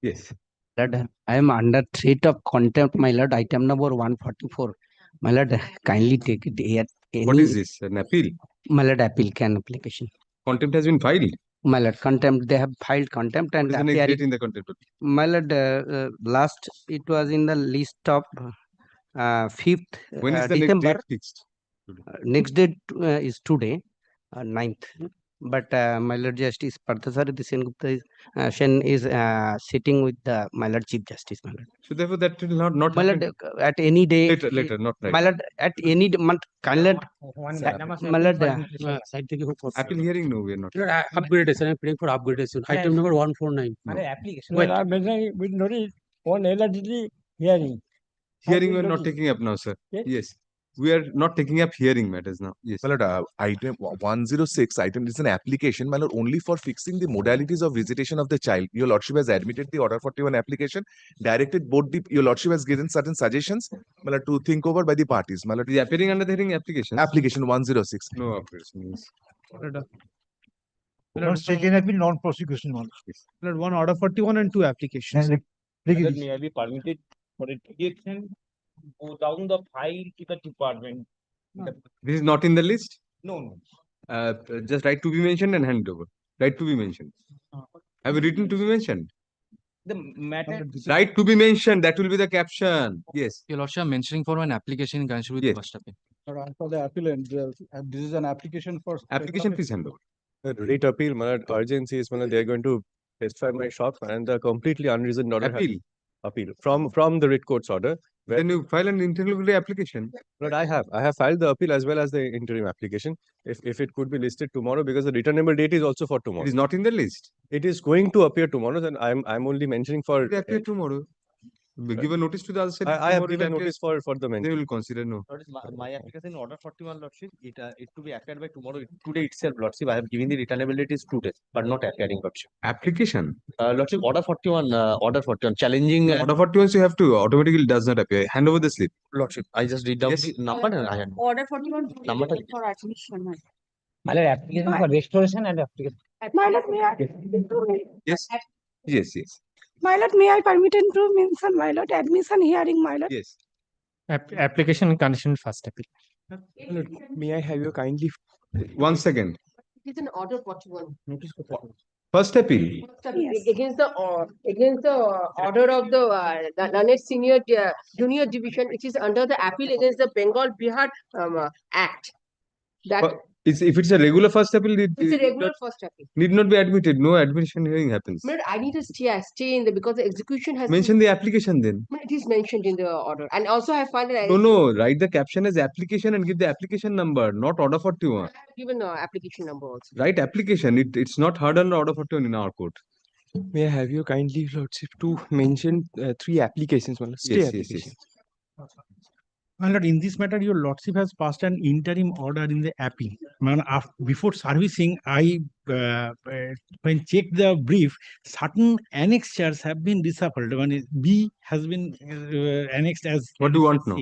Yes. Lord, I am under threat of contempt, my lord. Item number 144. My lord, kindly take it here. What is this? An appeal? My lord, appeal can application. Contempt has been filed. My lord, contempt. They have filed contempt and What is the next date in the contempt? my lord, last it was in the list of 5th When is the December. next date fixed? Next date is today, 9th. But my lord Justice Parthasarathi Sen is sitting with the my lord Chief Justice, my lord. So therefore that will not My happen. lord, at any day. Later, not right. My lord, at any month, my lord. Appeal hearing, no, we are not. Upgradation, I'm praying for upgradation. Item number 149. Application. Well, we notice on allegedly hearing. Hearing we are not taking up now, sir. Yes. We are not taking up hearing matters now. Yes. My lord, item 106 item is an application, my lord, only for fixing the modalities of visitation of the child. Your lordship has admitted the order 41 application, directed both the, your lordship has given certain suggestions, my lord, to think over by the parties. My lord, Is appearing under the hearing application? Application 106. No application. Yes. Not taken up in non-prosecution one. Lord, one order 41 and 2 applications. That may I be permitted for a detection, go down the file to the department. This is not in the list? No. Just right to be mentioned and hand over. Right to be mentioned. Have you written to be mentioned? The matter. Right to be mentioned. That will be the caption. Yes. Your Lordship, I'm mentioning for an application in connection with the Yes. first appeal. For the appellant, this is an application for. Application please hand over. Writ appeal, my urgency is they are going to testify my shop and the completely unreasoned order. Appeal. From the writ court's order. Then you file an interlocutory application. But I have filed the appeal as well as the interim application. If it could be listed tomorrow, because the returnable date is also for tomorrow. It is not in the list. It is going to appear tomorrow, then I'm only mentioning for. It will appear tomorrow. We give a notice to the other side. I have given notice for the mention. They will consider no. My application order 41, Lordship, it to be appeared by tomorrow. Today itself, Lordship, I have given the returnable date is 2 days, but not appearing, Lordship. Application? Lordship, order 41, challenging. Order 41, so you have to automatically does not appear. Hand over the slip. Lordship, I just read down Yes. the number and I had. Order 41 Number for admission. My application for restoration and application. My lord, may I? Yes. Yes. My lord, may I permitted to mention my lord admission hearing, my lord. Yes. Application in connection with first appeal. May I have your kindly. 1 second. It is an order 41. First appeal. Yes. Against the order of the learned senior junior division, which is under the appeal against the Bengal Bihar Act. That If it's a regular first appeal, it's a regular first appeal. need not be admitted. No admission hearing happens. But I need to stay in the because the execution has Mention the application then. It is mentioned in the order, and also I find that No. Write the caption as application and give the application number, not order 41. given application number also. Write application. It's not hard under order 41 in our court. May I have your kindly lordship to mention 3 applications? Yes. My lord, in this matter, your lordship has passed an interim order in the appeal. Before servicing, I when checked the brief, certain annexures have been reshuffled. One is B has been annexed as. What do you want now?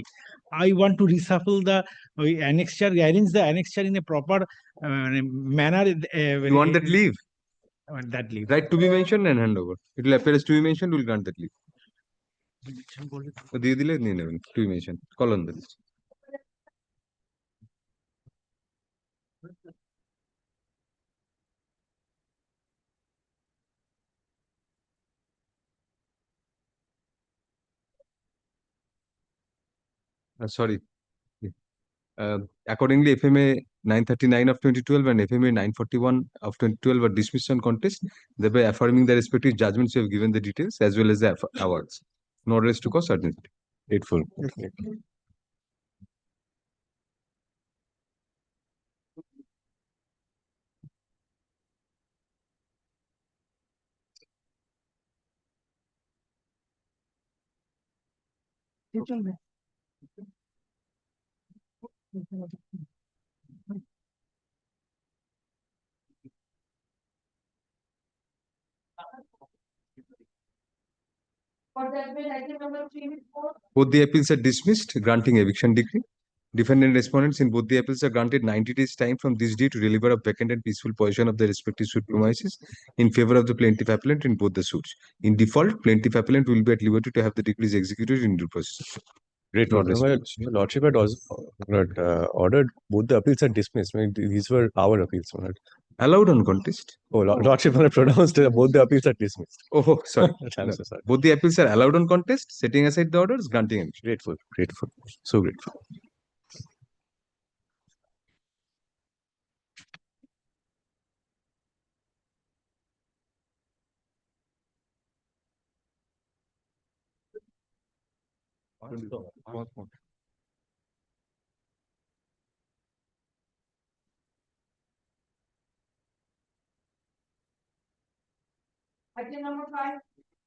I want to reshuffle the annexure, arrange the annexure in a proper manner. You want that leave? That leave. Right to be mentioned and hand over. It will appear as to be mentioned. We will grant that leave. দিয়ে দিলে নিয়ে নেবেন to be mentioned. Call on the list. Sorry. Accordingly, FMA 939 of 2012 and FMA 941 of 2012 were dismissed on contest, thereby affirming the respective judgments you have given the details as well as the awards. No rest to cause certainty. Grateful. Both the appeals are dismissed, granting eviction decree. Defendant respondents in both the appeals are granted 90 days time from this day to deliver a vacant and peaceful possession of their respective suit premises in favor of the plaintiff appellant in both the suits. In default, plaintiff appellant will be at liberty to have the decrees executed in due process. Great. Not Your Lordship had also ordered both the appeals are dismissed. I mean, these were our appeals. My lord. Allowed on contest. Oh, Lordship had pronounced both the appeals are dismissed. Oh, sorry. I'm No. so sorry. Both the appeals are allowed on contest, setting aside the orders, granting and Grateful, grateful, so grateful.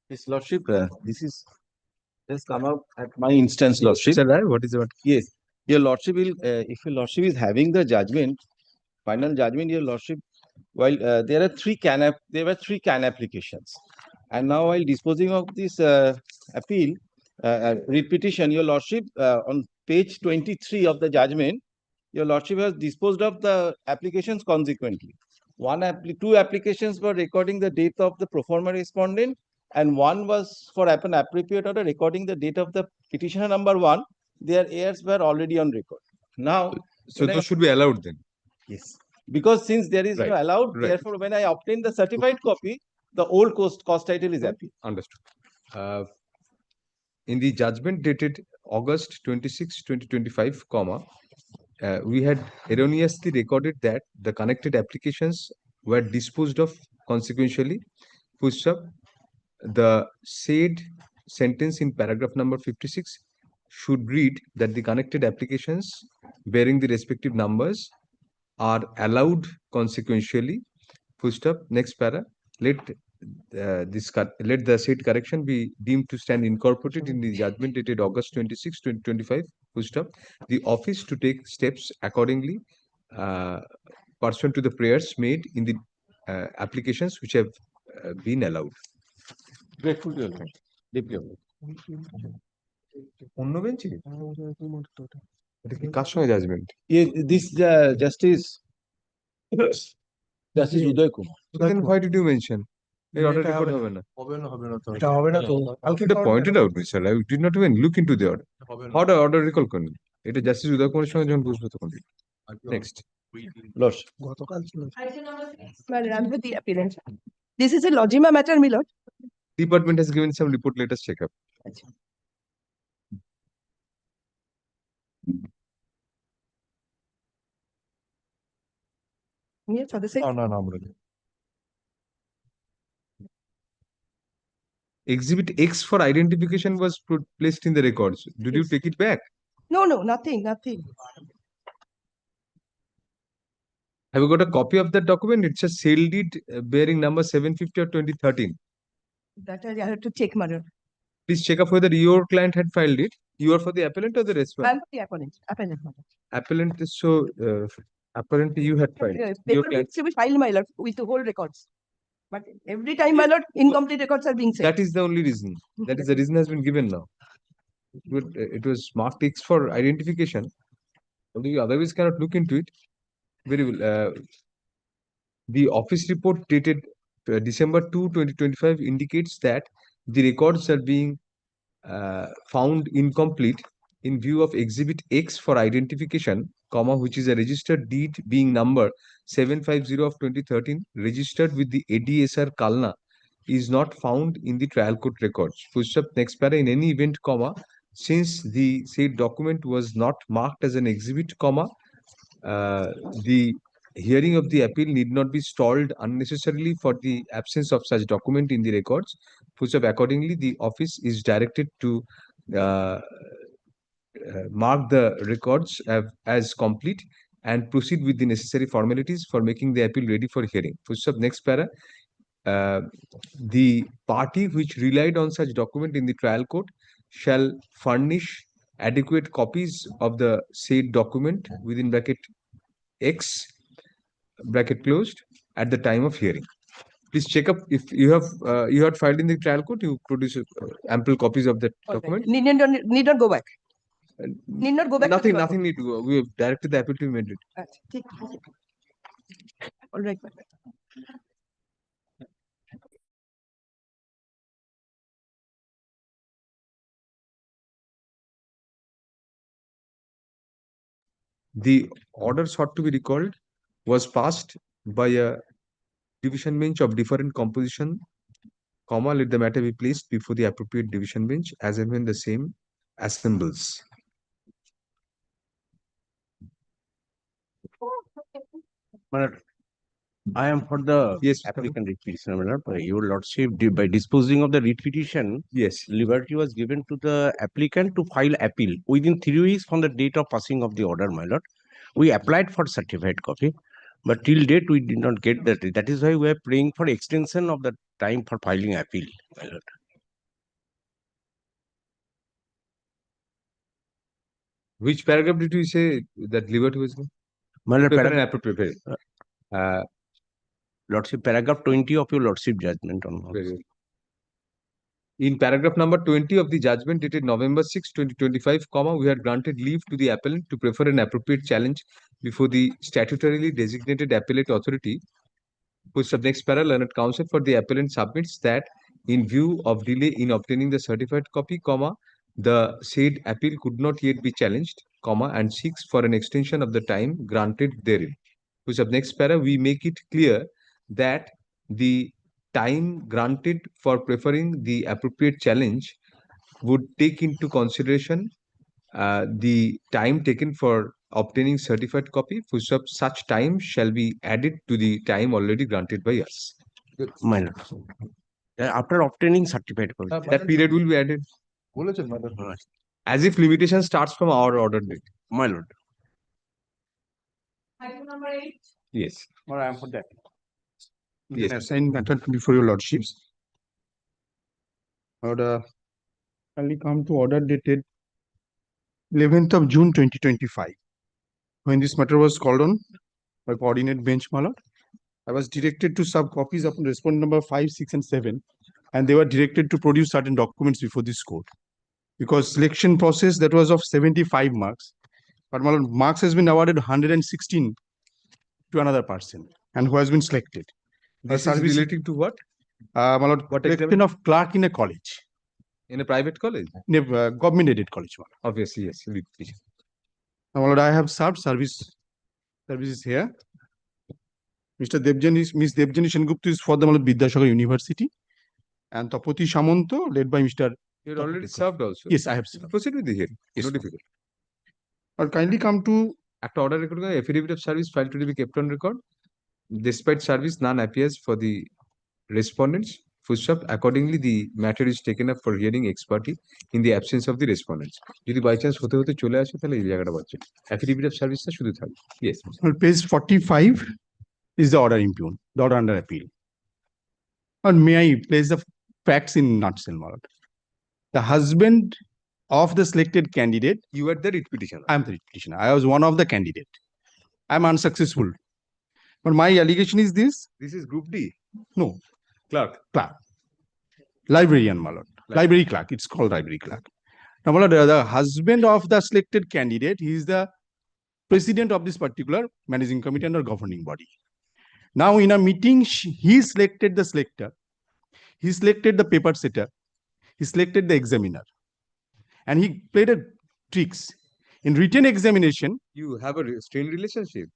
His Lordship, this is just come up at my instance, Lordship. Sir, what is what? Yes, your Lordship will, if your Lordship is having the judgment, final judgment, your Lordship, while there were three can applications. And now while disposing of this appeal, writ petition, your Lordship, on page 23 of the judgment, your Lordship has disposed of the applications consequently. Two applications were recording the date of the pro forma respondent, and one was for an appropriate order recording the date of the petitioner number 1. Their heirs were already on record. Now, So those should be allowed then. yes, because since there is no Right, allowed, right. therefore, when I obtain the certified copy, the old cost title is appeal. Understood. In the judgment dated August 26, 2025, we had erroneously recorded that the connected applications were disposed of consequentially. Full stop. The said sentence in paragraph number 56 should read that the connected applications bearing the respective numbers are allowed consequentially. Full stop. Next para. Let the said correction be deemed to stand incorporated in the judgment dated August 26, 2025. Full stop. The office to take steps accordingly pursuant to the prayers made in the applications which have been allowed. Grateful to your Lord. Deeply honored. অন্য বেঞ্চে এটা কি কার সঙ্গে judgement This Justice Uday Kumar. then why did you mention এর order record হবে না এটা হবে না তো কালকে এটা pointed out sir I did not even look into the order order recall করুন এটা জাস্টিস উদয় কুমারের সঙ্গে যখন বুঝবো তখন নেক্সট Lordship. গতকাল ছিল Well, I'm with the appearance. This is a logima matter, my lord. department has given some report, let us check up. Yes, for the sake. Exhibit X for identification was placed in the records. Did you take it back? No, nothing. Have you got a copy of that document? It's a sale deed bearing number 750 or 2013. That I have to check, my lord. Please check up whether your client had filed it. You are for the appellant or the respondent? I'm the appellant, my lord. Appellant is so apparently you had filed. Your Paper client. needs to be filed, my lord, with the whole records. But every time, my lord, incomplete records are being sent. That is the only reason. That is the reason has been given now. It was marked X for identification. Although you otherwise cannot look into it. Very well. The office report dated December 2, 2025 indicates that the records are being found incomplete in view of Exhibit X for identification, which is a registered deed being number 750 of 2013, registered with the ADSR Kalna, is not found in the trial court records. Push up next para. In any event, since the said document was not marked as an exhibit, the hearing of the appeal need not be stalled unnecessarily for the absence of such document in the records. Accordingly, the office is directed to mark the records as complete and proceed with the necessary formalities for making the appeal ready for hearing. Next para. The party which relied on such document in the trial court shall furnish adequate copies of the said document within bracket X bracket closed at the time of hearing. Please check up if you have you had filed in the trial court. You produce ample copies of that document. Need not go back. Need not go back. Nothing, to the nothing need to go. We have directed the appeal to be amended. আচ্ছা, ঠিক আছে। All right. The order sought to be recalled was passed by a division bench of different composition, comma, let the matter be placed before the appropriate division bench as and when the same assembles. I am for the Yes, applicant writ petition, my lord. Your lordship, by disposing of the writ petition, yes. liberty was given to the applicant to file appeal within 3 weeks from the date of passing of the order, my lord. We applied for certified copy, but till date we did not get that. That is why we are praying for extension of the time for filing appeal, my lord. Which paragraph did you say that liberty was given? My lord, Prepare an appropriate. lordship, paragraph 20 of your lordship judgment on all. Very well. In paragraph number 20 of the judgment dated November 6, 2025, comma, we had granted leave to the appellant to prefer an appropriate challenge before the statutorily designated appellate authority, whose next para learned counsel for the appellant submits that in view of delay in obtaining the certified copy, comma, the said appeal could not yet be challenged, comma, and seeks for an extension of the time granted therein. Whose next para we make it clear that the time granted for preferring the appropriate challenge would take into consideration the time taken for obtaining certified copy, which of such time shall be added to the time already granted by us. My lord. After obtaining certified copy. That period will be added. As if limitation starts from our order date. My lord. Item number 8. Yes. Or I am for that. Yes. Assigned matter before your lordships. Order kindly come to order dated 11th of June 2025. When this matter was called on by coordinate bench, my lord, I was directed to sub copies of respondent number 5, 6, and 7, and they were directed to produce certain documents before this court. Because selection process that was of 75 marks, but my lord, marks has been awarded 116 to another person, and who has been selected. This is relating to what? My lord, What selection of clerk in a college, in a private college? in a government-aided college, my lord. Obviously, yes. Please. Now, my lord, I have served services here. Mr. Devjani, Miss Devjani Sengupta is for the my lord, Vidyasagar University, and Tapoti Samanto, led by Mr. You had already served also. Yes, I have served. Proceed with the hearing. Yes, No sir. difficult. I'll kindly come to After order record, affidavit of service filed to be kept on record. Despite service, none appears for the respondents. Footstep. Accordingly, the matter is taken up for hearing ex parte in the absence of the respondents. যদি by chance হতে হতে চলে আসে তাহলে এই জায়গাটা বাচ্চা affidavit of service টা শুধু থাকবে. Yes. well, page 45 is the order impugned, the order under appeal. And may I place the facts in nutshell, my lord? The husband of the selected candidate, You are the writ petitioner. I am the petitioner. I was one of the candidate. I am unsuccessful. But my allegation is this: This is group D. no, Clerk. clerk, librarian, my lord, library clerk. It's called library clerk. Now, my lord, the husband of the selected candidate, he is the president of this particular managing committee under governing body. Now, in a meeting, he selected the selector, he selected the paper setter, he selected the examiner, and he played a tricks. In written examination, You have a strained relationship.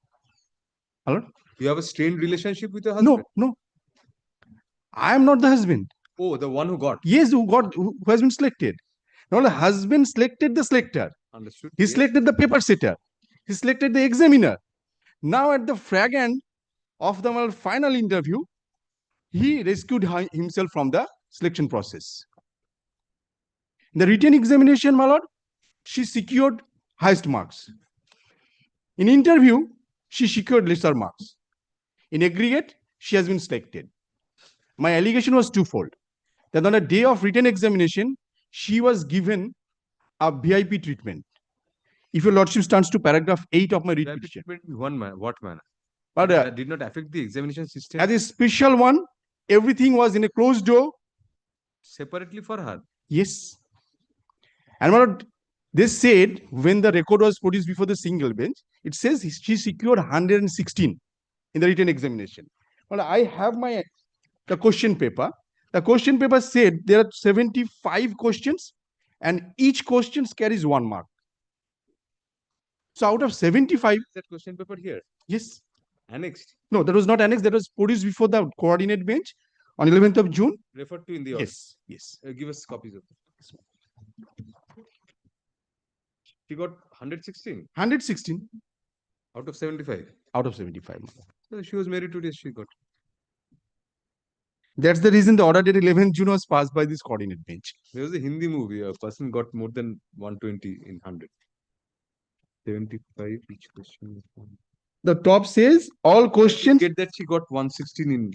Hello? You have a strained relationship with your husband. no, I am not the husband. Oh, the one who got. Yes, who has been selected. Now, the husband selected the selector. Understood. He Yes. selected the paper setter. He selected the examiner. Now, at the fag end of the final interview, he rescued himself from the selection process. In the written examination, my lord, she secured highest marks. In interview, she secured lesser marks. In aggregate, she has been selected. My allegation was twofold. That on a day of written examination, she was given a VIP treatment. If your lordship stands to paragraph 8 of my writ That petition. treatment in what manner? But That did not affect the examination system as a special one, everything was in a closed door. separately for her. Yes. And my lord, They said when the record was produced before the single bench, it says she secured 116 in the written examination. Well, I have the question paper. The question paper said there are 75 questions and each question carries 1 mark. So out of 75, That question paper here, yes. annexed, No, that was not annexed. That was produced before the coordinate bench on 11th of June. referred to in the order. Yes, yes. Give us copies of it. She got 116 116 out of 75. out of 75. So she was meritorious, she got. That's the reason the order dated 11th June was passed by this coordinate bench. There was a Hindi movie, a person got more than 120 in 100. 75 each question. The top says all questions. Get that she got 116 in.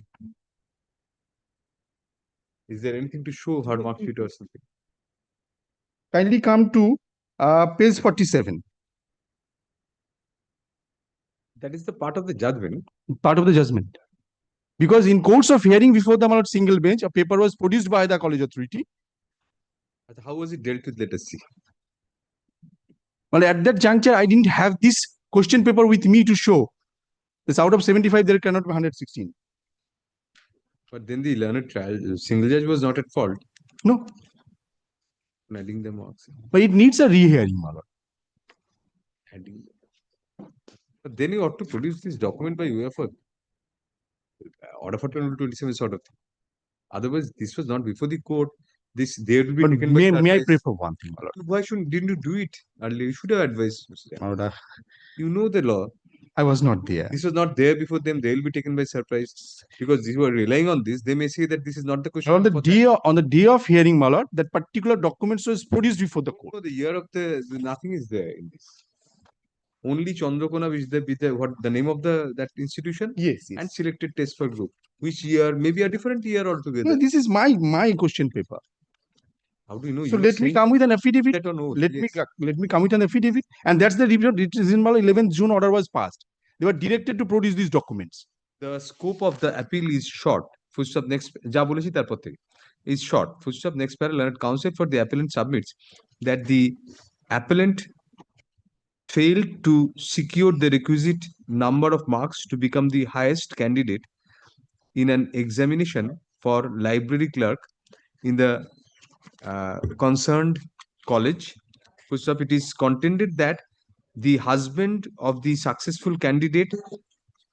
Is there anything to show her mark sheet or something? Kindly come to page 47. That is the part of the judgment. Part of the judgment. Because in course of hearing before the single bench, a paper was produced by the college authority. How was it dealt with? Let us see. Well, at that juncture, I didn't have this question paper with me to show. This out of 75, there cannot be 116. But then the learned trial, single judge was not at fault. No. Adding the marks. But it needs a rehearing, my lord. Adding. But then you ought to produce this document by way of a order for 27 sort of thing. Otherwise, this was not before the court. This there will be But taken may, by may I surprise. pray for one thing, my lord? Why didn't you do it earlier? You should have advised. My lord, You know the law. I was not there. This was not there before them. They will be taken by surprise because these were relying on this. They may say that this is not the question. On the day of hearing, my lord, that particular document was produced before the court. No, the year of nothing is there in this. Only Chandrakona, which what the name of that institution? Yes, and selected test for group. Which year? Maybe a different year altogether. No, this is my question paper. How do you know? So let me come with an affidavit. That or no? Let me come with an affidavit, and that's the reason why 11th June order was passed. They were directed to produce these documents. The scope of the appeal is short. Footstep next. Is short. Footstep next parallel counsel for the appellant submits that the appellant failed to secure the requisite number of marks to become the highest candidate in an examination for library clerk in the concerned college. First up, it is contended that the husband of the successful candidate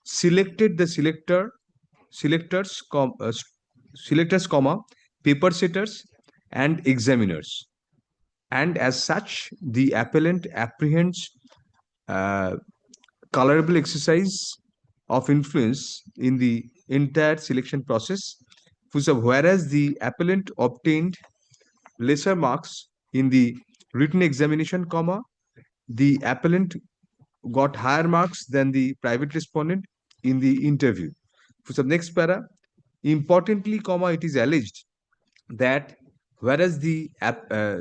selected the selectors, paper setters, and examiners. And as such, the appellant apprehends colorable exercise of influence in the entire selection process, whereas the appellant obtained lesser marks in the written examination, the appellant got higher marks than the private respondent in the interview. Next para, importantly, it is alleged that whereas the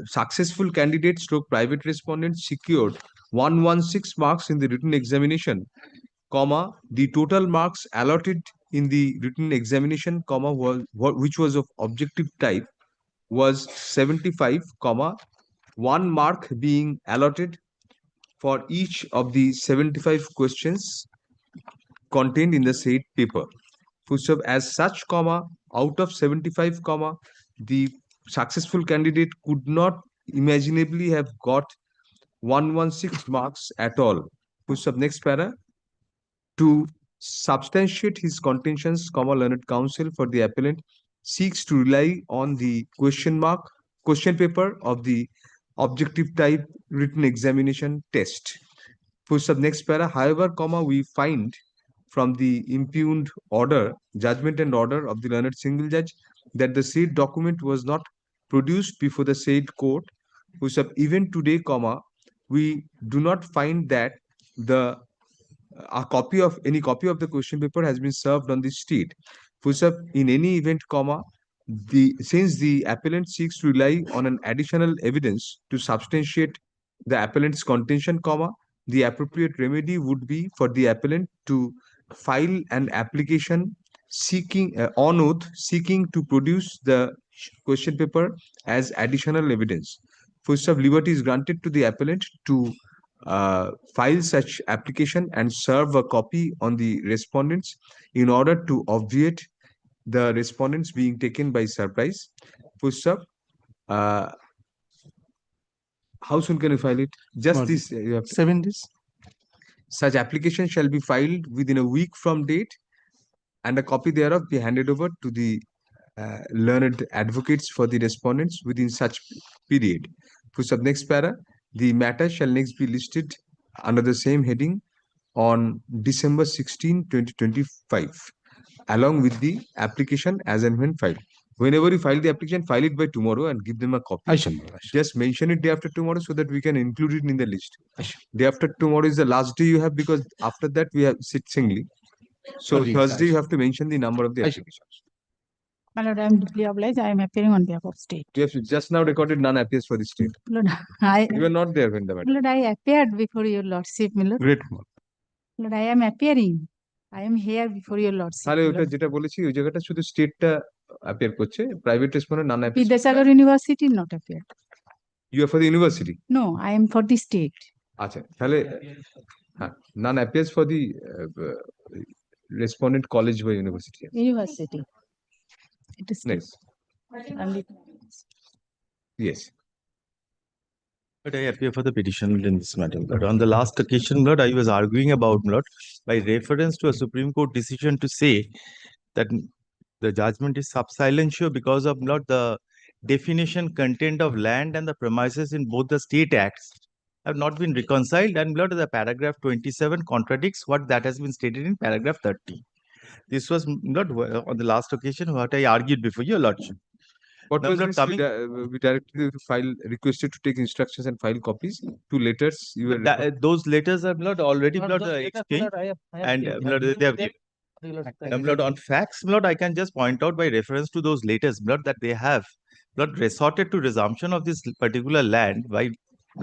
successful candidate stroke private respondent secured 116 marks in the written examination, the total marks allotted in the written examination, which was of objective type, was 75, 1 mark being allotted for each of the 75 questions contained in the said paper. As such, out of 75, the successful candidate could not imaginably have got 116 marks at all. Next para. To substantiate his contentions, learned counsel for the appellant seeks to rely on the question paper of the objective type written examination test. Next para. However, we find from the impugned order, judgment and order of the learned single judge that the said document was not produced before the said court. Even today, we do not find that any copy of the question paper has been served on the state. In any event, since the appellant seeks to rely on an additional evidence to substantiate the appellant's contention, the appropriate remedy would be for the appellant to file an application seeking on oath seeking to produce the question paper as additional evidence. Full stop, liberty is granted to the appellant to file such application and serve a copy on the respondents in order to obviate the respondents being taken by surprise. Full stop. How soon can you file it? Just Well, this. You have 7 days. Such application shall be filed within a week from date, and a copy thereof be handed over to the learned advocates for the respondents within such period. For sub next para, the matter shall next be listed under the same heading on December 16, 2025, along with the application as and when filed. Whenever you file the application, file it by tomorrow and give them a copy. I shall. Just mention it day after tomorrow so that we can include it in the list. Sure. Day after tomorrow is the last day you have, because after that we have sit singly. So Agreed. Thursday you have to mention the number of the I shall. applications. My lord, I am deeply obliged. I am appearing on behalf of state. We have just now recorded none appears for the state. Lord, I, You were not there when the matter. Lord, I appeared before your lordship, my lord. Great. Lord, I am appearing. I am here before your lordship. তাহলে my ওটা lord. যেটা বলেছি ওই জায়গাটা শুধু স্টেটটা appear করছে, private respondent none appear. Vidyasagar University not appeared. You are for the university. No, I am for the state. আচ্ছা তাহলে হ্যাঁ, none appears for the respondent college বা university. University. It is state. Next. Only. Yes. But I appear for the petition in this matter. But on the last occasion, Lord, I was arguing about, Lord, by reference to a Supreme Court decision to say that the judgment is sub silentio because of, Lord, the definition, content of land and the premises in both the state acts have not been reconciled, and, Lord, the paragraph 27 contradicts what that has been stated in paragraph 30. This was, Lord, on the last occasion what I argued before your Lordship. What Now, was Lord, this? coming- We directed you to file, requested to take instructions and file copies. 2 letters. You were Those letters are, Lord, already, Lord, exchanged, and, Lord, they have given. Lord, on facts, Lord, I can just point out by reference to those letters, Lord, that they have, Lord, resorted to resumption of this particular land by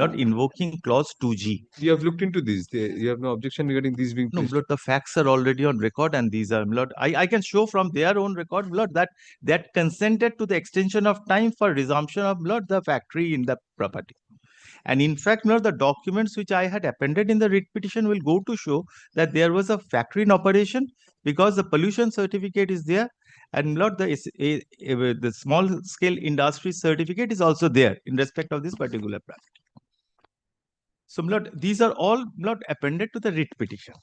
not invoking clause 2G. You have looked into this. You have no objection regarding these being No, placed. Lord, the facts are already on record, and these are, Lord, I can show from their own record, Lord, that consented to the extension of time for resumption of, Lord, the factory in the property. And in fact, Lord, the documents which I had appended in the writ petition will go to show that there was a factory in operation, because the pollution certificate is there, and, Lord, the small scale industry certificate is also there in respect of this particular property. So, Lord, these are all, Lord, appended to the writ petition.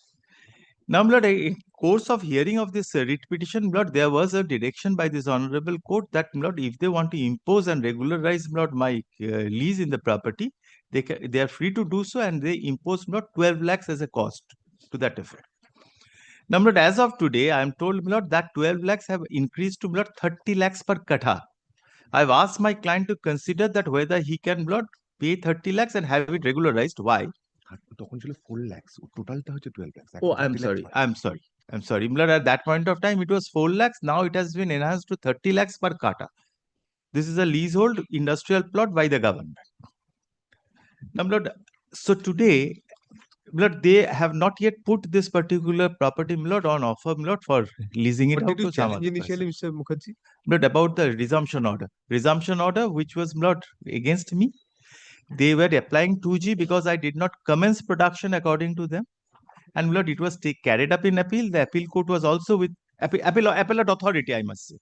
Now, Lord, in course of hearing of this writ petition, Lord, there was a direction by this honorable court that, Lord, if they want to impose and regularize, Lord, my lease in the property, they are free to do so, and they impose, Lord, 12 lakhs as a cost to that effect. Now, Lord, as of today, I am told, Lord, that 12 lakhs have increased to, Lord, 30 lakhs per katha. I've asked my client to consider that whether he can, Lord, pay 30 lakhs and have it regularized. Why? তখন ছিল 4 lakhs, টোটালটা হচ্ছে 12 lakhs। Oh, I'm sorry. Lord, at that point of time, it was 4 lakhs. Now it has been enhanced to 30 lakhs per kata. This is a leasehold industrial plot by the government. Now, Lord, so today, Lord, they have not yet put this particular property, Lord, on offer, Lord, for leasing it What out did you to some challenge other initially, person. Mr. Mukherjee? Lord, about the resumption order. Resumption order, which was, Lord, against me. They were applying 2G because I did not commence production according to them. And, Lord, it was carried up in appeal. The appeal court was also with appellate authority, I must say,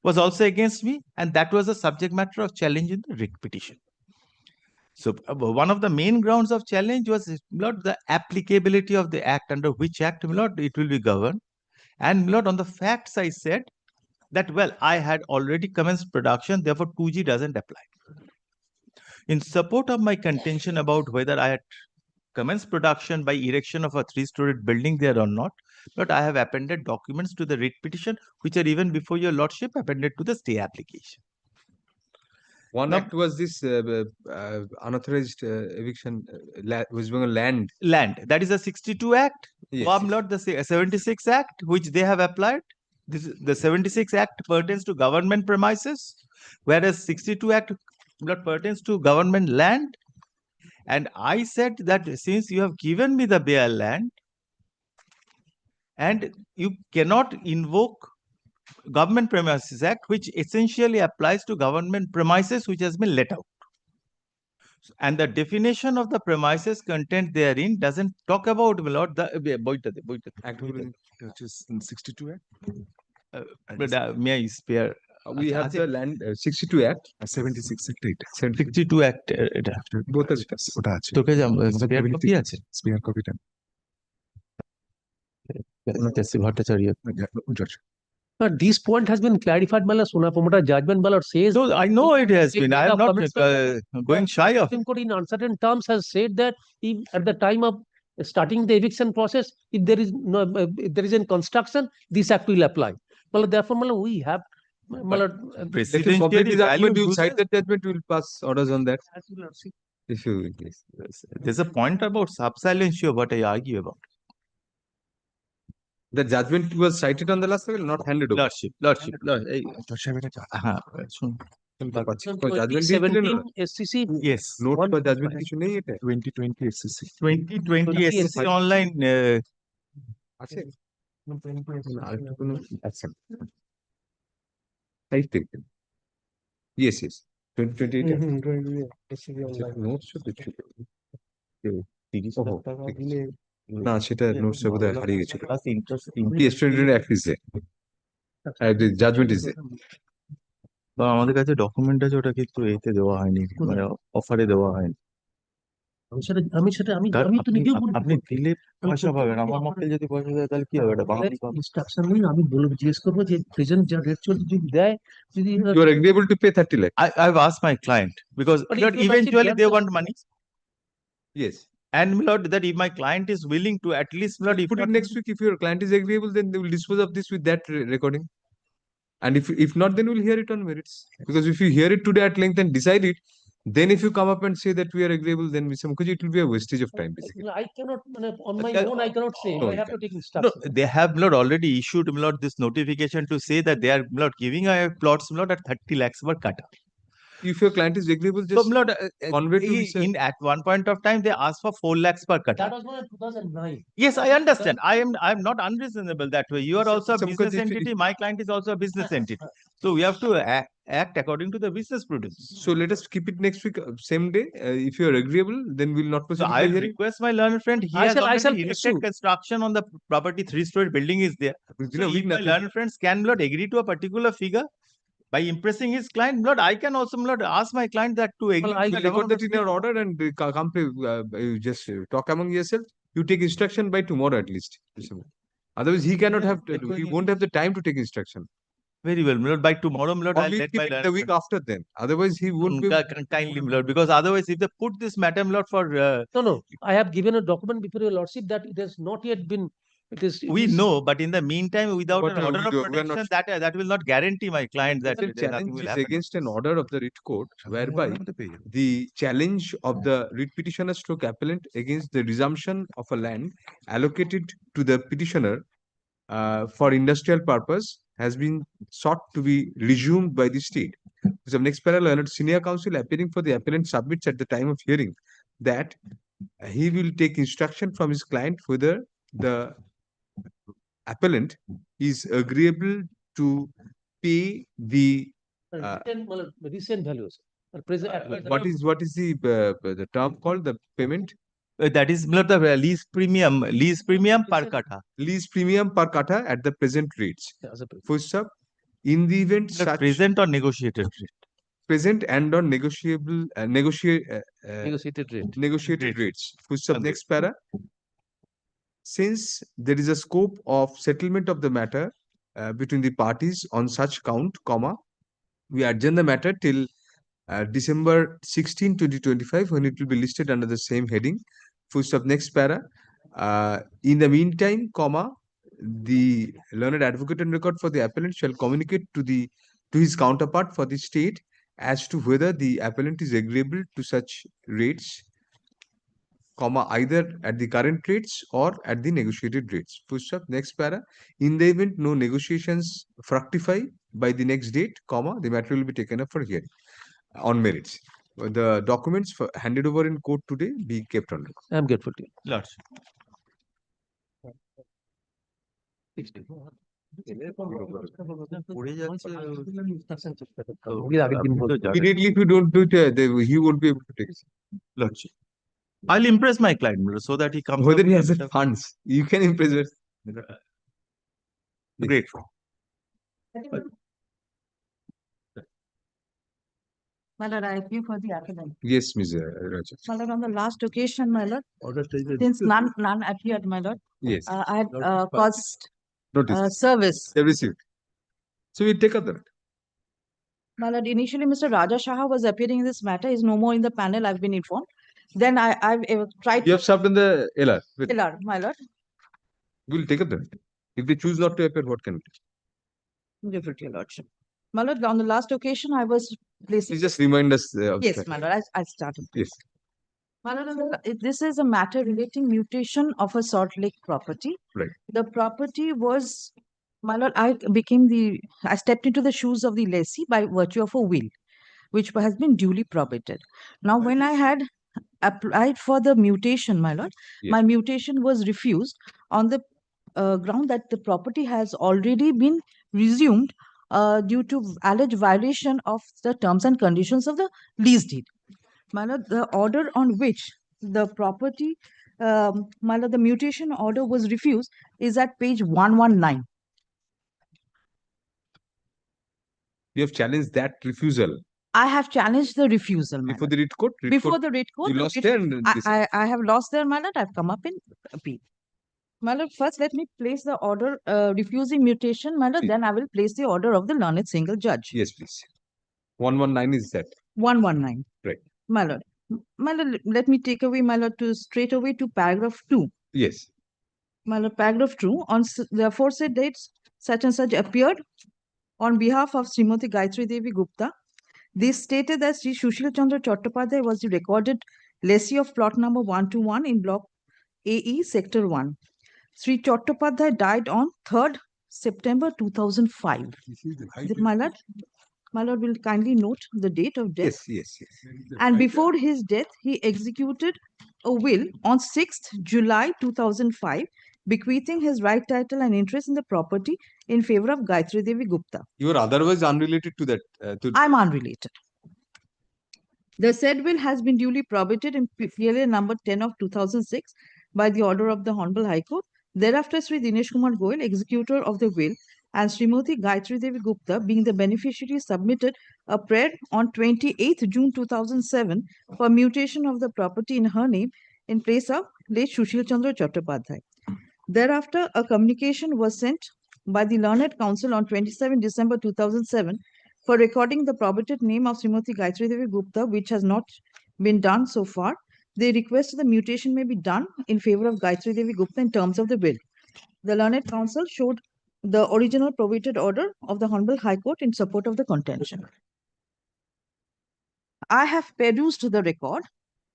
was also against me. And that was the subject matter of challenge in the writ petition. So one of the main grounds of challenge was, Lord, the applicability of the act, under which act, Lord, it will be governed. And, Lord, on the facts, I said that, well, I had already commenced production, therefore 2G doesn't apply. In support of my contention about whether I had commenced production by erection of a 3-storied building there or not, but I have appended documents to the writ petition, which are even before your Lordship appended to the stay application. One Now- act was this unauthorized eviction, West Bengal land. Land, that is a 62 Act. Yes, One, yes. Lord, the 76 Act, which they have applied. The 76 Act pertains to government premises, whereas 62 Act, Lord, pertains to government land. And I said that since you have given me the bare land, and you cannot invoke Government Premises Act, which essentially applies to government premises which has been let out. And the definition of the premises content therein doesn't talk about my lord the Act which is in 62 Act. but may I spare we have the land 62 Act, 76 Act এটা 62 Act এটা both of it. ওটা আছে তোকে spare copy আছে spare কপিটা Bhattacharya But this point has been clarified by the Sona Promoter judgment, my lord says. So I know it has been. I am not going shy of. Supreme Court in uncertain terms has said that if at the time of starting the eviction process, if there is no, if there is in construction, this act will apply. Well, therefore, my lord, we have, my lord, Presidentially Judgment, value you cite that judgment, we will pass orders on that. If you please. There's a point about sub silentio what I argue about. The judgment was cited on the last level, not handed over. Lordship. শুনুন। Judgment 2017 SCC. Yes. Note for judgment কিছু নেই এটা 2020 SCC 2020 SCC online আছে আরেকটু কোনো আচ্ছা type taken. Yes, 2020 notes should be না সেটা নোটস এর বোধহয় হারিয়ে গেছিল yes 2020 act is there the judgment is there বা আমাদের কাছে ডকুমেন্ট আছে ওটা কিন্তু এতে দেওয়া হয়নি মানে অফারে দেওয়া হয়নি আমি তো নিজেও আপনি দিলে পয়সা পাবেন আমার মক্কেল যদি পয়সা দেয় তাহলে কি হবে এটা বাঙালি ইনস্ট্রাকশন নেই আমি বলবো জিজ্ঞেস করবো যে প্রেজেন্ট যা রেট চলছে যদি দেয় যদি you are agreeable to pay 30 lakh I've asked my client because But Lord, if you eventually actually they get want money yes and Lord that if my client is willing to at least Lord if put it next week if your client is agreeable then they will dispose of this with that recording and if not then we'll hear it on merits because if you hear it today at length and decide it then if you come up and say that we are agreeable then Mr. Mukherjee it will be a wastage of time basically I cannot on my own I cannot say No, I have to take no, instruction. they have Lord already issued Lord this notification to say that they are Lord giving a plots Lord at 30 lakhs per kata. if your client is agreeable So just Lord, convey to Mr. in at one point of time they asked for 4 lakhs per kata. That was in 2009. Yes, I understand. I'm not unreasonable that way. You are also a Mr. business Mukherjee, entity. My client is also a business entity. So we have to act according to the business prudence. So let us keep it next week, same day. If you are agreeable, then we'll not So proceed with I the hearing. request my learned friend. He I has shall already erected pursue. construction on the property. 3-story building is there. So if my learned friends can not agree to a particular figure by impressing his client, Lord, I can also Lord ask my client that to agree. I We'll record that in your order and come to you just talk among yourself. You take instruction by tomorrow at least. Otherwise, he cannot have. He won't have the time to take instruction. Very well, Lord. By tomorrow, Lord, I'll Only let keep my it learned the week friend- after then. Otherwise, he won't be. Kindly, Lord, because otherwise, if they put this matter, Lord, for No, I have given a document before your lordship that it has not yet been. It we is- know, but in the meantime, without But an order of we are not- protection, that will not guarantee my client that The nothing challenge will is happen. against an order of the writ court whereby the challenge of the writ petitioner stroke appellant against the resumption of a land allocated to the petitioner for industrial purpose has been sought to be resumed by the state. So next parallel, senior counsel appearing for the appellant submits at the time of hearing that he will take instruction from his client whether the appellant is agreeable to pay the recent values. what is the term called the payment That is Lord, the lease premium per kata. lease premium per kata at the present rates. First up, in the event Lord, such present or negotiated rate. present and on negotiable Negotiated rate. negotiated rates. First up, Okay. next para. Since there is a scope of settlement of the matter between the parties on such count, comma, we adjourn the matter till December 16, 2025, when it will be listed under the same heading. Full stop, next para. In the meantime, comma, the learned advocate and record for the appellant shall communicate to his counterpart for the state as to whether the appellant is agreeable to such rates, comma, either at the current rates or at the negotiated rates. Full stop, next para. In the event no negotiations fructify by the next date, comma, the matter will be taken up for hearing on merits. The documents handed over in court today be kept on record. I am grateful to you. Lords. Immediately, if you don't do it, he won't be able to take it. Lordship. I'll impress my client, my lord, so that he comes. Whether up he with has a the bit of- funds, you can impress it. Grateful. My lord, I appeal for the appellant. Yes, Ms. Raja. My lord, on the last occasion, my lord, Order taken. since none appeared, my lord, Yes. I had caused Notice. service. They have received. So we take up that. My lord, initially Mr. Raja Shaha was appearing in this matter. He's no more in the panel, I've been informed. Then I've tried You have served in the LR. With. LR, my lord. We'll take up that. If they choose not to appear, what can we do? Give it to your lordship. My lord, on the last occasion, I was placing. Please just remind us. Of Yes, that. my lord, I started. Yes. My lord, this is a matter relating mutation of a Salt Lake property. Right. The property was, my lord, I stepped into the shoes of the lessee by virtue of a will, which has been duly probated. Now, when I had applied for the mutation, my lord, Yes. my mutation was refused on the ground that the property has already been resumed due to alleged violation of the terms and conditions of the lease deed. My lord, the order on which the property, my lord, the mutation order was refused is at page 119. You have challenged that refusal. I have challenged the refusal, my Before lord. the writ court? Before the writ court, You the lost writ- there and this. I have lost there, my lord. I've come up in appeal. My lord, first let me place the order refusing mutation, my lord. Please. Then I will place the order of the learned single judge. Yes, please. 119 is that. 119. Right. My lord. My lord, let me take away, my lord, straight away to paragraph 2. Yes. My lord, paragraph 2, on the aforesaid dates, such and such appeared on behalf of Srimati Gayatri Devi Gupta. This stated that Sri Shushil Chandra Chattopadhyay was the recorded lessee of plot number 121 in block AE, sector 1. Sri Chattopadhyay died on 3rd September 2005. My lord? My lord will kindly note the date of death. Yes, yes, yes. And before his death, he executed a will on 6th July 2005, bequeathing his right title and interest in the property in favor of Gayatri Devi Gupta. You are otherwise unrelated to that. I'm unrelated. The said will has been duly probated in PLA number 10 of 2006 by the order of the Hon'ble High Court. Thereafter, Sri Dinesh Kumar Goyal, executor of the will, and Srimati Gayatri Devi Gupta, being the beneficiary, submitted a prayer on 28th June 2007 for mutation of the property in her name in place of late Shushil Chandra Chattopadhyay. Thereafter, a communication was sent by the Learned Council on 27 December 2007 for recording the probated name of Srimati Gayatri Devi Gupta, which has not been done so far. They request the mutation may be done in favor of Gayatri Devi Gupta in terms of the will. The Learned Council showed the original probated order of the Hon'ble High Court in support of the contention. I have perused the record.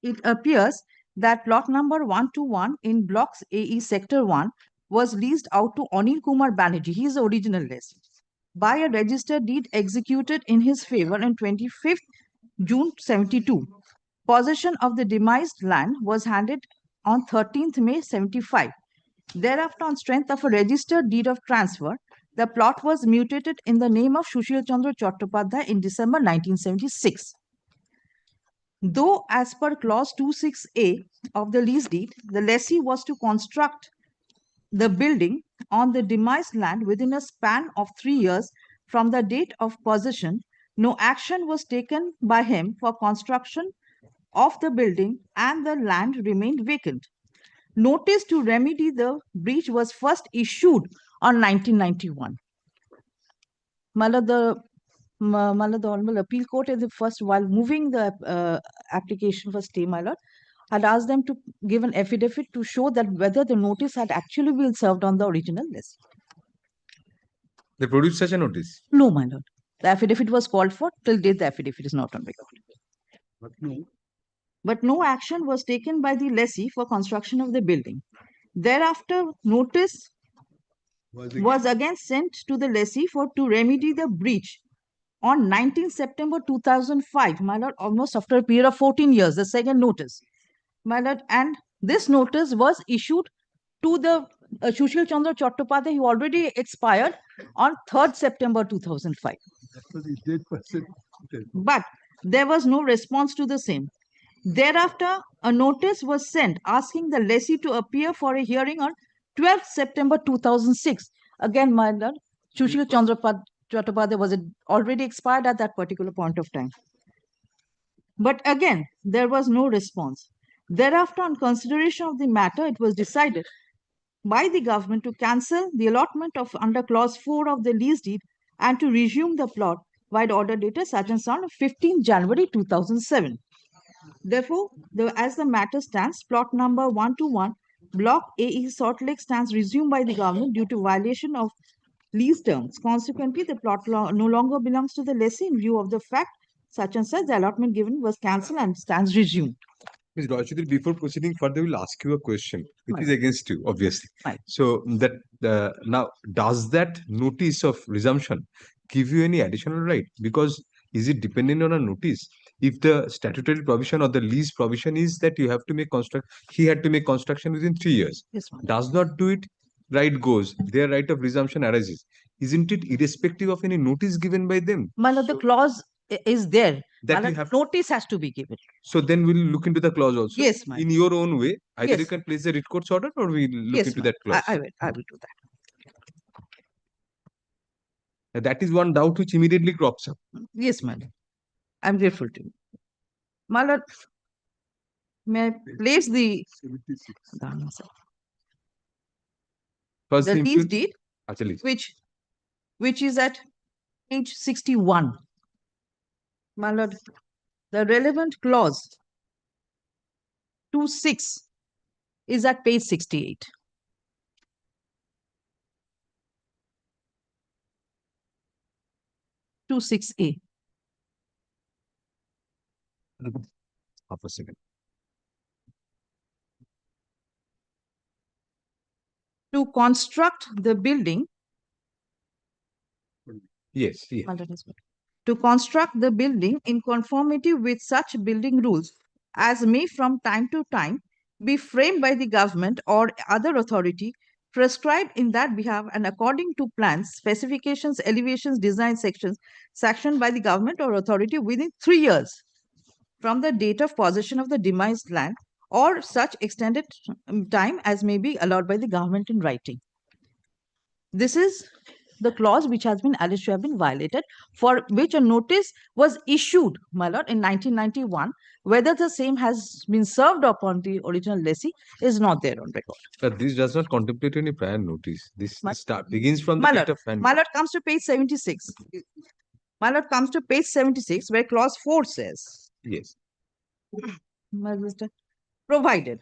It appears that plot number 121 in blocks AE sector 1 was leased out to Anil Kumar Banerjee, he is the original lessee, by a registered deed executed in his favor on 25th June 72. Possession of the demised land was handed on 13th May 75. Thereafter, on strength of a registered deed of transfer, the plot was mutated in the name of Shushil Chandra Chattopadhyay in December 1976. Though, as per clause 26A of the lease deed, the lessee was to construct the building on the demised land within a span of 3 years from the date of possession, no action was taken by him for construction of the building and the land remained vacant. Notice to remedy the breach was first issued on 1991. The Honorable Appeal Court in the first, while moving the application for stay, my lord, had asked them to give an affidavit to show that whether the notice had actually been served on the original list. They produced such a notice? No, my lord. The affidavit was called for. Till date, the affidavit is not on record. But no action was taken by the lessee for construction of the building. Thereafter, notice was again sent to the lessee to remedy the breach on 19 September 2005, my lord, almost after a period of 14 years, the second notice, my lord, and this notice was issued to the Shushil Chandra Chattopadhyay, who already expired on 3rd September 2005. But there was no response to the same. Thereafter, a notice was sent asking the lessee to appear for a hearing on 12th September 2006. Again, my lord, Sushil Chattopadhyay was already expired at that particular point of time. But again, there was no response. Thereafter, on consideration of the matter, it was decided by the government to cancel the allotment of under clause 4 of the lease deed and to resume the plot by order dated such and so on 15 January 2007. Therefore, as the matter stands, plot number 121, block AE Salt Lake stands resumed by the government due to violation of lease terms. Consequently, the plot no longer belongs to the lessee in view of the fact such and such the allotment given was cancelled and stands resumed. Ms. Roshidi, before proceeding further, we'll ask you a question. It is Right. against you, obviously. Right. So that now, does that notice of resumption give you any additional right? Because is it dependent on a notice? If the statutory provision or the lease provision is that you have to make he had to make construction within 3 years. Yes, ma'am. Does not do it, right goes. Their right of resumption arises. Isn't it irrespective of any notice given by them? My lord, the clause is there. That My you lord, have- notice has to be given. So then we'll look into the clause also. Yes, ma'am. In your own way, either you Yes. can place the writ court's order or we'll look Yes, into ma'am. that clause. I will do that. That is one doubt which immediately crops up. Yes, madam. I'm grateful to you. My lord, may I place the First, the the lease deed, Actually, which is at page 61. My lord, the relevant clause 2(6) is at page 68. To 6A. half a second. To construct the building, Yes, yes. my lord, yes, madam. To construct the building in conformity with such building rules as may from time to time be framed by the government or other authority prescribed in that behalf and according to plans, specifications, elevations, design sections sanctioned by the government or authority within 3 years from the date of possession of the demised land or such extended time as may be allowed by the government in writing. This is the clause which has been alleged to have been violated, for which a notice was issued, my lord, in 1991. Whether the same has been served upon the original lessee is not there on record. This does not contemplate any prior notice. This My- begins from the My date lord, of my lord comes to page 76. My lord comes to page 76 where clause 4 says, Yes. my sister, provided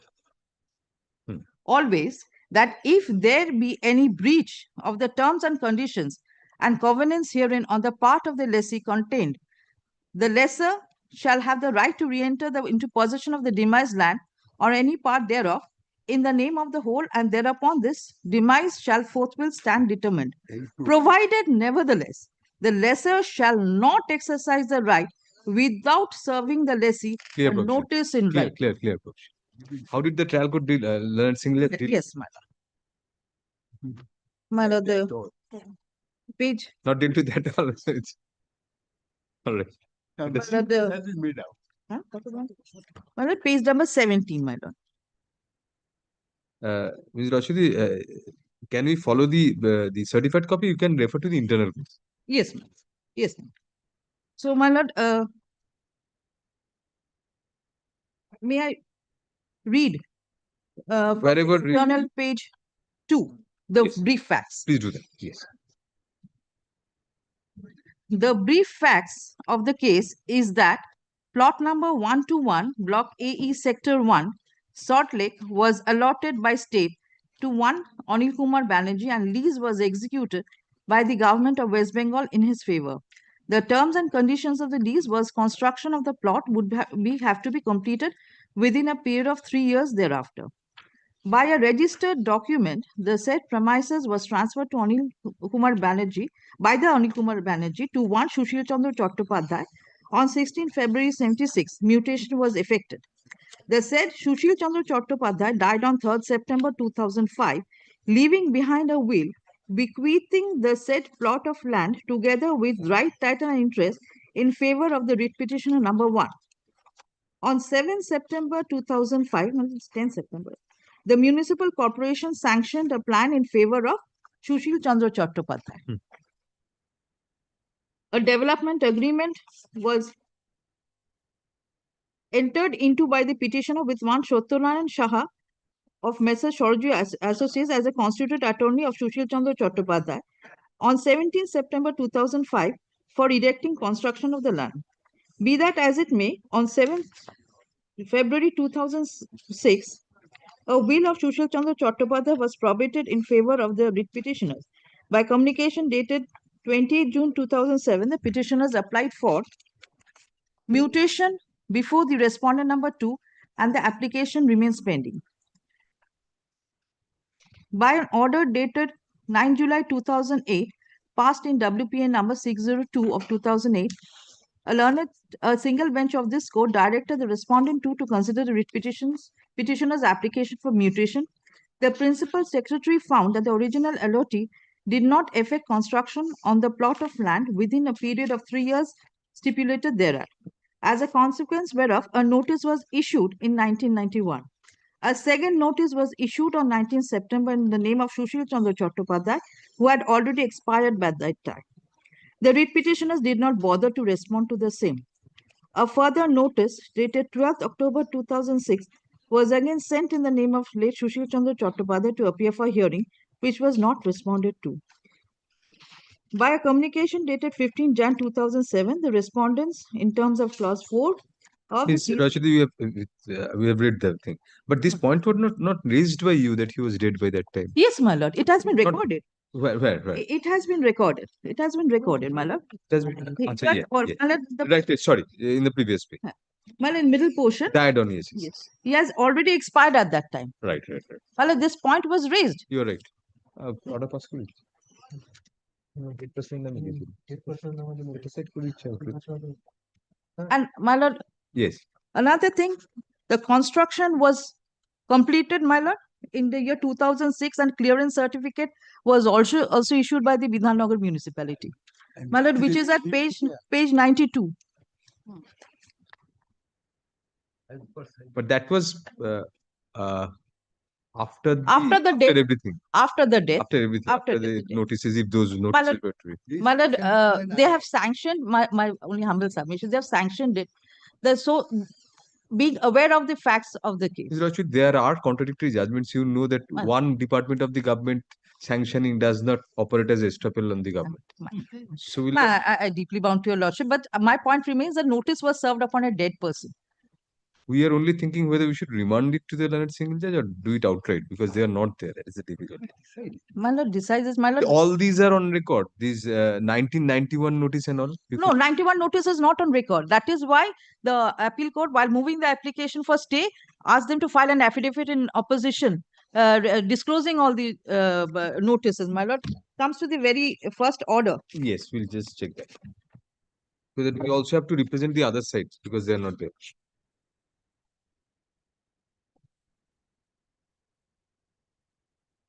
Hmm. always that if there be any breach of the terms and conditions and covenants herein on the part of the lessee contained, the lessor shall have the right to re-enter into possession of the demised land or any part thereof in the name of the whole, and thereupon this demise shall forthwith stand determined, provided nevertheless the lessor shall not exercise the right without serving the lessee Clear a provision. notice in Clear, writing. clear provision. How did the trial court learn single deal? Yes, my lord. My lord, the page. Not into that also. All right. My lord, the, huh? My lord, page number 17, my lord. Ms. Rashidi, can we follow the certified copy? You can refer to the internal copy. Yes, ma'am. Yes, ma'am. So, my lord, may I read Wherever read- internal page 2, the Yes. brief facts. Please do that. Yes. The brief facts of the case is that plot number 121, block AE sector 1, Salt Lake was allotted by state to one Anil Kumar Banerjee and lease was executed by the government of West Bengal in his favor. The terms and conditions of the lease was construction of the plot would have to be completed within a period of 3 years thereafter. By a registered document, the said premises was transferred to Anil Kumar Banerjee by the Anil Kumar Banerjee to one Sushil Chandra Chattopadhyay on 16 February 76. Mutation was effected. The said Sushil Chandra Chattopadhyay died on 3rd September 2005, leaving behind a will bequeathing the said plot of land together with right title and interest in favor of the writ petitioner number 1. On 7 September 2005, no, it's 10 September, the municipal corporation sanctioned a plan in favor of Sushil Chandra Chattopadhyay. A development agreement was entered into by the petitioner with one Shottanaran Shaha of Messrs. Shorji Associates as a constituted attorney of Sushil Chandra Chattopadhyay on 17 September 2005 for erecting construction of the land. Be that as it may, on 7 February 2006, a will of Sushil Chandra Chattopadhyay was probated in favor of the writ petitioners. By communication dated 28 June 2007, the petitioners applied for mutation before the respondent number 2 and the application remains pending. By an order dated 9 July 2008, passed in WPN number 602 of 2008, a single bench of this court directed the respondent to consider the writ petitioner's application for mutation. The principal secretary found that the original allotee did not effect construction on the plot of land within a period of 3 years stipulated thereat. As a consequence whereof, a notice was issued in 1991. A second notice was issued on 19 September in the name of Sushil Chandra Chattopadhyay, who had already expired by that time. The writ petitioners did not bother to respond to the same. A further notice dated 12th October 2006 was again sent in the name of late Sushil Chandra Chattopadhyay to appear for hearing, which was not responded to. By a communication dated 15 Jan 2007, the respondents, in terms of clause 4 of Yes, Rashidi, we have read that thing. But this point was not raised by you that he was dead by that time. Yes, my lord, it has been recorded. Where? It has been recorded. It has been recorded, my lord. It has been, But- yeah. my lord, Right, sorry, in the previous page. my lord, in middle portion, Died on, yes. he has already expired at that time. Right. My lord, this point was raised. You're right. Order pass করুন। 8% নামে গেছিল। 8% আমাদের এটা set করে দিচ্ছে আপনি। And my lord, Yes. another thing, the construction was completed, my lord, in the year 2006, and clearance certificate was also issued by the Bidhannagar municipality. My lord, which is at page 92. But that was after everything. After the death. After everything. After the notices, if those notices were to be. My lord, they have sanctioned my only humble submission. They have sanctioned it. So being aware of the facts of the case. Mr. Rashid, there are contradictory judgments. You know that one department of the government sanctioning does not operate as estoppel on the government. So we'll I deeply bound to your lordship, but my point remains that notice was served upon a dead person. we are only thinking whether we should remand it to the learned single judge or do it outright because they are not there. That is the difficulty. My lord decides this, my lord. All these are on record. These 1991 notice and all. No, 91 notice is not on record. That is why the appeal court, while moving the application for stay, asked them to file an affidavit in opposition, disclosing all the notices. My lord, comes to the very first order. Yes, we'll just check that. So that we also have to represent the other sides because they are not there.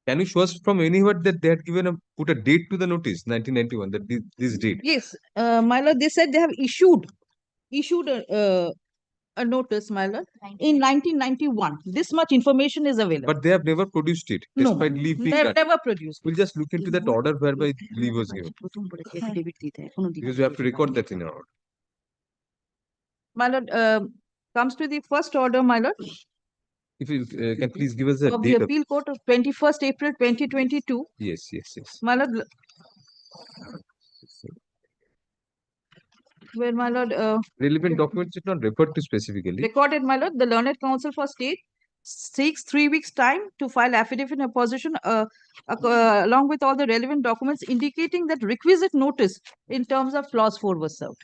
Can you show us from anywhere that they had given put a date to the notice, 1991, that this date? Yes, my lord, they said they have issued a notice, my lord, in 1991. This much information is available. But they have never produced it, No, despite leave being they have granted. never produced. We'll just look into that order whereby leave was given. Because we have to record that in our order. My lord, comes to the first order, my lord. If you can please give us the Of date the appeal court of 21st April 2022. Yes. My lord, where my lord, relevant documents did not refer to specifically. recorded, my lord, the learned counsel for state seeks 3 weeks time to file affidavit in opposition along with all the relevant documents indicating that requisite notice in terms of clause 4 was served.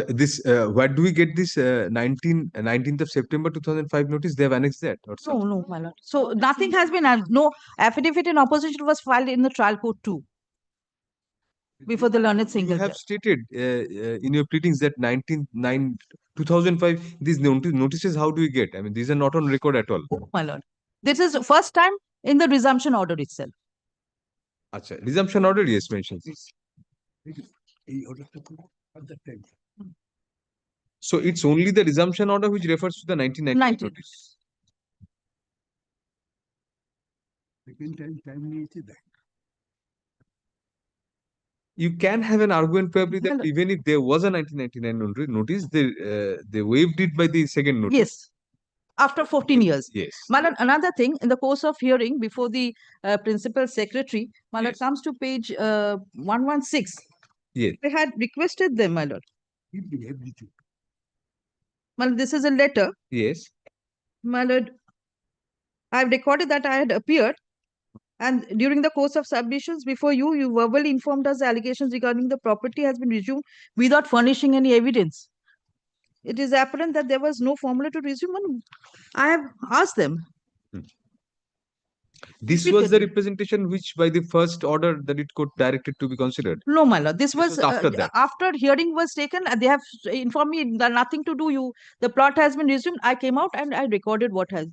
This where do we get this 19th of September 2005 notice? They have annexed that or something? No, my lord. So nothing has been, no affidavit in opposition was filed in the trial court too. Before the learned single You have judge. stated in your pleadings that 2005, these notices, how do we get? I mean, these are not on record at all. My lord. This is the first time in the resumption order itself. Acha, resumption order, yes, mentions this. So it's only the resumption order which refers to the 1999 19. notice. You can have an argument probably that Hello. even if there was a 1999 notice, they waived it by the second notice. Yes, after 14 years. Yes. My lord, another thing, in the course of hearing before the principal secretary, my lord, Yes. comes to page 116. Yes. I had requested them, my lord. My lord, this is a letter. Yes. My lord, I've recorded that I had appeared, and during the course of submissions before you, you verbally informed us the allegations regarding the property has been resumed without furnishing any evidence. It is apparent that there was no formula to resume, and I have asked them. This was the representation which by the first order that it court directed to be considered. No, my lord. This was after that. After hearing was taken. They have informed me that nothing to do. The plot has been resumed. I came out and I recorded what has.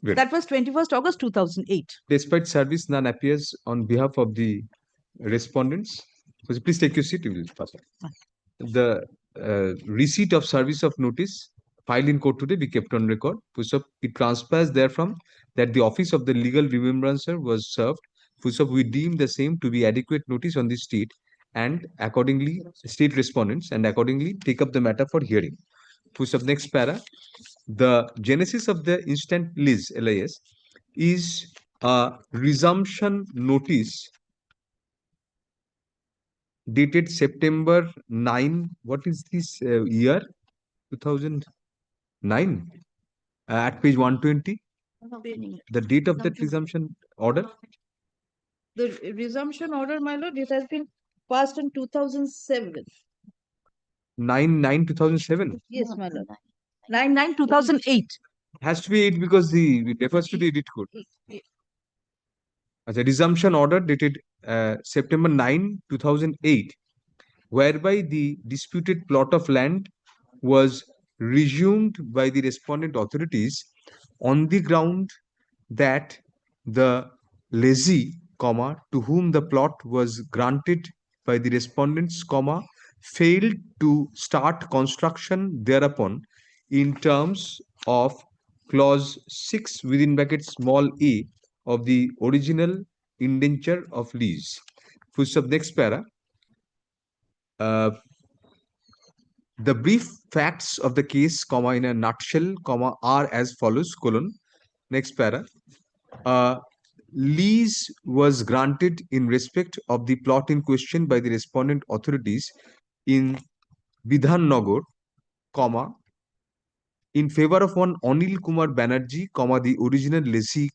Good. That was 21st August 2008. Despite service, none appears on behalf of the respondents. So please take your seat. We will pass on. The receipt of service of notice filed in court today be kept on record. It transpires therefrom that the office of the legal remembrancer was served. We deem the same to be adequate notice on the state and accordingly state respondents and accordingly take up the matter for hearing. Next para. The genesis of the instant lease LIS is a resumption notice dated September 9. What is this year? 2009. At page 120. The date of that resumption order? The resumption order, my lord, it has been passed in 2007. 9/9/2007. Yes, my lord. 9/9/2008. Has to be 8 because it refers to the edit code. As a resumption order dated September 9, 2008, whereby the disputed plot of land was resumed by the respondent authorities on the ground that the lessee, to whom the plot was granted by the respondents, failed to start construction thereupon in terms of clause 6 within bracket small a of the original indenture of lease. Next para. The brief facts of the case, in a nutshell, are as follows, : next para. Lease was granted in respect of the plot in question by the respondent authorities in Bidhan Nagar, in favor of one Anil Kumar Banerjee, the original lessee,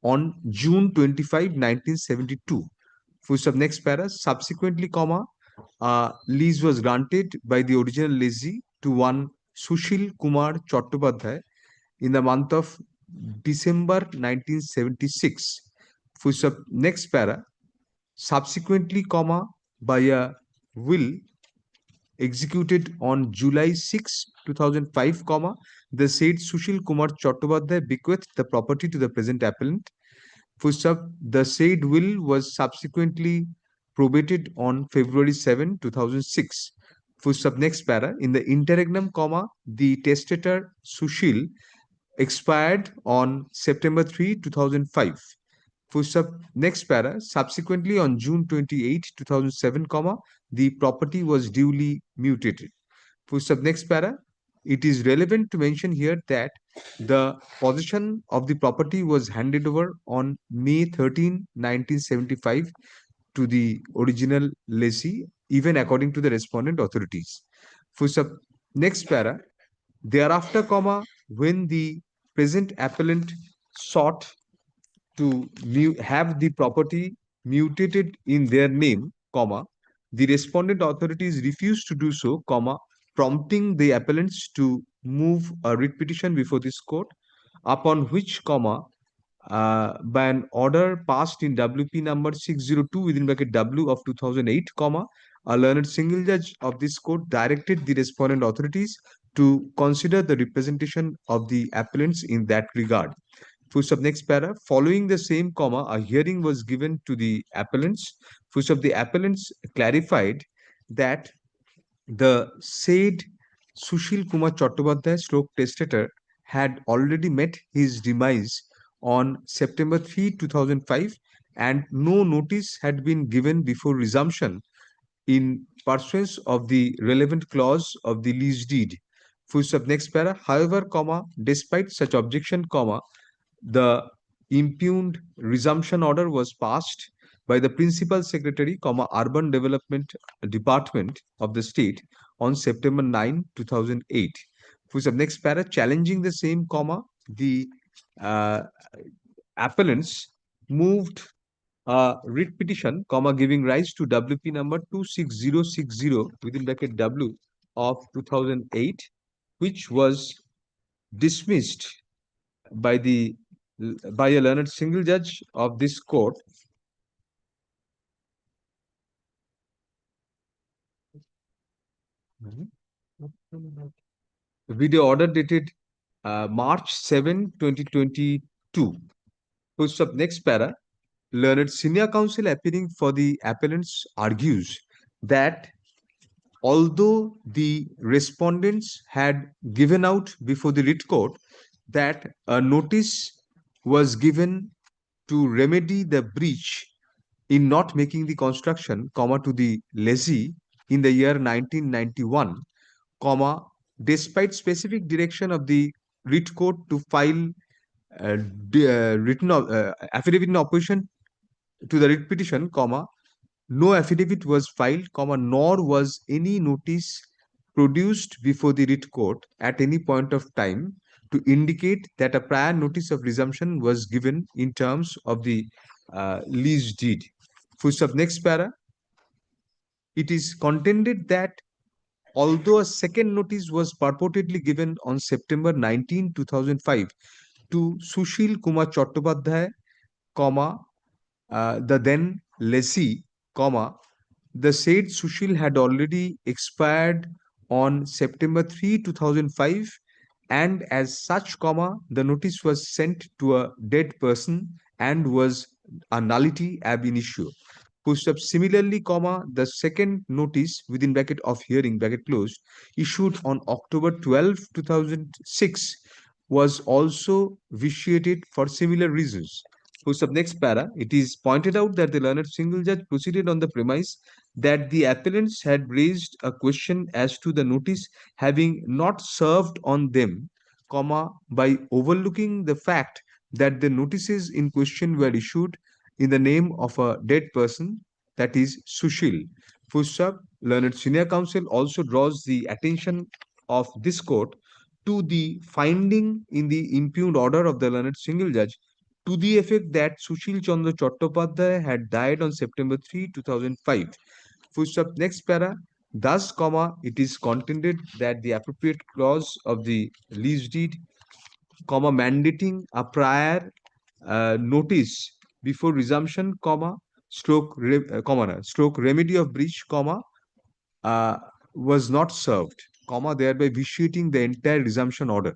on June 25, 1972. Next para. Subsequently, lease was granted by the original lessee to one Sushil Kumar Chattopadhyay in the month of December 1976. Next para. Subsequently, by a will executed on July 6, 2005, the said Sushil Kumar Chattopadhyay bequeathed the property to the present appellant. The said will was subsequently probated on February 7, 2006. Next para. In the interregnum, the testator Sushil expired on September 3, 2005. Next para. Subsequently, on June 28, 2007, the property was duly mutated. Next para. It is relevant to mention here that the possession of the property was handed over on May 13, 1975 to the original lessee, even according to the respondent authorities. Next para. Thereafter, when the present appellant sought to have the property mutated in their name, the respondent authorities refused to do so, prompting the appellants to move a writ petition before this court, upon which, by an order passed in WP number 602 within bracket W of 2008, a learned single judge of this court directed the respondent authorities to consider the representation of the appellants in that regard. Next para. Following the same, a hearing was given to the appellants. The appellants clarified that the said Sushil Kumar Chattopadhyay stroke testator had already met his demise on September 3, 2005, and no notice had been given before resumption in pursuance of the relevant clause of the lease deed. Full stop, next para. However, comma, despite such objection, comma, the impugned resumption order was passed by the Principal Secretary, comma, Urban Development Department of the state on September 9, 2008. Full stop, next para. Challenging the same, comma, the appellants moved a writ petition, comma, giving rise to WP number 26060 within bracket W of 2008, which was dismissed by by a learned single judge of this court. Video order dated March 7, 2022. Full stop, next para. Learned senior counsel appearing for the appellants argues that although the respondents had given out before the writ court that a notice was given to remedy the breach in not making the construction, comma, to the lessee in the year 1991, comma, despite specific direction of the writ court to file affidavit in opposition to the writ petition, comma, no affidavit was filed, comma, nor was any notice produced before the writ court at any point of time to indicate that a prior notice of resumption was given in terms of the lease deed. Full stop, next para. It is contended that although a second notice was purportedly given on September 19, 2005 to Sushil Kumar Chattopadhyay, comma, the then lessee, comma, the said Sushil had already expired on September 3, 2005, and as such, comma, the notice was sent to a dead person and was a nullity ab initio. Full stop. Similarly, comma, the second notice within bracket of hearing bracket closed issued on October 12, 2006 was also vitiated for similar reasons. Full stop, next para. It is pointed out that the learned single judge proceeded on the premise that the appellants had raised a question as to the notice having not served on them, comma, by overlooking the fact that the notices in question were issued in the name of a dead person, that is Sushil. Full stop. Learned senior counsel also draws the attention of this court to the finding in the impugned order of the learned single judge to the effect that Sushil Chandra Chattopadhyay had died on September 3, 2005. Full stop, next para. Thus, comma, it is contended that the appropriate clause of the lease deed, comma, mandating a prior notice before resumption, comma, stroke remedy of breach, comma, was not served, comma, thereby vitiating the entire resumption order.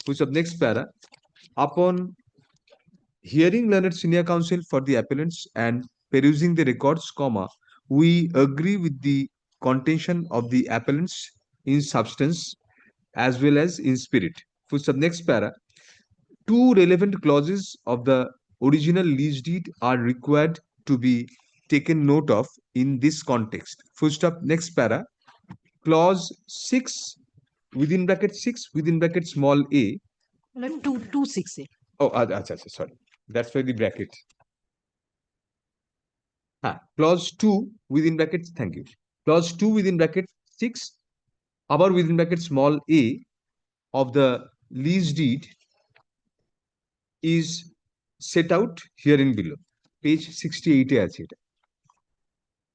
Full stop, next para. Upon hearing learned senior counsel for the appellants and perusing the records, comma, we agree with the contention of the appellants in substance as well as in spirit. Full stop, next para. Two relevant clauses of the original lease deed are required to be taken note of in this context. Full stop, next para. Clause 6 within bracket 6 within bracket small a. Like 226A. Oh, sorry. That's why the bracket. Clause 2 within brackets, thank you. Clause 2 within bracket 6, above within bracket small a of the lease deed is set out here in below. Page 68 এ আছে এটা।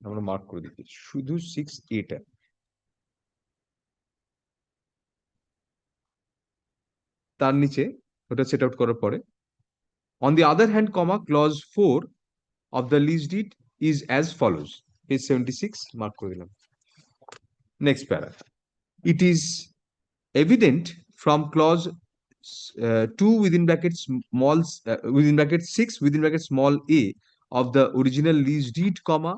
আমরা mark করে দিচ্ছি শুধু 6A টা। তার নিচে ওটা সেট আউট করার পরে on the other hand, comma, clause 4 of the lease deed is as follows. Page 76, mark করে দিলাম। Next para. It is evident from clause 2 within brackets small within bracket 6 within bracket small a of the original lease deed, comma,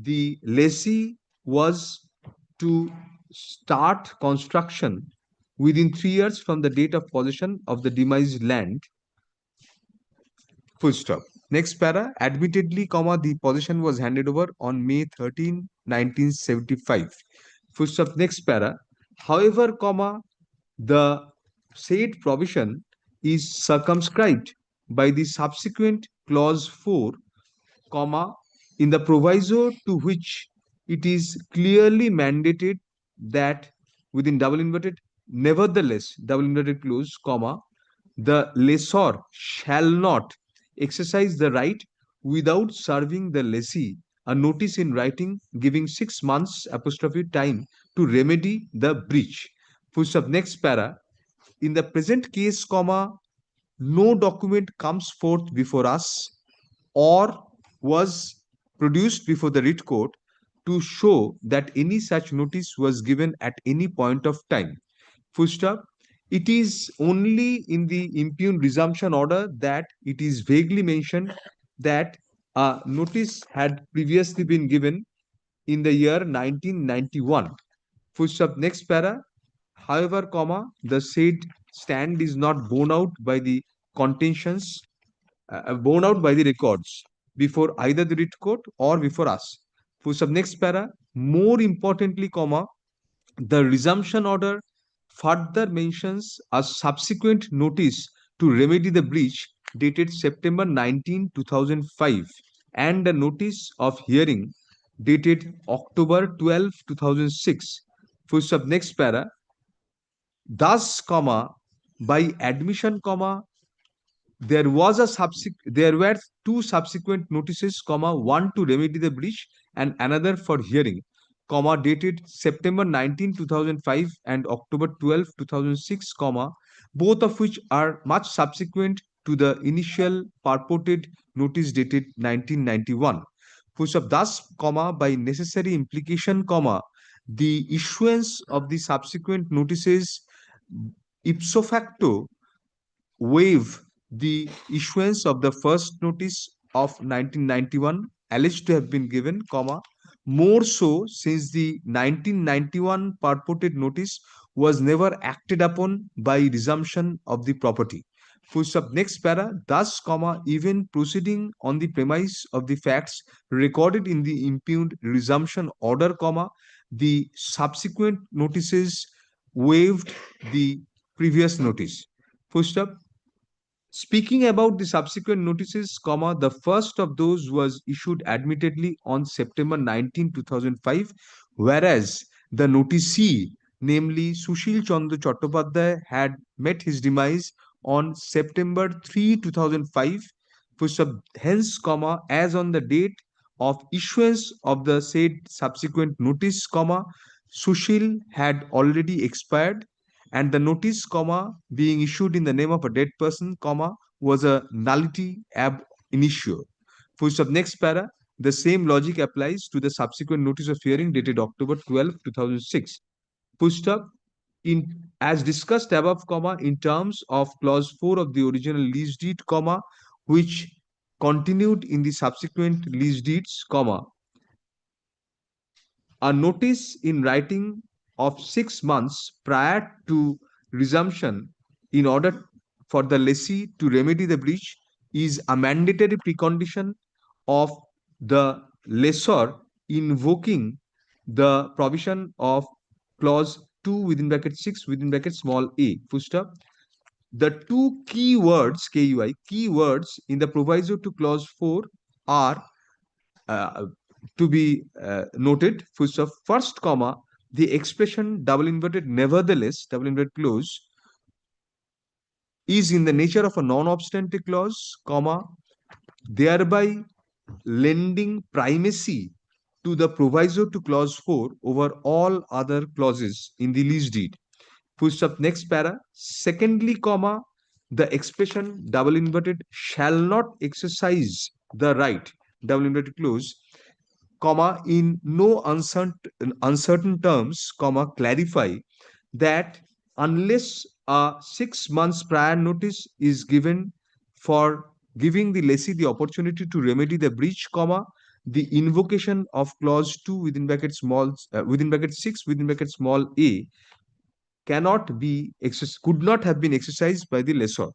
the lessee was to start construction within 3 years from the date of possession of the demised land. Full stop. Next para, admittedly, comma, the possession was handed over on May 13, 1975. Full stop. Next para, however, comma, the said provision is circumscribed by the subsequent clause 4, comma, in the proviso to which it is clearly mandated that within double inverted, nevertheless, double inverted clause, comma, the lessor shall not exercise the right without serving the lessee a notice in writing giving 6 months apostrophe time to remedy the breach. Full stop. Next para, in the present case, comma, no document comes forth before us or was produced before the writ court to show that any such notice was given at any point of time. Full stop. It is only in the impugned resumption order that it is vaguely mentioned that a notice had previously been given in the year 1991. Full stop. Next para. However, comma, the said stand is not borne out by the contentions, borne out by the records before either the writ court or before us. Full stop. Next para. More importantly, comma, the resumption order further mentions a subsequent notice to remedy the breach dated September 19, 2005 and a notice of hearing dated October 12, 2006. Full stop. Next para. Thus, comma, by admission, comma, there were two subsequent notices, comma, one to remedy the breach and another for hearing, comma, dated September 19, 2005 and October 12, 2006, comma, both of which are much subsequent to the initial purported notice dated 1991. Full stop. Thus, comma, by necessary implication, comma, the issuance of the subsequent notices ipso facto waive the issuance of the first notice of 1991 alleged to have been given, comma, more so since the 1991 purported notice was never acted upon by resumption of the property. Full stop. Next para. Thus, comma, even proceeding on the premise of the facts recorded in the impugned resumption order, comma, the subsequent notices waived the previous notice. Full stop. Speaking about the subsequent notices, comma, the first of those was issued admittedly on September 19, 2005, whereas the noticee, namely Sushil Chandra Chattopadhyay, had met his demise on September 3, 2005. Hence, comma, as on the date of issuance of the said subsequent notice, comma, Sushil had already expired and the notice, comma, being issued in the name of a dead person, comma, was a nullity ab initio. Full stop. Next para. The same logic applies to the subsequent notice of hearing dated October 12, 2006. Full stop. As discussed above, comma, in terms of clause 4 of the original lease deed, comma, which continued in the subsequent lease deeds, comma, a notice in writing of 6 months prior to resumption in order for the lessee to remedy the breach is a mandatory precondition of the lessor invoking the provision of clause 2 within bracket 6 within bracket small a. Full stop. The two key words, KUI, key words in the proviso to clause 4 are to be noted. Full stop. First, comma, the expression double inverted nevertheless, double inverted clause, is in the nature of a non-obstante clause, comma, thereby lending primacy to the proviso to clause 4 over all other clauses in the lease deed. Full stop. Next para. Secondly, comma, the expression double inverted shall not exercise the right, double inverted clause, comma, in no uncertain terms, comma, clarify that unless a 6 months prior notice is given for giving the lessee the opportunity to remedy the breach, comma, the invocation of clause 2 within bracket small within bracket 6 within bracket small a cannot be could not have been exercised by the lessor.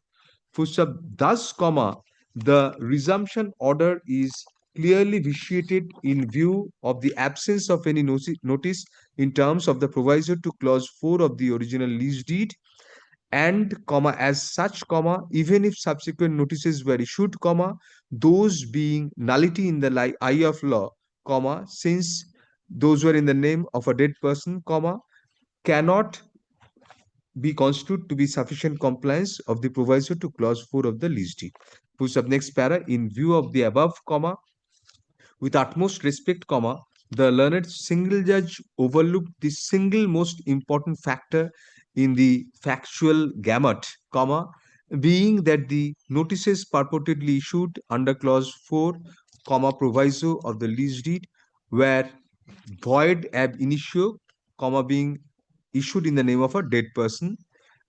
Full stop. Thus, comma, the resumption order is clearly vitiated in view of the absence of any notice in terms of the proviso to clause 4 of the original lease deed, and comma, as such, comma, even if subsequent notices were issued, comma, those being nullity in the eye of law, comma, since those were in the name of a dead person, comma, cannot be constituted to be sufficient compliance of the proviso to clause 4 of the lease deed. Push up next para. In view of the above, comma, with utmost respect, comma, the learned single judge overlooked the single most important factor in the factual gamut, comma, being that the notices purportedly issued under clause 4, comma, proviso of the lease deed were void ab initio, comma, being issued in the name of a dead person,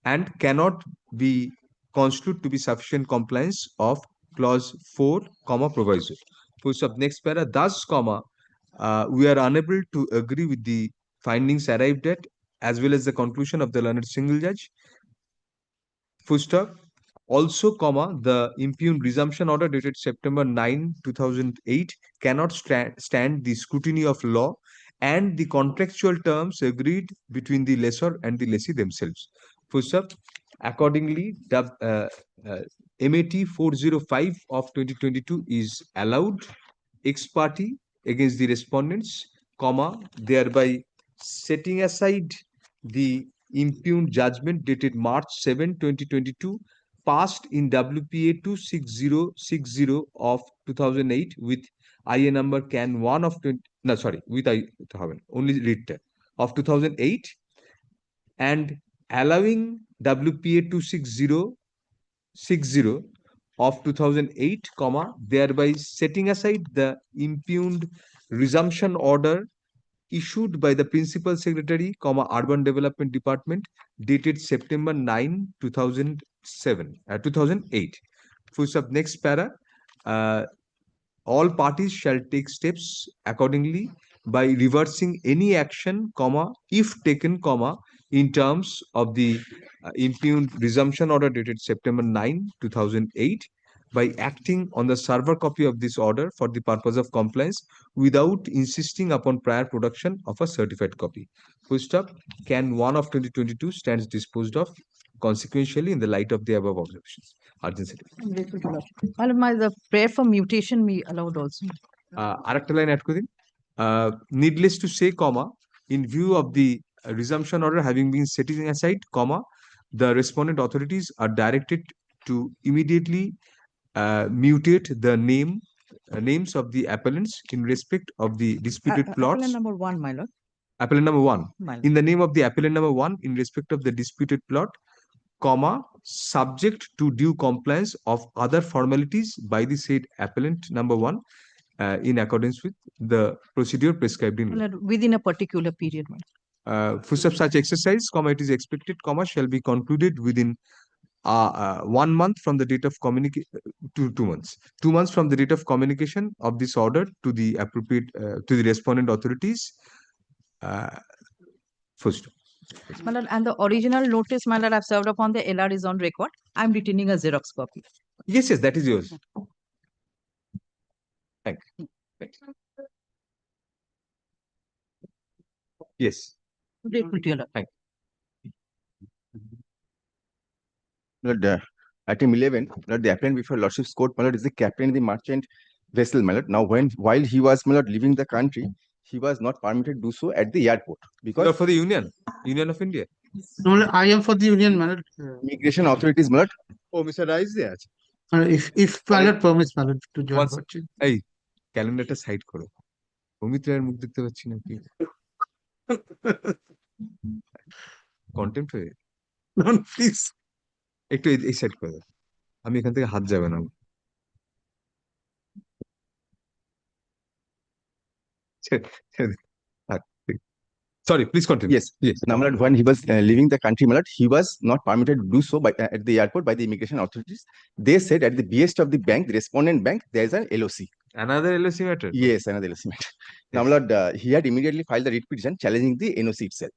and cannot be constituted to be sufficient compliance of clause 4, comma, proviso. Full stop. Next para. Thus, comma, we are unable to agree with the findings arrived at as well as the conclusion of the learned single judge. Full stop. Also, comma, the impugned resumption order dated September 9, 2008 cannot stand the scrutiny of law and the contractual terms agreed between the lessor and the lessee themselves. Full stop. Accordingly, MAT 405 of 2022 is allowed ex parte against the respondents, comma, thereby setting aside the impugned judgment dated March 7, 2022, passed in WPA 26060 of 2008 with IA number CAN 1 of 20, no, sorry, with I only read of 2008, and allowing WPA 26060 of 2008, comma, thereby setting aside the impugned resumption order issued by the Principal Secretary, comma, Urban Development Department dated September 9, 2008. Full stop. Next para. All parties shall take steps accordingly by reversing any action, comma, if taken, comma, in terms of the impugned resumption order dated September 9, 2008, by acting on the server copy of this order for the purpose of compliance without insisting upon prior production of a certified copy. Full stop. CAN 1 of 2022 stands disposed of consequentially in the light of the above observations. Urgency. The prayer for mutation me allowed also. Arakta line add kore din. Needless to say, comma, in view of the resumption order having been setting aside, comma, the respondent authorities are directed to immediately mutate the names of the appellants in respect of the disputed plots. Appellant number 1, my lord. Appellant number 1. My lord. In the name of the appellant number 1 in respect of the disputed plot, comma, subject to due compliance of other formalities by the said appellant number 1 in accordance with the procedure prescribed in law. My lord, within a particular period. My lord. For such exercise, comma, it is expected, comma, shall be concluded within 1 month from the date of communication, 2 months. 2 months from the date of communication of this order to the appropriate to the respondent authorities. First. My lord, and the original notice, my lord, I've served upon the LR is on record. I'm retaining a Xerox copy. Yes, yes, that is yours. Thank you. Thank you. Yes. Grateful to your lord. Thank you. Lord, item 11, Lord, the appellant before Lordship's court, my lord, is the captain of the merchant vessel, my lord. Now, while he was, my lord, leaving the country, he was not permitted to do so at the airport because you are for the Union of India. No, I am for the Union, my lord. Immigration authorities, my lord. Oh, Mr. Rai is there. If my lord permits, my lord, to join. Once, hey, ক্যালেন্ডারটা side করো। অমিত রায়ের মুখ দেখতে পাচ্ছি না কি? Contempt হয়ে please একটু এই সাইড করে দাও। আমি এখান থেকে হাত যাবে না। Sorry, please continue. Yes, yes. Now, my lord, when he was leaving the country, my lord, he was not permitted to do so by at the airport by the immigration authorities. They said at the behest of the bank, the respondent bank, there is an LOC. Another LSC matter? Yes, another LSC matter. Now, my lord, he had immediately filed the writ petition challenging the NOC itself.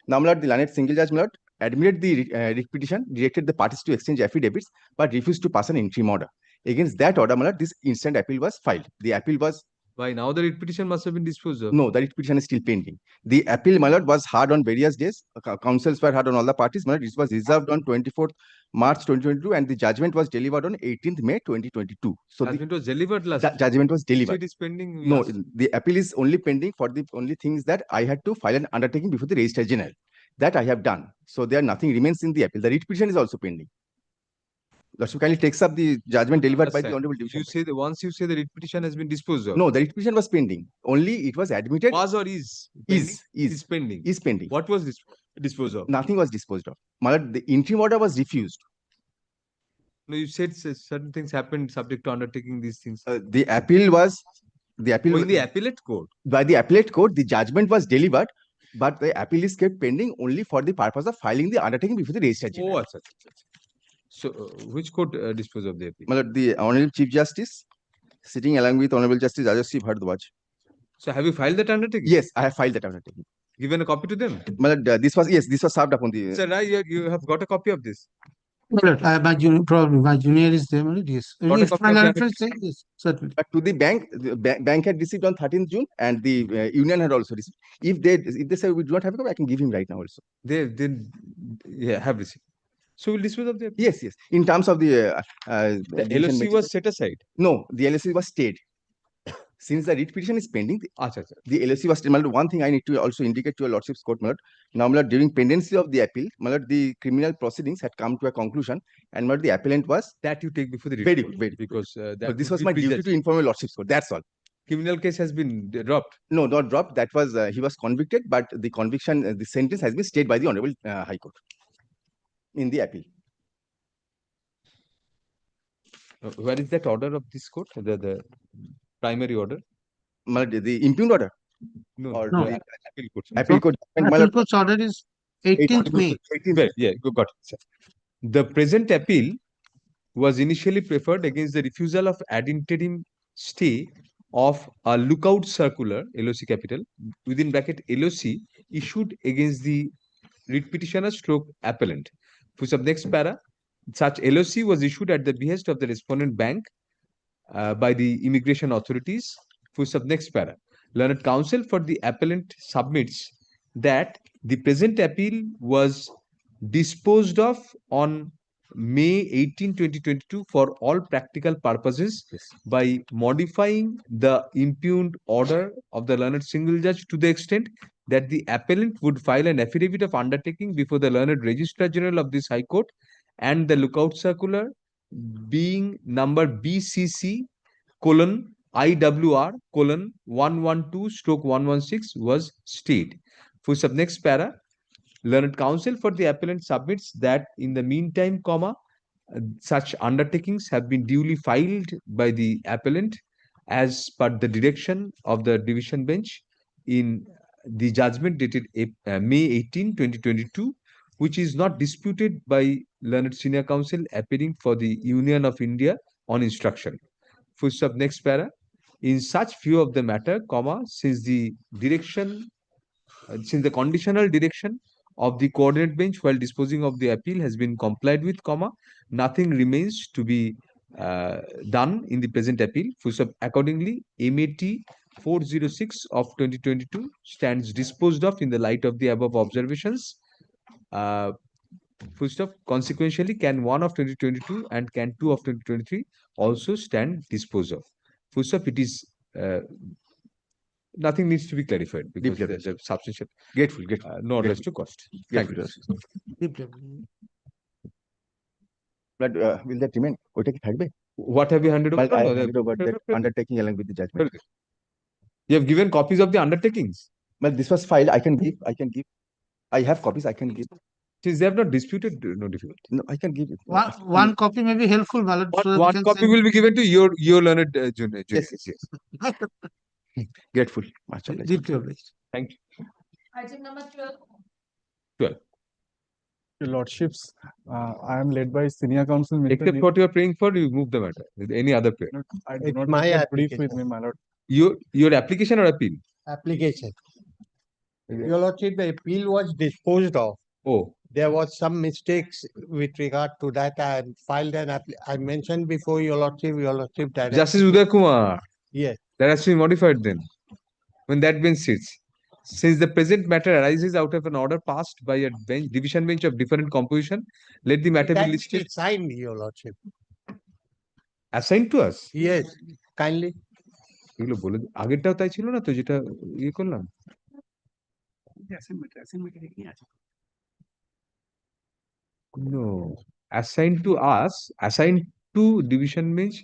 Now, my lord, the learned single judge, my lord, admitted the writ petition, directed the parties to exchange affidavits, but refused to pass an interim order. Against that order, my lord, this instant appeal was filed. The appeal was By now the writ petition must have been disposed of. no, the writ petition is still pending. The appeal, my lord, was heard on various days. Counsels were heard on all the parties. My lord, it was reserved on 24th March 2022, and the judgment was delivered on 18th May 2022. So Judgment was delivered last. judgment was So delivered. it is pending. we No, asked. the appeal is only pending for the only things that I had to file an undertaking before the Registrar General. That I have done. So there nothing remains in the appeal. The writ petition is also pending. Lordship kindly takes up the judgment delivered by the Understand. Honorable Division. You say that once you say the writ petition has been disposed of. No, the writ petition was pending. Only it was admitted. Was or is? Pending? Is pending. Is pending. What was disposed of? Nothing was disposed of. My lord, the interim order was refused. No, you said certain things happened subject to undertaking these things. The appeal was the appeal in the appellate court. By the appellate court, the judgment was delivered, but the appeal is kept pending only for the purpose of filing the undertaking before the Registrar General. Oh, achha, achha, achha. So, which court disposed of the appeal? My lord, the Honorable Chief Justice, sitting along with Honorable Justice Rajashri Bhardwaj. So, have you filed that undertaking? Yes, I have filed that undertaking. Given a copy to them? My lord, this was served upon the. Sir, now you have got a copy of this. Well, my junior, probably my junior is there, my lord, yes. Got a If copy my of the lord will say, yes, certainly. But to the bank had received on 13th June, and the union had also received. If they say we do not have a copy, I can give him right now also. They have received. So we'll dispose of the appeal. Yes. In terms of the LOC was set aside. No, the LOC was stayed. Since the writ petition is pending, the LOC was stayed. My lord, one thing I need to also indicate to your lordship's court, my lord. Now, my lord, during pendency of the appeal, my lord, the criminal proceedings had come to a conclusion, and my lord, the appellant was that you take before the very court, good, because so this was my duty to inform your lordship's court. That's all. Criminal case has been dropped. No, not dropped. That was he was convicted, but the conviction, the sentence has been stayed by the Honorable High Court in the appeal. Where is that order of this court? The primary order? The impugned order? No, No. the appeal court. Appeal court. Appeal court's order is 18th May. 18th. Yeah, got it, sir. The present appeal was initially preferred against the refusal of ad interim stay of a lookout circular, LOC capital, within bracket LOC, issued against the writ petitioner stroke appellant. For sub next para, such LOC was issued at the behest of the respondent bank by the immigration authorities. For sub next para, learned counsel for the appellant submits that the present appeal was disposed of on May 18, 2022 for all practical purposes by modifying the impugned order of the learned single judge to the extent that the appellant would file an affidavit of undertaking before the learned Registrar General of this High Court, and the lookout circular being number BCC IWR 112/116 was stayed. For sub next para, learned counsel for the appellant submits that in the meantime, such undertakings have been duly filed by the appellant as per the direction of the division bench in the judgment dated May 18, 2022, which is not disputed by learned senior counsel appearing for the Union of India on instruction. Full stop next para. In such view of the matter, since the conditional direction of the coordinate bench while disposing of the appeal has been complied with, nothing remains to be done in the present appeal. Full stop. Accordingly, MAT 406 of 2022 stands disposed of in the light of the above observations. Full stop. Consequentially, can 1 of 2022 and can 2 of 2023 also stand disposed of. Full stop. It is nothing needs to be clarified because there's a substantial. Grateful. No rest to cost. Thank you. But will that remain? What have you handed over? I handed over that undertaking along with the judgment. You have given copies of the undertakings. Well, this was filed. I can give. I have copies. I can give. Since they have not disputed, no difficulty. No, I can give it. One copy may be helpful, my lord. One copy will be given to your learned junior. Yes. Grateful. Much obliged. Deeply obliged. Thank you. Item number 12. 12. Your Lordships, I am led by Senior Counsel Mr. Except what you are praying for, you move the matter with any other prayer. I do not have the brief with me, my lord. Your application or appeal? Application. Your Lordship, the appeal was disposed of. Oh, There was some mistakes with regard to that. I filed an I mentioned before Your Lordship directed. Justice Uday Kumar. Yes. That has to be modified then. When that bench sits. Since the present matter arises out of an order passed by a bench, division bench of different composition, let the matter be That listed. is signed, Your Lordship. Assigned to us? Yes, kindly. এগুলো বলে আগেরটাও তাই ছিল না তো যেটা ইয়ে করলাম No, assigned to us, assigned to division bench.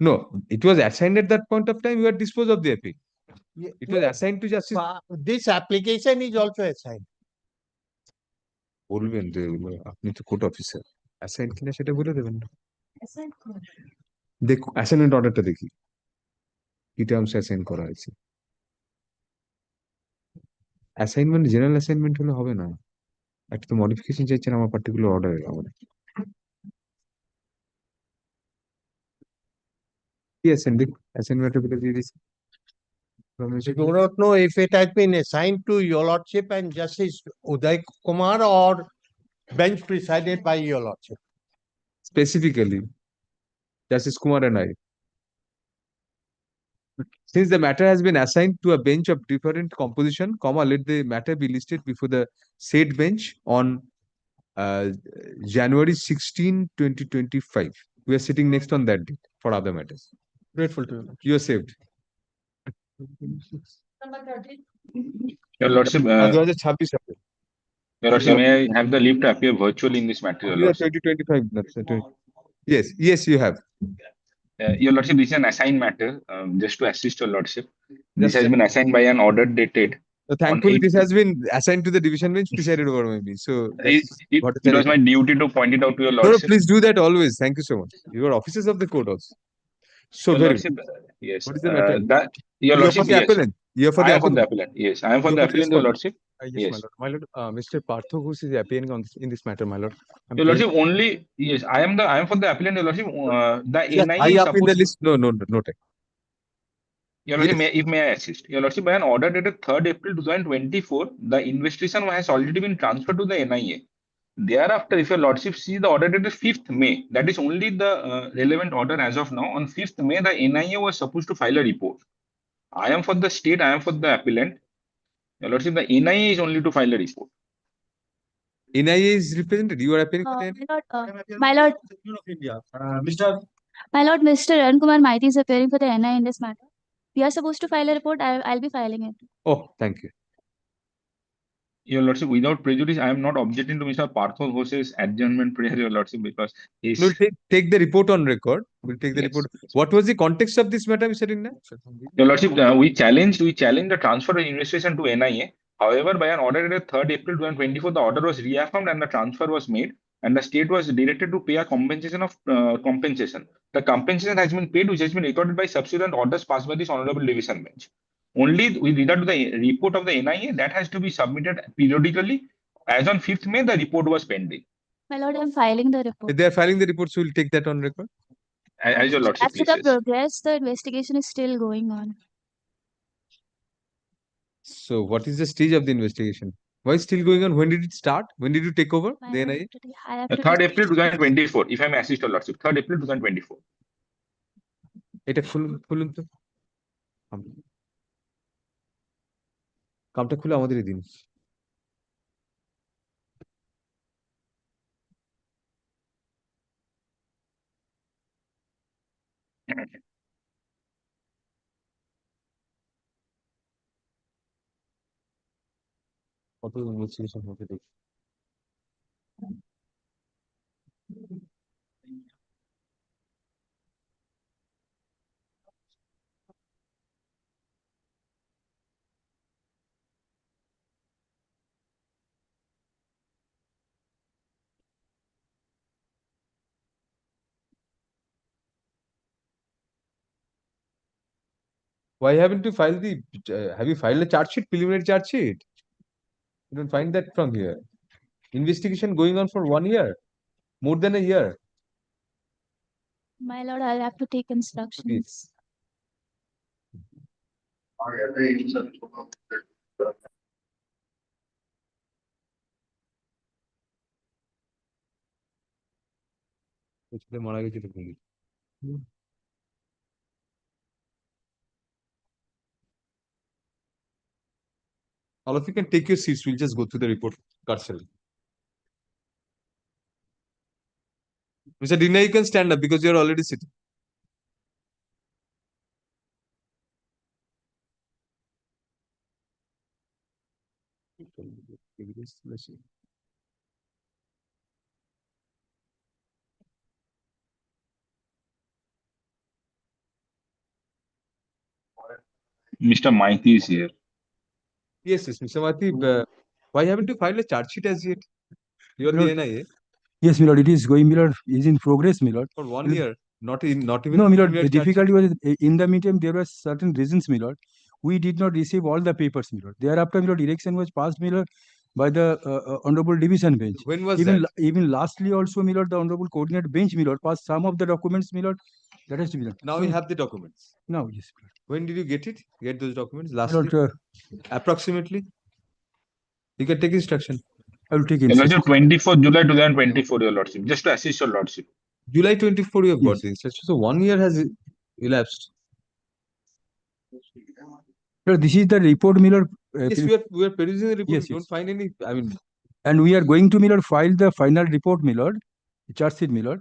No, it was assigned at that point of time. We had disposed of the appeal. It was assigned to justice. This application is also assigned. বলবেন যে আপনি তো court officer assign কিনা সেটা বলে দেবেন না দেখো অ্যাসাইনমেন্ট অর্ডারটা দেখি কি টার্মস অ্যাসাইন করা হয়েছে অ্যাসাইনমেন্ট জেনারেল অ্যাসাইনমেন্ট হলে হবে না একটা তো মডিফিকেশন চাইছেন আমার পার্টিকুলার অর্ডারে আমাদের কি অ্যাসাইন অ্যাসাইনমেন্টের ভিতরে দিয়ে দিয়েছি We do not know if it has been assigned to Your Lordship and Justice Uday Kumar or bench presided by Your Lordship. Specifically, Justice Kumar and I. Since the matter has been assigned to a bench of different composition, let the matter be listed before the said bench on January 16, 2025. We are sitting next on that date for other matters. Grateful to you. You are saved. Your Lordship, Your Lordship, may I have the leave to appear virtually in this matter, Your Lordship? 2025. That's it. Yes, you have. Your Lordship, this is an assigned matter, just to assist Your Lordship. This has been assigned by an order dated. So thankfully, this has been assigned to the division bench, presided over by me. So it was my duty to point it out to Your No, Lordship. please do that always. Thank you so much. You are officers of the court also. So Your very Lordship, yes. What is the matter? Your You are for Lordship, the yes. appellant. You are for I the am for the appellant. appellant. Yes, I am for You the are for the appellant, Your respondent. Lordship. Yes, Yes. my lord. Mr. Partho Ghose is appearing in this matter, my lord. Your Lordship, only yes, I am for the appellant, Your Lordship. The Yeah, NIA high is up in the supposed. list. No time. Your Lordship, may I assist? Your Lordship, by an order dated 3rd April 2024, the investigation has already been transferred to the NIA. Thereafter, if Your Lordship see the order dated 5th May, that is only the relevant order as of now. On 5th May, the NIA was supposed to file a report. I am for the state, I am for the appellant. Your Lordship, the NIA is only to file a report. NIA is represented. You are appearing for the NIA? My lord, Mr. my lord, Mr. Arun Kumar Maiti is appearing for the NI in this matter. We are supposed to file a report. I'll be filing it. Oh, thank you. Your Lordship, without prejudice, I am not objecting to Mr. Partho Ghose's adjournment prayer, Your Lordship, because he's. We'll take the report on record. We'll take the report. What was the context of this matter, Mr. Rinna? Your Lordship, we challenged the transfer of investigation to NIA. However, by an order dated 3rd April 2024, the order was reaffirmed and the transfer was made, and the state was directed to pay a compensation of compensation. The compensation has been paid, which has been recorded by subsequent orders passed by this honorable division bench. Only with regard to the report of the NIA, that has to be submitted periodically. As on 5th May, the report was pending. My lord, I'm filing the report. If they are filing the report, so we'll take that on record. As Your Lordship As to the pleases. progress, the investigation is still going on. So what is the stage of the investigation? Why is still going on? When did it start? When did you take over the NIA? I have 3rd April 2024, if I may assist Your Lordship, 3rd April 2024. এটা খুলুন তো কামটা খুলে আমাদেরই দিন কত investigation হতে দেখি Why haven't you filed have you filed a charge sheet, preliminary charge sheet? You don't find that from here. Investigation going on for 1 year, more than a year. My lord, I'll have to take instructions. মারা গেছিল কোনদিন? All of you can take your seats. We'll just go through the report carefully. Mr. Dina, you can stand up because you're already sitting. Mr. Maiti is here. Yes, Mr. Mati, why haven't you filed a charge sheet as yet? You're the NIA. Yes, my lord, it is going, my lord, is in progress, my lord. For 1 year, not even. No, my lord, preliminary the charge sheet. difficulty was in the meantime, there were certain reasons, my lord. We did not receive all the papers, my lord. Thereafter, my lord, election was passed, my lord, by the Honorable Division Bench. When was even that? Even lastly, also, my lord, the Honorable Coordinate Bench, my lord, passed some of the documents, my lord. That has to be done. Now you have the documents. Now, yes. My lord. When did you get it? Get those documents? My Lastly? lord, Approximately? You can take instruction. I will take Your instruction. Lordship, 24 July 2024, Your Lordship. Just to assist Your Lordship. July 24, you have Yes. got the instruction. So 1 year has elapsed. Sir, this is the report, my lord. Yes, we are producing the report. Yes, We don't find any. I mean, and we are going to, my lord, file the final report, my lord, charge sheet, my lord,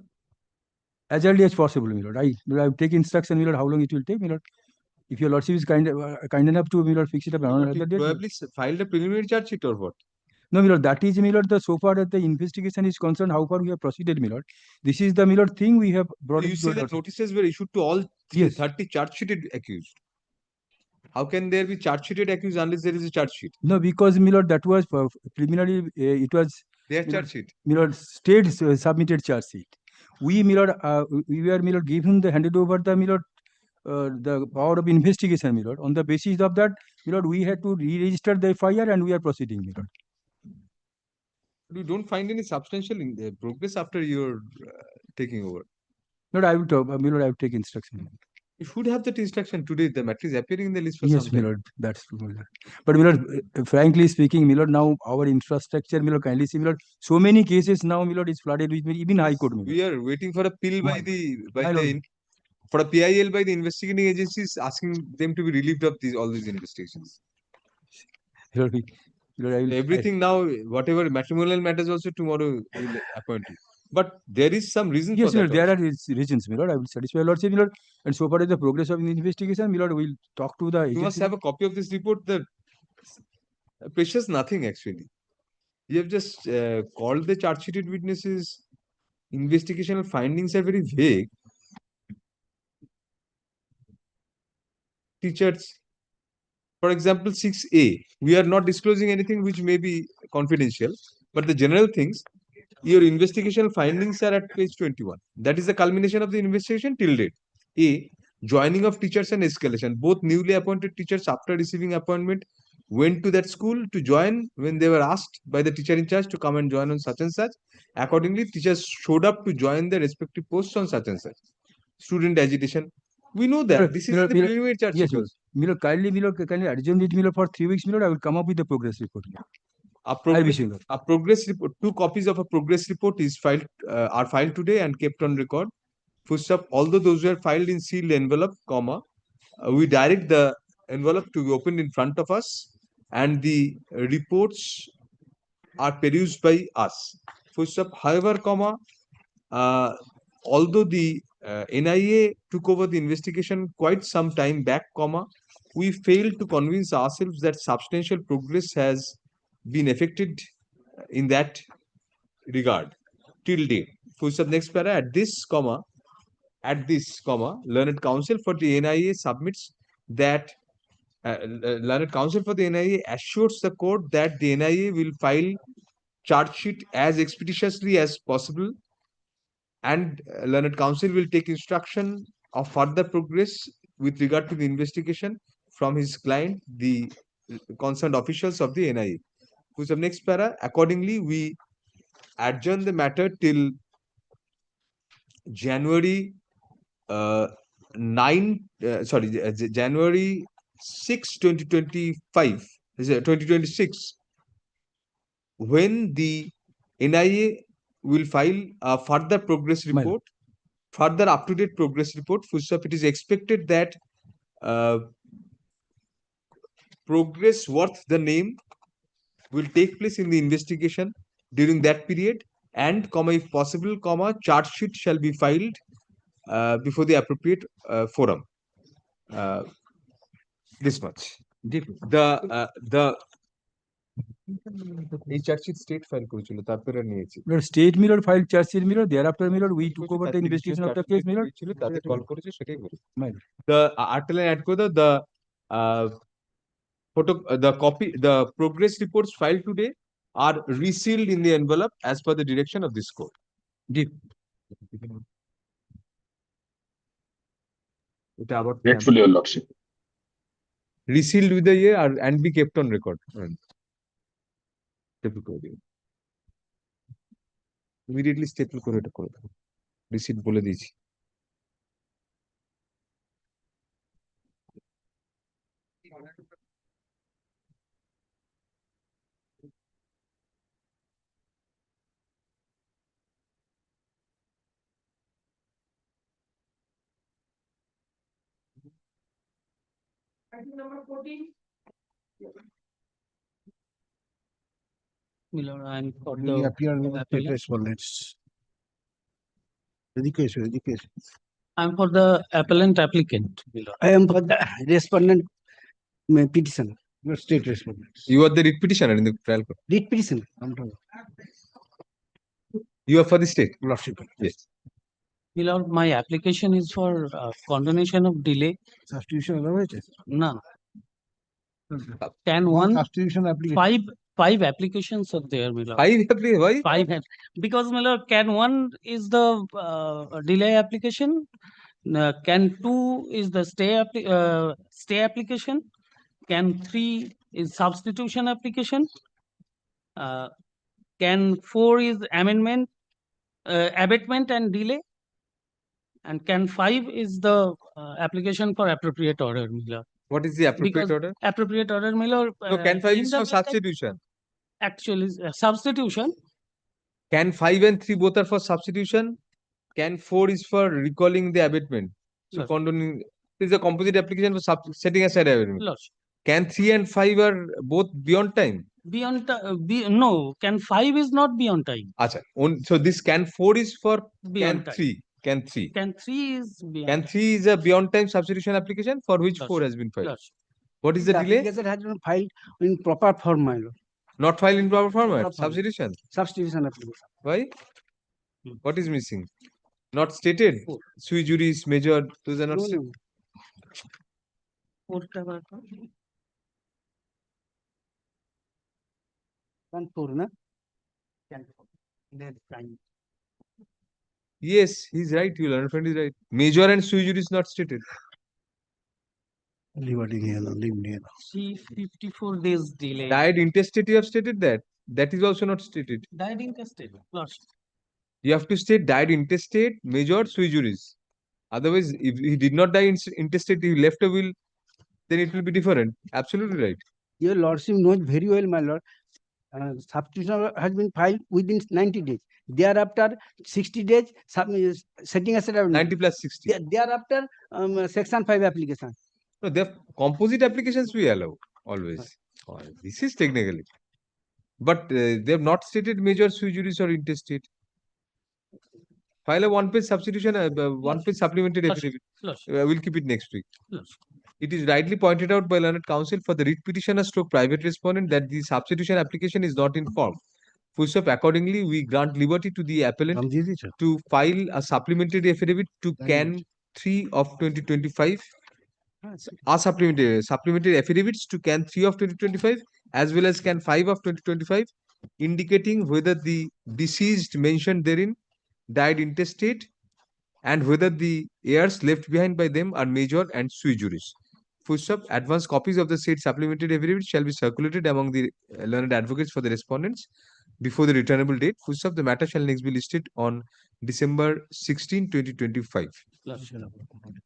as early as possible, my lord. I will take instruction, my lord, how long it will take, my lord. If your lordship is kind enough to, my lord, fix it up on but another you date. probably filed a preliminary charge sheet or what? No, my lord, that is, my lord, the so far as the investigation is concerned, how far we have proceeded, my lord. This is the, my lord, thing we have brought. You it to see your that lordship. notices were issued to all Yes. 30 charge sheeted accused. How can there be charge sheeted accused unless there is a charge sheet? No, because, my lord, that was preliminary, it was Their my lord, charge sheet. my lord, state submitted charge sheet. We, my lord, we were, my lord, given the handed over the, my lord, the power of investigation, my lord. On the basis of that, my lord, we had to re-register the FIR and we are proceeding, my lord. You don't find any substantial progress after your taking over. Lord, I will talk, my lord, I will take instruction. You should have that instruction today. The matter is appearing in the list for Yes, some my time. lord, that's true, my lord. But, my lord, frankly speaking, my lord, now our infrastructure, my lord, kindly see, my lord, so many cases now, my lord, is flooded with, even High Court, my lord. We are waiting for a pill by My lord. for a PIL by the investigating agencies, asking them to be relieved of all these investigations. Lord, Everything now, whatever matrimonial matters also tomorrow will appoint you. But there is some reason Yes, for my that. lord, there are reasons, my lord. I will satisfy your lordship, my lord. And so far as the progress of the investigation, my lord, we will talk to the agency. You must have a copy of this report. The precious nothing actually. You have just called the charge sheeted witnesses. Investigational findings are very vague. Teachers, for example, 6A, we are not disclosing anything which may be confidential, but the general things, your investigational findings are at page 21. That is the culmination of the investigation till date. A, joining of teachers and escalation. Both newly appointed teachers after receiving appointment went to that school to join when they were asked by the teacher in charge to come and join on such and such. Accordingly, teachers showed up to join their respective posts on such and such. Student agitation. We know that. This is the preliminary charge sheet. Yes, Milo, kindly adjourn it, Milo, for 3 weeks, Milo. I will come up with the progress report. A progress report, 2 copies of a progress report is filed, are filed today and kept on record. First up, although those were filed in sealed envelope, comma, we direct the envelope to be opened in front of us, and the reports are perused by us. First up, however, comma, although the NIA took over the investigation quite some time back, comma, we failed to convince ourselves that substantial progress has been effected in that regard till date. First up, next para, at this, comma, learned counsel for the NIA submits that learned counsel for the NIA assures the court that the NIA will file charge sheet as expeditiously as possible, and learned counsel will take instruction of further progress with regard to the investigation from his client, the concerned officials of the NIA. Who's the next para? Accordingly, we adjourn the matter till January 6, 2025, 2026, when the NIA will file a further progress report, further up-to-date progress report. Full stop. It is expected that progress worth the name will take place in the investigation during that period, and if possible, charge sheet shall be filed before the appropriate forum. This much. The এই chargesheet state file করেছিল, তারপরে নিয়েছি। State mirror filed charge sheet mirror. Thereafter mirror we took over the investigation of the case mirror. ছিল, তাতে call করেছে, সেটাই বলি। The article add করে দাও, the progress reports filed today are resealed in the envelope as per the direction of this court. এটা আবার Grateful, Your Lordship. resealed with the year and be kept on record. Immediately staple করে এটা করে দাও, receipt বলে দিয়েছি। Number 14. Miller, I'm for We the appear with state appellant. respondents. Education. I'm for the appellant applicant. Miller. I am for the respondent petitioner. Your state respondents. You are the writ petitioner in the trial court. Writ petitioner. You are for the state. Lordship. Yes. Miller, my application is for condonation of delay. Substitution allow হয়েছে? No. Can one Substitution application. five applications are there, Miller. Why? Five because Miller, can one is the delay application. Can two is the stay application. Can three is substitution application. Can four is amendment, abatement and delay. And can five is the application for appropriate order, Miller. What is the appropriate Because order? Appropriate order, Miller. No, can 5 in is the for meantime- substitution. Actually, substitution. Can 5 and 3 both are for substitution? Can 4 is for recalling the abatement? So Yes. condoning, this is a composite application for setting aside abatement. Loss. Can 3 and 5 are both beyond time? Beyond no, can 5 is not beyond time. Acha, so this can 4 is for Beyond can time. 3. Can 3. Can 3 is beyond Can 3 is a beyond time substitution application for which Loss. 4 has been filed. Loss. What is the delay? application has been filed in proper form, my lord. Not filed in proper format. Proper format. Substitution. Substitution application. Why? What is missing? Not stated. Sui juris, major, those are not No, stated. no. Fourth bar. Can 4, na? Can 4. Then time. Yes, he's right. Your learned friend is right. Major and sui juris not stated. See, 54 days delay. Died intestate, you have stated that. That is also not stated. Died intestate. Loss. You have to state died intestate, major, sui juris. Otherwise, if he did not die intestate, he left a will, then it will be different. Absolutely right. Your lordship knows very well, my lord. Substitution has been filed within 90 days. Thereafter, 60 days, setting aside 90 plus 60. Thereafter, section 5 application. No, they have composite applications we allow always. This is technically. But they have not stated major, sui juris or intestate. File a one-page substitution, one-page supplementary affidavit. We'll keep it next week. It is rightly pointed out by learned counsel for the writ petitioner stroke private respondent that the substitution application is not in form. Full stop. Accordingly, we grant liberty to the appellant to file a supplementary affidavit to Can 3 of 2025. Supplementary affidavits to Can 3 of 2025 as well as Can 5 of 2025, indicating whether the deceased mentioned therein died intestate and whether the heirs left behind by them are major and sui juris. Full stop. Advance copies of the said supplementary affidavit shall be circulated among the learned advocates for the respondents. before the returnable date. Full stop. The matter shall next be listed on December 16, 2025.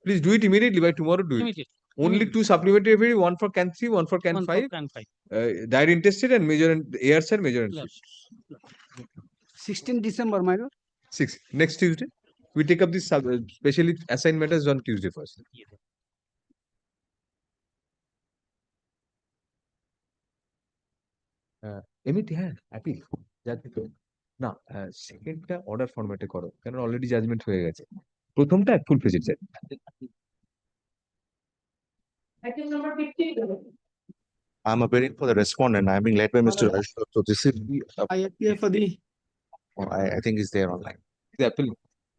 Please do it immediately. By tomorrow, do it. Immediate. Only two supplementary affidavit, one for Can 3, one for Can One 5. for Can 5. Died intested and major and heirs are major and Yes. 16 December, my lord. 6. Next Tuesday. We take up this specially assigned matters on Tuesday first. এমনিতে হ্যাঁ appeal যাতে তো না সেকেন্ডটা order ফরম্যাটে করো কারণ already judgement হয়ে গেছে প্রথমটা ফুল পেজের চাই Item number 15. I'm appearing for the respondent. I'm being led by Mr. Raj. So this is the, I appear for the, I think is there online. The appeal.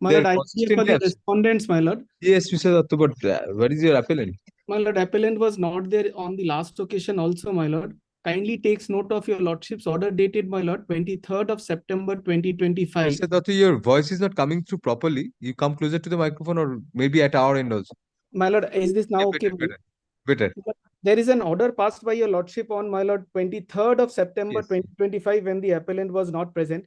my lord, I appear for the respondents, my lord. Yes, Mr. Dattu, but where is your appellant? My lord, appellant was not there on the last occasion also, my lord. Kindly takes note of your lordship's order dated, my lord, 23rd of September 2025. Mr. Dattu, your voice is not coming through properly. You come closer to the microphone or maybe at our end also. My lord, is this now okay? Better. There is an order passed by your lordship on, my lord, 23rd of September 2025 when the appellant was not present.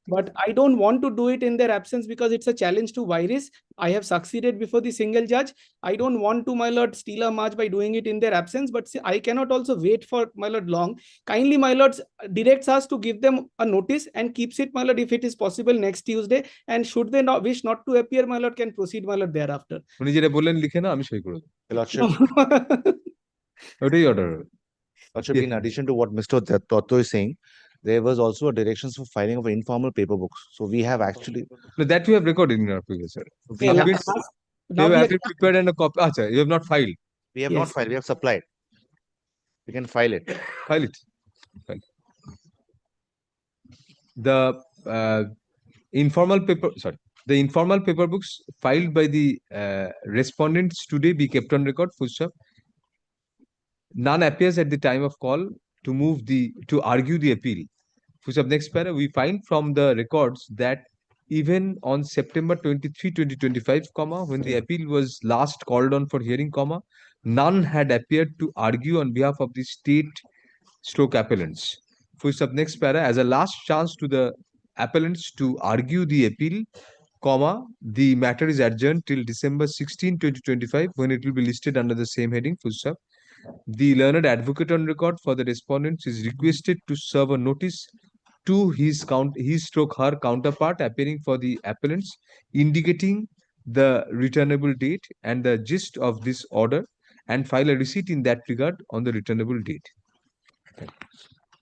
But I don't want to do it in their absence because it's a challenge to virus. I have succeeded before the single judge. I don't want to, my lord, steal a march by doing it in their absence. But see, I cannot also wait for, my lord, long. Kindly, my lord, directs us to give them a notice and keeps it, my lord, if it is possible next Tuesday. And should they not wish not to appear, my lord, can proceed, my lord, thereafter. উনি যেটা বললেন লিখে না আমি সই করে দেব Lordship. ওটাই order Lordship, in addition to what Mr. Toto is saying, there was also a directions for filing of informal paper books. So we have actually. No, that you have recorded in your previous sir. Yeah, You have prepared and a copy. Acha, you have not filed. We have not filed, we have supplied. We can file it. File it. The informal paper, sorry, the informal paper books filed by the respondents today be kept on record. Full stop. None appears at the time of call to argue the appeal. Full stop. Next para, we find from the records that even on September 23, 2025, when the appeal was last called on for hearing, none had appeared to argue on behalf of the state stroke appellants. Full stop. Next para, as a last chance to the appellants to argue the appeal, the matter is adjourned till December 16, 2025, when it will be listed under the same heading. Full stop. The learned advocate on record for the respondents is requested to serve a notice to his/her counterpart appearing for the appellants, indicating the returnable date and the gist of this order, and file a receipt in that regard on the returnable date.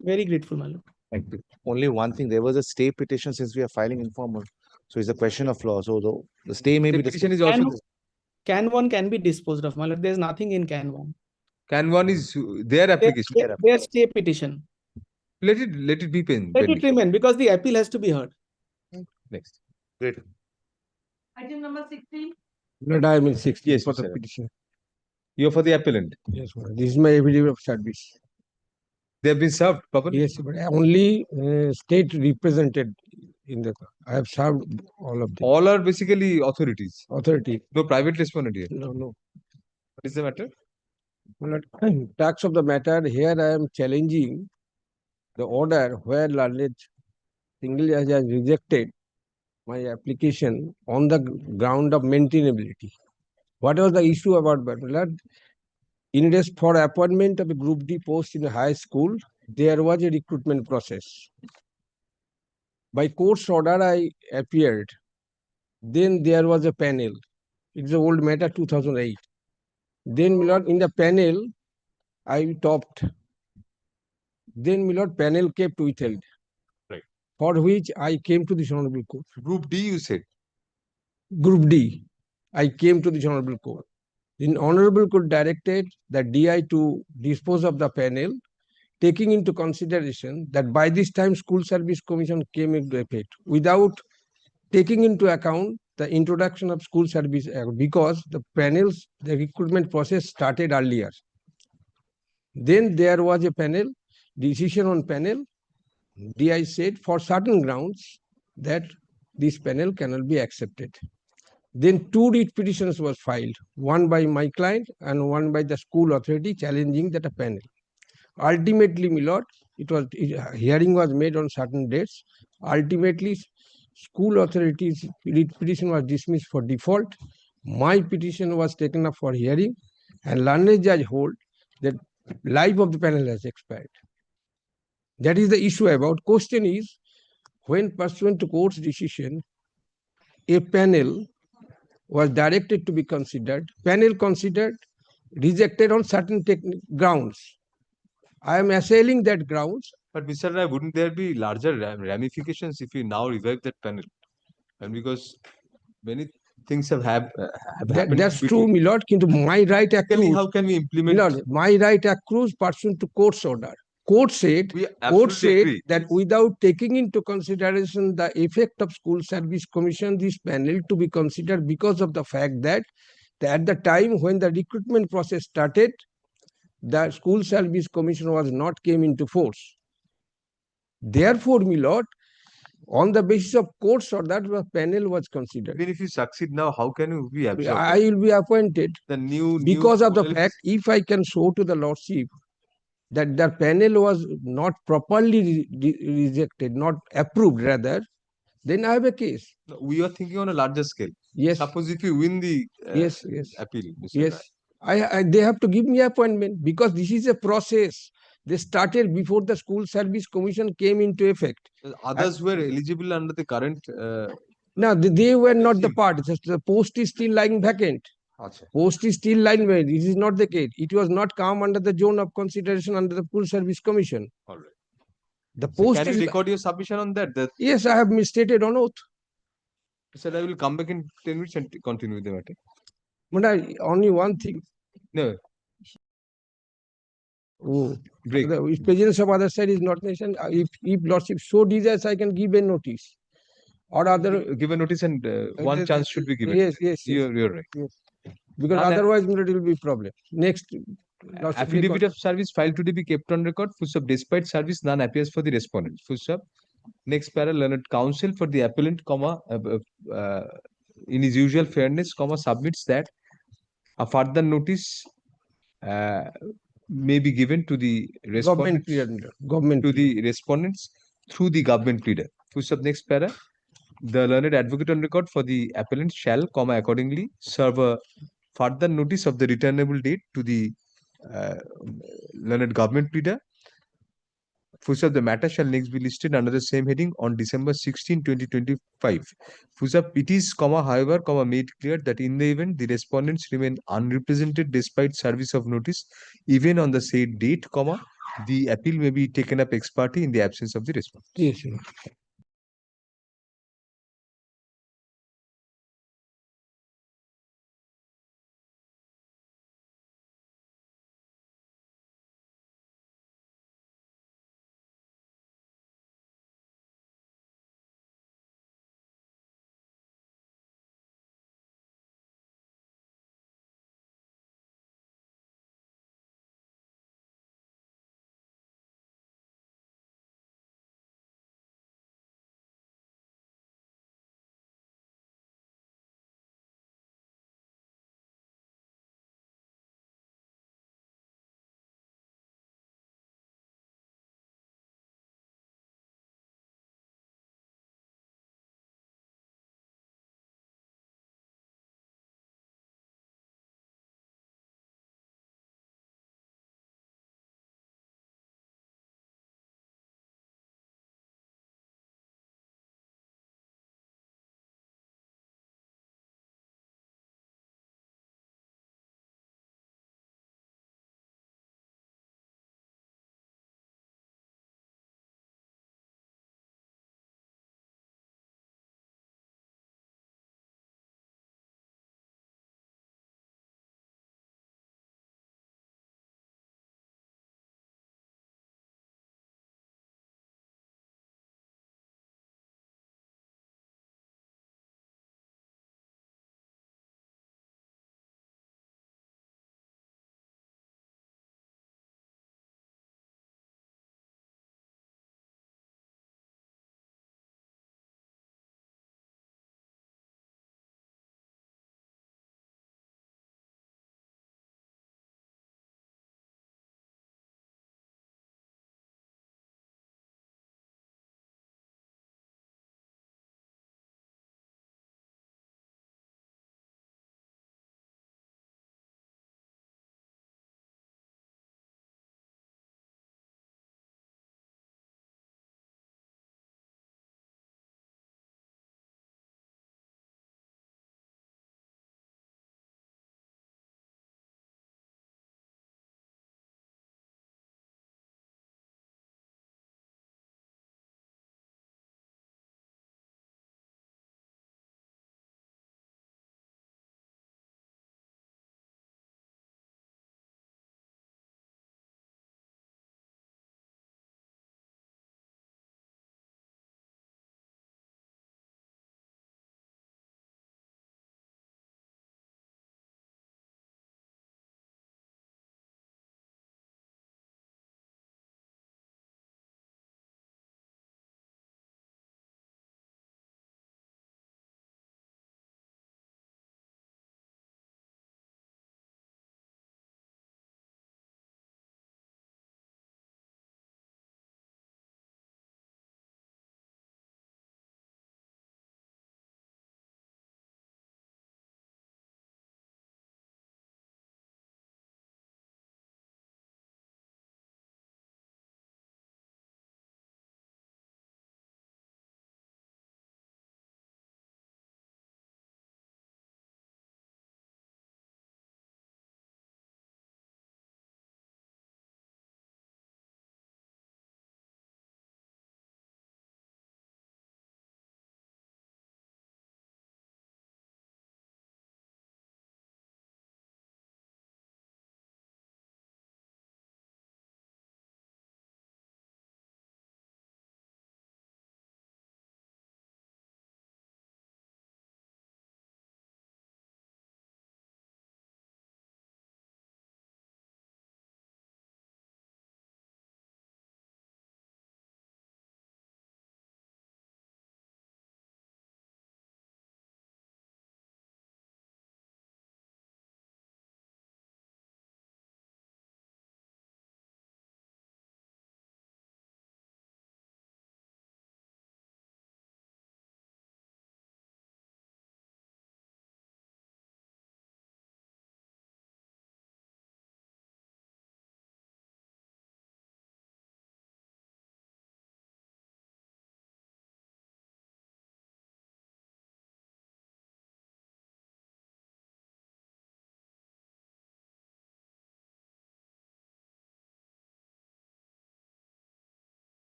Very grateful, my lord. Thank you. Only one thing, there was a stay petition since we are filing informal. So it's a question of law. So the stay may be. Petition is also. Can 1 can be disposed of, my lord. There's nothing in Can 1. Can 1 is their application. Their stay petition. Let it be pending. Let it remain because the appeal has to be heard. Next. Great. Item number 16. Lord, I am in 60 Yes, for the sir. petition. You're for the appellant. Yes, my lord. This is my affidavit of service. They have been served properly. Yes, but only state represented in the. I have served all of them. All are basically authorities. Authority. No private respondent here. No. What is the matter? My lord, tax of the matter, here I am challenging the order where learned single judge has rejected my application on the ground of maintainability. What was the issue about that? My lord, in this for appointment of a group D post in a high school, there was a recruitment process. By court's order, I appeared. Then there was a panel. It's an old matter, 2008. Then, my lord, in the panel, I topped. Then, my lord, panel kept withheld. Right. For which I came to this honorable court. Group D, you said? Group D. I came to this honorable court. The honorable court directed the DI to dispose of the panel, taking into consideration that by this time School Service Commission came into effect without taking into account the introduction of School Service Act, because the panels, the recruitment process started earlier. Then there was a panel, decision on panel. DI said for certain grounds that this panel cannot be accepted. Then 2 writ petitions was filed, one by my client and one by the school authority challenging that a panel. Ultimately, my lord, hearing was made on certain dates. Ultimately, school authorities petition was dismissed for default. My petition was taken up for hearing, and learned judge hold that life of the panel has expired. That is the issue about. Question is, when pursuant to court's decision, a panel was directed to be considered, panel considered, rejected on certain grounds. I am assailing that grounds. But Mr. Rai, wouldn't there be larger ramifications if we now revive that panel? And because many things have happened. That's true, my lord. Kintu my right accrues. How can we implement? My lord, my right accrues pursuant to court's order. Court said agree. that without taking into consideration the effect of School Service Commission, this panel to be considered because of the fact that at the time when the recruitment process started, the School Service Commission was not came into force. Therefore, my lord, on the basis of court's order, the panel was considered. Even if you succeed now, how can you be absorbed? I will be appointed. The new because of the fact, if I can show to the lordship that the panel was not properly rejected, not approved rather, then I have a case. We are thinking on a larger scale. Yes. Suppose if you win the yes. appeal. Mr. Yes. They have to give me appointment because this is a process. They started before the School Service Commission came into effect. Others were eligible under the current. No, they were not the part. The post is still lying vacant. Post is still lying vacant. This is not the case. It was not come under the zone of consideration under the School Service Commission. All right. The So post can is. you record your submission on that? Yes, I have misstated on oath. Sir, I will come back in 10 minutes and continue with the matter. But only one thing. No. Oh, break. The presence of other side is not mentioned. If lordship so desires, I can give a notice. Or other give a notice and one chance should be given. Yes. You're right. Yes. Because Now otherwise it will be problem. Next. Affidavit of service filed to be kept on record. Full stop. Despite service, none appears for the respondent. Full stop. Next para, learned counsel for the appellant, comma, in his usual fairness, comma, submits that a further notice may be given to the respondents, respondents through the government pleader. Full stop. Next para, the learned advocate on record for the appellant shall, comma, accordingly serve a further notice of the returnable date to the learned government pleader. Full stop, the matter shall next be listed under the same heading on December 16, 2025. Full stop, it is, comma, however, comma, made clear that in the event the respondents remain unrepresented despite service of notice, even on the said date, comma, the appeal may be taken up ex parte in the absence of the respondent. Yes.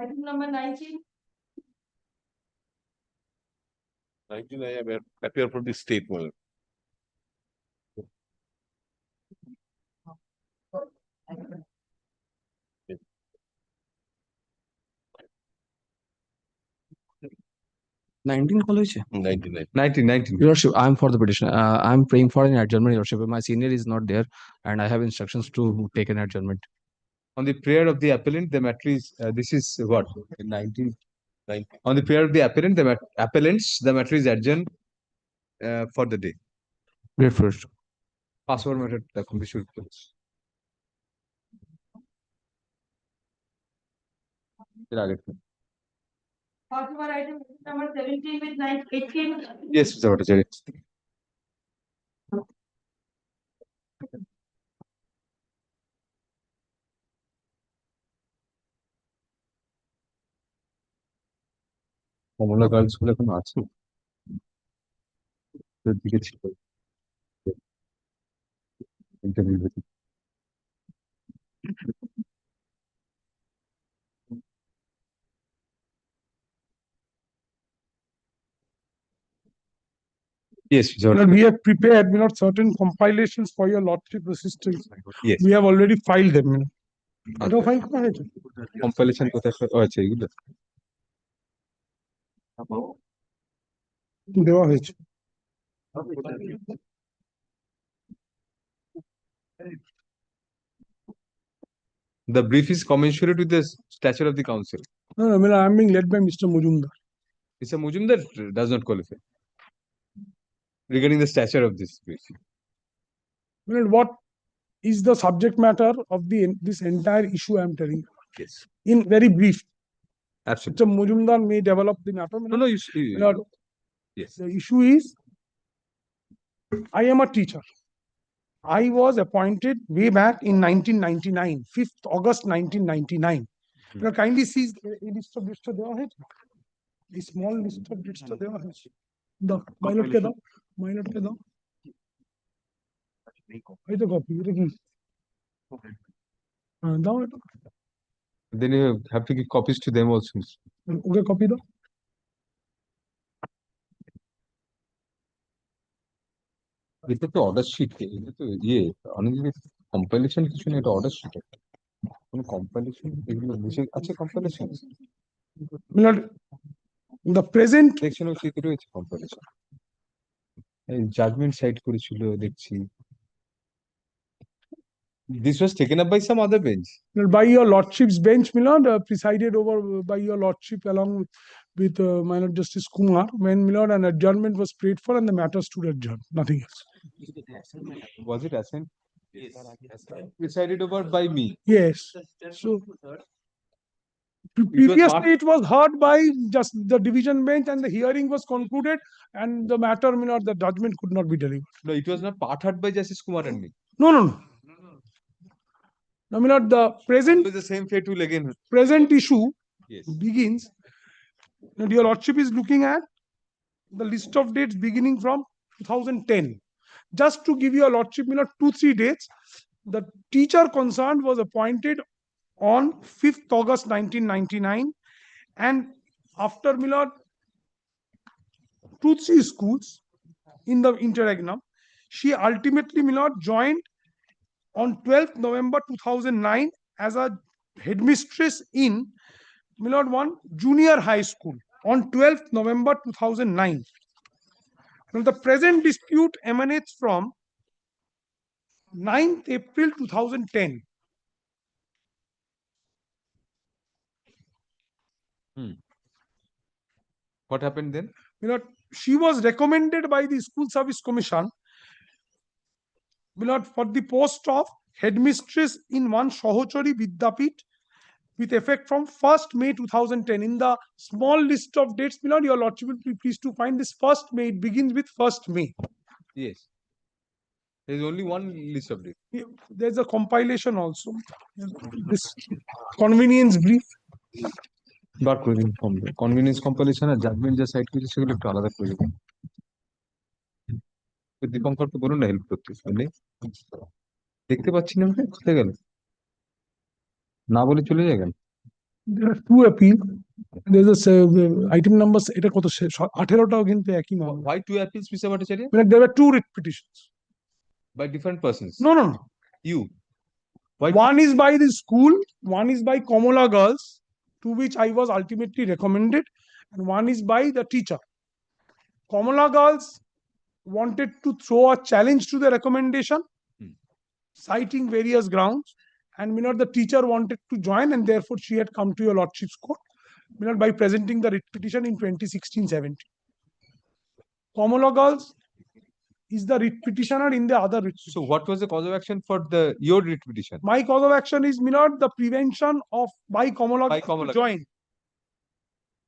Item number 19. 19 I appear for the state, my lord. college? 99. 19. Your Worship, I'm for the petition. I'm praying for an adjournment, Your Worship. My senior is not there, and I have instructions to take an adjournment. On the prayer of the appellant, the matter is, this is what? 19. On the prayer of the appellant, appellants, the matter is adjourned for the day. Great first. Password matter, the commission will close. Possible item number 17 with 18. Yes, Mr. Bhattacharya. Kamala girls school এখন আছে ওর দিকে ছিল interview Yes, Well, we have prepared, certain compilations for your lordship assistance. Yes. We have already filed them. এটাও file করা হয়েছে? Compilation কোথায় আছে এগুলো দেওয়া হয়েছে। The brief is commensurate with the stature of the council. No, I'm being led by Mr. Mujumdar. Mr. Mujumdar does not qualify regarding the stature of this brief. What is the subject matter of this entire issue I'm telling you? Yes. In very brief. Absolutely. Mr. Mujumdar may develop the matter. No, yes. The issue is, I am a teacher. I was appointed way back in 1999, 5th August 1999. Kindly see a list of dates দেওয়া হয়েছে। A small list of dates দেওয়া হয়েছে। দাও, মাইলটকে দাও, মাইলটকে দাও। এই তো copy, এটা কি? দাও এটা। Then you have to give copies to them also. Okay copy দাও। এটা তো অর্ডার শিট, এটা তো অনেক কম্পাইলেশন কিছু না, এটা অর্ডার শিট একটা কোনো কম্পাইলেশন এগুলো বুঝে আছে compilation the present section of sheet রয়েছে কম্পাইলেশন এই জাজমেন্ট সাইট করেছিল দেখছি this was taken up by some other bench by your lordship's bench, Milord, presided over by your lordship along with my Lord Justice Kumar, when Milord an adjournment was prayed for and the matter stood adjourned, nothing else. Was it assigned? Yes. Presided over by me. Yes. So previously it was heard by just the division bench and the hearing was concluded and the matter, Milord, the judgment could not be delivered. No, it was not part heard by Justice Kumar and me. No. Now, Milord, the present the same fate will again. Present issue yes. begins. Now, your lordship is looking at the list of dates beginning from 2010. Just to give your lordship, 2-3 dates. The teacher concerned was appointed on 5th August 1999, and after Milord 2-3 schools in the interregnum, she ultimately Milord joined on 12th November 2009 as a headmistress in Milord 1 junior high school on 12th November 2009. Now the present dispute emanates from 9th April 2010. What happened then? She was recommended by the School Service Commission for the post of headmistress in one Shohochari Vidyapit with effect from 1st May 2010. In the small list of dates, your lordship will be pleased to find this 1st May. It begins with 1st May. Yes. There is only one list of dates. There's a compilation also. This convenience brief. বার করে দিন convenience compilation আর judgement যা site করেছে সেগুলো একটু আলাদা করে দিন দীপঙ্করকে বলুন না হেল্প করতে দেখতে পাচ্ছি না কোথায় গেল না বলে চলে যায় কেন There are two appeals. There's a item number, এটা কত 18টাও কিন্তু একই মামলা। Why two appeals, Mr. Bhattacharya? There were two writ petitions. By different persons? No. You. Why? One is by the school, one is by Kamala Girls, to which I was ultimately recommended, and one is by the teacher. Kamala Girls wanted to throw a challenge to the recommendation, citing various grounds, and the teacher wanted to join, and therefore she had come to your lordship's court by presenting the writ petition in 2016-17. Kamala Girls is the writ petitioner in the other writ. So what was the cause of action for your writ petition? My cause of action is the prevention of by Kamala to join.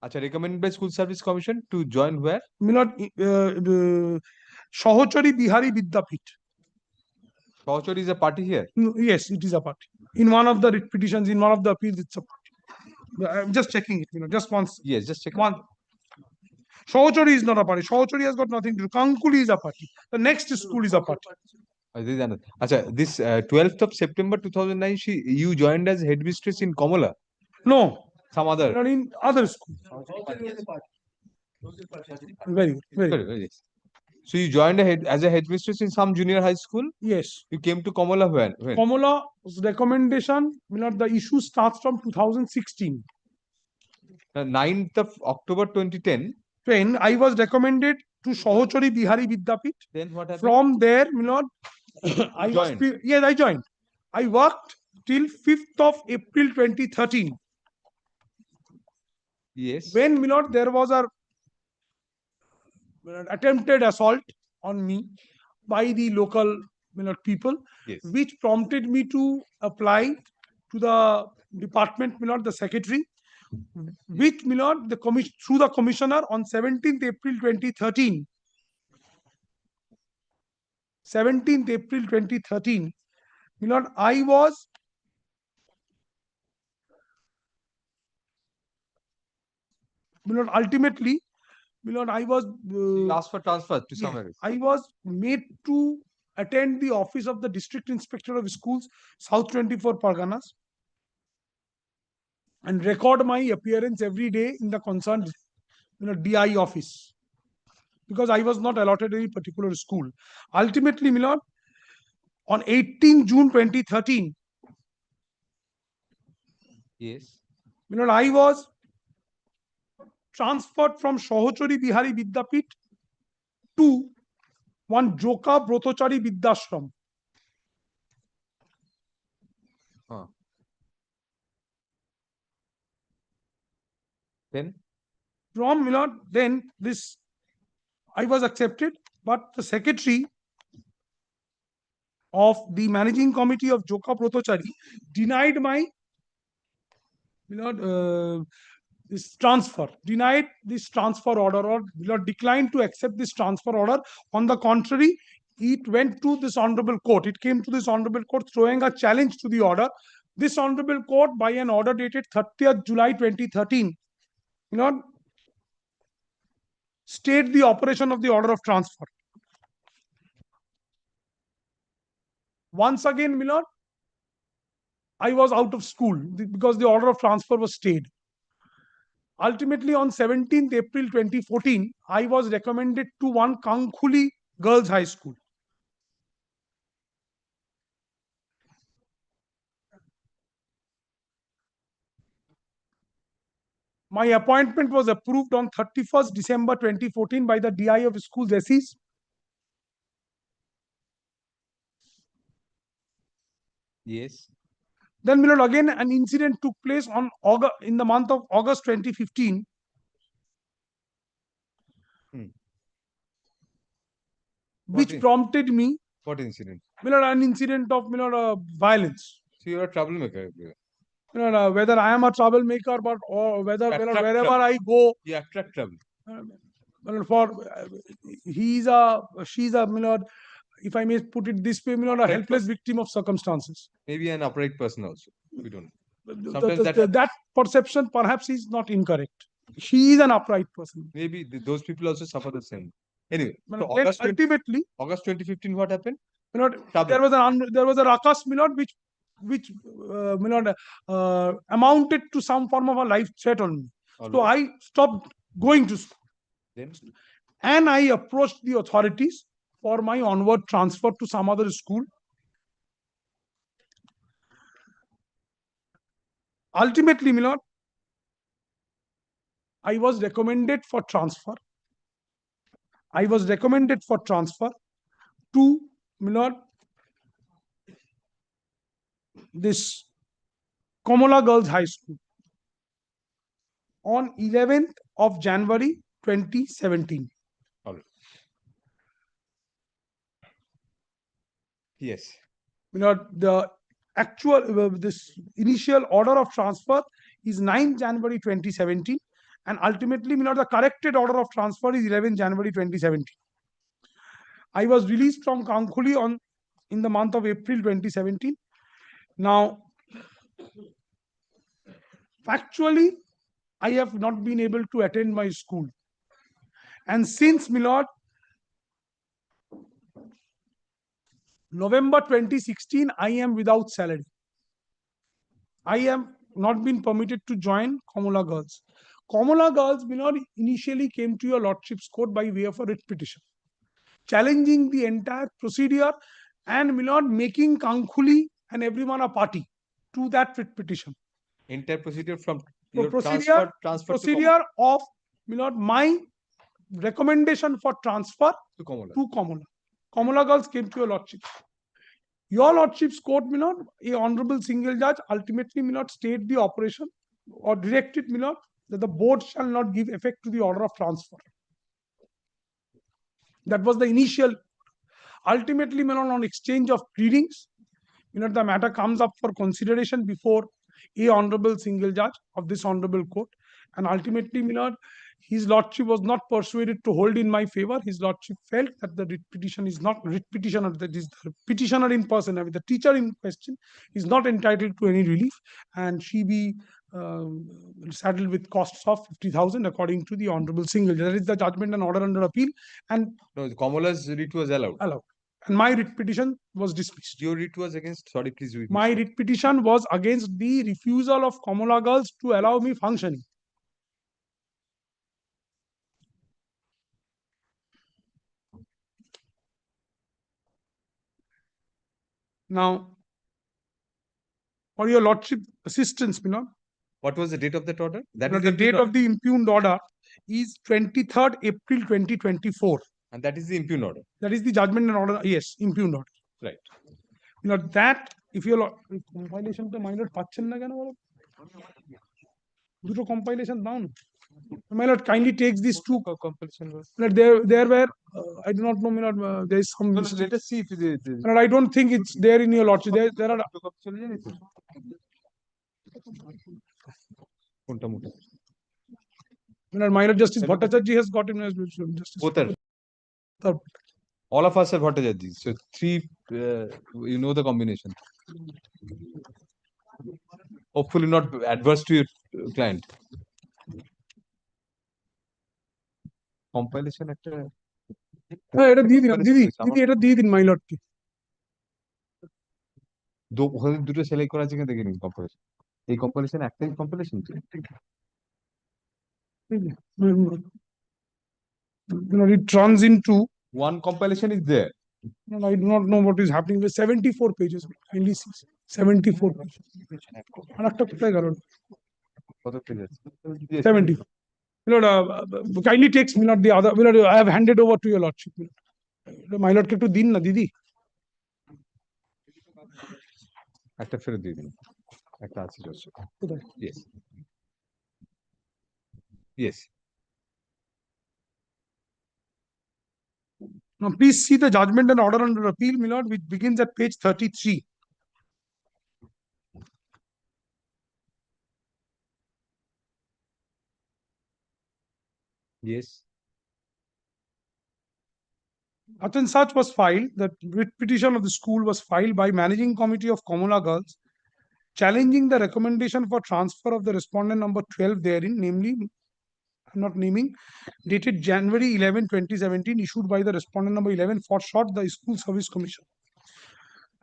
Acha, recommended by School Service Commission to join where? Sahochari Bihari Vidyapith. Sahochari is a party here? Yes, it is a party. In one of the writ petitions, in one of the appeals, it's a party. I'm just checking it, just once. Yes, just check. One. Sahochari is not a party. Sahochari has got nothing to do. Kankuli is a party. The next school is a party. Acha, this 12th of September 2009, you joined as headmistress in Kamala? No. Some other? Not in other school. Very good. So you joined as a headmistress in some junior high school? Yes. You came to Kamala when? Kamala's recommendation, the issue starts from 2016. 9th of October 2010. When I was recommended to Sahochari Bihari Vidyapith. Then what happened? From there, I joined. I worked till 5th of April 2013. Yes. When there was a attempted assault on me by the local people, yes, which prompted me to apply to the department, the secretary, which through the commissioner on 17th April 2013. 17th April 2013, I was ultimately, I was asked for transfer to somewhere. I was made to attend the office of the District Inspector of Schools, South 24 Parganas, and record my appearance every day in the concerned DI office, because I was not allotted any particular school. Ultimately, on 18 June 2013, yes, I was transferred from Sahochari Bihari Vidyapith to one Joka Brotochari Vidyashram. Then? From then this I was accepted, but the secretary of the managing committee of Joka Brotochari denied my this transfer, denied this transfer order, or declined to accept this transfer order. On the contrary, it went to this honorable court. It came to this honorable court throwing a challenge to the order. This honorable court, by an order dated 30th July 2013, stayed the operation of the order of transfer. Once again, I was out of school because the order of transfer was stayed. Ultimately, on 17th April 2014, I was recommended to one Kankhuli Girls High School. My appointment was approved on 31st December 2014 by the DI of Schools SEs. Yes. Then, again an incident took place on in the month of August 2015. Which prompted me. What incident? An incident of violence. So you're a troublemaker. Whether I am a troublemaker, but or whether wherever I go, you attract trouble. She's a if I may put it this way, a helpless victim of circumstances. Maybe an upright person also. We don't know. Sometimes that perception perhaps is not incorrect. She is an upright person. Maybe those people also suffer the same. Anyway, so ultimately, August 2015, what happened? There was a ruckus, which which amounted to some form of a life threat on me. So I stopped going to school. And I approached the authorities for my onward transfer to some other school. Ultimately, my lord, I was recommended for transfer. I was recommended for transfer to, my lord, this Komola Girls High School on 11th of January 2017. Yes. You know, the actual this initial order of transfer is 9 January 2017, and ultimately, you know, the corrected order of transfer is 11 January 2017. I was released from Kankhuli in the month of April 2017. Now, factually, I have not been able to attend my school, and since, my lord, November 2016, I am without salary. I am not been permitted to join Komola Girls. Komola Girls, my lord, initially came to your lordship's court by way of a writ petition, challenging the entire procedure and, my lord, making Kankhuli and everyone a party to that writ petition. Entire procedure from So your procedure transfer of, my lord, my recommendation for transfer to Komola. to Komola. Komola Girls came to your lordship. Your lordship's court, my lord, a honorable single judge ultimately, my lord, stayed the operation or directed, my lord, that the board shall not give effect to the order of transfer. That was the initial. Ultimately, my lord, on exchange of pleadings, you know, the matter comes up for consideration before a honorable single judge of this honorable court, and ultimately, my lord, his lordship was not persuaded to hold in my favor. His lordship felt that the writ petition is not writ petitioner, that is the petitioner in person, I mean, the teacher in question is not entitled to any relief, and she be saddled with costs of 50,000 according to the honorable single judge. That is the judgment and order under appeal, and No, the Komola's writ was allowed. And my writ petition was dismissed. Your writ was against, sorry, please repeat. My writ petition was against the refusal of Komola Girls to allow me functioning. Now, for your lordship assistance, my lord, What was the date of that order? That the is the date of the impugned order is 23rd April 2024. And that is the impugned order. That is the judgment and order. Yes, impugned order. Right. You know, that if your compilation to my lord পাচ্ছেন না কেন বলো? দুটো compilation down. My lord kindly takes these two compilation. There were I do not know, my lord, there is some. Let us see if it is. And I don't think it's there in your lordship. There are. My lord, Justice Bhattacharya has got him as Justice. Both are. All of us are Bhattacharya. So three, you know the combination. Hopefully not adverse to your client. Compilation একটা এটা দিয়ে দিন দিদি এটা দিয়ে দিন my lord কে দুটো select করা আছে কিনা দেখে নিন কম্পাইলেশন এই কম্পাইলেশন একটাই compilation it runs into one compilation is there. I do not know what is happening with 74 pages. Kindly see 74 pages. আর একটা কোথায় গেল কত পেজ আছে 70. Lord, kindly takes me not the other. Lord, I have handed over to your lordship. My lord, একটু দিন না দিদি একটা ফেরত দিয়ে দিন একটা আছে yes yes. Now please see the judgment and order under appeal, my lord, which begins at page 33. Yes. Upon such was filed, the writ petition of the school was filed by managing committee of Komola Girls, challenging the recommendation for transfer of the respondent number 12 therein, namely, I'm not naming, dated January 11, 2017, issued by the respondent number 11, for short, the School Service Commission.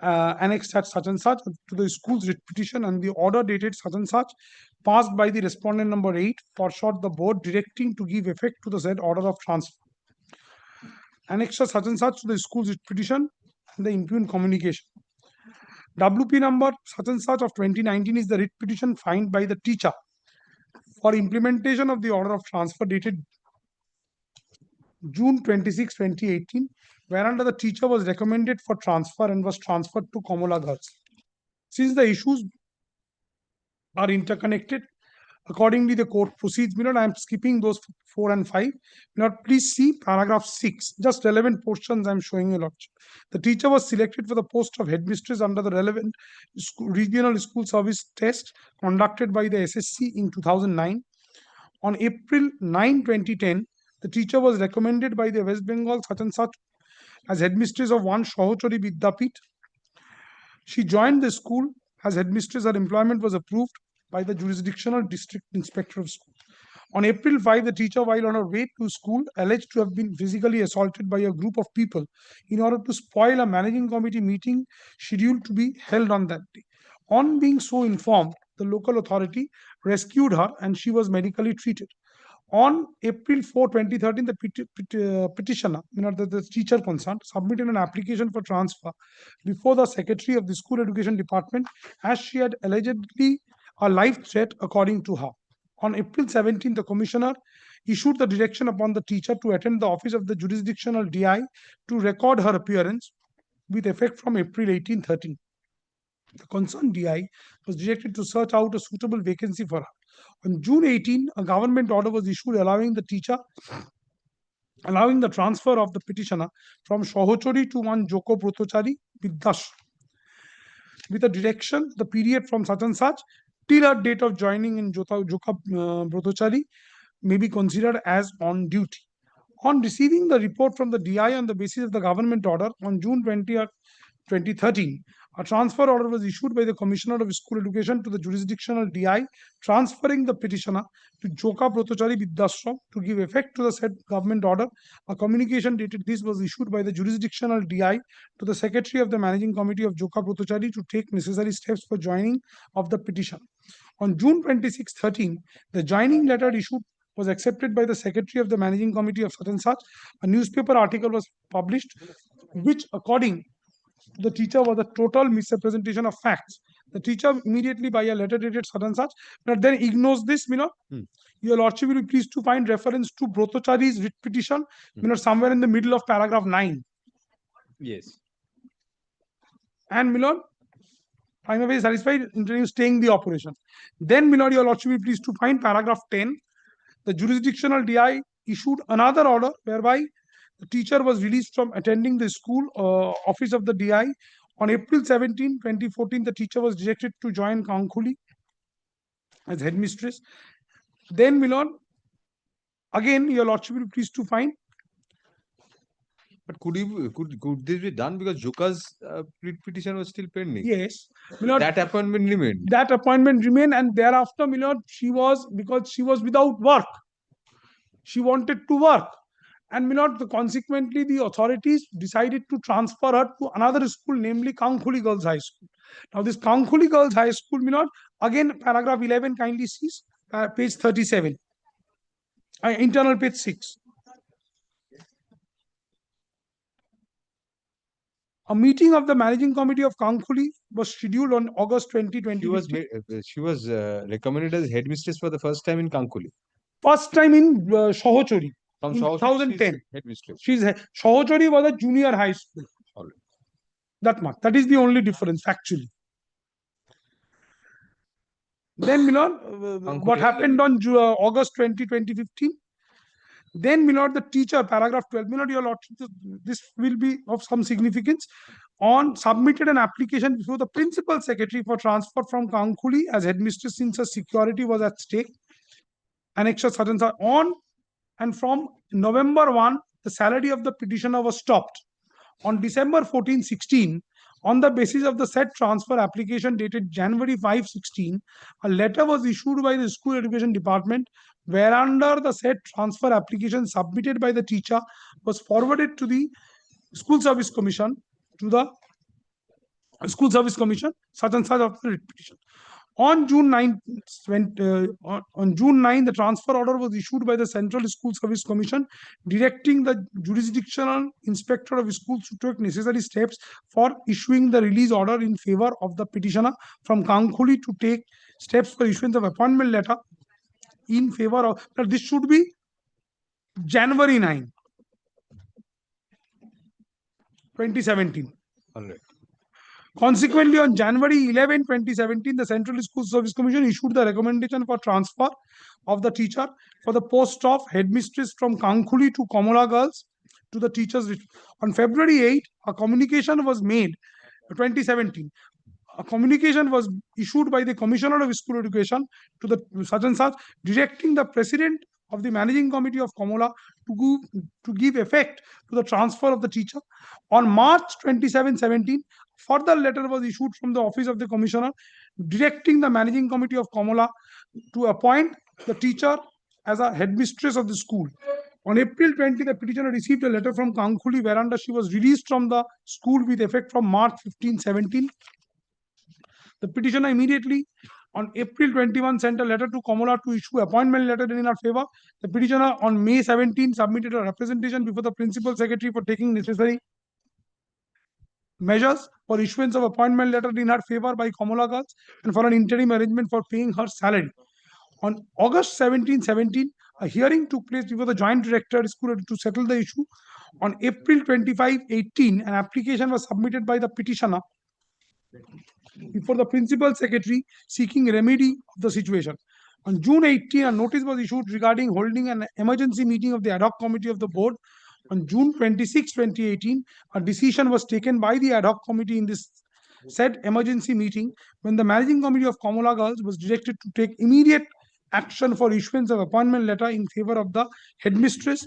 annexed at such and such to the school's writ petition and the order dated such and such passed by the respondent number 8 foreshort the board directing to give effect to the said order of transfer. Annexed such and such to the school's writ petition and the impugned communication. WP number such and such of 2019 is the writ petition filed by the teacher for implementation of the order of transfer dated June 26, 2018, whereunder the teacher was recommended for transfer and was transferred to Kamala Girls. Since the issues are interconnected, accordingly the court proceeds. I am skipping those 4 and 5. Please see paragraph 6, just relevant portions I am showing you. Lordship. The teacher was selected for the post of headmistress under the relevant regional school service test conducted by the SSC in 2009. On April 9, 2010, the teacher was recommended by the West Bengal such and such as headmistress of one Shohochori Vidyapit. She joined the school as headmistress. Her employment was approved by the jurisdictional district inspector of school. On April 5, the teacher, while on her way to school, alleged to have been physically assaulted by a group of people in order to spoil a managing committee meeting scheduled to be held on that day. On being so informed, the local authority rescued her and she was medically treated. On April 4, 2013, the petitioner, the teacher concerned, submitted an application for transfer before the secretary of the school education department as she had allegedly a life threat according to her. On April 17, the commissioner issued the direction upon the teacher to attend the office of the jurisdictional DI to record her appearance with effect from April 18, 13. The concerned DI was directed to search out a suitable vacancy for her. On June 18, a government order was issued allowing the transfer of the petitioner from Shohochori to one Joko Brotochari Vidyashram with a direction the period from such and such till her date of joining in Joka Brotochari may be considered as on duty. On receiving the report from the DI on the basis of the government order on June 20, 2013, a transfer order was issued by the Commissioner of School Education to the jurisdictional DI, transferring the petitioner to Joka Brotochari Vidyashram to give effect to the said government order. A communication dated this was issued by the jurisdictional DI to the Secretary of the Managing Committee of Joka Brotochari to take necessary steps for joining of the petition. On June 26, 13, the joining letter issued was accepted by the Secretary of the Managing Committee of such and such. A newspaper article was published, which according to the teacher was a total misrepresentation of facts. The teacher immediately by a letter dated such and such, but then ignores this, Your Lordship will be pleased to find reference to Brotochari's writ petition, somewhere in the middle of paragraph 9. Yes. And, I'm very satisfied in staying the operation. Then, Your Lordship will be pleased to find paragraph 10. The jurisdictional DI issued another order whereby the teacher was released from attending the school office of the DI. On April 17, 2014, the teacher was directed to join Kankhuli as headmistress. Then, again, Your Lordship will be pleased to find. But could this be done because Joka's petition was still pending? Yes. That appointment remained. That appointment remained, and thereafter, because she was without work. She wanted to work. And consequently, the authorities decided to transfer her to another school, namely Kankhuli Girls High School. Now, this Kankhuli Girls High School, again, paragraph 11 kindly sees page 37. Internal page 6. A meeting of the managing committee of Kankhuli was scheduled on August 2020. She was recommended as headmistress for the first time in Kankhuli. First time in Shohochori. From In Shohochori, 2010. Headmistress. Shohochori was a junior high school. That much. That is the only difference, actually. Then, what happened on August 20, 2015? Then, the teacher, paragraph 12, Your Lordship, this will be of some significance. Submitted an application before the principal secretary for transfer from Kankhuli as headmistress since her security was at stake. Annexure such and such. On and from November 1, the salary of the petitioner was stopped. On December 14, 16, on the basis of the said transfer application dated January 5, 16, a letter was issued by the School Education Department whereunder the said transfer application submitted by the teacher was forwarded to the School Service Commission to the School Service Commission, such and such of the writ petition. On June 9, on June 9, the transfer order was issued by the Central School Service Commission, directing the jurisdictional inspector of schools to take necessary steps for issuing the release order in favor of the petitioner from Kankhuli to take steps for issuance of appointment letter in favor of. Now, this should be January 9, 2017. All right. Consequently, on January 11, 2017, the Central School Service Commission issued the recommendation for transfer of the teacher for the post of headmistress from Kankhuli to Kamala Girls to the teachers. On February 8, a communication was made, 2017. A communication was issued by the Commissioner of School Education to the such and such, directing the President of the Managing Committee of Kamala to give effect to the transfer of the teacher. On March 27, 17, further letter was issued from the office of the Commissioner, directing the Managing Committee of Kamala to appoint the teacher as a headmistress of the school. On April 20, the petitioner received a letter from Kankhuli, wherein she was released from the school with effect from March 15, 17. The petitioner immediately on April 21 sent a letter to Kamala to issue appointment letter in her favor. The petitioner on May 17 submitted a representation before the principal secretary for taking necessary measures for issuance of appointment letter in her favor by Kamala Girls and for an interim arrangement for paying her salary. On August 17, 17, a hearing took place before the Joint Director School to settle the issue. On April 25, 18, an application was submitted by the petitioner before the principal secretary seeking remedy of the situation. On June 18, a notice was issued regarding holding an emergency meeting of the ad hoc committee of the board. On June 26, 2018, a decision was taken by the ad hoc committee in this said emergency meeting when the managing committee of Kamala Girls was directed to take immediate action for issuance of appointment letter in favor of the headmistress,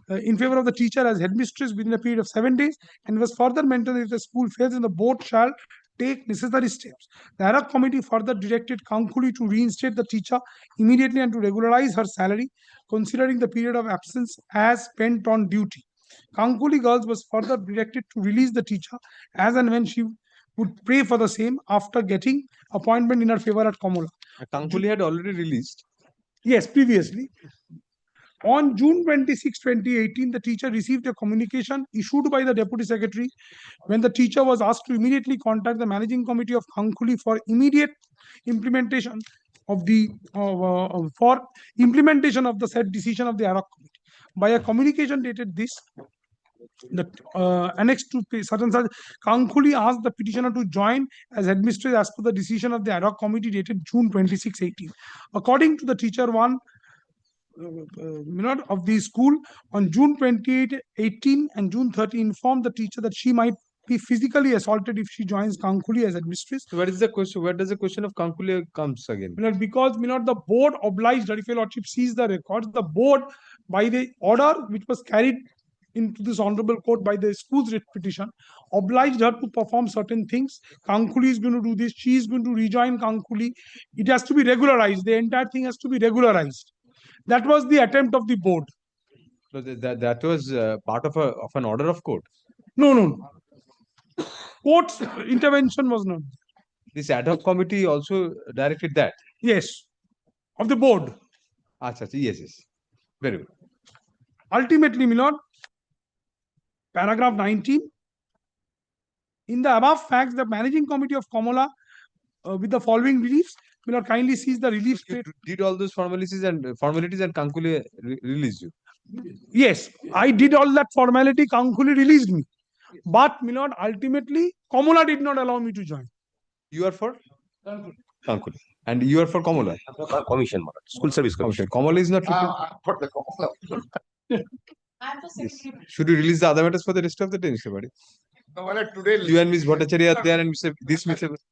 in favor of the teacher as headmistress within a period of 7 days, and was further mentioned that if the school fails, then the board shall take necessary steps. The ad hoc committee further directed Kankhuli to reinstate the teacher immediately and to regularize her salary, considering the period of absence as spent on duty. Kankhuli Girls was further directed to release the teacher as and when she would pray for the same after getting appointment in her favor at Kamala. Kankhuli had already released. Yes, previously. On June 26, 2018, the teacher received a communication issued by the Deputy Secretary when the teacher was asked to immediately contact the Managing Committee of Kankhuli for immediate implementation of the said decision of the ad hoc committee. By a communication dated this, the annexed to such and such, Kankhuli asked the petitioner to join as headmistress as per the decision of the ad hoc committee dated June 26, 18. According to the teacher one of the school, on June 28, 18 and June 30 informed the teacher that she might be physically assaulted if she joins Kankhuli as headmistress. So what is the question? Where does the question of Kankhuli comes again? Because the board obliged, if your lordship sees the records, the board by the order which was carried into this honorable court by the school's writ petition, obliged her to perform certain things. Kankhuli is going to do this. She is going to rejoin Kankhuli. It has to be regularized. The entire thing has to be regularized. That was the attempt of the board. So that was part of an order of court. No. Court's intervention was not. This ad hoc committee also directed that. Yes, of the board. Yes. Very good. Ultimately, my lord, paragraph 19. In the above facts, the Managing Committee of Kamala, with the following reliefs, my lord, kindly sees the reliefs. You did all those formalities and Kankhuli released you. Yes, I did all that formality. Kankhuli released me. But, my lord, ultimately, Kamala did not allow me to join. You are for Kankhuli. And you are for Kamala? Commission, School Service Commission. Kamala is not For the Kamala. Yes. Should you release the other matters for the rest of the day, Mr. Badi? No, well, today, You and Ms. Bhattacharya are there and Mr.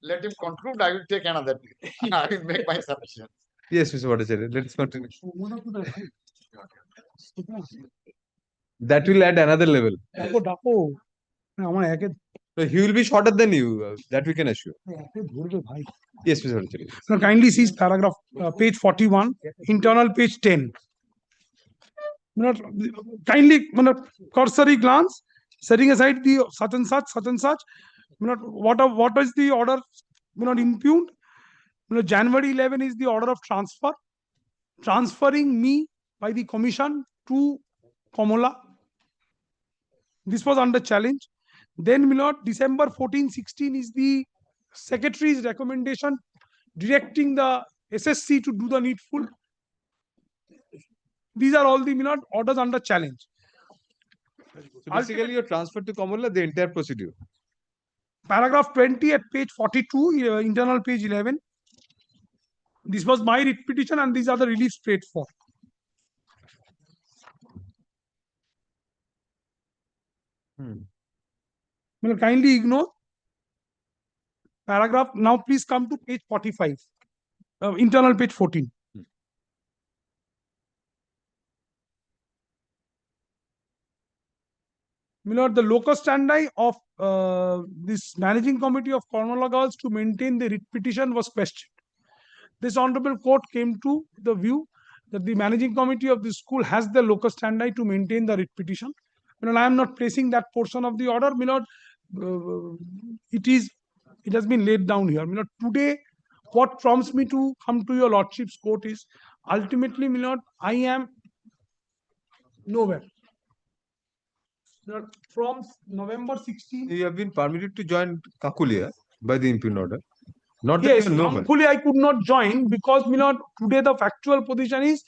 let him conclude. I will take another day. I will make my submission. Yes, Mr. Bhattacharya. Let us continue. That will add another level. So he will be shorter than you. That we can assure. Yes, Mr. Bhattacharya. Now, kindly see paragraph page 41, internal page 10. Kindly cursory glance, setting aside the such and such, What is the order impugned? January 11 is the order of transfer, transferring me by the commission to Komola. This was under challenge. Then, December 14-16 is the secretary's recommendation directing the SSC to do the needful. These are all the orders under challenge. So basically, you're transferred to Kamala, the entire procedure. Paragraph 20 at page 42, internal page 11. This was my writ petition, and these are the reliefs paid for. Kindly ignore paragraph. Now, please come to page 45, internal page 14. The locus standi of this managing committee of Cornwall Girls to maintain the writ petition was questioned. This honorable court came to the view that the managing committee of the school has the locus standi to maintain the writ petition. I am not placing that portion of the order. It has been laid down here. Today, what prompts me to come to your lordship's court is ultimately, I am nowhere. From November 16. You have been permitted to join Kakulia by the impugned order. Not that Yes, you are nowhere. thankfully I could not join because today the factual position is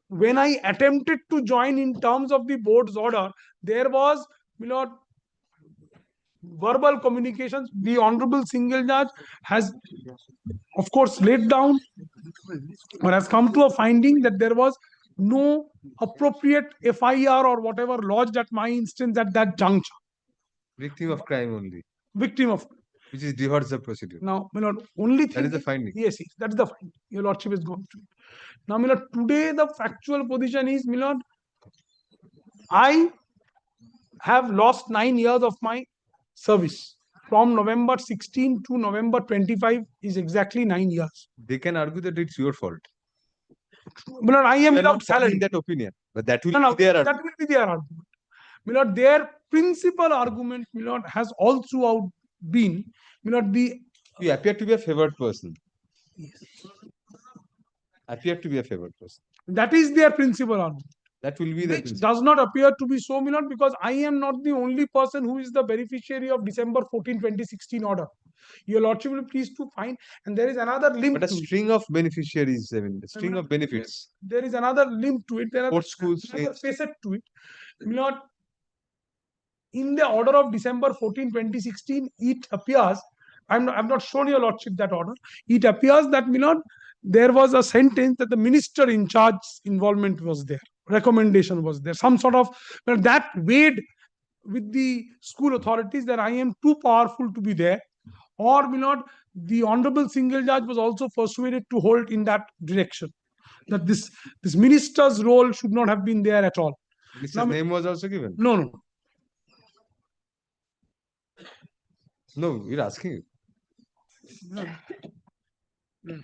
when I attempted to join in terms of the board's order, there was verbal communications. The honorable single judge has, of course, laid down or has come to a finding that there was no appropriate FIR or whatever lodged at my instance at that juncture. Victim of crime only. Victim of. Which is diverts the procedure. Now, only thing. That is the finding. Yes, that is the finding. Your lordship has gone through it. Now, today the factual position is, I have lost 9 years of my service. From November 16 to November 25 is exactly 9 years. They can argue that it's your fault. I am without salary. That opinion, but that will No, be their that argument. will be their argument. Their principal argument, has all throughout been, You appear to be a favored person. Yes. Appear to be a favored person. That is their principal argument. That will be the Which does not appear to be so, because I am not the only person who is the beneficiary of December 14, 2016 order. Your lordship will please to find, and there is another link. But a string of beneficiaries, I mean, a string of benefits. There is another link to it. There are Sports schools, another facet to it. In the order of December 14, 2016, it appears, I've not shown your lordship that order. It appears that, there was a sentence that the minister in charge involvement was there. Recommendation was there. Some sort of, that weighed with the school authorities that I am too powerful to be there. Or, the honorable single judge was also persuaded to hold in that direction. That this minister's role should not have been there at all. Minister's name was also given? No. No, we're asking you.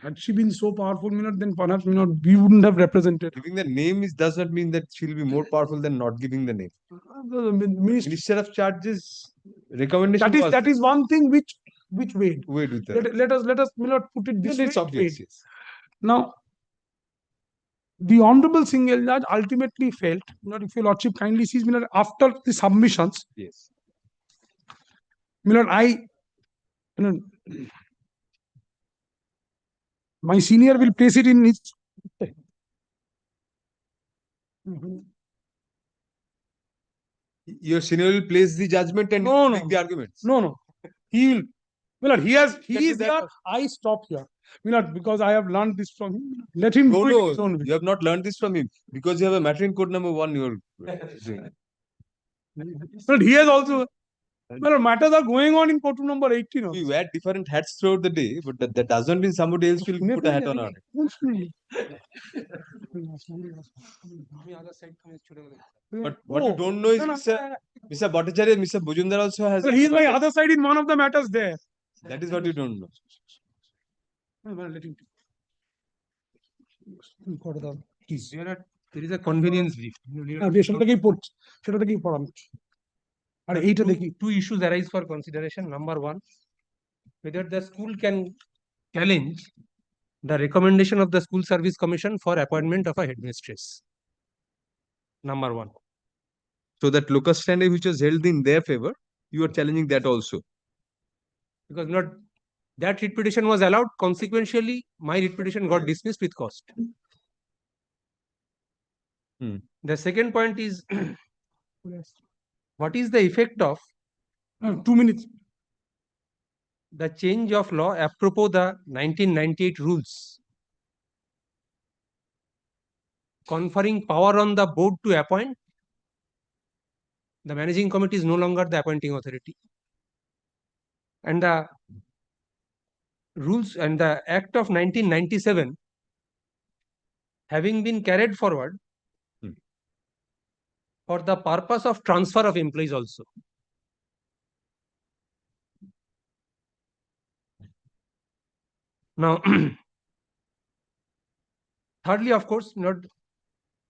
Had she been so powerful, then perhaps we wouldn't have represented. Giving the name does not mean that she'll be more powerful than not giving the name. The Minister of Charges recommendation. That is one thing which weighed. Weighed with that. Let us put it this way. It's obvious, yes. Now, the honorable single judge ultimately felt, if your lordship kindly sees, after the submissions, yes, my senior will place it in his. Your senior will place the judgment and make the arguments. No. He will. He is there. I stop here. Because I have learned this from him. Let him do it his own way. You have not learned this from him because you have a matter in code number 1 you're doing. But he has also. Matters are going on in court room number 18. We wear different hats throughout the day, but that doesn't mean somebody else will put a hat on our head. But what you don't know is Mr. Bhattacharya, Mr. Bujumdar also has. He is my other side in one of the matters there. That is what you don't know. Let him. There is a convenience brief. আর এইটা দেখি two issues arise for consideration. Number one, whether the school can challenge the recommendation of the School Service Commission for appointment of a headmistress. Number one. So that locus standi which was held in their favor, you are challenging that also. Because not that writ petition was allowed, consequentially, my writ petition got dismissed with cost. The second point is what is the effect of 2 minutes the change of law apropos the 1998 rules conferring power on the board to appoint? The managing committee is no longer the appointing authority, and the rules and the Act of 1997 having been carried forward for the purpose of transfer of employees also. Now, thirdly, of course, not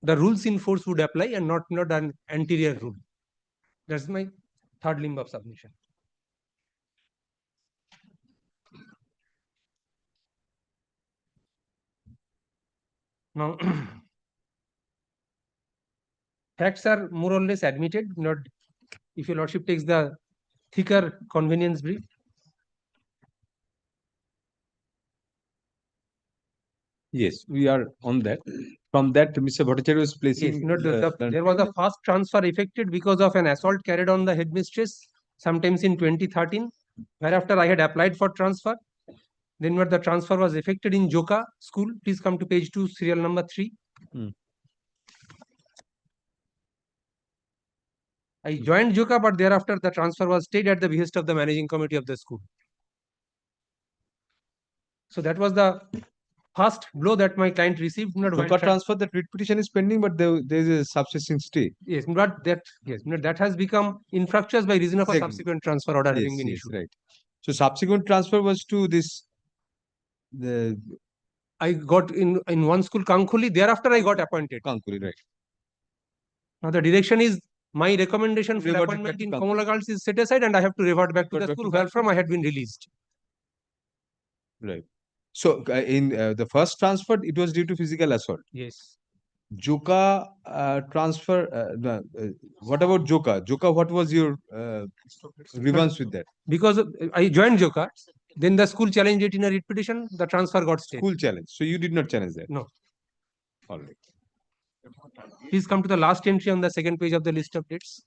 the rules in force would apply and not an anterior rule. That's my third limb of submission. Now, facts are more or less admitted. Not if your lordship takes the thicker convenience brief. Yes, we are on that. From that, Mr. Bhattacharya was placing. Yes, there was a fast transfer effected because of an assault carried on the headmistress sometimes in 2013, whereafter I had applied for transfer. Then where the transfer was effected in Joka school. Please come to page 2, serial number 3. I joined Joka, but thereafter the transfer was stayed at the behest of the managing committee of the school. So that was the first blow that my client received. Joka transfer, that writ petition is pending, but there is a subsisting stay. Yes, but that has become infructuous by reason of a subsequent transfer order having been issued. Right. So subsequent transfer was to this. I got in one school, Kankhuli. Thereafter, I got appointed. Kankhuli, right. Now the direction is my recommendation for appointment in Kamala Girls is set aside, and I have to revert back to the school wherefrom I had been released. Right. So in the first transfer, it was due to physical assault. Yes. Joka transfer. What about Joka? Joka, what was your grievance with that? Because I joined Joka, then the school challenged it in a writ petition. The transfer got stayed. School challenge. So you did not challenge that. No. All right. Please come to the last entry on the second page of the list of dates.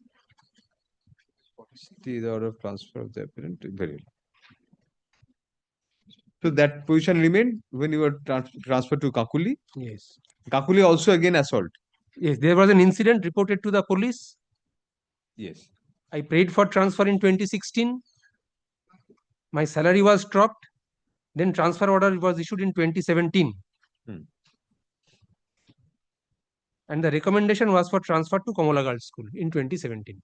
The order of transfer of the appellant. Very well. So that position remained when you were transferred to Kakuli? Yes. Kakuli also again assault? Yes, there was an incident reported to the police. Yes. I prayed for transfer in 2016. My salary was dropped. Then transfer order was issued in 2017. And the recommendation was for transfer to Kamala Girls School in 2017.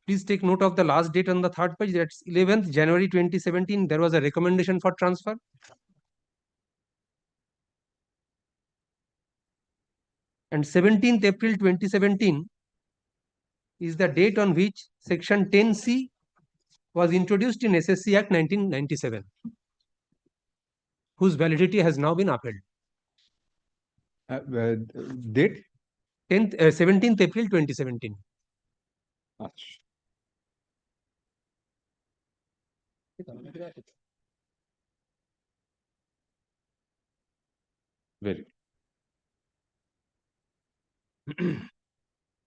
Please take note of the last date on the third page. That's 11th January 2017. There was a recommendation for transfer. And 17th April 2017 is the date on which Section 10C was introduced in SSC Act 1997, whose validity has now been upheld. Date? 17th April 2017. Very.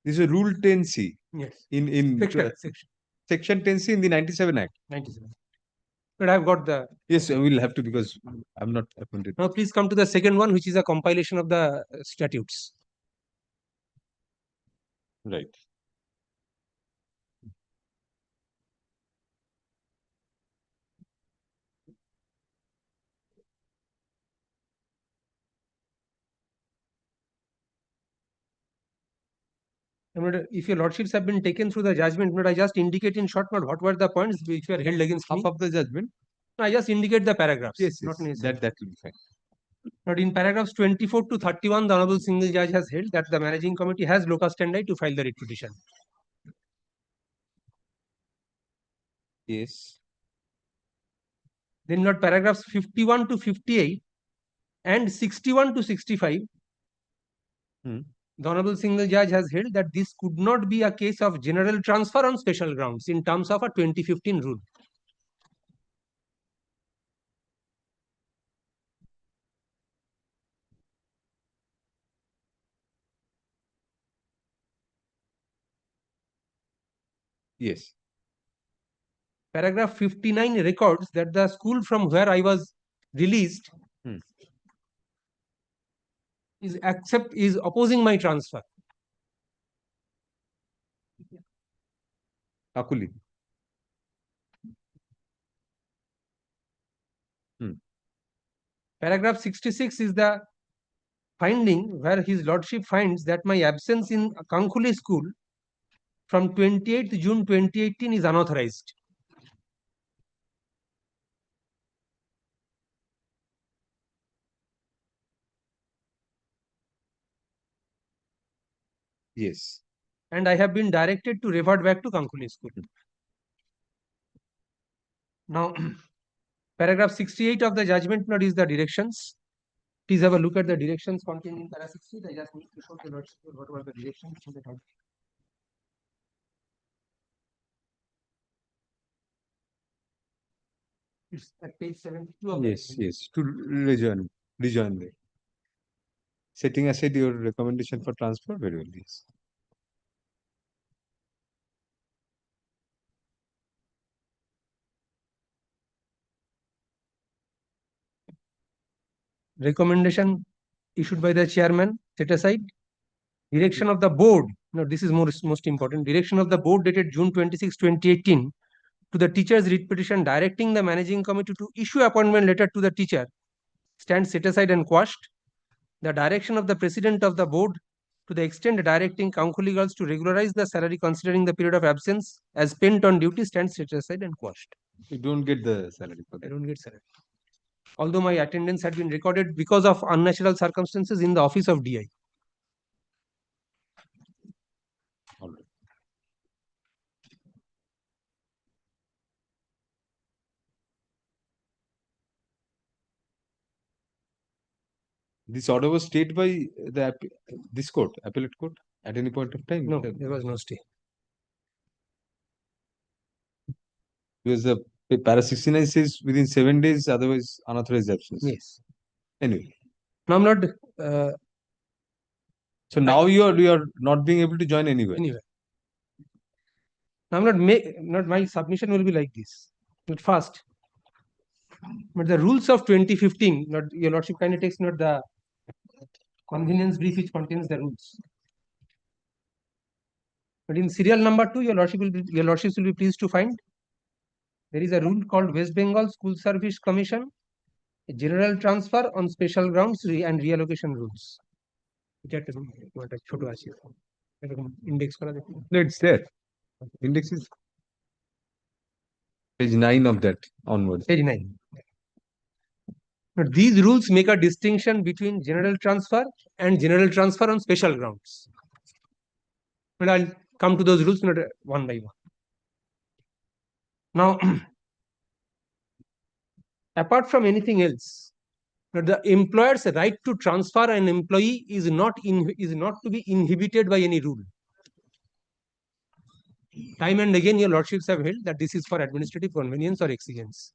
This is Rule 10C. Yes. In Section 10C in the 97 Act. 97. But I've got the. Yes, I will have to because I'm not appointed. Now please come to the second one, which is a compilation of the statutes. Right. If your lordships have been taken through the judgment, I just indicate in short what were the points which were held against me. Half of the judgment. I just indicate the paragraphs. Yes, not necessary. that will be fine. But in paragraphs 24 to 31, the Honorable Single Judge has held that the managing committee has locus standi to file the writ petition. Yes. Then not paragraphs 51 to 58 and 61 to 65. The Honorable Single Judge has held that this could not be a case of general transfer on special grounds in terms of a 2015 rule. Yes. Paragraph 59 records that the school from where I was released is opposing my transfer. Akuli. Paragraph 66 is the finding where His Lordship finds that my absence in Kankhuli school from 28th June 2018 is unauthorized. Yes. And I have been directed to revert back to Kankhuli school. Now, paragraph 68 of the judgment note is the directions. Please have a look at the directions contained in paragraph 68. I just need to show the Lordship what were the directions in the document. It's at page 72 of the Yes, document. yes. To rejoin there. Setting aside your recommendation for transfer, very well. Yes. Recommendation issued by the chairman set aside. Direction of the board. Now, this is most important. Direction of the board dated June 26, 2018 to the teacher's writ petition directing the managing committee to issue appointment letter to the teacher stands set aside and quashed. The direction of the president of the board to the extent directing Kankhuli girls to regularize the salary considering the period of absence as spent on duty stands set aside and quashed. You don't get the salary for I that. don't get salary. Although my attendance had been recorded because of unnatural circumstances in the office of DI. All right. This order was stayed by this court, appellate court, at any point of time. No, there was no stay. Because the para 69 says within 7 days, otherwise unauthorized absence. Yes. Anyway. No, I'm not. So now you are not being able to join anywhere. Anywhere. I'm not my submission will be like this. Not fast. But the rules of 2015, not your lordship kindly takes note the convenience brief which contains the rules. But in serial number 2, your lordships will be pleased to find there is a rule called West Bengal School Service Commission, a general transfer on special grounds and reallocation rules. Index. It's there. Index is page 9 of that onwards. Page 9. But these rules make a distinction between general transfer and general transfer on special grounds. But I'll come to those rules one by one. Now, apart from anything else, the employer's right to transfer an employee is not to be inhibited by any rule. Time and again, your lordships have held that this is for administrative convenience or exigence.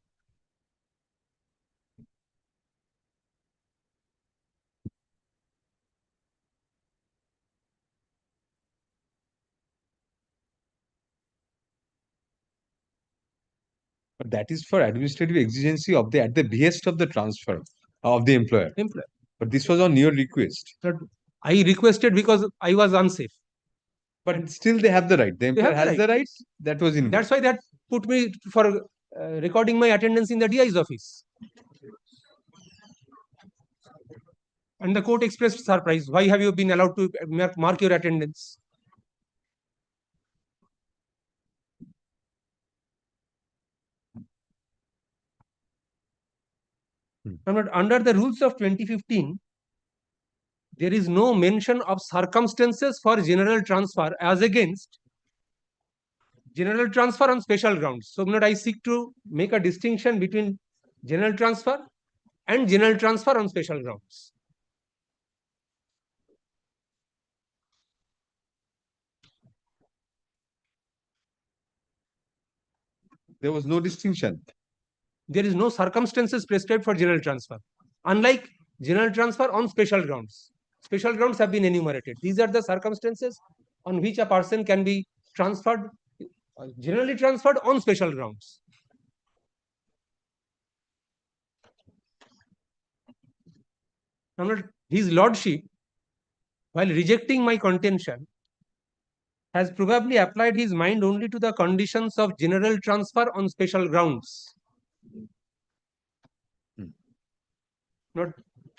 But that is for administrative exigency of at the behest of the transfer of the employer. But this was on your request. But I requested because I was unsafe. But still they have the right. The employer has the right. That was in. That's why that put me for recording my attendance in the DI's office. And the court expressed surprise. Why have you been allowed to mark your attendance? Under the rules of 2015, there is no mention of circumstances for general transfer as against general transfer on special grounds. So, I seek to make a distinction between general transfer and general transfer on special grounds. There was no distinction. There is no circumstances prescribed for general transfer, unlike general transfer on special grounds. Special grounds have been enumerated. These are the circumstances on which a person can be transferred, generally transferred on special grounds. His Lordship, while rejecting my contention, has probably applied his mind only to the conditions of general transfer on special grounds.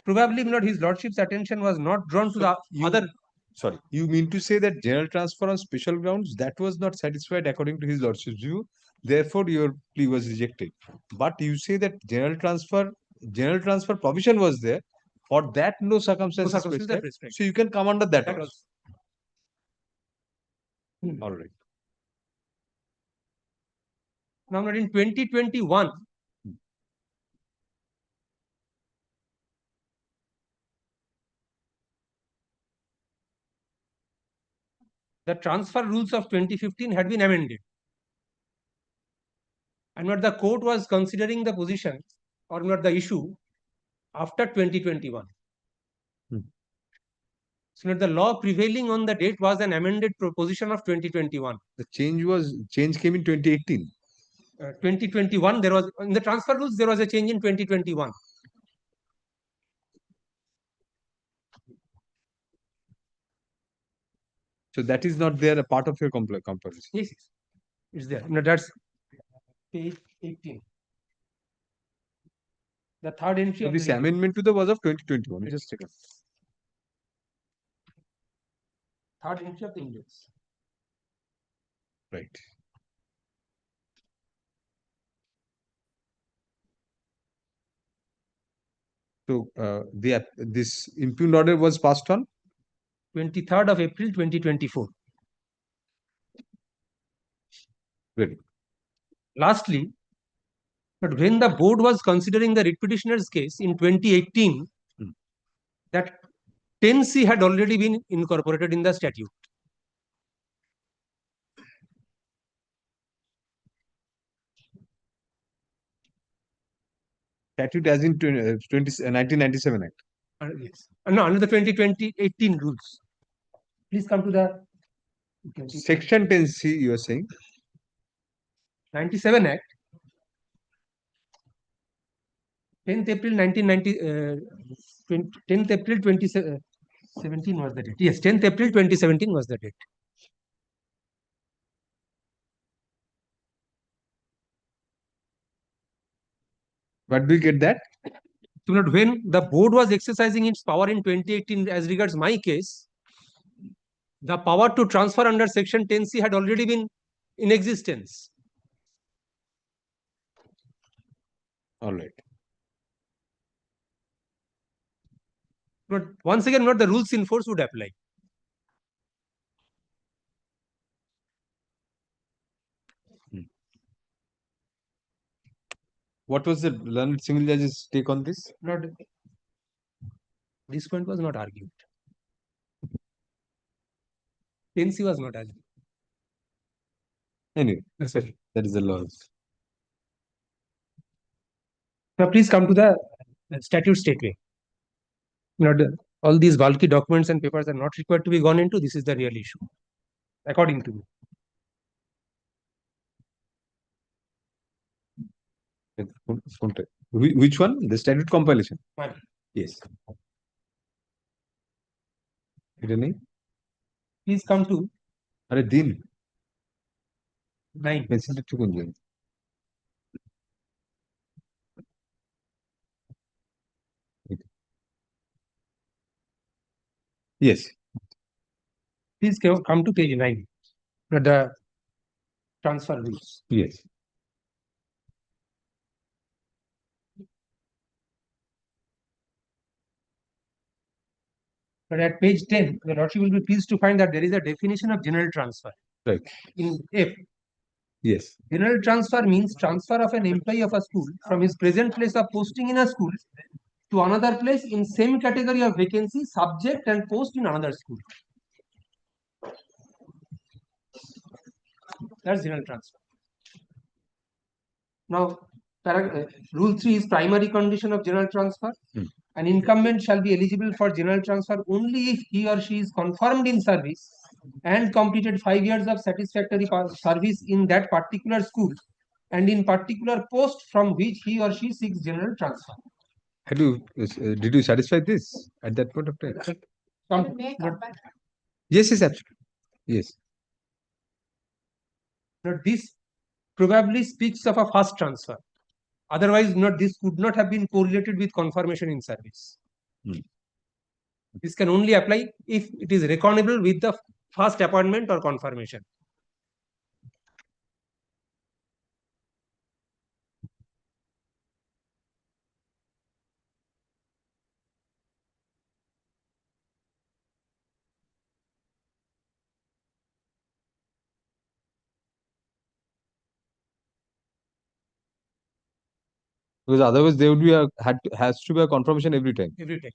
Probably his Lordship's attention was not drawn to the other. Sorry, you mean to say that general transfer on special grounds, that was not satisfied according to his Lordship's view, therefore your plea was rejected. But you say that general transfer provision was there, for that no circumstances prescribed. So you can come under that also. All right. Now, in 2021, the transfer rules of 2015 had been amended. And what the court was considering the position or not the issue after 2021. So the law prevailing on the date was an amended proposition of 2021. The change came in 2018. 2021, there was in the transfer rules, there was a change in 2021. So that is not there a part of your comparison. Yes, it's there. No, that's page 18. The third entry. So this amendment to the was of 2021. Just check it. Third entry of the index. Right. So this impugned order was passed on 23rd of April 2024. Really? Lastly, but when the board was considering the writ petitioner's case in 2018, that 10C had already been incorporated in the statute. Statute as in 1997 Act. Yes. No, under the 2018 rules. Please come to the Section 10C, you are saying? 97 Act. 10th April 1990, 10th April 2017 was the date. Yes, 10th April 2017 was the date. But we get that? So when the board was exercising its power in 2018 as regards my case, the power to transfer under Section 10C had already been in existence. All right. But once again, what the rules in force would apply. What was the learned single judge's take on this? This point was not argued. 10C was not argued. Anyway, that is the law. Now, please come to the statute stateway. All these bulky documents and papers are not required to be gone into. This is the real issue, according to me. Which one? The statute compilation? Fine. Yes. Please come to. Are din. 9. Yes. Please come to page 9. The transfer rules. Yes. But at page 10, the Lordship will be pleased to find that there is a definition of general transfer. Right. In F, Yes. general transfer means transfer of an employee of a school from his present place of posting in a school to another place in same category of vacancy, subject and post in another school. That's general transfer. Now, rule 3 is primary condition of general transfer. An incumbent shall be eligible for general transfer only if he or she is confirmed in service and completed 5 years of satisfactory service in that particular school and in particular post from which he or she seeks general transfer. Did you satisfy this at that point of time? Yes, yes, absolutely. Yes. Now, this probably speaks of a fast transfer. Otherwise, this could not have been correlated with confirmation in service. This can only apply if it is reckonable with the fast appointment or confirmation. Because otherwise there would be has to be a confirmation every time. Every time.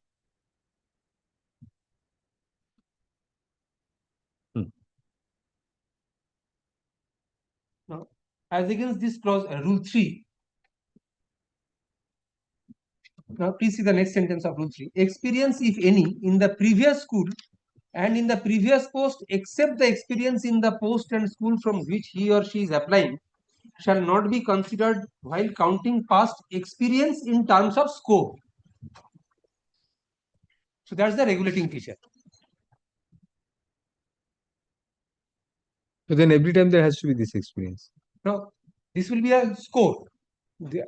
Now, as against this clause, rule 3. Now, please see the next sentence of rule 3. Experience, if any, in the previous school and in the previous post, except the experience in the post and school from which he or she is applying, shall not be considered while counting past experience in terms of scope. So that's the regulating feature. So then every time there has to be this experience. Now, this will be a score. The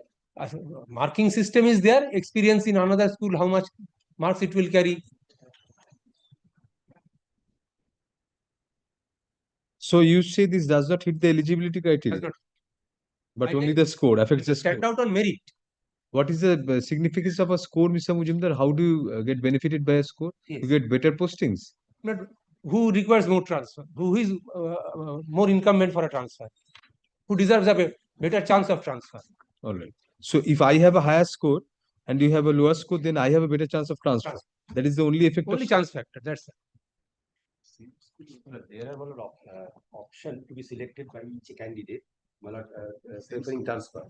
marking system is there. Experience in another school, how much marks it will carry. So you say this does not hit the eligibility criteria, but only the score affects the score. Stand out on merit. What is the significance of a score, Mr. Mujumdar? How do you get benefited by a score? Yes. You get better postings. But who requires more transfer? Who is more incumbent for a transfer? Who deserves a better chance of transfer? All right. So if I have a higher score and you have a lower score, then I have a better chance of transfer. That is the only effect. Only chance factor. That's it. There are option to be selected by each candidate. Preferring transfer.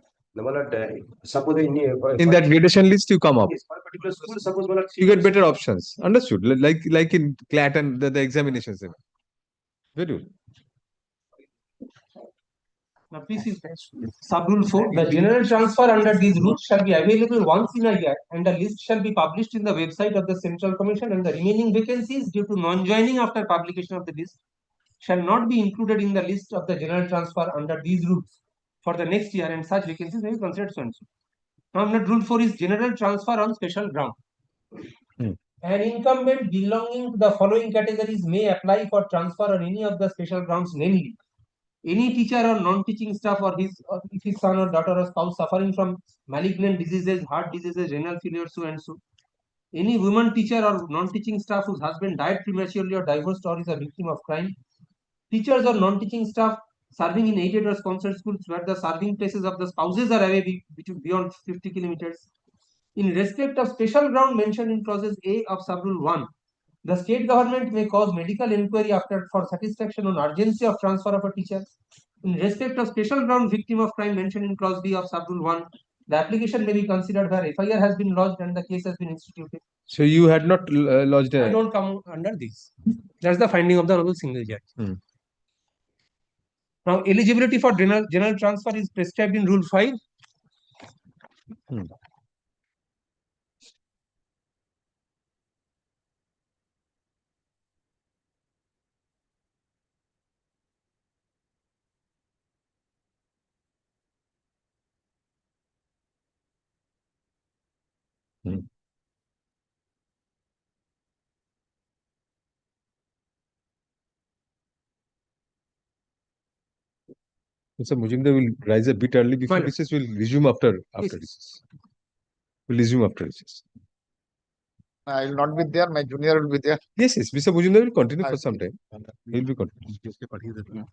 Suppose in that gradation list you come up. Yes, for a particular school, suppose You get better options. Understood. Like in CLAT and the examinations. Very good. Now, please see sub-rule 4. The general transfer under these rules shall be available once in a year, and a list shall be published in the website of the Central Commission, and the remaining vacancies due to non-joining after publication of the list shall not be included in the list of the general transfer under these rules for the next year, and such vacancies may be considered so and so. Now, rule 4 is general transfer on special ground. An incumbent belonging to the following categories may apply for transfer on any of the special grounds, namely any teacher or non-teaching staff or if his son or daughter or spouse suffering from malignant diseases, heart diseases, renal failure, so and so. Any woman teacher or non-teaching staff whose husband died prematurely or divorced or is a victim of crime. Teachers or non-teaching staff serving in aided or sponsored schools where the serving places of the spouses are away beyond 50 kilometers. In respect of special ground mentioned in clauses A of sub-rule 1, the state government may cause medical inquiry for satisfaction on urgency of transfer of a teacher. In respect of special ground victim of crime mentioned in clause B of sub-rule 1, the application may be considered where FIR has been lodged and the case has been instituted. So you had not lodged a... I don't come under this. That's the finding of the Honorable Single Judge. Now, eligibility for general transfer is prescribed in Rule 5. Mr. Mujumdar will rise a bit early before recess. We'll resume after recess. We'll resume after recess. I will not be there. My junior will be there. Yes, yes. Mr. Bujindar will continue I for some see. time. He'll be continuing.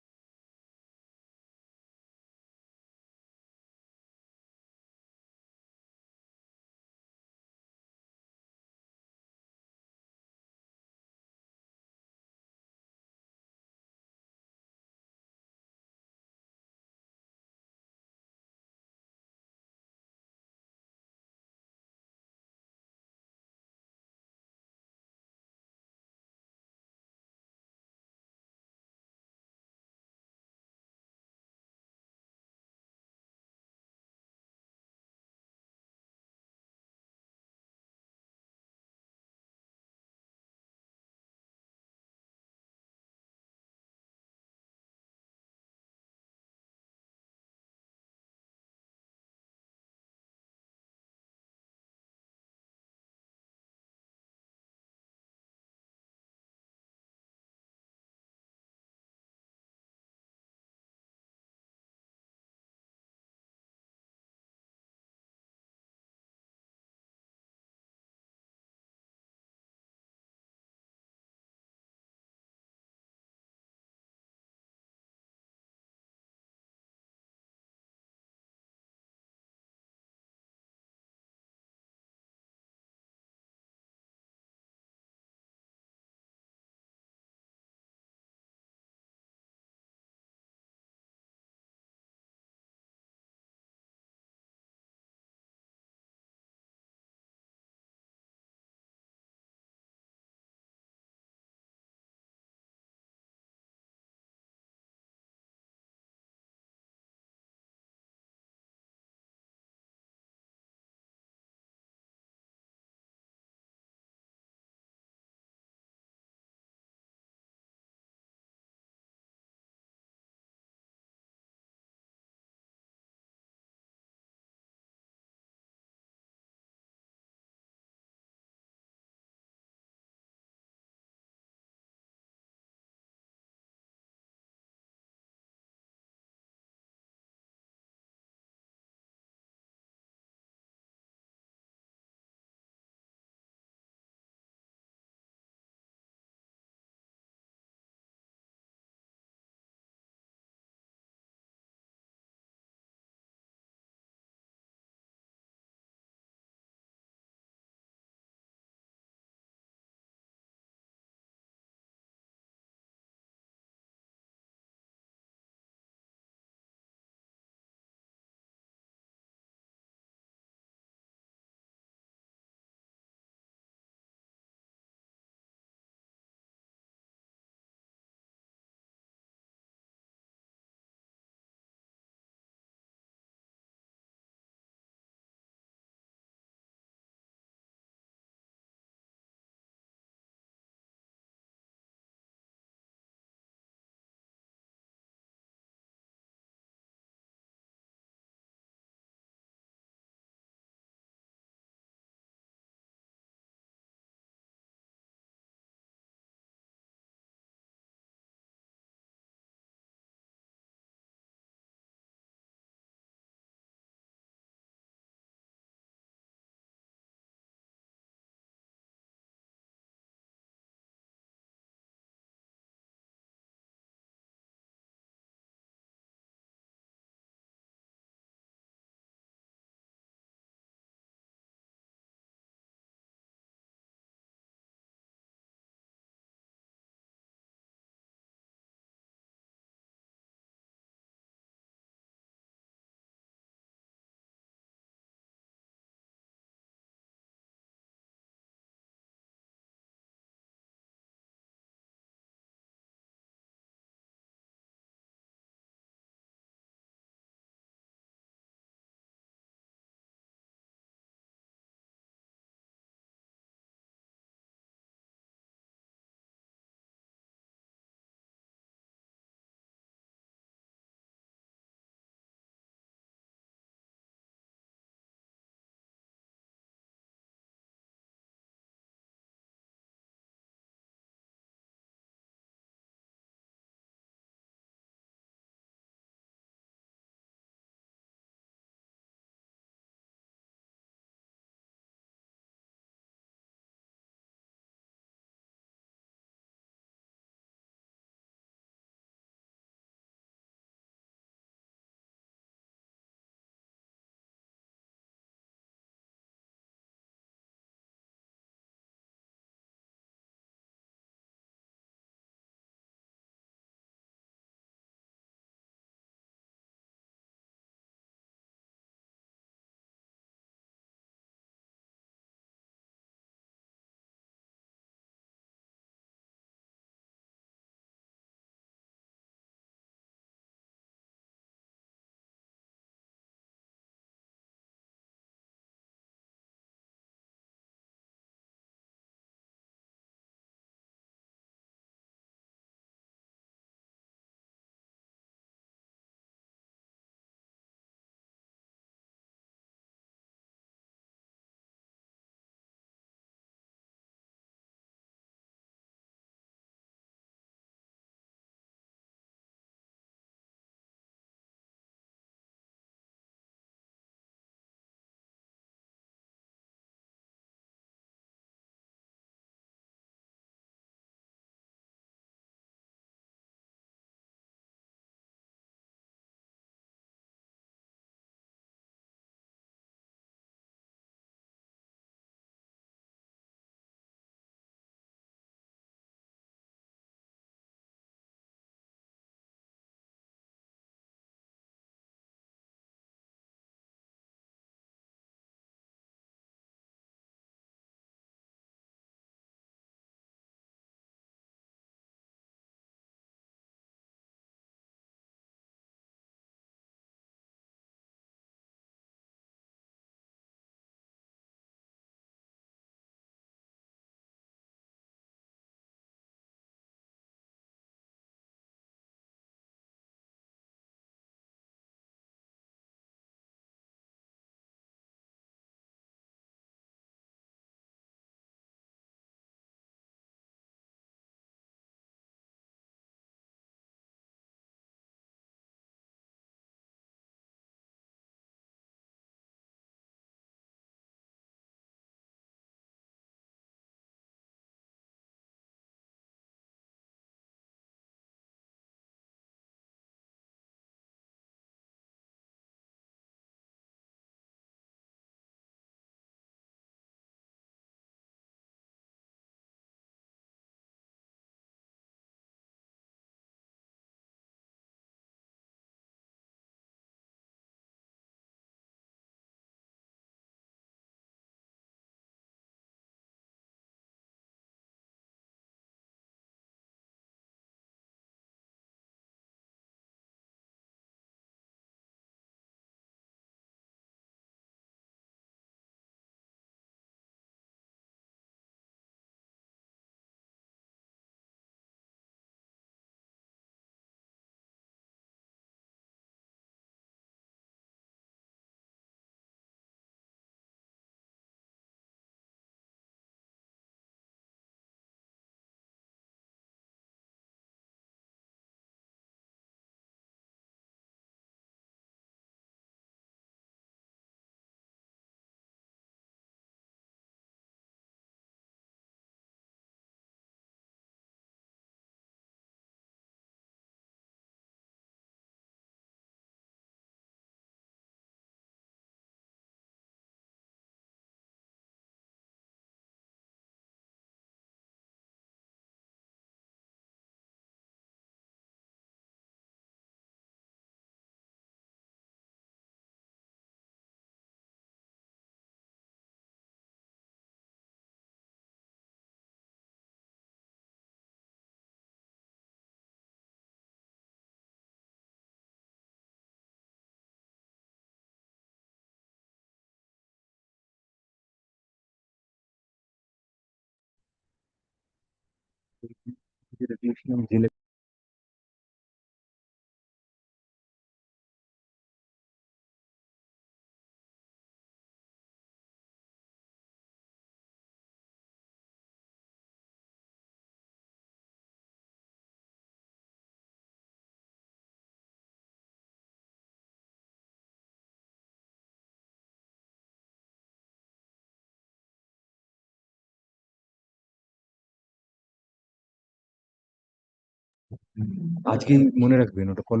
আজকে মনে রাখবেন ওটা call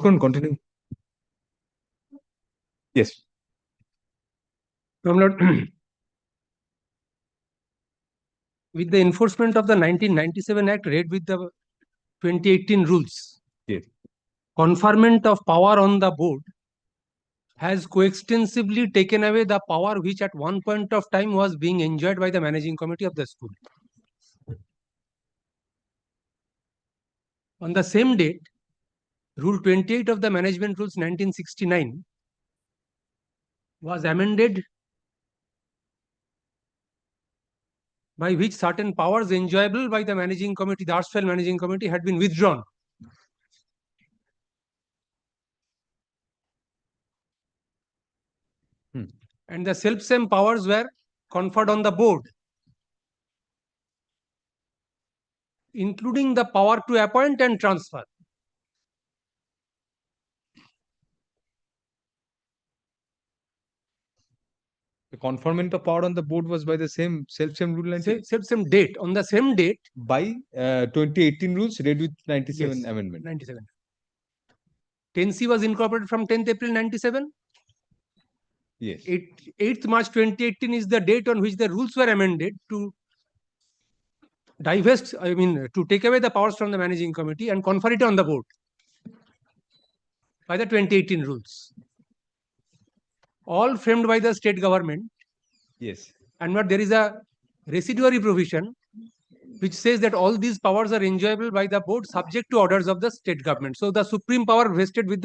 করুন continue yes My lord, with the enforcement of the 1997 Act read with the 2018 rules, yes conferment of power on the board has coextensively taken away the power which at one point of time was being enjoyed by the managing committee of the school. On the same date, Rule 28 of the Management Rules 1969 was amended, by which certain powers enjoyable by the managing committee, the erstwhile managing committee, had been withdrawn. And the self-same powers were conferred on the board, including the power to appoint and transfer. The conferment of power on the board was by the same self-same rule 90 Self-same date. On the same date, by 2018 rules read with 97 yes, amendment. 97. 10C was incorporated from 10th April 97. Yes. 8th March 2018 is the date on which the rules were amended to divest, to take away the powers from the managing committee and confer it on the board by the 2018 rules. All framed by the state government. Yes. And but there is a residuary provision which says that all these powers are enjoyable by the board subject to orders of the state government. So the supreme power rests with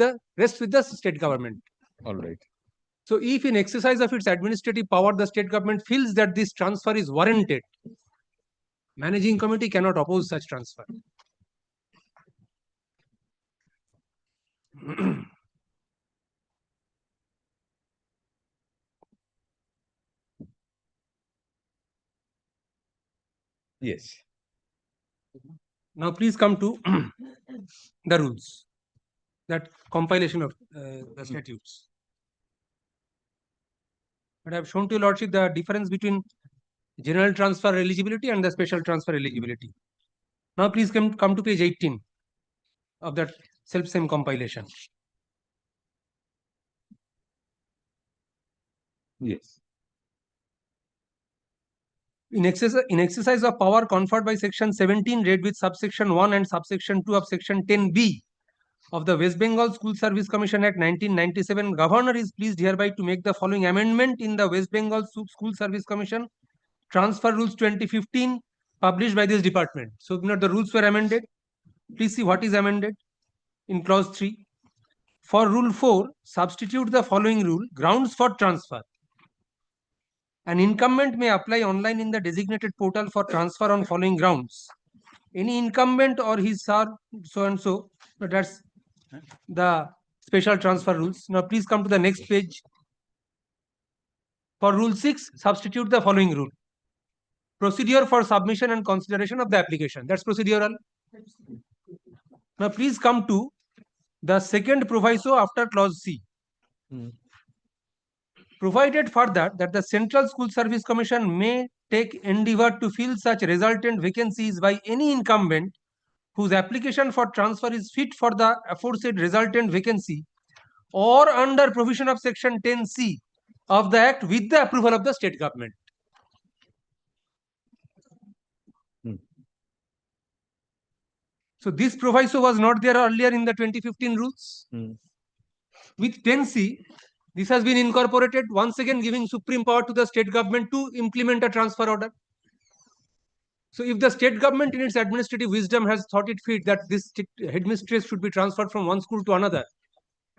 the state government. All right. So if in exercise of its administrative power, the state government feels that this transfer is warranted, managing committee cannot oppose such transfer. Yes. Now please come to the rules, that compilation of the statutes. But I have shown to your lordship the difference between general transfer eligibility and the special transfer eligibility. Now please come to page 18 of that self-same compilation. Yes. In exercise of power conferred by section 17 read with subsection 1 and subsection 2 of section 10B of the West Bengal School Service Commission Act 1997, Governor is pleased hereby to make the following amendment in the West Bengal School Service Commission Transfer Rules 2015 published by this department. So the rules were amended. Please see what is amended in clause 3. For rule 4, substitute the following rule: grounds for transfer. An incumbent may apply online in the designated portal for transfer on following grounds. Any incumbent or his so and so, that's the special transfer rules. Now please come to the next page. For rule 6, substitute the following rule: procedure for submission and consideration of the application. That's procedural. Now please come to the second proviso after clause C. Provided further that the Central School Service Commission may take endeavor to fill such resultant vacancies by any incumbent whose application for transfer is fit for the aforesaid resultant vacancy, or under provision of section 10C of the Act with the approval of the state government. So this proviso was not there earlier in the 2015 rules. With 10C, this has been incorporated, once again giving supreme power to the state government to implement a transfer order. So if the state government in its administrative wisdom has thought it fit that this headmistress should be transferred from one school to another,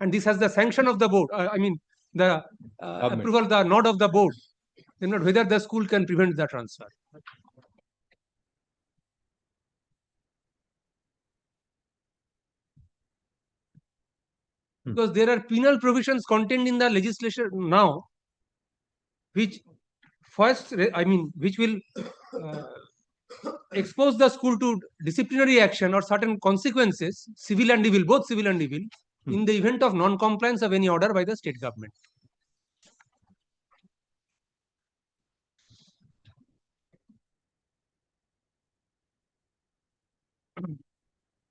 and this has the sanction of the board, I mean, the Government. approval, the nod of the board, then not whether the school can prevent the transfer. Because there are penal provisions contained in the legislation now, which first, I mean, which will expose the school to disciplinary action or certain consequences, civil and civil, both civil and civil, in the event of non-compliance of any order by the state government.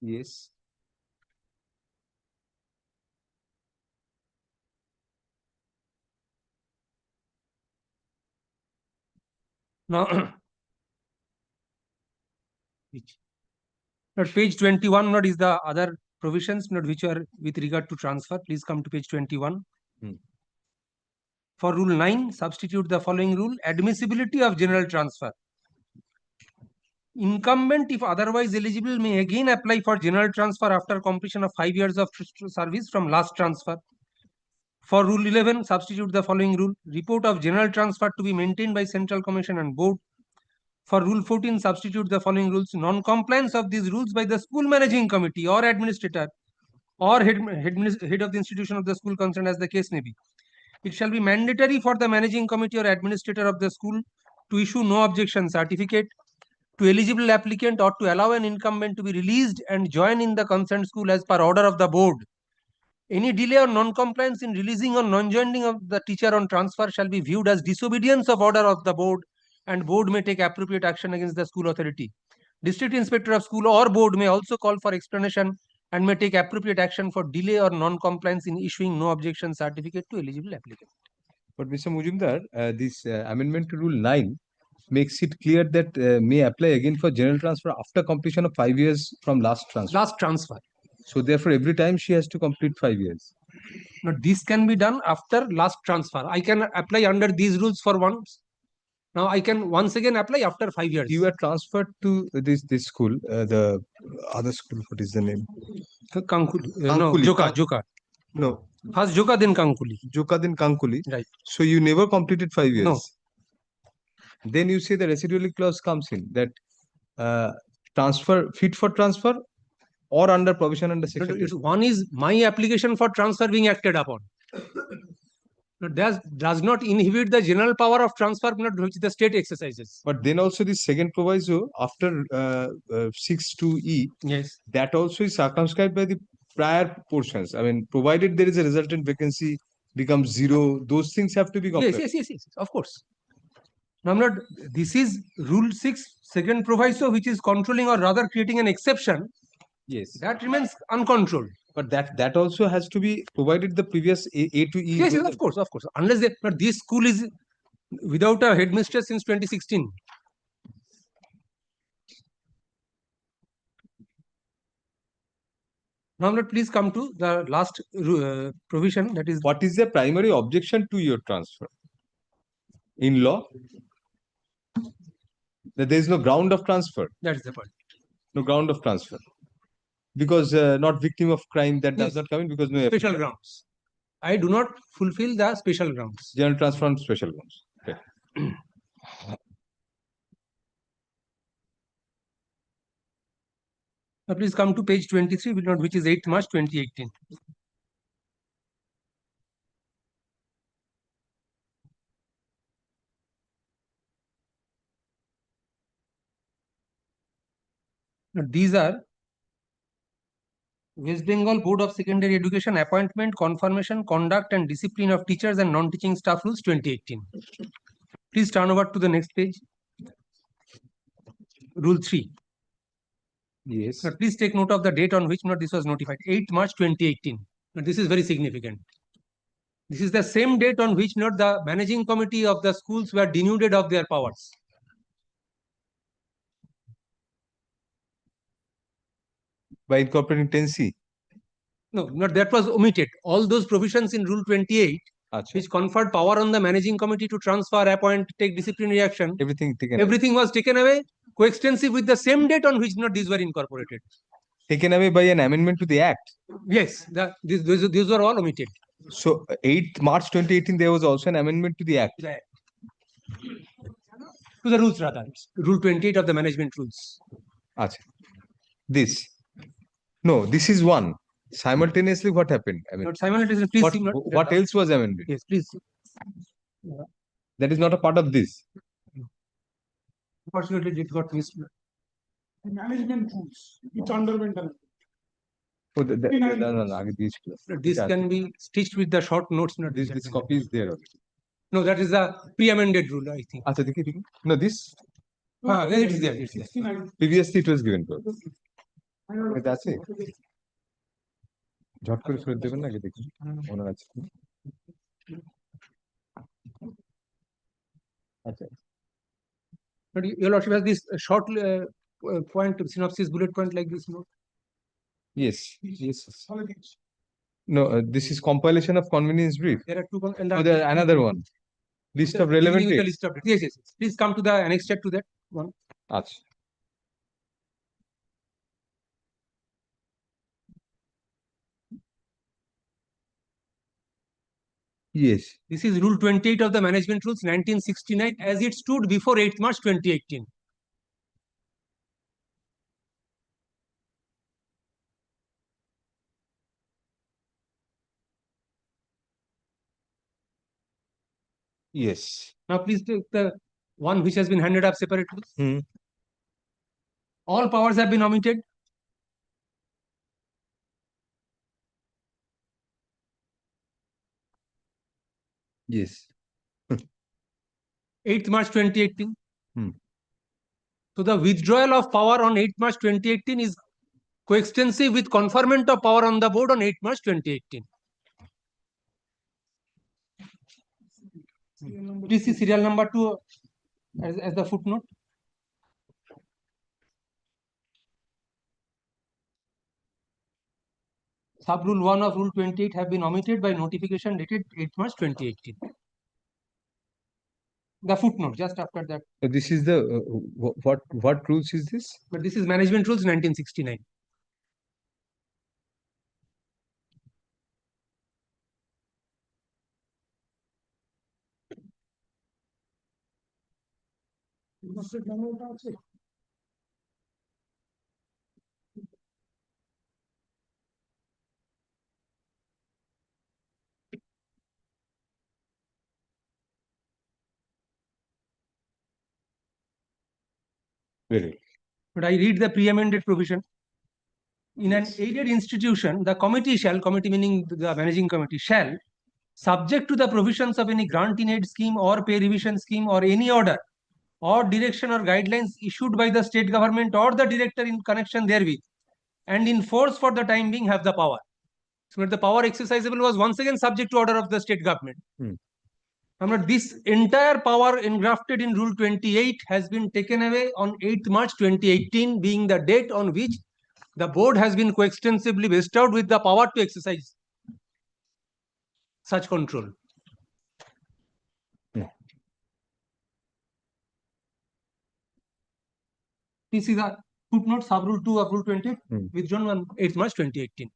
Yes. Now, page 21 not is the other provisions not which are with regard to transfer. Please come to page 21. For rule 9, substitute the following rule: admissibility of general transfer. Incumbent, if otherwise eligible, may again apply for general transfer after completion of 5 years of service from last transfer. For rule 11, substitute the following rule: report of general transfer to be maintained by Central Commission and Board. For rule 14, substitute the following rules: non-compliance of these rules by the school managing committee or administrator or head of the institution of the school concerned, as the case may be. It shall be mandatory for the managing committee or administrator of the school to issue no objection certificate to eligible applicant or to allow an incumbent to be released and join in the concerned school as per order of the board. Any delay or non-compliance in releasing or non-joining of the teacher on transfer shall be viewed as disobedience of order of the board, and board may take appropriate action against the school authority. District inspector of school or board may also call for explanation and may take appropriate action for delay or non-compliance in issuing no objection certificate to eligible applicant. But Mr. Mujumdar, this amendment to Rule 9 makes it clear that may apply again for general transfer after completion of 5 years from last transfer. Last transfer. So therefore, every time she has to complete 5 years. Now, this can be done after last transfer. I can apply under these rules for once. Now, I can once again apply after 5 years. You are transferred to this school, the other school. What is the name? Kankuli. No, Joka. No. First Joka, then Kankuli. Joka, then Kankuli. Right. So you never completed 5 years. No. Then you say the residual clause comes in that transfer fit for transfer or under provision under section. One is my application for transfer being acted upon. Does not inhibit the general power of transfer which the state exercises. But then also the second proviso after 6(2)(e), yes, that also is circumscribed by the prior portions. I mean, provided there is a resultant vacancy becomes 0, those things have to be covered. Yes, of course. Now, this is Rule 6, second proviso, which is controlling or rather creating an exception. Yes. That remains uncontrolled. But that also has to be provided the previous A to E. Yes, of course. Unless but this school is without a headmistress since 2016. Now, please come to the last provision, that is. What is the primary objection to your transfer? In law, that there is no ground of transfer. That is the point. No ground of transfer. Because not victim of crime, that does not come in because no special grounds. I do not fulfill the special grounds. General transfer on special grounds. Okay. Now please come to page 23, which is 8th March 2018. Now, these are West Bengal Board of Secondary Education appointment, confirmation, conduct and discipline of teachers and non-teaching staff rules 2018. Please turn over to the next page. Rule 3. Yes. Now, please take note of the date on which this was notified, 8th March 2018. Now, this is very significant. This is the same date on which the managing committee of the schools were denuded of their powers. By incorporating 10C? No, that was omitted. All those provisions in Rule 28, which conferred power on the managing committee to transfer, appoint, take disciplinary action. Everything was taken away, coextensive with the same date on which these were incorporated. taken away by an amendment to the Act. Yes, these were all omitted. So 8th March 2018, there was also an amendment to the Act. To the rules rather, Rule 28 of the management rules. Acha. This. No, this is one. Simultaneously, what happened? I mean, Not simultaneously, please. what else was amended? Yes, please. That is not a part of this. Unfortunately, it got missed. Management rules, which underwent an Oh, no, these. This can be stitched with the short notes. Not This copy is there. No, that is the pre-amended rule, I think. Acha, no, this. It is there. It's there. Previously, it was given to us. That's it. ঝট করে ফেরত দেবেন না আগে দেখুন মনে আছে আচ্ছা But your lordship has this short point synopsis bullet point like this, no? Yes. No, this is compilation of convenience brief. There are two. There are another one. List of relevant dates. List of dates. Yes. Please come to the annexure to that one. Acha. Yes. This is Rule 28 of the Management Rules 1969 as it stood before 8th March 2018. Yes. Now please take the one which has been handed up separately. All powers have been omitted. Yes. 8th March 2018. Hmm. So the withdrawal of power on 8th March 2018 is coextensive with conferment of power on the board on 8th March 2018. Please see serial number 2 as the footnote. Sub rule 1 of Rule 28 have been omitted by notification dated 8th March 2018. The footnote just after that. So this is the what rules is this? But this is Management Rules 1969. Really? But I read the pre-amended provision. In an aided institution, the committee shall, committee meaning the managing committee, shall, subject to the provisions of any grant in aid scheme or pay revision scheme or any order or direction or guidelines issued by the state government or the director in connection therewith, and in force for the time being have the power. So the power exercisable was once again subject to order of the state government. This entire power engrafted in Rule 28 has been taken away on 8th March 2018, being the date on which the board has been coextensively bestowed with the power to exercise such control. This is the footnote sub rule 2 of Rule 28 withdrawn on 8th March 2018.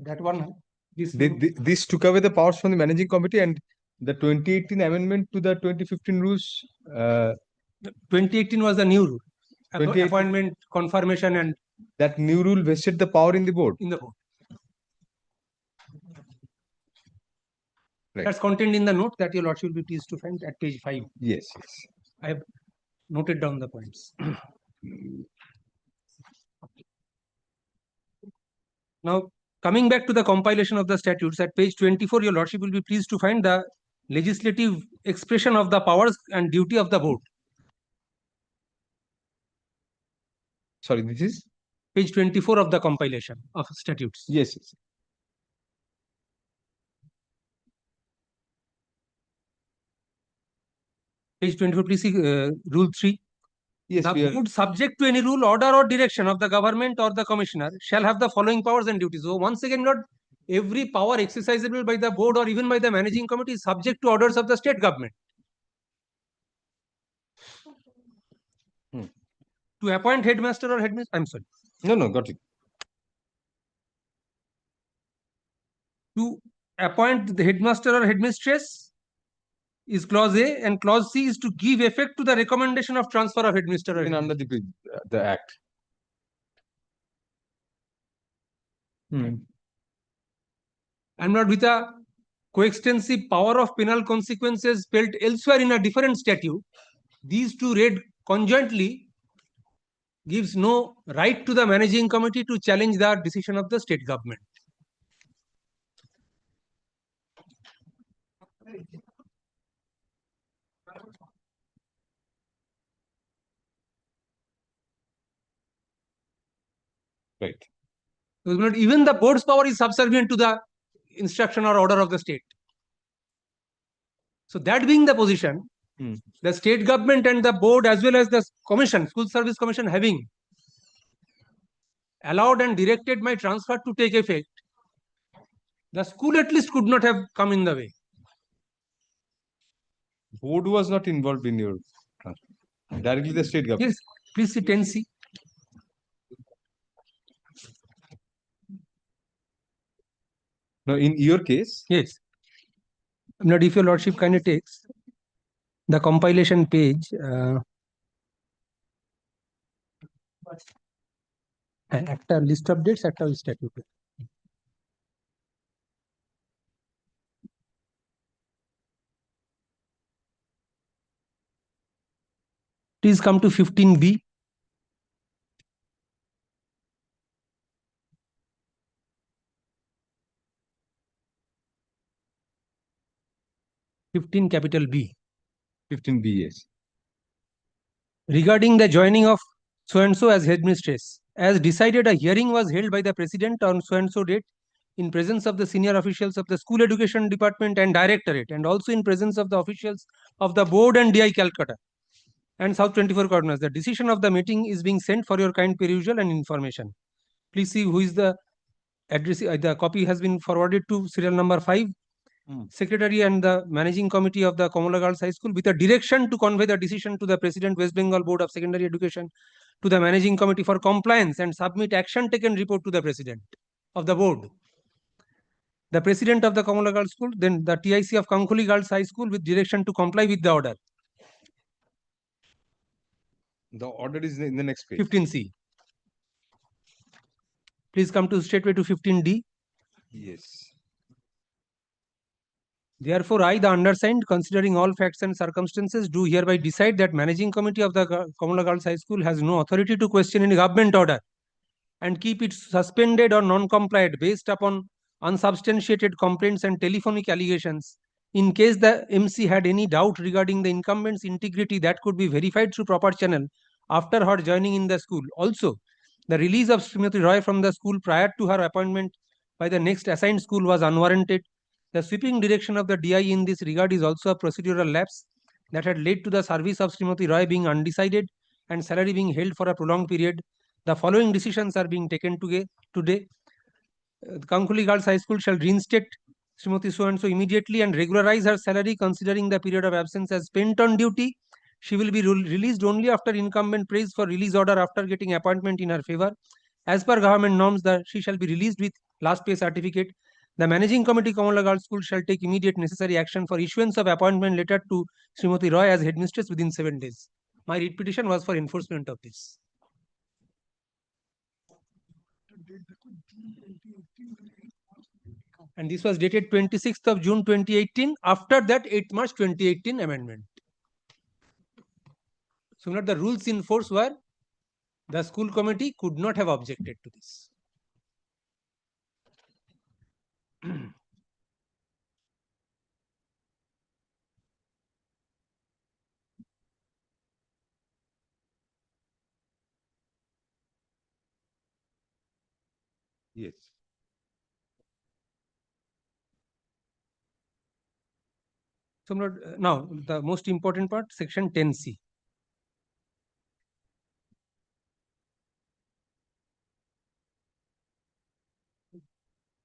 That one, this took away the powers from the managing committee, and the 2018 amendment to the 2015 rules. 2018 was the new rule. Appointment, confirmation, and that new rule vested the power in the board. In the board. Right. That's contained in the note that your lordship will be pleased to find at page 5. Yes. I have noted down the points. Now, coming back to the compilation of the statutes, at page 24, your lordship will be pleased to find the legislative expression of the powers and duty of the board. Sorry, this is page 24 of the compilation of statutes. Yes. Page 24, please see rule 3. Yes, the we are- board, subject to any rule, order, or direction of the government or the commissioner, shall have the following powers and duties. So once again, not every power exercisable by the board or even by the managing committee is subject to orders of the state government. To appoint headmaster or headmistress, I'm sorry. No, got it. To appoint the headmaster or headmistress is clause A, and clause C is to give effect to the recommendation of transfer of headmaster or Even under the act. And not with a coextensive power of penal consequences spelled elsewhere in a different statute. These two read conjointly gives no right to the managing committee to challenge the decision of the state government. Right. Even the board's power is subservient to the instruction or order of the state. So that being the position, the state government and the board as well as the commission, school service commission, having allowed and directed my transfer to take effect, the school at least could not have come in the way. Board was not involved in your transfer. Directly the state government. Yes, please see 10C. Now, in your case, yes. Not if your lordship kindly takes the compilation page. And একটা list of dates, একটা statute. Please come to 15B. Capital B. 15B, yes. Regarding the joining of so-and-so as headmistress, as decided, a hearing was held by the president on so-and-so date in presence of the senior officials of the school education department and directorate, and also in presence of the officials of the board and DI Calcutta and South 24 coordinates. The decision of the meeting is being sent for your kind perusal and information. Please see who is the address. The copy has been forwarded to serial number 5. Secretary and the managing committee of the Kamala Girls High School with a direction to convey the decision to the President, West Bengal Board of Secondary Education, to the managing committee for compliance, and submit action taken report to the President of the board. The President of the Kamala Girls School, then the TIC of Kankhuli Girls High School with direction to comply with the order. The order is in the next page. 15C. Please come to straightway to 15D. Yes. Therefore, I, the undersigned, considering all facts and circumstances, do hereby decide that managing committee of the Kamala Girls High School has no authority to question any government order and keep it suspended or non-compliant based upon unsubstantiated complaints and telephonic allegations. In case the MC had any doubt regarding the incumbent's integrity, that could be verified through proper channel after her joining in the school. Also, the release of Srimati Roy from the school prior to her appointment by the next assigned school was unwarranted. The sweeping direction of the DI in this regard is also a procedural lapse that had led to the service of Srimati Roy being undecided and salary being held for a prolonged period. The following decisions are being taken today. Kankhuli Girls High School shall reinstate Srimati so-and-so immediately and regularize her salary considering the period of absence as spent on duty. She will be released only after incumbent prays for release order after getting appointment in her favor. As per government norms, she shall be released with last pay certificate. The managing committee Kamala Girls School shall take immediate necessary action for issuance of appointment letter to Srimati Roy as headmistress within 7 days. My writ petition was for enforcement of this. And this was dated 26th of June 2018. After that, 8th March 2018 amendment. So not the rules in force were the school committee could not have objected to this. Yes. So now the most important part, section 10C.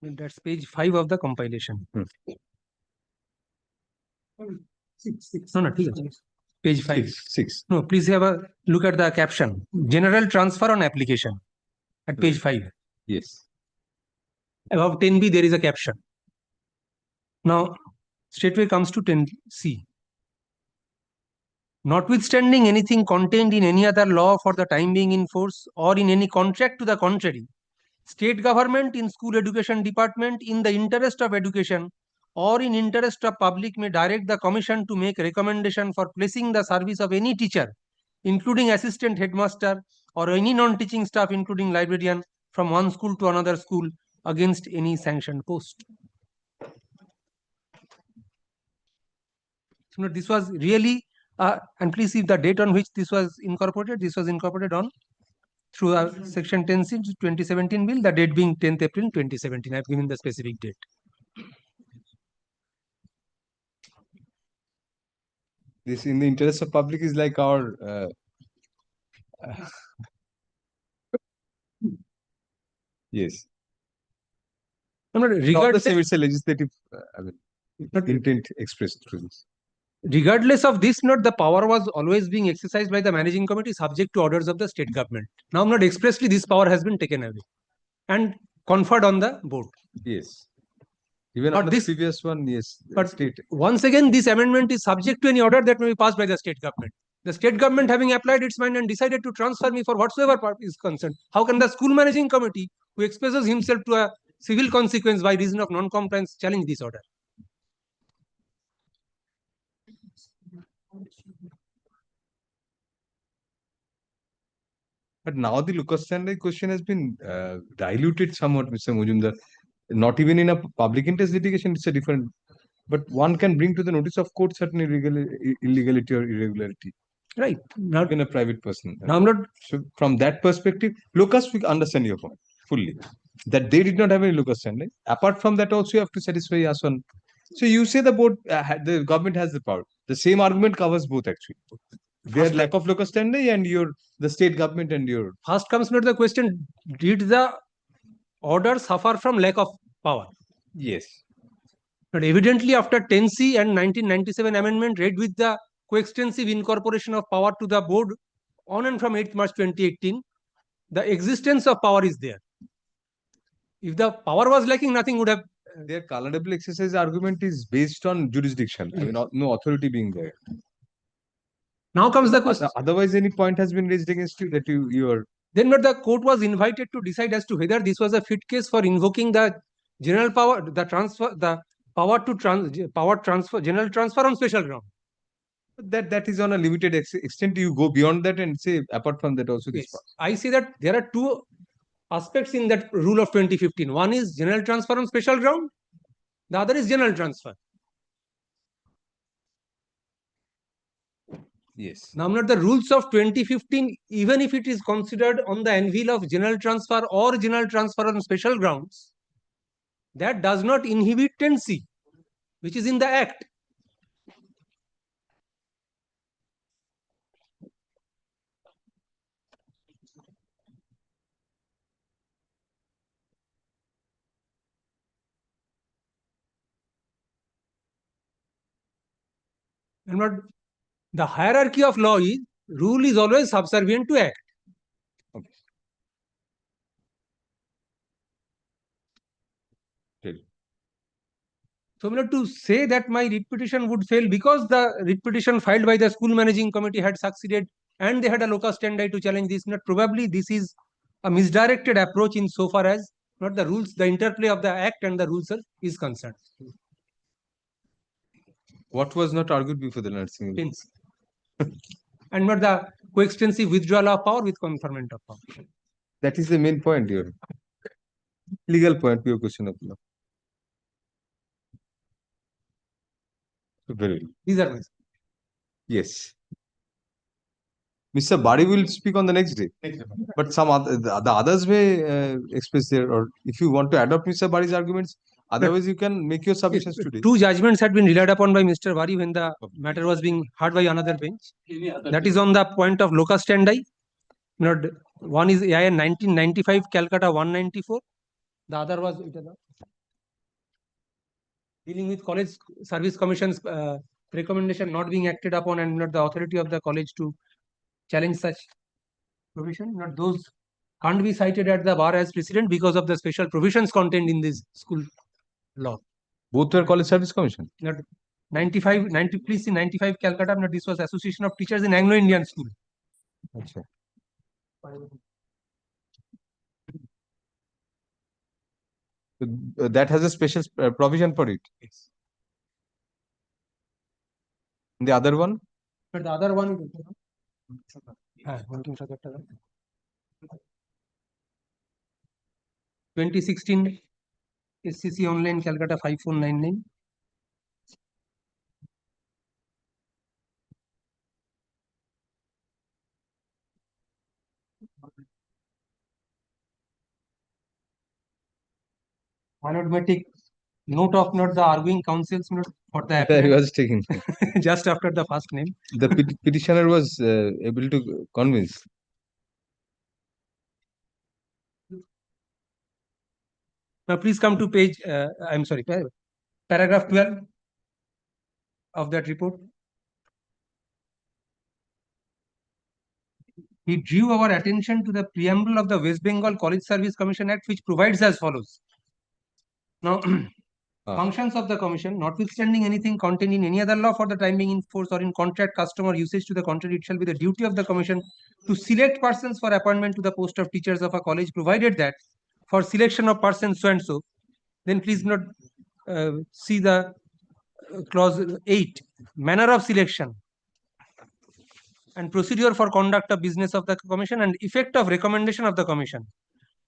That's page 5 of the compilation. No, no, page 5. 6. No, please have a look at the caption. General transfer on application at page 5. Yes. Above 10B, there is a caption. Now, straightway comes to 10C. Notwithstanding anything contained in any other law for the time being in force or in any contract to the contrary, state government in school education department in the interest of education or in interest of public may direct the commission to make recommendation for placing the service of any teacher, including assistant headmaster or any non-teaching staff, including librarian, from one school to another school against any sanctioned post. So this was really, and please see the date on which this was incorporated. This was incorporated on through section 10C 2017 bill, the date being 10th April 2017. I have given the specific date. This in the interest of public is like our yes. Regardless, it's a legislative intent expressed through this. Regardless of this, not the power was always being exercised by the managing committee subject to orders of the state government. Now, not expressly this power has been taken away and conferred on the board. Yes. Even But on the previous one, yes. But state. once again, this amendment is subject to any order that may be passed by the state government. The state government having applied its mind and decided to transfer me for whatsoever part is concerned, how can the school managing committee, who exposes himself to a civil consequence by reason of non-compliance, challenge this order? But now the locus standi question has been diluted somewhat, Mr. Mujumdar. Not even in a public interest litigation, it's a different. But one can bring to the notice of court certain illegality or irregularity. Right. Not in a private person. Now I'm not. So from that perspective, locus, we understand your point fully. That they did not have any locus standi. Apart from that, also you have to satisfy us on. So you say the board, the government has the power. The same argument covers both actually. Their lack of locus standi and the state government and your. First comes not the question: did the order suffer from lack of power? Yes. But evidently, after 10C and 1997 amendment, read with the coextensive incorporation of power to the board on and from 8th March 2018, the existence of power is there. If the power was lacking, nothing would have. Their culpable exercise argument is based on jurisdiction. I mean, no authority being there. Now comes the question. Otherwise, any point has been raised against you that you are. Then, but the court was invited to decide as to whether this was a fit case for invoking the general power, the transfer, the power to transfer, general transfer on special ground. That is on a limited extent. You go beyond that and say, apart from that, also this part. I see that there are two aspects in that rule of 2015. One is general transfer on special ground. The other is general transfer. Yes. Now, not the rules of 2015, even if it is considered on the anvil of general transfer or general transfer on special grounds, that does not inhibit 10C, which is in the Act. And what the hierarchy of law is, rule is always subservient to Act. Okay. So, to say that my writ petition would fail because the writ petition filed by the school managing committee had succeeded and they had a locus standi to challenge this, not probably this is a misdirected approach in so far as not the rules, the interplay of the Act and the rules is concerned. What was not argued before the nursing? And not the coextensive withdrawal of power with conferment of power. That is the main point here. Legal point, pure question of law. Very well. These are my. Yes. Mr. Bari will speak on the next day. But some other, the others may express their, or if you want to adopt Mr. Bari's arguments, otherwise you can make your submissions today. Two judgments had been relied upon by Mr. Bari when the matter was being heard by another bench. That is on the point of locus standi. One is AIN 1995 Calcutta 194. The other was dealing with College Service Commission's recommendation not being acted upon and not the authority of the college to challenge such provision. Not those can't be cited at the bar as precedent because of the special provisions contained in this school law. Both were College Service Commission. Not 95, please see 95 Calcutta. Not this was Association of Teachers in Anglo-Indian School. Okay. That has a special provision for it. Yes. And the other one? But the other one. 2016 SCC Online Calcutta 5499. Why not may take note of not the arguing counsels not for the I was taking just after the first name. The petitioner was able to convince. Now please come to page, I'm sorry, paragraph 12 of that report. He drew our attention to the preamble of the West Bengal College Service Commission Act, which provides as follows. Now, functions of the commission, notwithstanding anything contained in any other law for the time being in force or in contract, custom or usage to the contrary, it shall be the duty of the commission to select persons for appointment to the post of teachers of a college, provided that for selection of persons so and so. Then please not see the clause 8, manner of selection and procedure for conduct of business of the commission and effect of recommendation of the commission.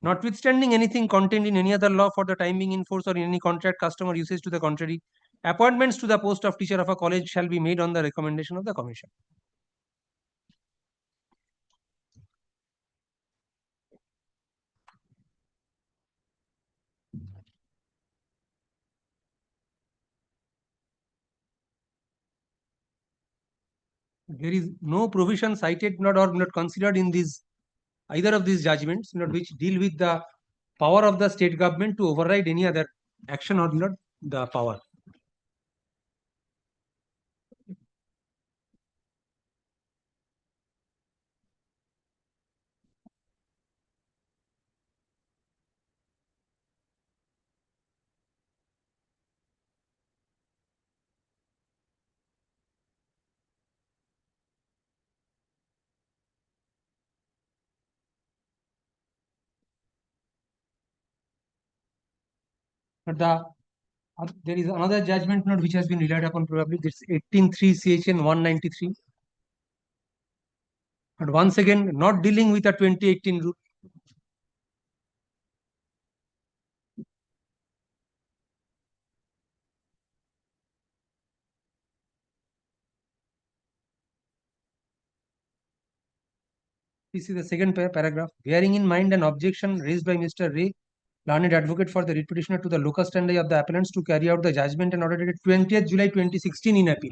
Notwithstanding anything contained in any other law for the time being in force or in any contract, custom or usage to the contrary, appointments to the post of teacher of a college shall be made on the recommendation of the commission. There is no provision cited not or not considered in these either of these judgments, not which deal with the power of the state government to override any other action or not the power. But there is another judgment note which has been relied upon probably. This 18.3 CHN 193. But once again, not dealing with a 2018 rule. This is the second paragraph. Bearing in mind an objection raised by Mr. Ray, learned advocate for the writ petitioner, to the locus standi of the appellants to carry out the judgment and order dated 20th July 2016 in appeal.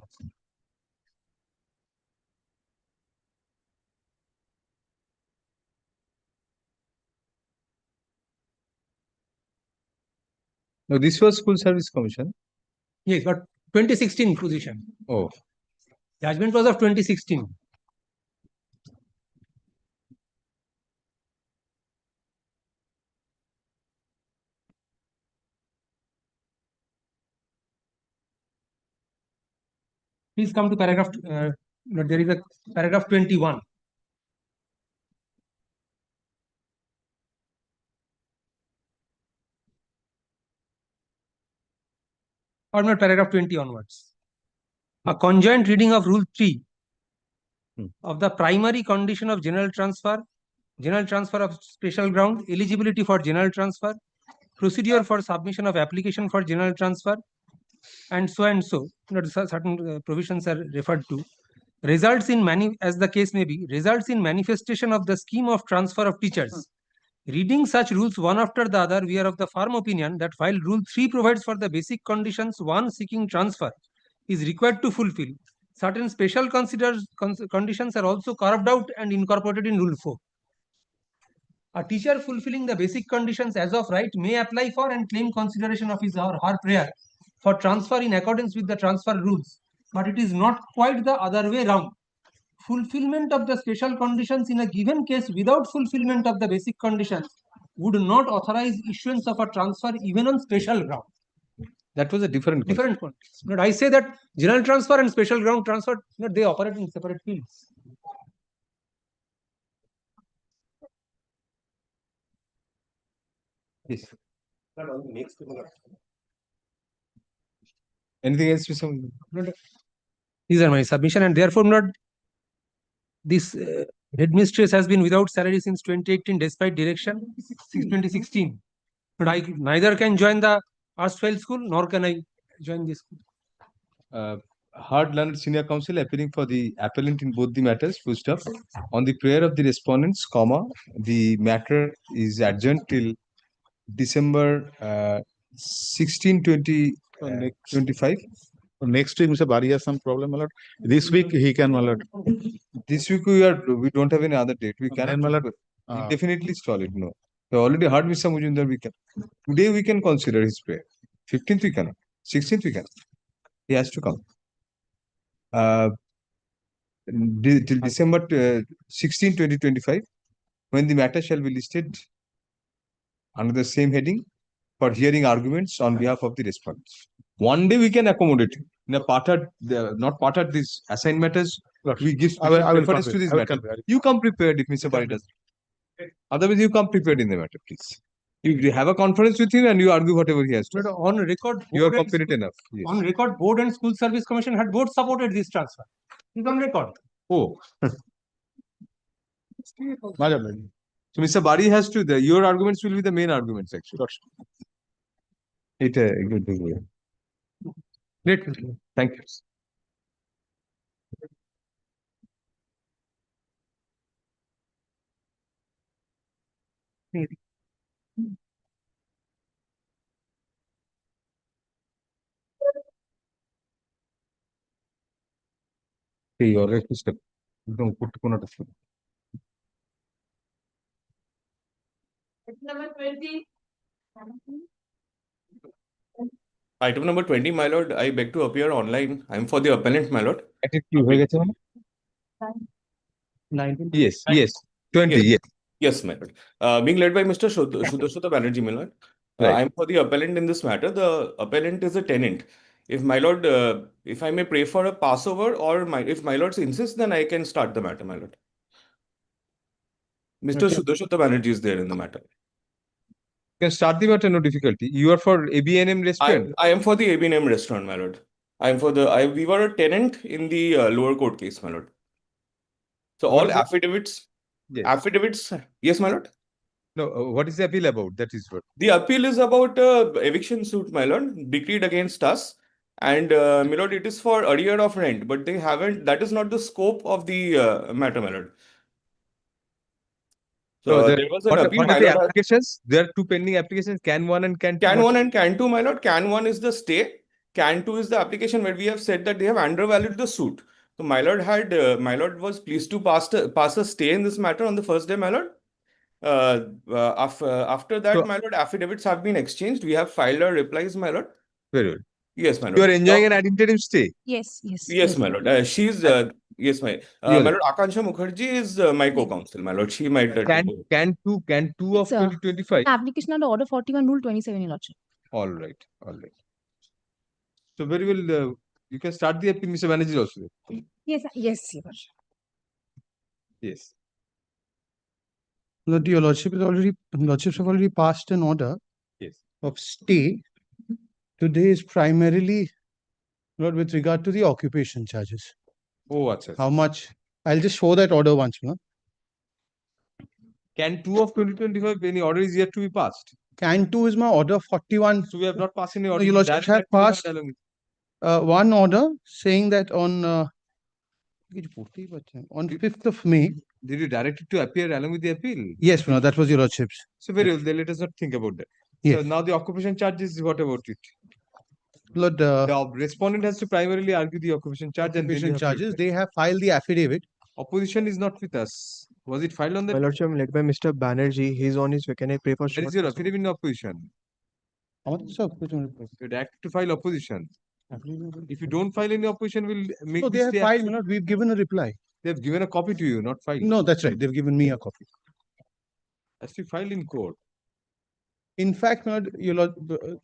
No, this was School Service Commission. Yes, but 2016 position. Oh. Judgment was of 2016. Please come to paragraph, there is a paragraph 21. Or not paragraph 20 onwards. A conjoint reading of Rule 3 of the primary condition of general transfer of special ground, eligibility for general transfer, procedure for submission of application for general transfer, and so, certain provisions are referred to, results in as the case may be, results in manifestation of the scheme of transfer of teachers. Reading such rules one after the other, we are of the firm opinion that while Rule 3 provides for the basic conditions one seeking transfer is required to fulfill, certain special conditions are also carved out and incorporated in Rule 4. A teacher fulfilling the basic conditions as of right may apply for and claim consideration of his or her prayer for transfer in accordance with the transfer rules, but it is not quite the other way round. Fulfillment of the special conditions in a given case without fulfillment of the basic conditions would not authorize issuance of a transfer even on special ground. That was a different context. But I say that general transfer and special ground transfer, they operate in separate fields. Yes. Anything else, Mr. These are my submission, and therefore not this headmistress has been without salary since 2018 despite direction 2016. But I neither can join the erstwhile school nor can I join this school. Hard learned senior counsel appearing for the appellant in both the matters, full stop. On the prayer of the respondents, comma, the matter is adjourned till December 16, 2025. Next week, Mr. Bari has some problem, my lord. This week he can, my lord. This week we don't have any other date. We cannot. We'll definitely stall it. No. We already heard Mr. Mujumdar. We can. Today we can consider his prayer. 15th we cannot. 16th we can. He has to come. Till December 16, 2025, when the matter shall be listed under the same heading for hearing arguments on behalf of the respondents. One day we can accommodate it. In a not part of these assigned matters, we give preference to this matter. You come prepared if Mr. Bari does. Otherwise, you come prepared in the matter, please. You have a conference with him and you argue whatever he has to. But on record, you are competent enough. Yes. On record, Board and School Service Commission had both supported this transfer. It's on record. Oh. So Mr. Bari has to, your arguments will be the main arguments actually. Great. Thank you. Hey, you're right, Mr. Don't put to Number 20. Item number 20, my lord, I beg to appear online. I am for the appellant, my lord. Yes, yes. 20, yes. Yes, my lord. Being led by Mr. Sudhashota Banerjee, my lord. I am for the appellant in this matter. The appellant is a tenant. If my lord, if I may pray for a passover, or if my lords insist, then I can start the matter, my lord. Mr. Sudhashota Banerjee is there in the matter. You can start the matter, no difficulty. You are for ABNM restaurant? I am for the ABNM restaurant, my lord. I am for the, we were a tenant in the lower court case, my lord. So all affidavits, yes, my lord. No, what is the appeal about? That is what. The appeal is about eviction suit, my lord, decreed against us. And, my lord, it is for arrear of rent, but they haven't, that is not the scope of the matter, my lord. So there was an appeal, my lord. Applications? There are two pending applications, Can 1 and Can 2. Can 1 and Can 2, my lord. Can 1 is the stay. Can 2 is the application where we have said that they have undervalued the suit. So my lord was pleased to pass a stay in this matter on the first day, my lord. After that, my lord, affidavits have been exchanged. We have filed our replies, my lord. Very good. Yes, my lord. You are enjoying an ad interim stay? Yes, yes. Yes, my lord. She's, yes, my lord, Akansha Mukherjee is my co-counsel, my lord. She might. Can 2 of 2025. Application under Order 41, Rule 27, Your Lordship. All right, all right. So very well, you can start the appeal, Mr. Banerjee also. Yes, yes, Your Lordship. Yes. Your Lordship have already passed an order of stay. Today is primarily with regard to the occupation charges. Oh, achha. How much? I'll just show that order once more. Can 2 of 2025, any order is yet to be passed? Can 2 is my order 41. So we have not passed any order. Your Lordship have passed. one order saying that on 5th of May. Did you direct it to appear along with the appeal? Yes, no, that was your lordship's. So very well, then let us not think about that. Yes. So now the occupation charges, what about it? Lord, The respondent has to primarily argue the occupation charge and then you occupation have to charges, reply. they have filed the affidavit. Opposition is not with us. Was it filed on that? My lordship, led by Mr. Banerjee, he's on his way. Can I pray for Where short is your testimony? affidavit in opposition? You act to file opposition. If you don't file any opposition, we'll make No, they this have stay filed, active. my lord, we've given a reply. They have given a copy to you, not filed. No, that's right, they've given me a copy. Has to be filed in court. In fact, my lord, your lord,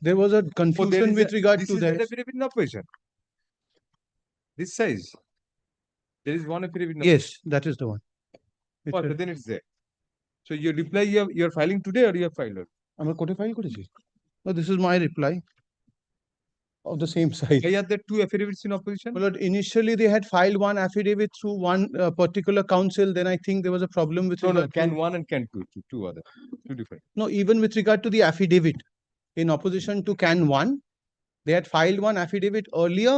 there was a Oh, there confusion is with regard this to is that. an affidavit in opposition. This size. There is one affidavit in opposition. Yes, that is the one. It's Oh, a- then it's there. So your reply you are filing today or you have filed? আমার কোর্টে file করেছি No, this is my reply of the same size. Why are there two affidavits in opposition? Well, Lord, initially they had filed one affidavit through one particular council. Then I think there was a problem with No, regard can to, one and can two other, two different. no, even with regard to the affidavit in opposition to Can 1, they had filed one affidavit earlier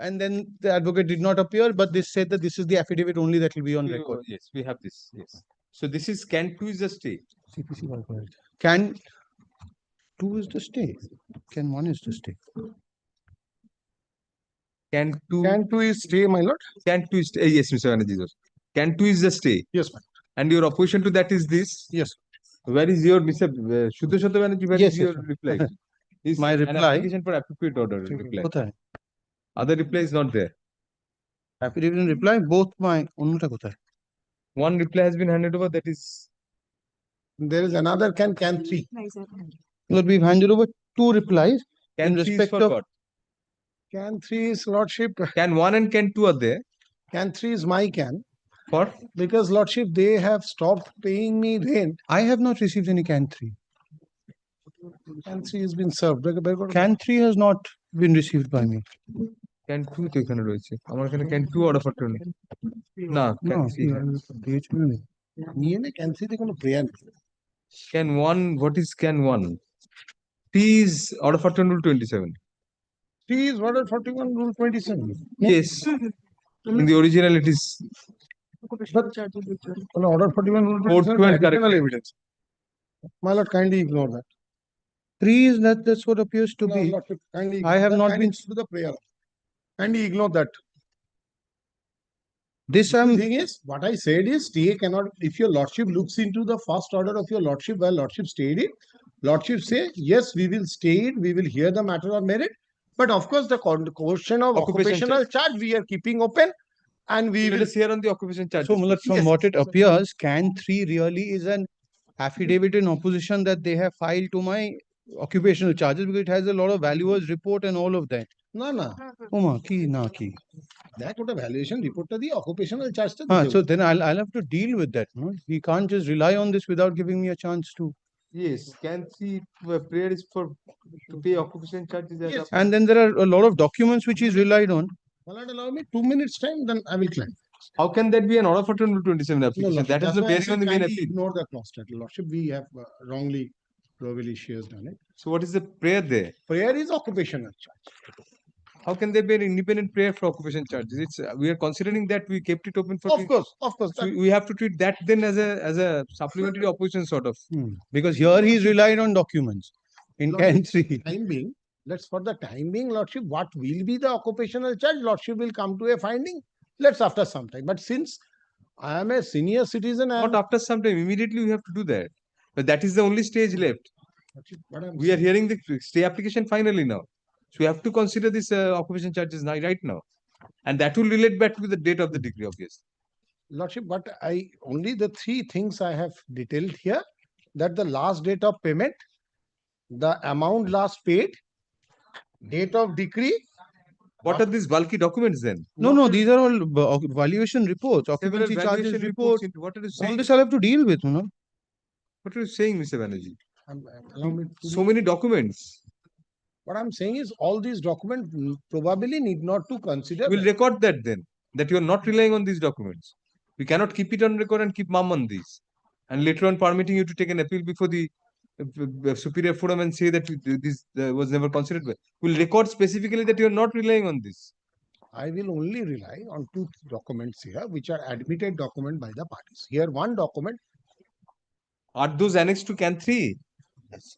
and then the advocate did not appear, but they said that this is the affidavit only that will be on record. Yes, we have this. Yes. So this is can two is the stay. CPC Can 2 is the stay. Can 1 is the stay. Can two is stay, my lord. Can two is stay. Yes, Mr. Banerjee. Can two is the stay. Yes, ma'am. And your opposition to that is this. Yes. Where is your Mr. Shuddhaswata Banerjee? Where Yes, is yes, your ma'am. reply? Is My an reply- application for appropriate order reply. কোথায়? Other reply is not there. Affidavit and reply, both my অন্যটা কোথায়? One reply has been handed over. That is There is another can 3. Lord, we've handed over 2 replies can in three is respect for of what? Can 3 is lordship. Can one and can two are there Can 3 is my can. for? Because lordship, they have stopped paying me rent. I have not received any Can 3. Can 3 has been served. Can 3 has not been received by me. Can two তো এখানে রয়েছে আমার এখানে can two order for turn না can No, three নিয়ে নে can 3 তে কোনো prayer নেই। can one what is can one? T is order for turn rule 27. 3 is order 41 rule 27. Yes. In the original it is Well, order 41 rule Court 27 to and additional correct. evidence. My lord, kindly ignore that. 3 is that's what appears to No, be. lordship, kindly I have ignore that. not Kindly been- do the prayer. Kindly ignore that. This The I'm, thing is, what I said is, stay cannot, if your lordship looks into the first order of your lordship where lordship stayed it, lordship say, yes, we will stay it, we will hear the matter of merit. But of course, the question of Occupation occupational charge, we are keeping open and we Let will. us hear on the occupation charges. so Mullah, from Yes. what it appears, Can 3 really is an affidavit in opposition that they have filed to my occupational charges because it has a lot of valuers report and all of that. No, no. Oma, ki na ki. That what a valuation report to the occupational charge. to Ah, the- so then I'll have to deal with that. No? He can't just rely on this without giving me a chance to. Yes, can three prayer is for to pay occupation charges as Yes. a And then there are a lot of documents which he's relied on. Will not allow me 2 minutes time, then I will claim. How can that be an order for turn rule 27 No, application? Lordship, That has that's no why I bearing said on the main kindly appeal. ignore the clause title. Lordship, we have wrongly, probably she has done it. So what is the prayer there? Prayer is occupational charge. How can there be an independent prayer for occupation charges? It's we are considering that we kept it open for. Of course. So we have to treat that then as a supplementary opposition sort of. Because here he's relied on documents. In Can Lordship, 3. time being, let's for the time being, Lordship, what will be the occupational charge? Lordship will come to a finding. Let's after some time. But since I am a senior citizen, I Not after some time, immediately we have to do that. But that is the only stage left. am. We are hearing the stay application finally now. So we have to consider this occupation charges now, right now. And that will relate back to the date of the decree, obviously. Lordship, but I only the 3 things I have detailed here, that the last date of payment, the amount last paid, date of decree. What are these bulky documents then? No, these are all valuation reports, Several occupancy charges valuation reports. into what are you All saying? this I'll have to deal with, you know. What are you saying, Mr. Banerjee? Allow me to So many documents. What I'm saying is all these documents probably need not to consider. We'll record that then, that you are not relying on these documents. We cannot keep it on record and keep mum on these. And later on permitting you to take an appeal before the superior forum and say that this was never considered by. We'll record specifically that you are not relying on this. I will only rely on two documents here, which are admitted document by the parties. Here, one document. Are those annexed to CAN 3? Yes.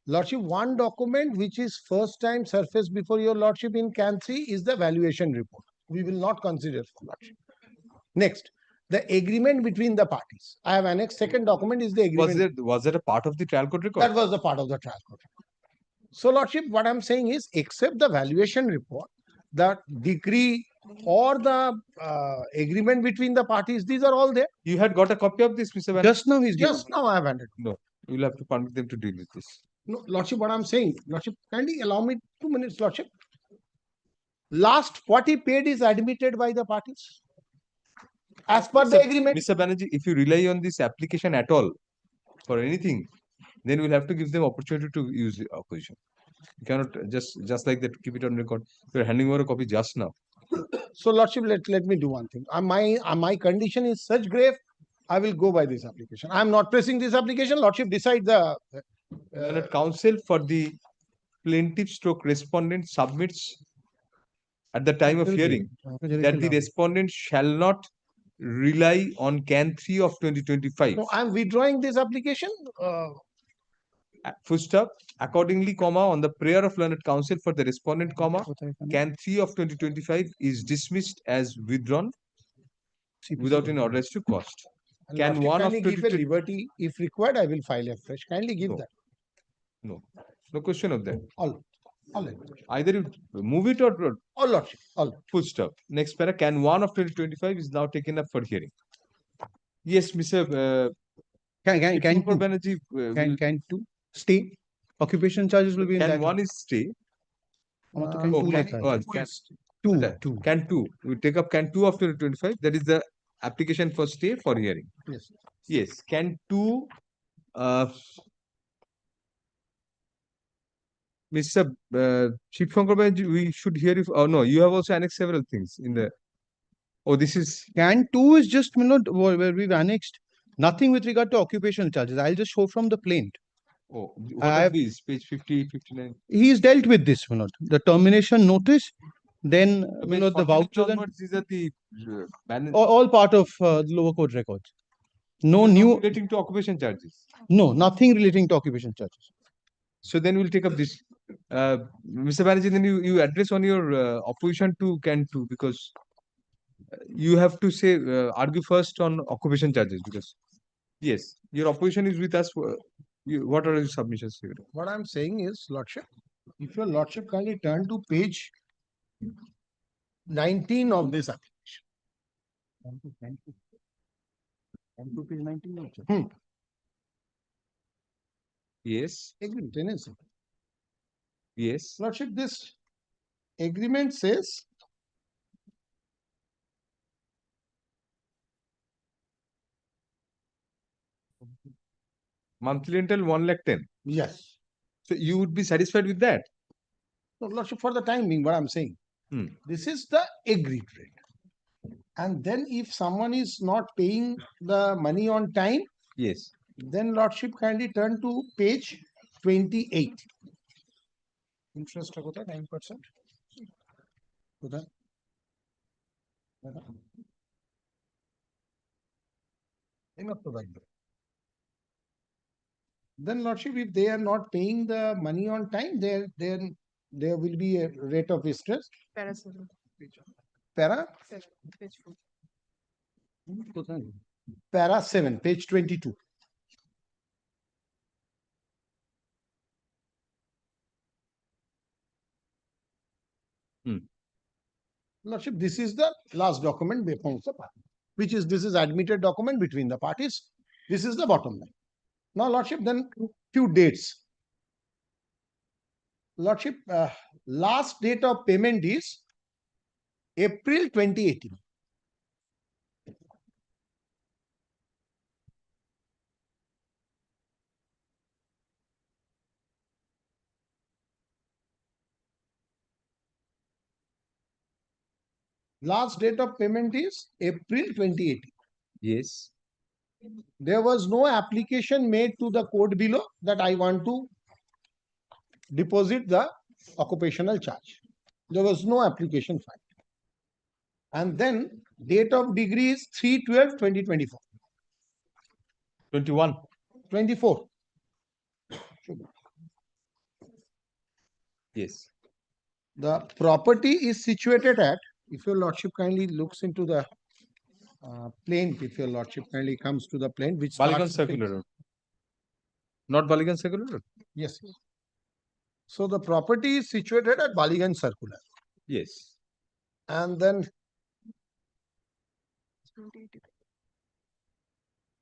Lordship, one document which is first time surfaced before your Lordship in CAN 3 is the valuation report. We will not consider for Lordship. Next, the agreement between the parties. I have annexed second document is the agreement. Was there a part of the trial court record? That was the part of the trial court record. So, Lordship, what I'm saying is, except the valuation report, the decree or the agreement between the parties, these are all there. You had got a copy of this, Mr. Banerjee? Just now he's given. Just now I have handed. No, you will have to permit them to deal with this. No, Lordship, what I'm saying, Lordship, kindly allow me 2 minutes, Lordship. Last 40 paid is admitted by the parties. As per the agreement. Mr. Banerjee, if you rely on this application at all for anything, then we'll have to give them opportunity to use the opposition. You cannot just like that keep it on record. You're handing over a copy just now. So, Lordship, let me do one thing. My condition is such grave, I will go by this application. I'm not pressing this application. Lordship, decide the. Counsel for the plaintiff stroke respondent submits at the time of hearing that the respondent shall not rely on CAN 3 of 2025. No, I'm withdrawing this application. Full stop. Accordingly, on the prayer of learned counsel for the respondent, CAN 3 of 2025 is dismissed as withdrawn without any order as to cost. CAN 1 of 2025 liberty, if required, I will file a fresh. Kindly give that. No question of that. All right. Either you move it or all Lordship. All full stop. Next para, CAN 1 of 2025 is now taken up for hearing. Yes, Mr. Can 2 stay? Occupation charges will be in CAN that. 1 is stay. CAN 2. We take up CAN 2 of 2025. That is the application for stay for hearing. Yes. Yes. CAN 2. Mr. Chief Banerjee, we should hear if. Oh no, you have also annexed several things in the. Oh, this is CAN 2 is just where we've annexed nothing with regard to occupational charges. I'll just show from the plaint. Oh, what are these? Page 50, 59. He's dealt with this, the termination notice, then the vouchers. These are the all part of the lower court records. No new relating to occupation charges. No, nothing relating to occupation charges. So then we'll take up this. Mr. Banerjee, then you address on your opposition to CAN 2 because you have to say argue first on occupation charges because yes, your opposition is with us. What are your submissions here? What I'm saying is, Lordship, if your Lordship kindly turn to page 19 of this application. Page 19. Yes. Agreement, tenancy. Yes. Lordship, this agreement says monthly rental 1,10,000. Yes. So you would be satisfied with that? No, Lordship, for the time being, what I'm saying, this is the agreed rate. And then if someone is not paying the money on time, yes, then Lordship kindly turn to page 28. Interest 9%. Then Lordship, if they are not paying the money on time, then there will be a rate of interest. Para 7. Para? 7. Page 4. Para 7, page 22. Lordship, this is the last document before the party, which is this is admitted document between the parties. This is the bottom line. Now, Lordship, then few dates. Lordship, last date of payment is April 2018. Last date of payment is April 2018. Yes. There was no application made to the court below that I want to deposit the occupational charge. There was no application filed. And then date of degree is 3/12/2024. 21. 24. Yes. The property is situated at, if your lordship kindly looks into the plaint, if your lordship kindly comes to the plaint, which Baligan starts Circular Road. Not Baligan Circular Road? Yes. So the property is situated at Baligan Circular. Yes. And then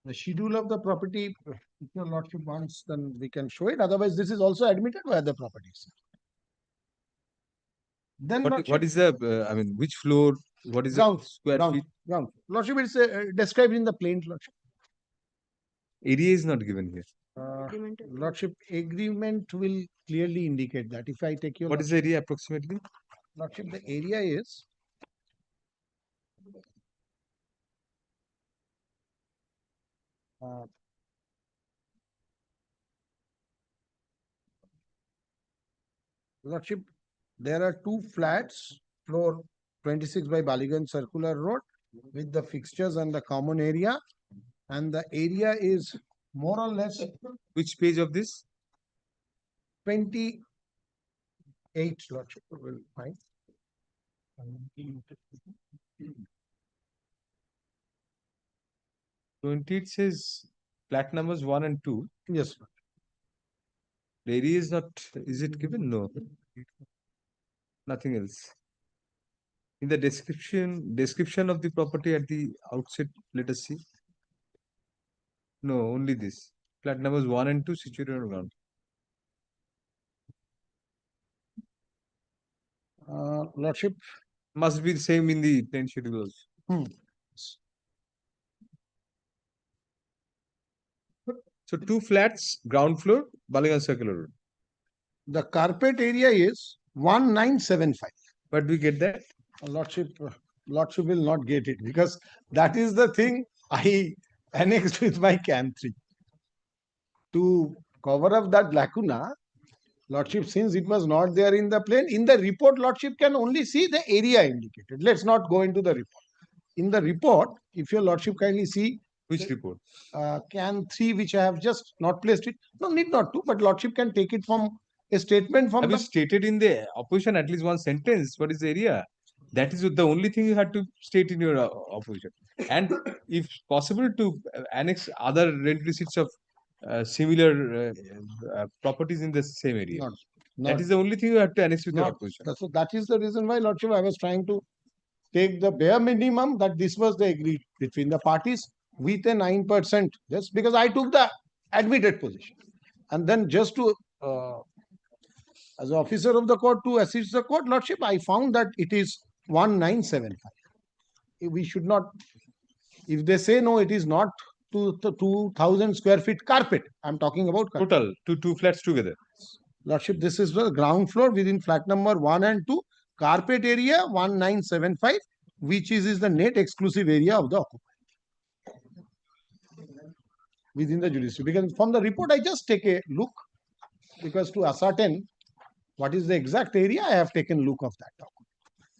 the schedule of the property, if your lordship wants, then we can show it. Otherwise, this is also admitted by the properties. Then What is the, I mean, which floor? What is ground, the square feet? ground. Lordship, it's described in the plaint, lordship. Area is not given here. Lordship, agreement will clearly indicate that. If I take your What is the area approximately? lordship, the area is lordship, there are two flats, floor 26 by Baligan Circular Road, with the fixtures and the common area, and the area is more or less. Which page of this? 28, lordship, will find. 20, it says flat numbers 1 and 2. Yes. The area is not, is it given? No. Nothing else. In the description of the property at the outset, let us see. No, only this. Flat numbers 1 and 2 situated on ground. Lordship. Must be the same in the plain schedule also. So 2 flats, ground floor, Baligan Circular Road. The carpet area is 1975. But we get that? Lordship will not get it, because that is the thing I annexed with my CAN 3. To cover up that lacuna, lordship, since it was not there in the plane, in the report, lordship can only see the area indicated. Let's not go into the report. In the report, if your lordship kindly see. Which report? CAN 3, which I have just not placed it. No, need not to, but lordship can take it from a statement from Have you stated in the opposition at least one sentence? What is the area? That is the only thing you had to state in your opposition. And if possible, to annex other rent receipts of similar properties in the same area. That is the only thing you have to annex with your opposition. So that is the reason why, lordship, I was trying to take the bare minimum that this was the agreed between the parties with a 9%. Just because I took the admitted position. And then just to, as an officer of the court, to assist the court, lordship, I found that it is 1975. We should not, if they say no, it is not 2,000 square feet carpet. I'm talking about carpet. Total, two flats together. Lordship, this is the ground floor within flat number 1 and 2. Carpet area 1975, which is the net exclusive area of the occupier within the judiciary. Because from the report, I just take a look, because to ascertain what is the exact area, I have taken look of that document.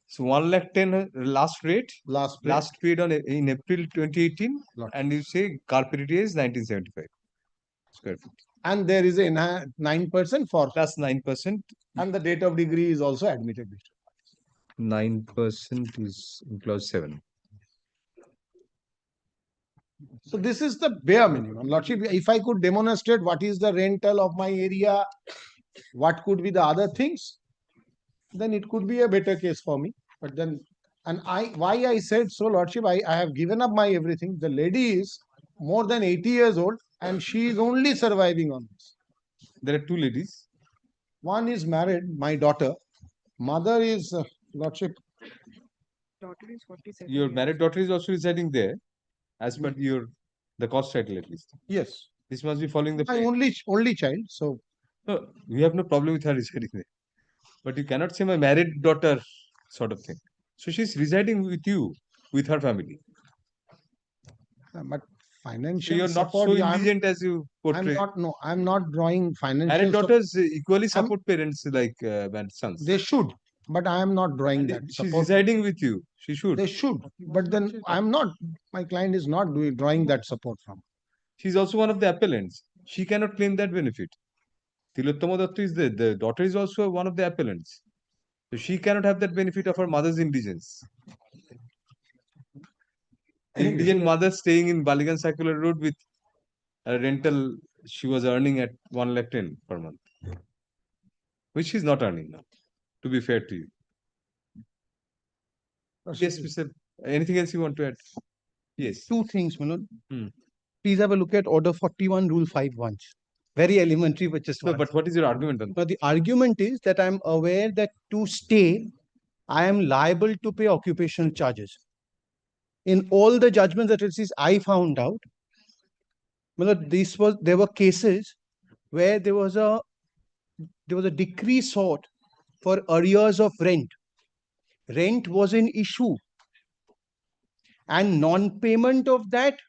So 1,10,000 last rate, last paid on in April 2018, and you say carpet area is 1975 square feet. And there is a 9% for plus 9%, and the date of degree is also admitted. 9% is in clause 7. So this is the bare minimum. Lordship, if I could demonstrate what is the rental of my area, what could be the other things, then it could be a better case for me. But then, and why I said so, lordship, I have given up my everything. The lady is more than 80 years old and she is only surviving on this. There are two ladies. One is married, my daughter. Mother is, lordship. Daughter is 47. Your married daughter is also residing there, as per the cost title at least. Yes. This must be following the. My only child. So. No, we have no problem with her residing there. But you cannot say my married daughter sort of thing. So she's residing with you, with her family. But financial You're not support. so yeah, indigent as you portray. I'm not drawing financial. Married sup- daughters equally support parents like married sons. They should, but I am not drawing that She's support. residing with you. She should. They should, but then I'm not. My client is not drawing that support from. She's also one of the appellants. She cannot claim that benefit. Tilottama Datta is the daughter is also one of the appellants. So she cannot have that benefit of her mother's indigence. Indigent mother staying in Baligan Circular Road with a rental she was earning at 1,10,000 per month, which she's not earning now, to be fair to you. Yes, Mr. Anything else you want to add? Yes. Two things, Manoj. Hmm. Please have a look at Order 41, Rule 5 once. Very elementary, but just No, once. but what is your argument on that? Now, the argument is that I'm aware that to stay, I am liable to pay occupational charges. In all the judgments that I found out, there were cases where there was a decree sought for arrears of rent. Rent was an issue, and non-payment of that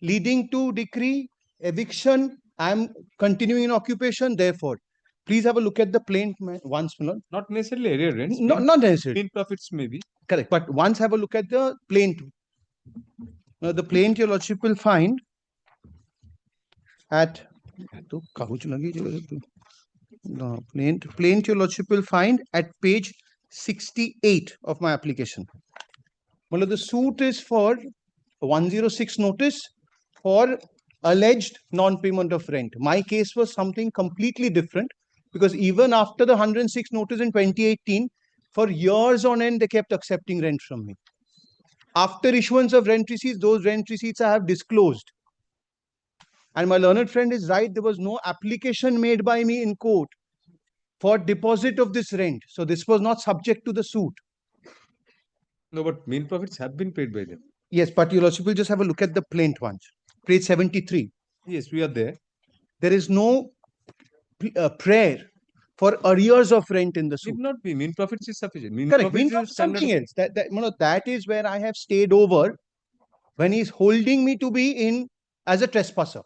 leading to decree, eviction. I'm continuing in occupation. Therefore, please have a look at the plaint once, Manoj. Not necessarily area rents. Not necessarily. Mean profits maybe. Correct. But once have a look at the plaint. Now, the plaint your lordship will find at no, plaint your lordship will find at page 68 of my application. Well, the suit is for 106 notice for alleged non-payment of rent. My case was something completely different, because even after the 106 notice in 2018, for years on end, they kept accepting rent from me. After issuance of rent receipts, those rent receipts I have disclosed. And my learned friend is right, there was no application made by me in court for deposit of this rent. So this was not subject to the suit. No, but mean profits have been paid by them. Yes, but your lordship will just have a look at the plaint once. Page 73. Yes, we are there. There is no prayer for arrears of rent in the suit. It not be. Mean profits is sufficient. Mean Correct. profits Mean is something standard. else. That is where I have stayed over when he's holding me to be in as a trespasser.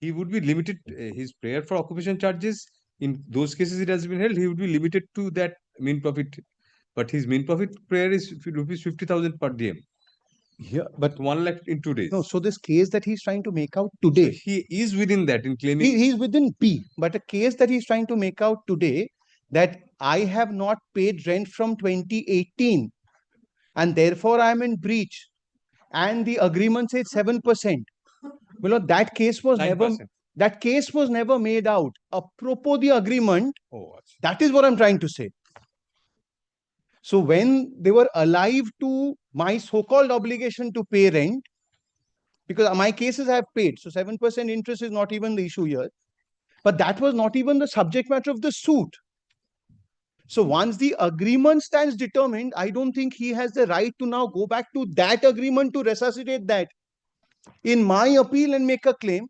He would be limited. His prayer for occupation charges, in those cases it has been held, he would be limited to that mean profit. But his mean profit prayer is rupees 50,000 per diem. Yeah, but 1 lakh in 2 days. No, so this case that he's trying to make out today. So he is within that in claiming. He's within P, but a case that he's trying to make out today, that I have not paid rent from 2018 and therefore I'm in breach, and the agreement says 7%. Well, that case was 9%. never made out. Apropos the agreement, Oh, that is what I'm trying to say. So when they were alive to my so-called obligation to pay rent, because my cases have paid, so 7% interest is not even the issue here. But that was not even the subject matter of the suit. So once the agreement stands determined, I don't think he has the right to now go back to that agreement to resuscitate that in my appeal and make a claim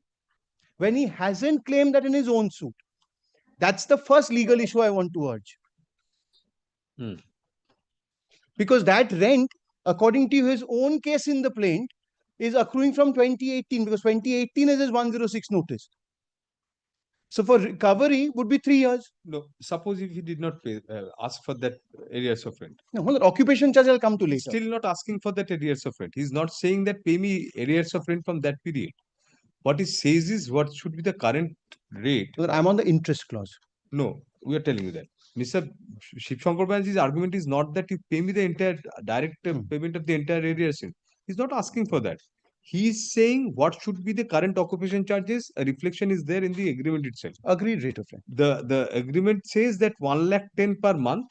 when he hasn't claimed that in his own suit. That's the first legal issue I want to urge. Because that rent, according to his own case in the plaint, is accruing from 2018, because 2018 is his 106 notice. So for recovery would be 3 years. No, suppose if he did not pay, ask for that arrears of rent. No, hold on, occupation charge I'll come to later. Still not asking for that arrears of rent. He's not saying that pay me arrears of rent from that period. What he says is what should be the current rate. Well, I'm on the interest clause. No, we are telling you that. Mr. Shiv Shankar Banerjee's argument is not that you pay me the entire direct payment of the entire arrears. He's not asking for that. He is saying what should be the current occupation charges. A reflection is there in the agreement itself. Agreed rate of rent. The agreement says that 1,10,000 per month,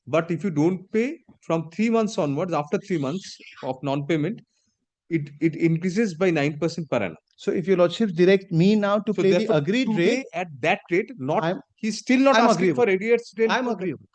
but if you don't pay from 3 months onwards, after 3 months of non-payment, it increases by 9% per annum. So if your lordship direct me now to pay the agreed today rate, at that rate, he's still not I'm asking agreeable. for arrears rent. I'm agreeable.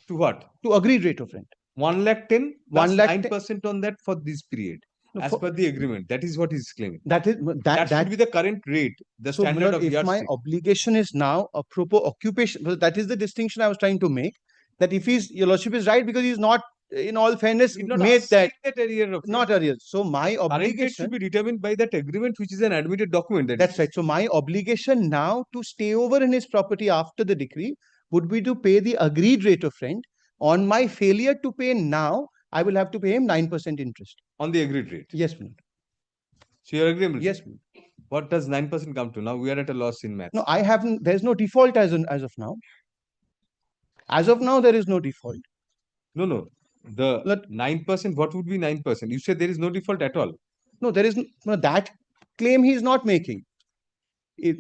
To what? To agreed rate of rent. 1,10,000 plus 1,10,000 9% on that for this period. No, As for- per the agreement, that is what he's claiming. That is That should be the current rate, the so standard Milord, of if my yardstick. obligation is now apropos occupation, well, that is the distinction I was trying to make. That if your lordship is right, because he's not in all fairness, Did not made ask that arrear of not arrears. So my current date obligation, should be determined by that agreement, which is an admitted document. that's right. So my obligation now to stay over in his property after the decree would be to pay the agreed rate of rent. On my failure to pay now, I will have to pay him 9% interest. On the agreed rate. Yes, ma'am. So you're agreeable? Yes, ma'am. What does 9% come to? Now we are at a loss in maths. No, I haven't. There's no default as of now. As of now, there is no default. No. The 9%, what would be 9%? You said there is no default at all. No, there is no, that claim he is not making.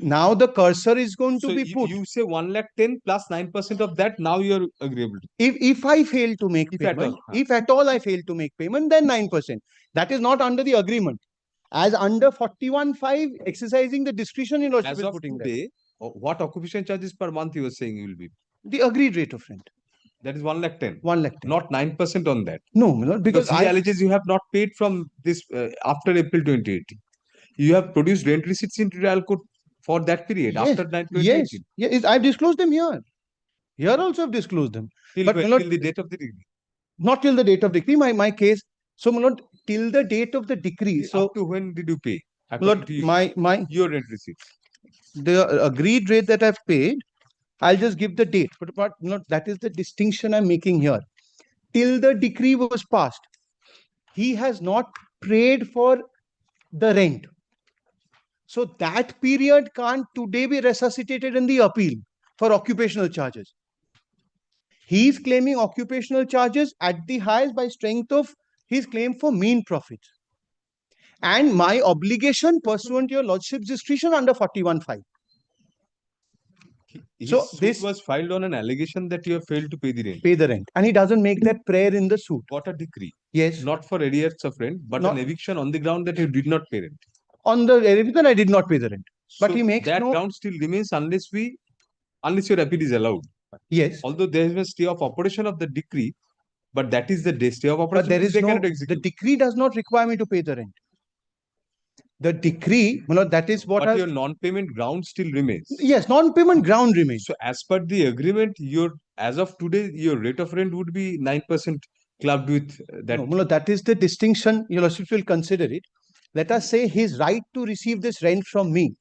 Now the cursor is going to be put. You say 1,10,000 plus 9% of that, now you're agreeable. If I fail to make If at payment, all, if at all I fail to make payment, then 9%. That is not under the agreement. As under 41.5, exercising the discretion in lordship As is of putting today, what occupation charges per month you were saying you will be? the agreed rate of rent. That is 1,10,000. 1,10,000. Not 9% on that. No, because he alleges you have not paid from this after April 2018. You have produced rent receipts in trial court for that period after 2018. Yes, I've disclosed them here. Here also I've disclosed them. Till the date of the decree. Not till the date of decree. My case. So, my lord, till the date of the decree. So, up to when did you pay? Lord, your rent receipts. The agreed rate that I've paid, I'll just give the date. But that is the distinction I'm making here. Till the decree was passed, he has not paid for the rent. So that period can't today be resuscitated in the appeal for occupational charges. He is claiming occupational charges at the highest by strength of his claim for mean profits. And my obligation pursuant to your lordship's discretion under 41.5. So this was filed on an allegation that you have failed to pay the rent. Pay the rent. And he doesn't make that prayer in the suit. Got a decree. Yes. Not for arrears of rent, but an eviction on the ground that you did not pay rent. On the eviction, I did not pay the rent. But he makes that no... ground still remains unless your appeal is allowed. Yes. Although there is a stay of operation of the decree, but that is the stay of operation. But there is no... The decree does not require me to pay the rent. The decree, that is what... But your non-payment ground still remains. Yes, non-payment ground remains. So as per the agreement, as of today, your rate of rent would be 9% clubbed with that. No, that is the distinction. Your lordship will consider it. Let us say his right to receive this rent from me.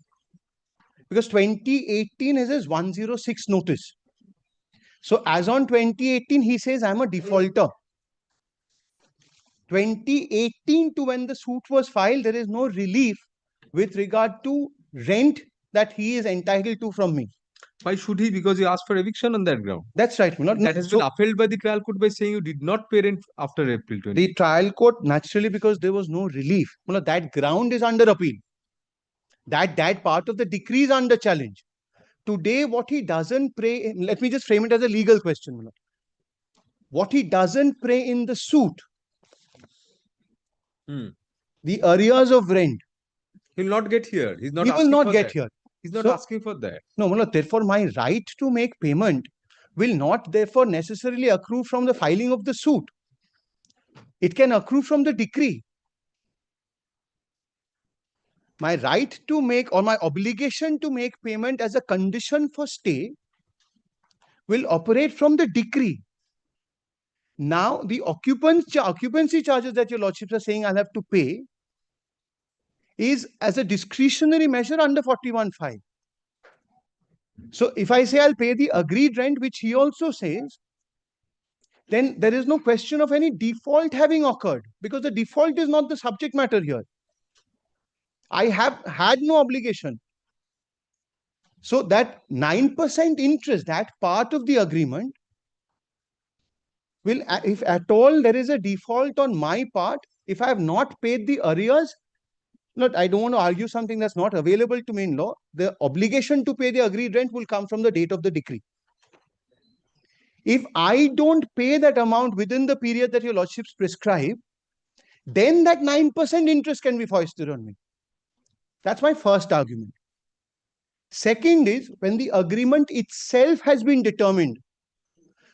Because 2018 is his 106 notice. So as on 2018, he says, I'm a defaulter. 2018 to when the suit was filed, there is no relief with regard to rent that he is entitled to from me. Why should he? Because he asked for eviction on that ground. That's right. That has been upheld by the trial court by saying you did not pay rent after April 20. The trial court, naturally, because there was no relief. That ground is under appeal. That part of the decree is under challenge. Today, what he doesn't pray, let me just frame it as a legal question. What he doesn't pray in the suit, the arrears of rent. He will not get here. He's not. He will not get here. He's not asking for that. No, therefore, my right to make payment will not therefore necessarily accrue from the filing of the suit. It can accrue from the decree. My right to make or my obligation to make payment as a condition for stay will operate from the decree. Now, the occupancy charges that your lordships are saying I'll have to pay is as a discretionary measure under 41.5. So, if I say I'll pay the agreed rent, which he also says, then there is no question of any default having occurred because the default is not the subject matter here. I have had no obligation. So, that 9% interest, that part of the agreement, will, if at all there is a default on my part, if I have not paid the arrears, I don't want to argue something that's not available to me in law. The obligation to pay the agreed rent will come from the date of the decree. If I don't pay that amount within the period that your lordships prescribe, then that 9% interest can be foisted on me. That's my first argument. Second is when the agreement itself has been determined,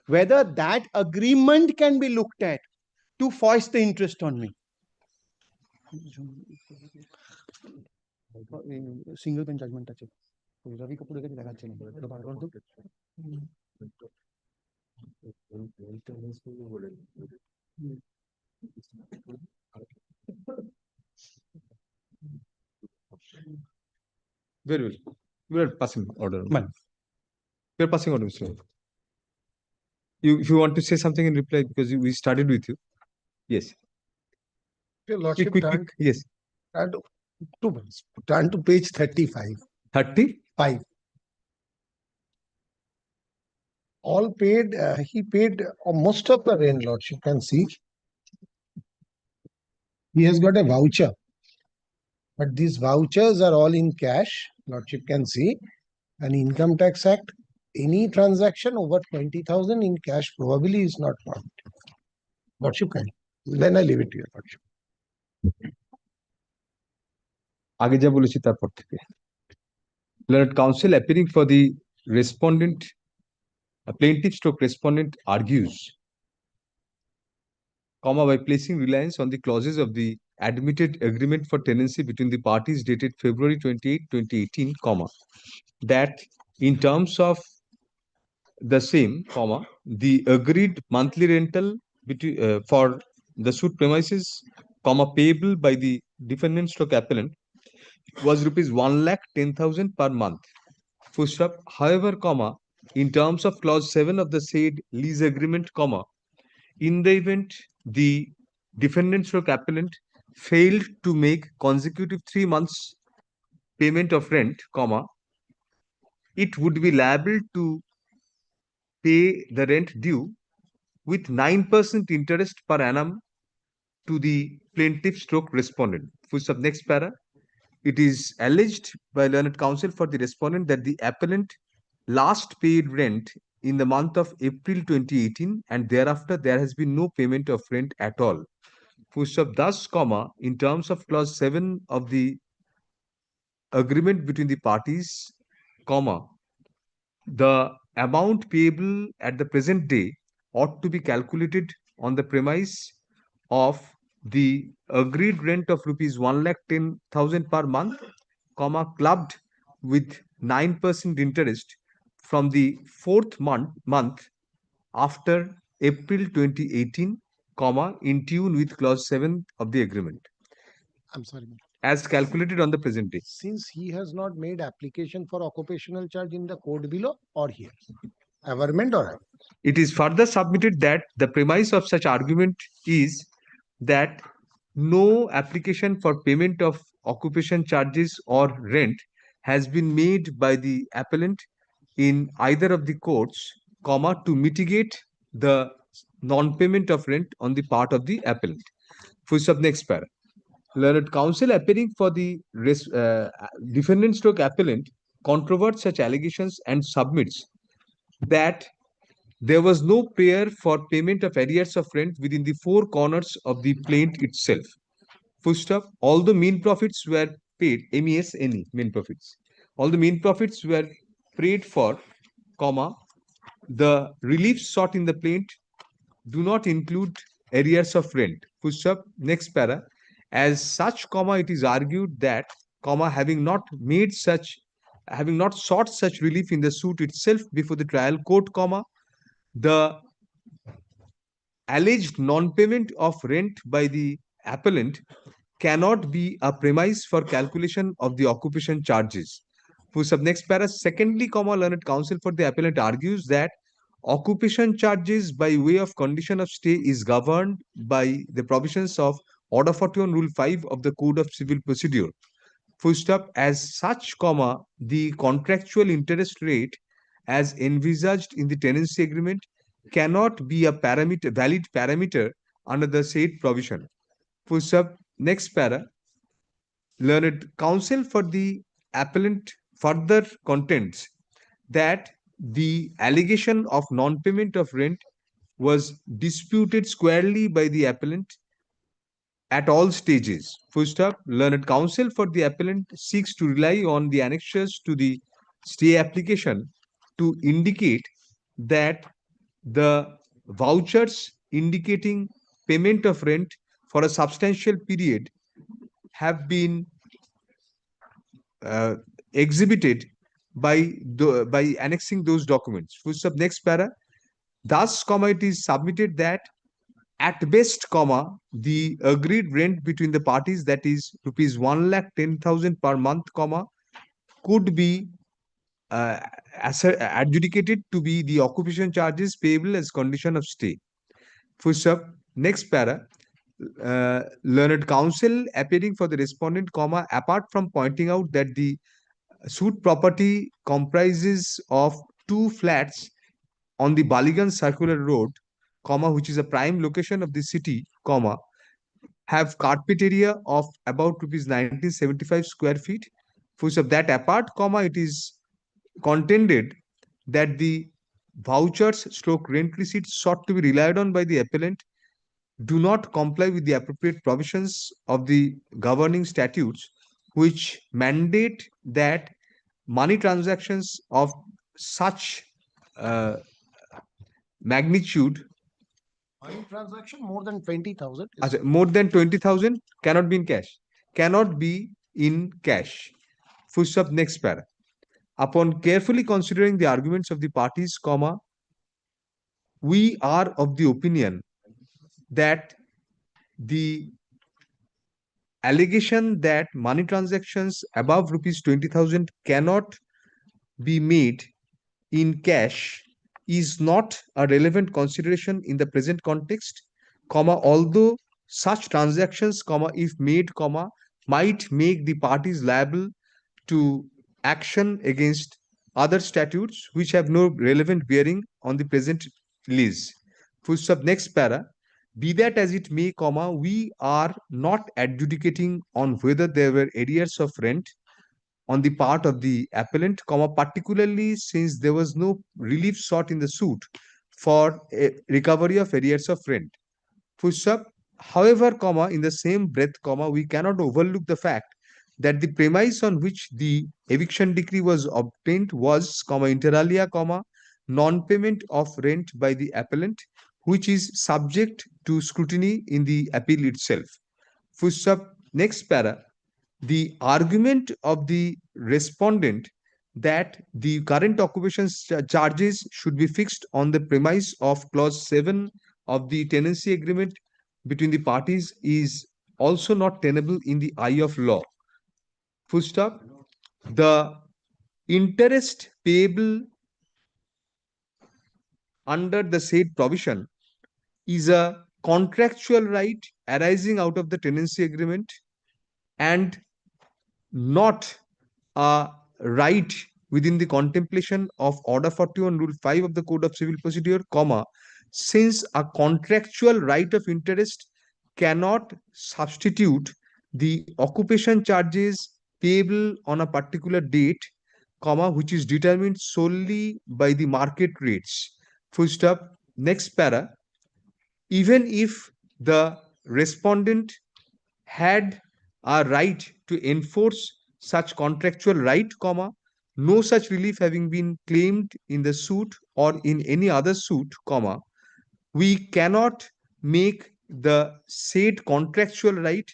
whether that agreement can be looked at to foist the interest on me. Single bench judgment আছে রবি কাপুরের কাছে দেখাচ্ছে না এটা বার করো তো Very well. We are passing order. Well. We are passing order, Mr. If you want to say something in reply, because we started with you. Yes. Your Quick, Lordship, quick, quick. Yes. Turn to page 35. 35. All paid, he paid most of the rent, Lordship can see. He has got a voucher. But these vouchers are all in cash, Lordship can see. And Income Tax Act, any transaction over 20,000 in cash probably is not found. Lordship can. Then I leave it to your Lordship. আগে যা বলেছি তারপর থেকে Learned counsel appearing for the respondent, a plaintiff stroke respondent argues, comma, by placing reliance on the clauses of the admitted agreement for tenancy between the parties dated February 28, 2018, comma, that in terms of the same, comma, the agreed monthly rental between for the suit premises, comma, payable by the defendant stroke appellant was rupees 1,10,000 per month. Full stop. However, comma, in terms of clause 7 of the said lease agreement, comma, in the event the defendant stroke appellant failed to make consecutive 3 months payment of rent, comma, it would be liable to pay the rent due with 9% interest per annum to the plaintiff stroke respondent. Full stop. Next para. It is alleged by learned counsel for the respondent that the appellant last paid rent in the month of April 2018 and thereafter there has been no payment of rent at all. Full stop. Thus, comma, in terms of clause 7 of the agreement between the parties, comma, the amount payable at the present day ought to be calculated on the premise of the agreed rent of rupees 1,10,000 per month, comma, clubbed with 9% interest from the fourth month after April 2018, comma, in tune with clause 7 of the agreement. I'm sorry. As calculated on the present day. Since he has not made application for occupational charge in the code below or here, averment or it is further submitted that the premise of such argument is that no application for payment of occupation charges or rent has been made by the appellant in either of the courts, comma, to mitigate the non-payment of rent on the part of the appellant. Full stop. Next para. Learned counsel appearing for the defendant stroke appellant controverts such allegations and submits that there was no prayer for payment of arrears of rent within the four corners of the plaint itself. Full stop. All the mean profits were paid, MES, any mean profits. All the mean profits were paid for, comma, the relief sought in the plaint do not include arrears of rent. Full stop. Next para. As such, comma, it is argued that, comma, having not sought such relief in the suit itself before the trial court, comma, the alleged non-payment of rent by the appellant cannot be a premise for calculation of the occupation charges. Full stop. Next para. Secondly, comma, learned counsel for the appellant argues that occupation charges by way of condition of stay is governed by the provisions of Order 41 Rule 5 of the Code of Civil Procedure. Full stop. As such, comma, the contractual interest rate as envisaged in the tenancy agreement cannot be a valid parameter under the said provision. Full stop. Next para. Learned counsel for the appellant further contends that the allegation of non-payment of rent was disputed squarely by the appellant at all stages. Full stop. Learned counsel for the appellant seeks to rely on the annexures to the stay application to indicate that the vouchers indicating payment of rent for a substantial period have been exhibited by annexing those documents. Full stop. Next para. Thus, comma, it is submitted that at best, comma, the agreed rent between the parties, that is rupees 1,10,000 per month, comma, could be adjudicated to be the occupation charges payable as condition of stay. Full stop. Next para. Learned counsel appearing for the respondent, comma, apart from pointing out that the suit property comprises of 2 flats on the Baligan Circular Road, comma, which is a prime location of the city, comma, have carpet area of about rupees 1975 square feet. Full of that apart, comma, it is contended that the vouchers stroke rent receipts sought to be relied on by the appellant do not comply with the appropriate provisions of the governing statutes, which mandate that money transactions of such magnitude, Money transaction more than 20,000. more than 20,000 cannot be in cash. Cannot be in cash. Full stop. Next para. Upon carefully considering the arguments of the parties, comma, we are of the opinion that the allegation that money transactions above rupees 20,000 cannot be made in cash is not a relevant consideration in the present context, comma, although such transactions, comma, if made, comma, might make the parties liable to action against other statutes which have no relevant bearing on the present lease. Full stop. Next para. Be that as it may, comma, we are not adjudicating on whether there were arrears of rent on the part of the appellant, comma, particularly since there was no relief sought in the suit for a recovery of arrears of rent. Full stop. However, comma, in the same breath, comma, we cannot overlook the fact that the premise on which the eviction decree was obtained was, comma, inter alia, comma, non-payment of rent by the appellant, which is subject to scrutiny in the appeal itself. Full stop. Next para. The argument of the respondent that the current occupation charges should be fixed on the premise of clause 7 of the tenancy agreement between the parties is also not tenable in the eye of law. Full stop. The interest payable under the said provision is a contractual right arising out of the tenancy agreement and not a right within the contemplation of Order 41, Rule 5 of the Code of Civil Procedure, comma, since a contractual right of interest cannot substitute the occupation charges payable on a particular date, comma, which is determined solely by the market rates. Full stop. Next para. Even if the respondent had a right to enforce such contractual right, comma, no such relief having been claimed in the suit or in any other suit, comma, we cannot make the said contractual right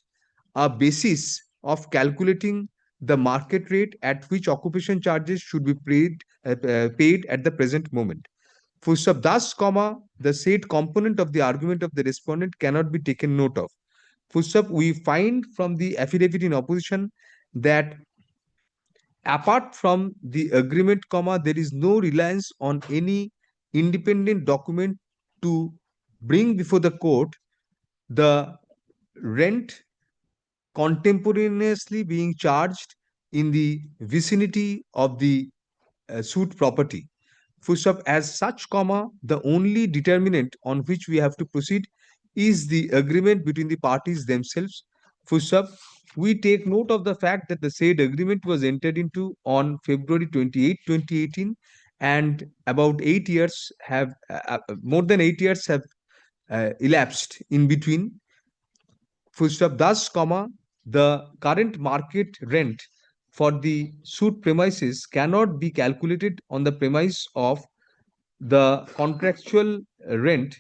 a basis of calculating the market rate at which occupation charges should be paid at the present moment. Full stop. Thus, comma, the said component of the argument of the respondent cannot be taken note of. Full stop. We find from the affidavit in opposition that apart from the agreement, comma, there is no reliance on any independent document to bring before the court the rent contemporaneously being charged in the vicinity of the suit property. Full stop. As such, comma, the only determinant on which we have to proceed is the agreement between the parties themselves. Full stop. We take note of the fact that the said agreement was entered into on February 28, 2018, and about 8 years have more than 8 years have elapsed in between. Full stop. Thus, comma, the current market rent for the suit premises cannot be calculated on the premise of the contractual rent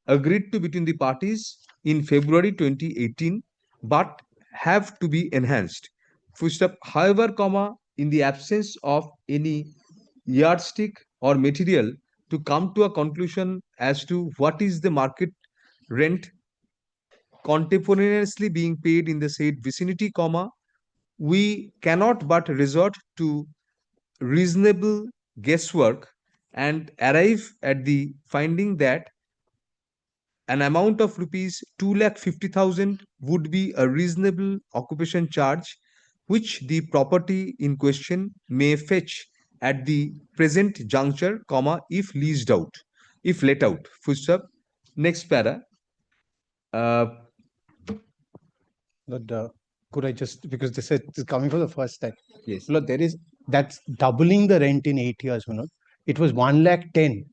agreed to between the parties in February 2018, but have to be enhanced. Full stop. However, comma, in the absence of any yardstick or material to come to a conclusion as to what is the market rent contemporaneously being paid in the said vicinity, comma, we cannot but resort to reasonable guesswork and arrive at the finding that an amount of rupees 2,50,000 would be a reasonable occupation charge which the property in question may fetch at the present juncture, comma, if leased out, if let out. Full stop. Next para. But could I just, because this is coming for the first time. Yes. Look, that's doubling the rent in 8 years, Manoj. It was 1,10,000.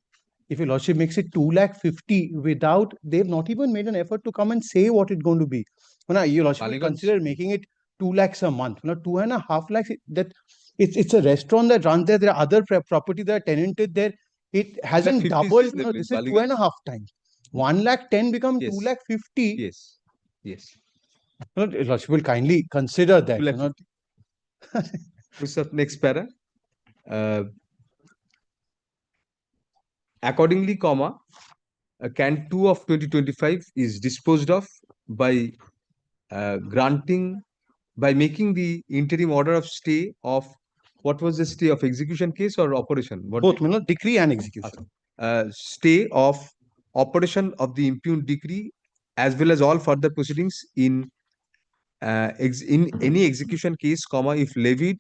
If your lordship makes it 2,50,000 without, they've not even made an effort to come and say what it's going to be. Well, your lordship would consider making it 2 lakhs a month. 2.5 lakhs, that it's a restaurant that runs there. There are other property that are tenanted there. It hasn't doubled. This is 2.5 times. 1,10,000 become 2,50,000. Yes. Yes. Lordship will kindly consider that. Next para. Accordingly, comma, Can 2 of 2025 is disposed of by making the interim order of stay of, what was the stay of execution case or operation? Both, decree and execution. Stay of operation of the impugned decree as well as all further proceedings in any execution case, comma, if levied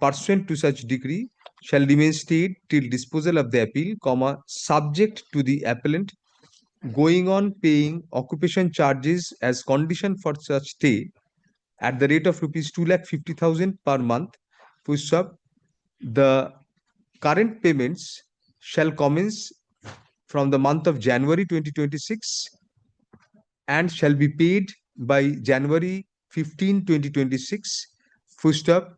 pursuant to such decree shall remain stayed till disposal of the appeal, comma, subject to the appellant going on paying occupation charges as condition for such stay at the rate of rupees 2,50,000 per month. Full stop. The current payments shall commence from the month of January 2026 and shall be paid by January 15, 2026. Full stop.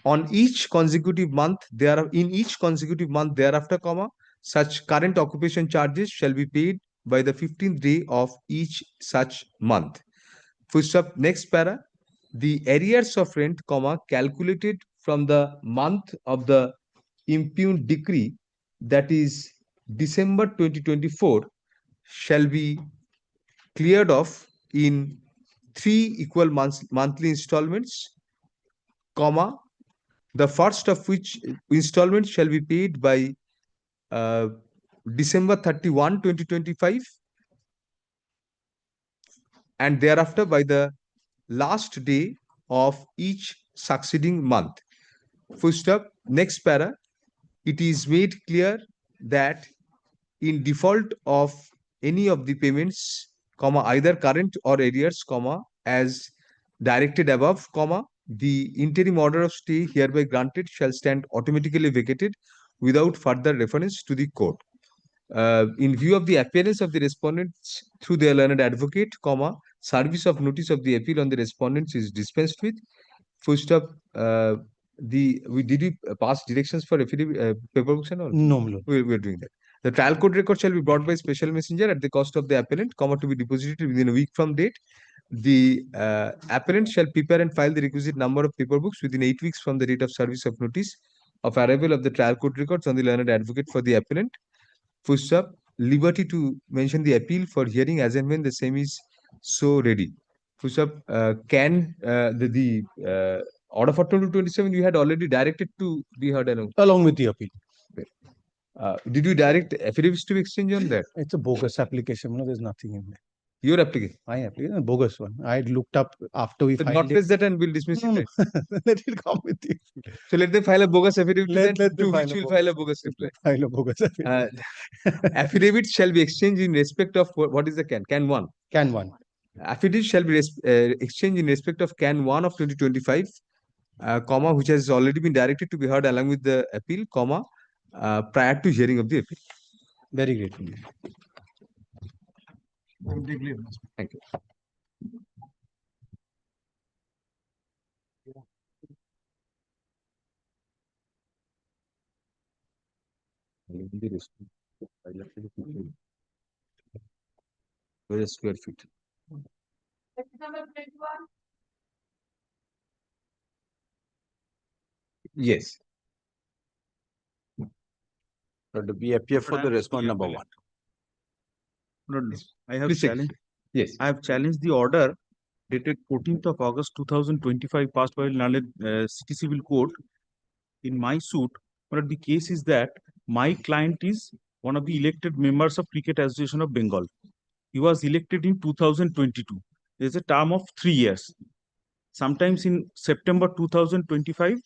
On each consecutive month thereafter, comma, such current occupation charges shall be paid by the 15th day of each such month. Full stop. Next para. The arrears of rent, comma, calculated from the month of the impugned decree, that is December 2024, shall be cleared off in 3 equal monthly installments, comma, the first of which installment shall be paid by December 31, 2025, and thereafter by the last day of each succeeding month. Full stop. Next para. It is made clear that in default of any of the payments, comma, either current or arrears, comma, as directed above, comma, the interim order of stay hereby granted shall stand automatically vacated without further reference to the court. In view of the appearance of the respondents through their learned advocate, comma, service of notice of the appeal on the respondents is dispensed with. Full stop. Did we pass directions for paper books and all? No, we're doing that. The trial court record shall be brought by special messenger at the cost of the appellant, comma, to be deposited within a week from date. The appellant shall prepare and file the requisite number of paper books within 8 weeks from the date of service of notice of arrival of the trial court records on the learned advocate for the appellant. Full stop. Liberty to mention the appeal for hearing as and when the same is so ready. Full stop. Can the order for 2027 you had already directed to be heard along with the appeal. Did you direct affidavits to be exchanged on that? It's a bogus application. No, there's nothing in there. Your application? My application, a bogus one. I had looked up after we filed not it. raise that and we'll dismiss it. Let it come with you. So let them file a bogus affidavit to them which will file a bogus reply. File a bogus affidavit. Affidavits shall be exchanged in respect of what is the can? Can 1. Can 1. Affidavits shall be exchanged in respect of Can 1 of 2025, comma, which has already been directed to be heard along with the appeal, comma, prior to hearing of the appeal. Very grateful. Thank you. Where is square feet? Yes. But we appear for the respondent number 1. I have Please check. challenged. Yes. I have challenged the order dated 14th of August 2025 passed by Naled City Civil Court. In my suit, but the case is that my client is one of the elected members of Cricket Association of Bengal. He was elected in 2022. There's a term of 3 years. Sometimes in September 2025,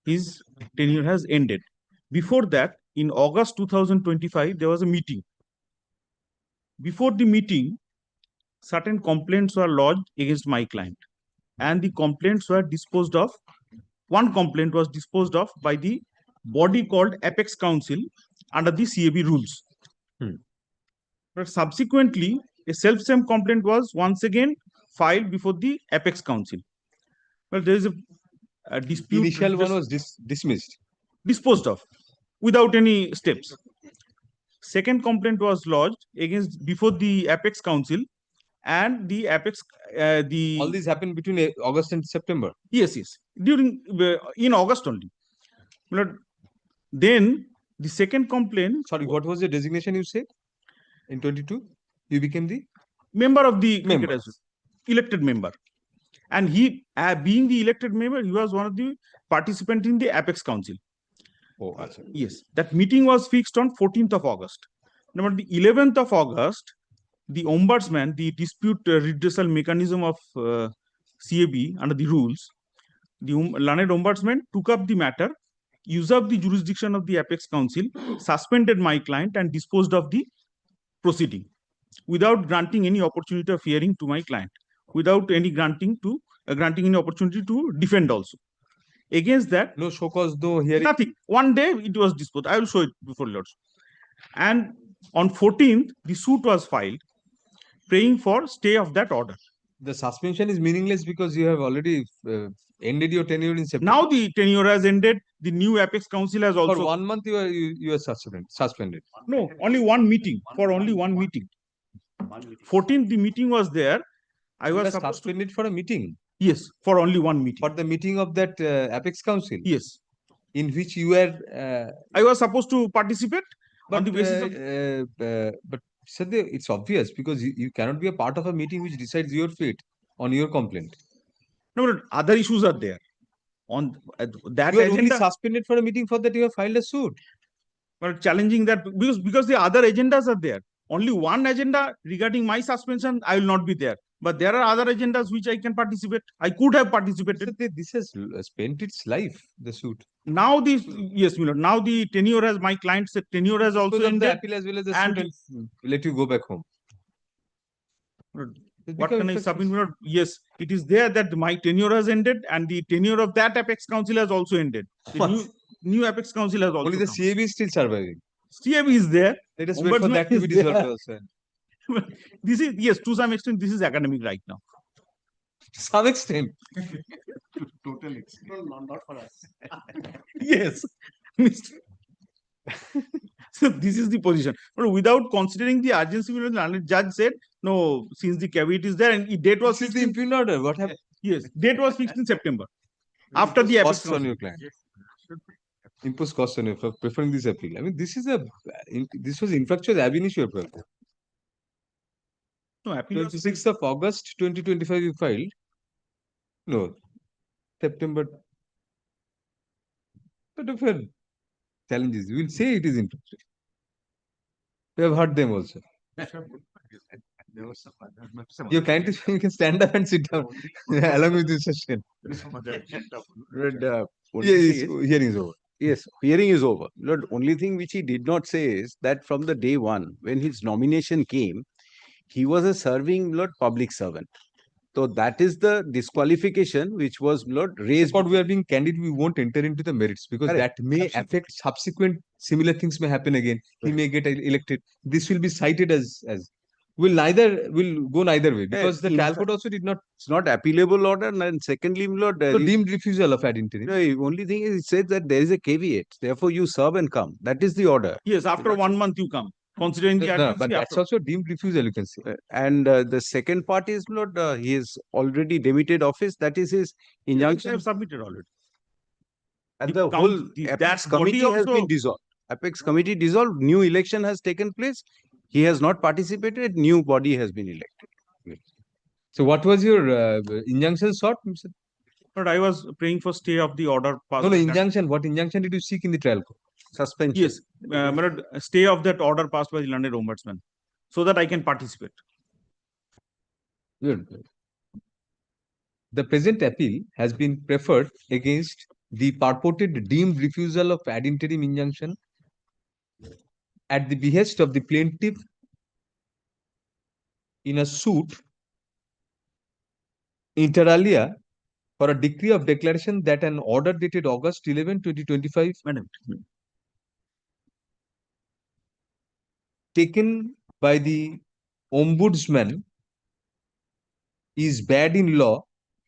his tenure has ended. Before that, in August 2025, there was a meeting. Before the meeting, certain complaints were lodged against my client, and the complaints were disposed of. One complaint was disposed of by the body called Apex Council under the CAB rules. But subsequently, a self-same complaint was once again filed before the Apex Council. Well, there is a dispute. Initial one was dismissed. Disposed of without any steps. Second complaint was lodged against before the Apex Council, and the Apex All this happened between August and September. Yes, during in August only. But then the second complaint. Sorry, what was the designation you said? In 22, you became the member of the member. Cricket Association, elected member, and he, being the elected member, he was one of the participants in the Apex Council. Oh, achha. Yes, that meeting was fixed on 14th of August. Number the 11th of August, the ombudsman, the dispute redressal mechanism of CAB under the rules, the learned ombudsman took up the matter, usurped the jurisdiction of the Apex Council, suspended my client, and disposed of the proceeding without granting any opportunity of hearing to my client, without any granting any opportunity to defend also. Against that, no show cause, though hearing. Nothing. One day it was disposed. I will show it before Lords. And on 14th, the suit was filed, praying for stay of that order. The suspension is meaningless because you have already ended your tenure in September. Now the tenure has ended. The new Apex Council has also. For 1 month, you are suspended. No, only one meeting. For only one meeting. 14th, the meeting was there. I was suspended for a meeting. Yes, for only one meeting. For the meeting of that Apex Council. Yes. In which you were. I was supposed to participate but, on the basis of. But Sadhya, it's obvious because you cannot be a part of a meeting which decides your fate on your complaint. No, but other issues are there. On that you are agenda, only suspended for a meeting for that you have filed a suit. But challenging that because the other agendas are there. Only one agenda regarding my suspension, I will not be there. But there are other agendas which I can participate. I could have participated. So this has spent its life, the suit. Now now the tenure has, my client's tenure has also ended. The appeal as well as the suit and let you go back home. What can I submit? Yes, it is there that my tenure has ended and the tenure of that Apex Council has also ended. The new Apex Council has also only the CAB is still surviving. CAB is there. Let us wait for that to be dissolved also. This is, yes, to some extent, this is academic right now. To some extent. Total extent. Not for us. Yes. So this is the position. But without considering the urgency, the judge said, no, since the caveat is there and the date was fixed. The impugned order. What happened? Yes, date was fixed in September. After the Apex Council. On your client. Impose cost on you for preferring this appeal. I mean, this was infractuous ab initio. No, appeal 26th of August 2025 you filed. No, September. But of your challenges, you will say it is infractuous. We have heard them also. Your client is, you can stand up and sit down along with this session. Hearing is over. Yes, hearing is over. The only thing which he did not say is that from the day one, when his nomination came, he was a serving public servant. So that is the disqualification which was raised. But we are being candid, we won't enter into the merits because that may affect subsequent similar things may happen again. He may get elected. This will be cited as will go neither way because the Calcutta also did not. It's not appealable order, and secondly, so deemed refusal of ad interim. The only thing is it says that there is a caveat. Therefore, you serve and come. That is the order. Yes, after 1 month you come. Considering the no, but that's also deemed refusal, you can say. And the second part is he is already demitted office. That is his injunction. I have submitted already. And the whole Apex committee has been dissolved. Apex committee dissolved. New election has taken place. He has not participated, new body has been elected. So what was your injunction sought, Mr.? But I was praying for stay of the order passed. No, by injunction. What injunction did you seek in the trial court? Suspension. Yes, my lord, stay of that order passed by the landed ombudsman, so that I can participate. Good. The present appeal has been preferred against the purported deemed refusal of ad interim injunction at the behest of the plaintiff in a suit inter alia for a decree of declaration that an order dated August 11, 2025 taken by the ombudsman is bad in law,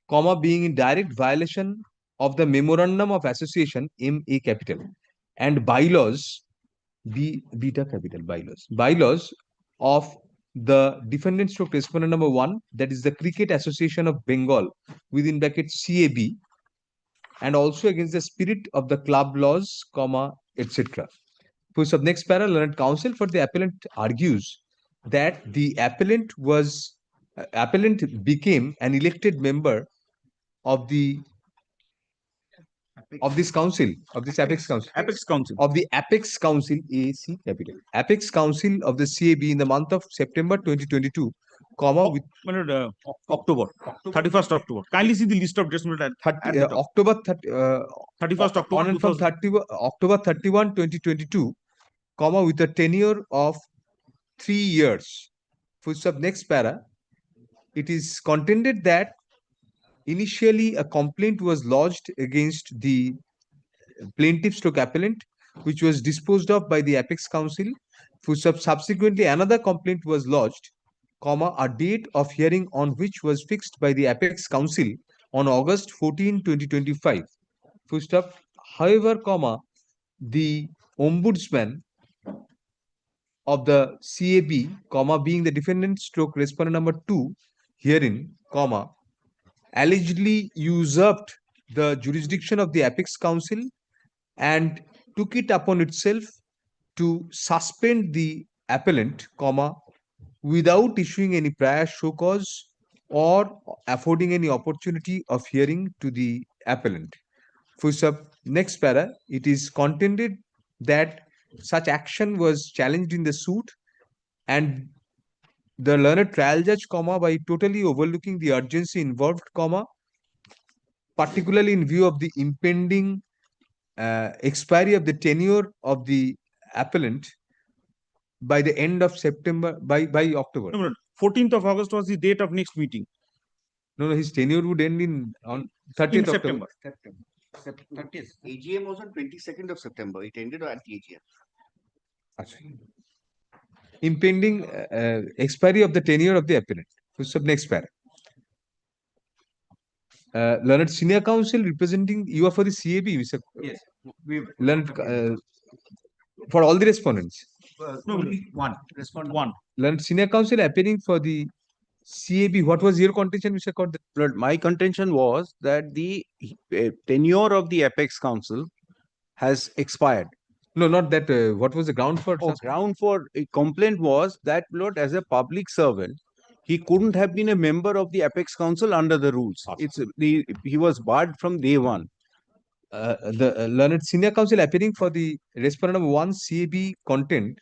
comma, being in direct violation of the Memorandum of Association, MA capital, and bylaws, beta capital, bylaws of the defendant stroke respondent number 1, that is the Cricket Association of Bengal, within bracket CAB, and also against the spirit of the club laws, comma, etc. So next para, learned counsel for the appellant argues that the appellant became an elected member of this council, of this Apex Council, of the Apex Council, AC capital, Apex Council of the CAB in the month of September 2022, comma, with October, 31st October. Kindly see the list of dates. October 31st October, on and from 30, October 31, 2022, comma, with a tenure of 3 years. Full stop. Next para. It is contended that initially a complaint was lodged against the plaintiff stroke appellant, which was disposed of by the Apex Council. Subsequently, another complaint was lodged, comma, a date of hearing on which was fixed by the Apex Council on August 14, 2025. Full stop. However, comma, the ombudsman of the CAB, comma, being the defendant stroke respondent number 2 herein, comma, allegedly usurped the jurisdiction of the Apex Council and took it upon itself to suspend the appellant, comma, without issuing any prior show cause or affording any opportunity of hearing to the appellant. For next para, it is contended that such action was challenged in the suit, and the learned trial judge, comma, by totally overlooking the urgency involved, comma, particularly in view of the impending expiry of the tenure of the appellant by the end of September, by October. No, 14th of August was the date of next meeting. No, his tenure would end on 30th of September. 30th. AGM was on 22nd of September. It ended at the AGM. Impending expiry of the tenure of the appellant. Next para. Learned senior counsel representing you are for the CAB, Mr. Yes. Learned for all the respondents. No, only one. Respondent. One. Learned senior counsel appearing for the CAB. What was your contention, Mr. Court? Lord, my contention was that the tenure of the Apex Council has expired. No, not that. What was the ground for? Ground for a complaint was that, Lord, as a public servant, he couldn't have been a member of the Apex Council under the rules. He was barred from day one. The learned senior counsel appearing for the respondent number 1 CAB content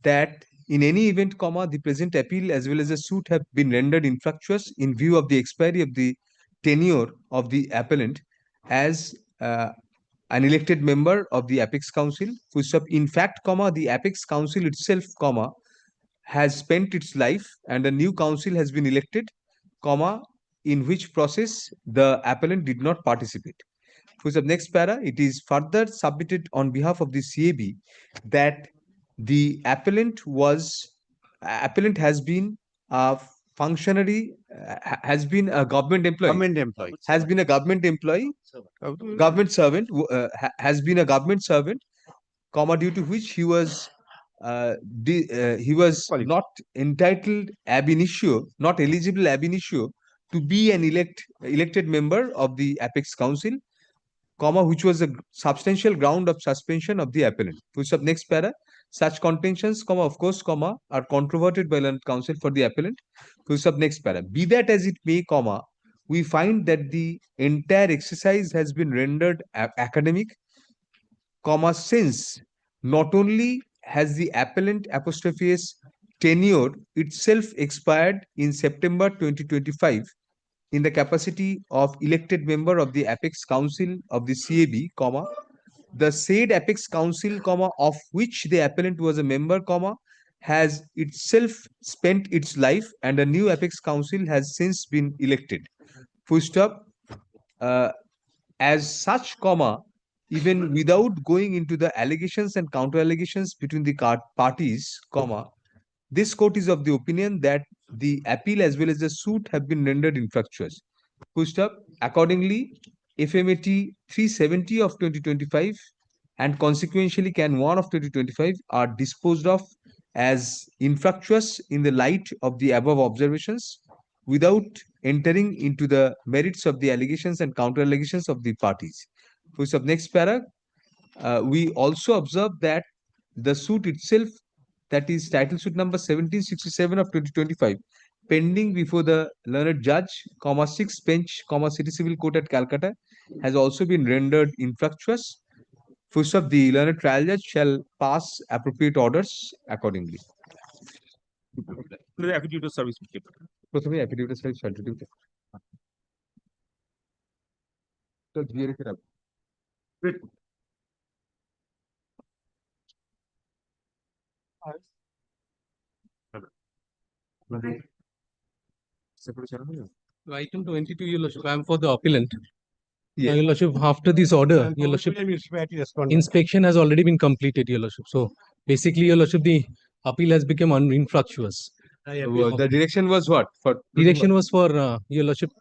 that in any event, comma, the present appeal as well as the suit have been rendered infructuous in view of the expiry of the tenure of the appellant as an elected member of the Apex Council. In fact, comma, the Apex Council itself, comma, has spent its life and a new council has been elected, comma, in which process the appellant did not participate. For the next para, it is further submitted on behalf of the CAB that the appellant has been a functionary, has been a government employee, has been a government employee, government servant, has been a government servant, comma, due to which he was not entitled ab initio, not eligible ab initio to be an elected member of the Apex Council, comma, which was a substantial ground of suspension of the appellant. Next para, Such contentions, of course, are controverted by learned counsel for the appellant. Full stop, next para. Be that as it may, we find that the entire exercise has been rendered academic, since not only has the appellant apostrophes tenure itself expired in September 2025 in the capacity of elected member of the Apex Council of the CAB, the said Apex Council, of which the appellant was a member, has itself spent its life and a new Apex Council has since been elected. Full stop. As such, even without going into the allegations and counter allegations between the parties, this court is of the opinion that the appeal as well as the suit have been rendered infructuous. Full stop. Accordingly, FMAT 370 of 2025 and consequentially Can 1 of 2025 are disposed of as infructuous in the light of the above observations without entering into the merits of the allegations and counter allegations of the parties. Full stop. Next para. We also observe that the suit itself, that is title suit number 1767 of 2025, pending before the learned judge, 6th bench, City Civil Court at Calcutta, has also been rendered infructuous. Full stop. The learned trial judge shall pass appropriate orders accordingly. Affidavit of service. প্রথমে affidavit of service shall do. তো দিয়ে রেখে রাখো। Item 22, Your Lordship, I am for the appellant. Your Lordship, after this order, Your Lordship, inspection has already been completed, Your Lordship. So basically, Your Lordship, the appeal has become infructuous. The direction was what? Direction was for, Your Lordship,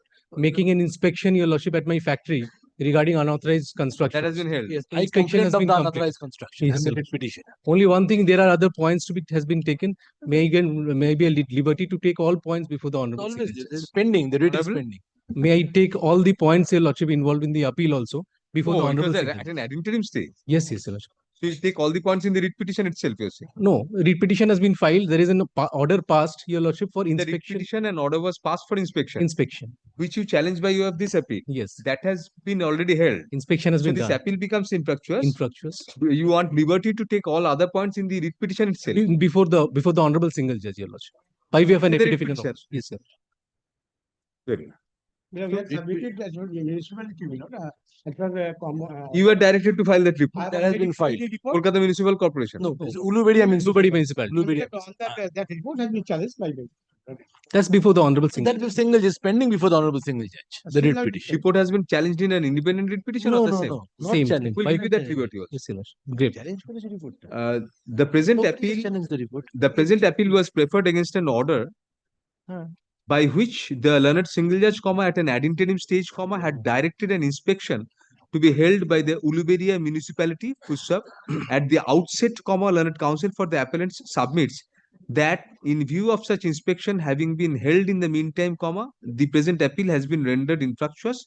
making an inspection, Your Lordship, at my factory regarding unauthorized construction. That has been held. Yes, I inspection has been complained of the completed. unauthorized construction Yes, and the sir. writ petition. Only one thing, there are other points to be has been taken. May be a liberty to take all points before the honorable. Always, Single it's judge. pending. The writ is Honorable, pending. May I take all the points, Your Lordship, involved in the appeal also before the Oh, it honorable. was Single at judge. an ad interim stage. Yes, yes, Your Lordship. So you take all the points in the writ petition itself, you're saying? No, writ petition has been filed. There is an order passed, Your Lordship, for The writ inspection. petition and order was passed for inspection. Inspection. Which you challenged by you of this appeal. Yes. That has been already held. Inspection has So been this done. appeal becomes infructuous. Infructuous. You want liberty to take all other points in the writ petition itself. Before the honorable single judge, Your Lordship. By way of an In the writ affidavit. petition. Yes, sir. Very good. We have submitted as well municipality, as well as You were directed to file that report. That has been filed. Kolkata Municipal Corporation. No, Ulubedia Municipality. That report has been challenged by me. That's before the honorable single That was single judge pending before the honorable single judge. The writ Single- petition. Report has been challenged in an independent writ petition No, or the no, same? no. Not Same, challenged. same. We'll give you that liberty also. Yes, Your Lordship. Great. The present appeal, the present appeal was preferred against an order by which the learned single judge, at an ad interim stage, had directed an inspection to be held by the Uluberia municipality, at the outset, learned counsel for the appellants submits that in view of such inspection having been held in the meantime, the present appeal has been rendered infructuous.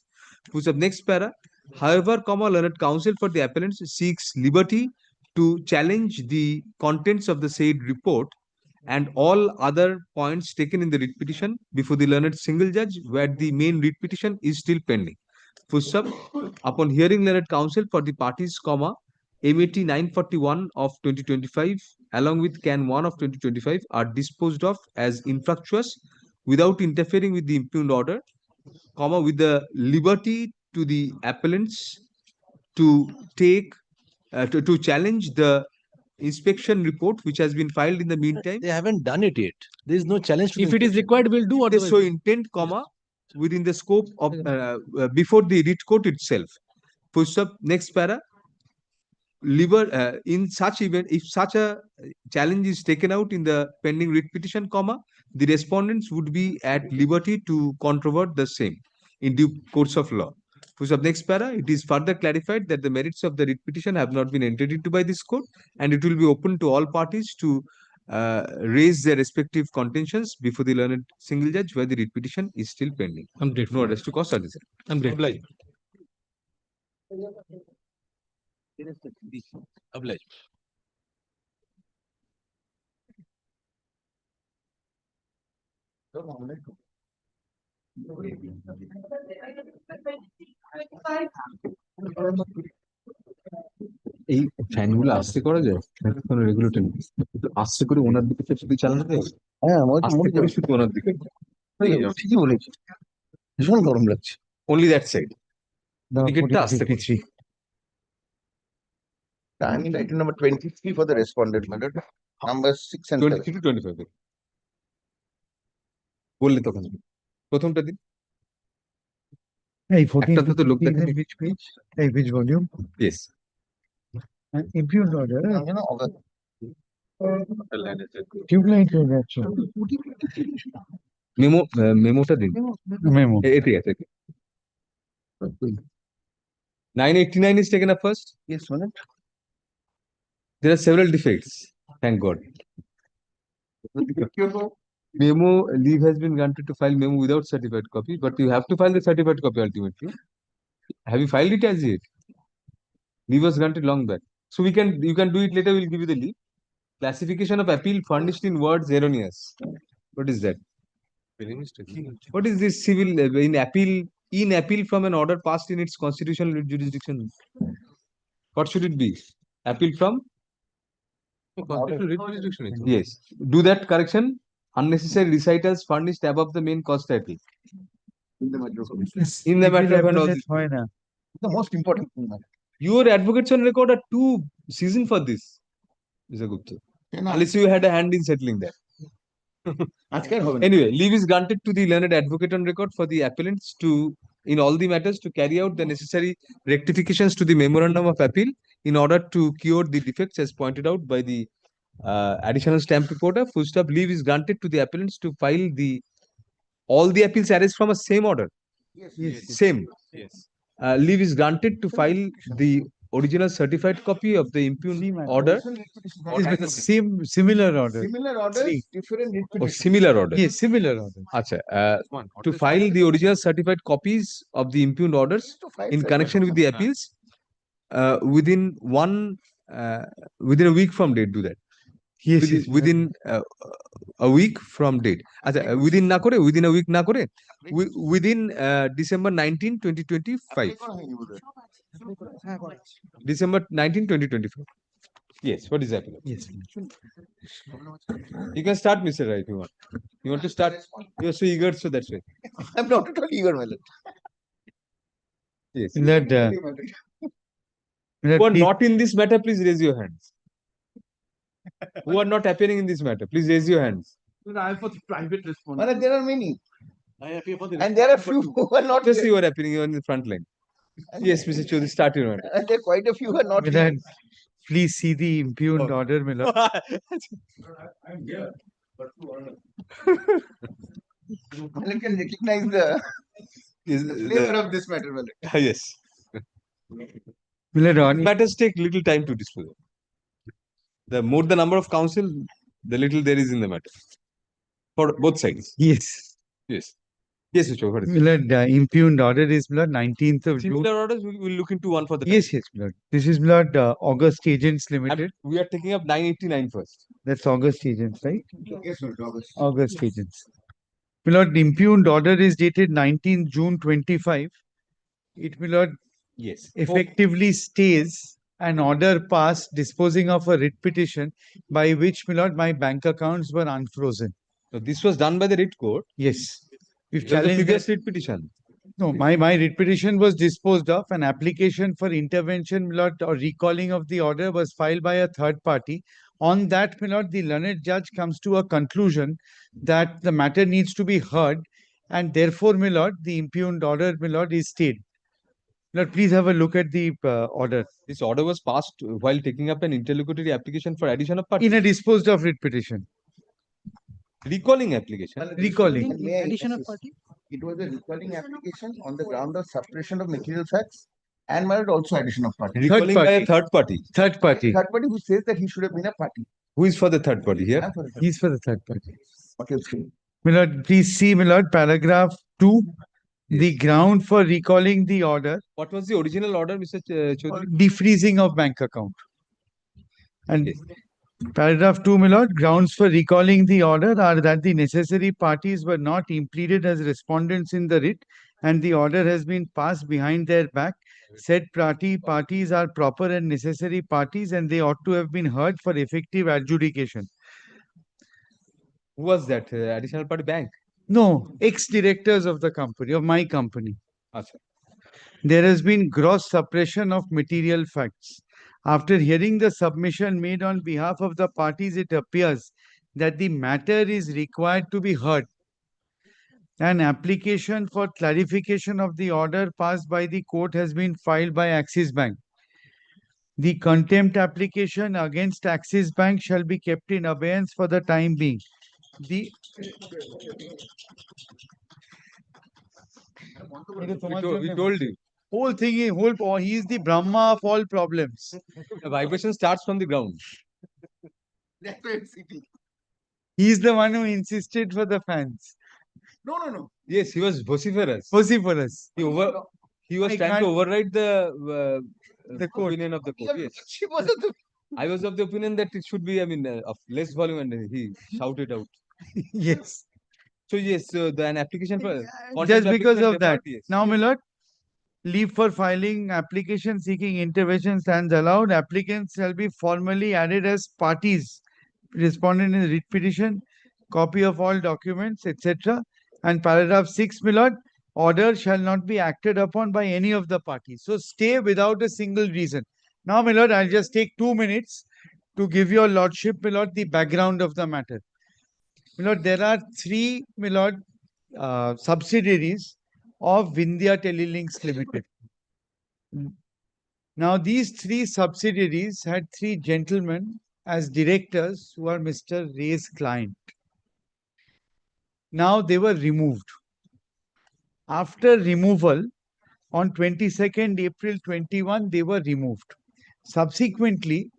Next para. However, learned counsel for the appellants seeks liberty to challenge the contents of the said report and all other points taken in the writ petition before the learned single judge, where the main writ petition is still pending. Upon hearing learned counsel for the parties, MAT 941 of 2025 along with Can 1 of 2025 are disposed of as infructuous without interfering with the impugned order, with the liberty to the appellants to take to challenge the inspection report which has been filed in the meantime. They haven't done it yet. There is no challenge to If it is required, we'll do They otherwise. so intend, within the scope of before the writ court itself. Next para. In such event, if such a challenge is taken out in the pending writ petition, the respondents would be at liberty to controvert the same in due course of law. Next para, it is further clarified that the merits of the writ petition have not been entered into by this court, and it will be open to all parties to raise their respective contentions before the learned single judge, where the writ petition is still pending. I'm grateful. No address to cause service. I'm grateful. Obliged. এই ফ্যানগুলো আস্তে করা যায় কোনো regulator নেই আস্তে করে ওনার দিকে শুধু চালানো যায় হ্যাঁ আস্তে করে শুধু ওনার দিকে ঠিকই বলেছি ভীষণ গরম লাগছে only that side দিকেরটা আস্তে করে I mean, item number 23 for the respondent, madam. Number 6 and 7. 23 to 25 বললে তখন প্রথমটা দিন Hey, একটাতে তো লোক 14 দেখেনি which page? Hey, which volume? yes And impugned order. You know, August. Tubelight or that so? মেমোটা দিন Memo. ঠিক আছে 989 is taken up first. Yes, madam. There are several defects. Thank God. Memo leave has been granted to file memo without certified copy, but you have to file the certified copy ultimately. Have you filed it as yet? Leave was granted long back. So you can do it later. We'll give you the leave. Classification of appeal furnished in words erroneous. What is that? What is this civil in appeal from an order passed in its constitutional jurisdiction? What should it be? Appeal from? Yes. Do that correction. Unnecessary recitals furnished above the main cause title. In the matter of an The most important thing, madam. Your advocates on record are too seasoned for this, Mr. Gupta. Unless you had a hand in settling that. Anyway, leave is granted to the learned advocate on record for the appellants to, in all the matters, to carry out the necessary rectifications to the memorandum of appeal in order to cure the defects as pointed out by the additional stamp reporter. Full stop. Leave is granted to the appellants to file all the appeals arise from a same order. Yes. Same. Yes. Leave is granted to file the original certified copy of the impugned order. Similar order. Similar orders, different Or interpretations. similar order. Yes, similar order. Acha, to file the original certified copies of the impugned orders in connection with the appeals within a week from date. Do that. Yes, Within a week from date. Acha, within a week na kore, within December 19, 2025. December 19, 2025. Yes, what is happening? Yes. You can start, Mr. Rai, if you want. You want to start? You're so eager, so that's why. I'm not at all eager, my lord. Yes. That, Who are not in this matter, please raise your hands. Who are not appearing in this matter, please raise your hands. I am for the private response. Madam, there are many. I appear for the And there are few who are not. Just you are appearing, you are in the front line. Yes, Mr. Chaudhary, start your matter. And there are quite a few who are not. That, please see the impugned order, my lord. I'm here. But you can recognize the flavor of this matter, my lord. Yes. My lord, Matters take little time to dispose of. The more the number of counsel, the little there is in the matter. For both sides. Yes. Yes. Yes, Mr. What is it? My lord, impugned order is my lord 19th of June. Similar orders, we will look into one for the Yes, yes, my lord. This is my lord August Agents Limited. We are taking up 989 first. That's August Agents, right? Yes, sir. August Agents. My lord, impugned order is dated 19th June 25. It, my lord, Yes. effectively stays an order passed disposing of a writ petition by which, my lord, my bank accounts were unfrozen. So this was done by the writ court. Yes. We've It was the challenged previous that- writ petition. No, my writ petition was disposed of. An application for intervention, my lord, or recalling of the order was filed by a third party. On that, my lord, the learned judge comes to a conclusion that the matter needs to be heard, and therefore, my lord, the impugned order, my lord, is stayed. Lord, please have a look at the order. This order was passed while taking up an interlocutory application for addition of parties. In a disposed of writ petition. Recalling application. Recalling. May I assist? It was a recalling application on the ground of suppression of material facts and my lord also addition of party. Recalling by a third party. Third party. Third party who says that he should have been a party. Who is for the third party here? I'm for the third He's for the third party. party. Okay. My lord, please see, my lord, paragraph 2. The ground for recalling the order. What was the original order, Mr. Chaudhary? Defreezing of bank account. And Yes. Paragraph 2, my lord, grounds for recalling the order are that the necessary parties were not impleaded as respondents in the writ and the order has been passed behind their back. Said parties are proper and necessary parties and they ought to have been heard for effective adjudication. Who was that? Additional party bank? No, ex-directors of the company, of my company. Acha. There has been gross suppression of material facts. After hearing the submission made on behalf of the parties, it appears that the matter is required to be heard. An application for clarification of the order passed by the court has been filed by Axis Bank. The contempt application against Axis Bank shall be kept in abeyance for the time being. The We told you. Whole thing, he is the Brahma of all problems. The vibration starts from the ground. That's why it's sitting. He is the one who insisted for the fans. No. Yes, he was vociferous. Vociferous. He was I trying can't- to override the court. opinion of the court. Yes. She was the I was of the opinion that it should be, of less volume, and he shouted out. Yes. So yes, an application for Just because of that. Yes. Now, my lord, leave for filing application seeking intervention stands allowed. Applicants shall be formally added as parties. Respondent in writ petition, copy of all documents, etc. And paragraph 6, my lord, order shall not be acted upon by any of the parties. So stay without a single reason. Now, my lord, I'll just take 2 minutes to give your lordship, my lord, the background of the matter. My lord, there are three, my lord, subsidiaries of Vindhya Telelinks Limited. Now, these three subsidiaries had three gentlemen as directors who are Mr. Ray's client. Now they were removed. After removal, on 22nd April 21, they were removed. Subsequently,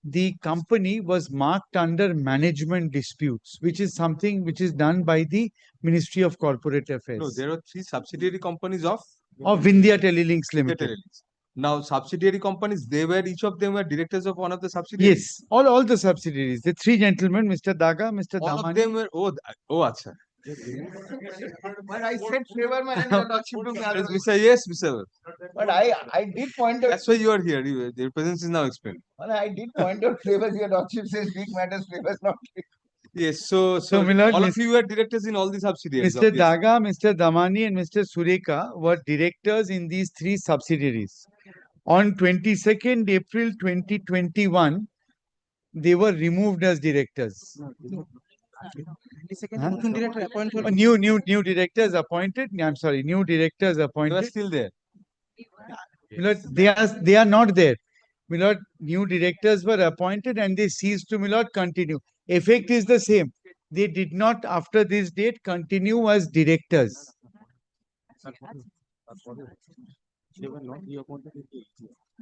the company was marked under management disputes, which is something which is done by the Ministry of Corporate Affairs. No, there are three subsidiary companies of Vindhya Telelinks Vindhya Limited. Telelinks. Now, subsidiary companies, each of them were directors of one of the subsidiaries. Yes, all the subsidiaries. The three gentlemen, Mr. Daga, Mr. All Damani. of them were, acha. But I said favor man and your lordship took the other way. Yes, Mr. But I did point out. That's why you are here. Your presence is now explained. Well, I did point out favors. Your lordship says big matters, favors not big. Yes, so my lord, all of you were directors in all the subsidiaries. Mr. Daga, Mr. Damani, and Mr. Sureka were directors in these three subsidiaries. On 22nd April 2021, they were removed as directors. Huh? New directors appointed. I'm sorry, new directors appointed. They were still there. Milord, they are not there. Milord, new directors were appointed and they ceased to, Milord, continue. Effect is the same. They did not, after this date, continue as directors.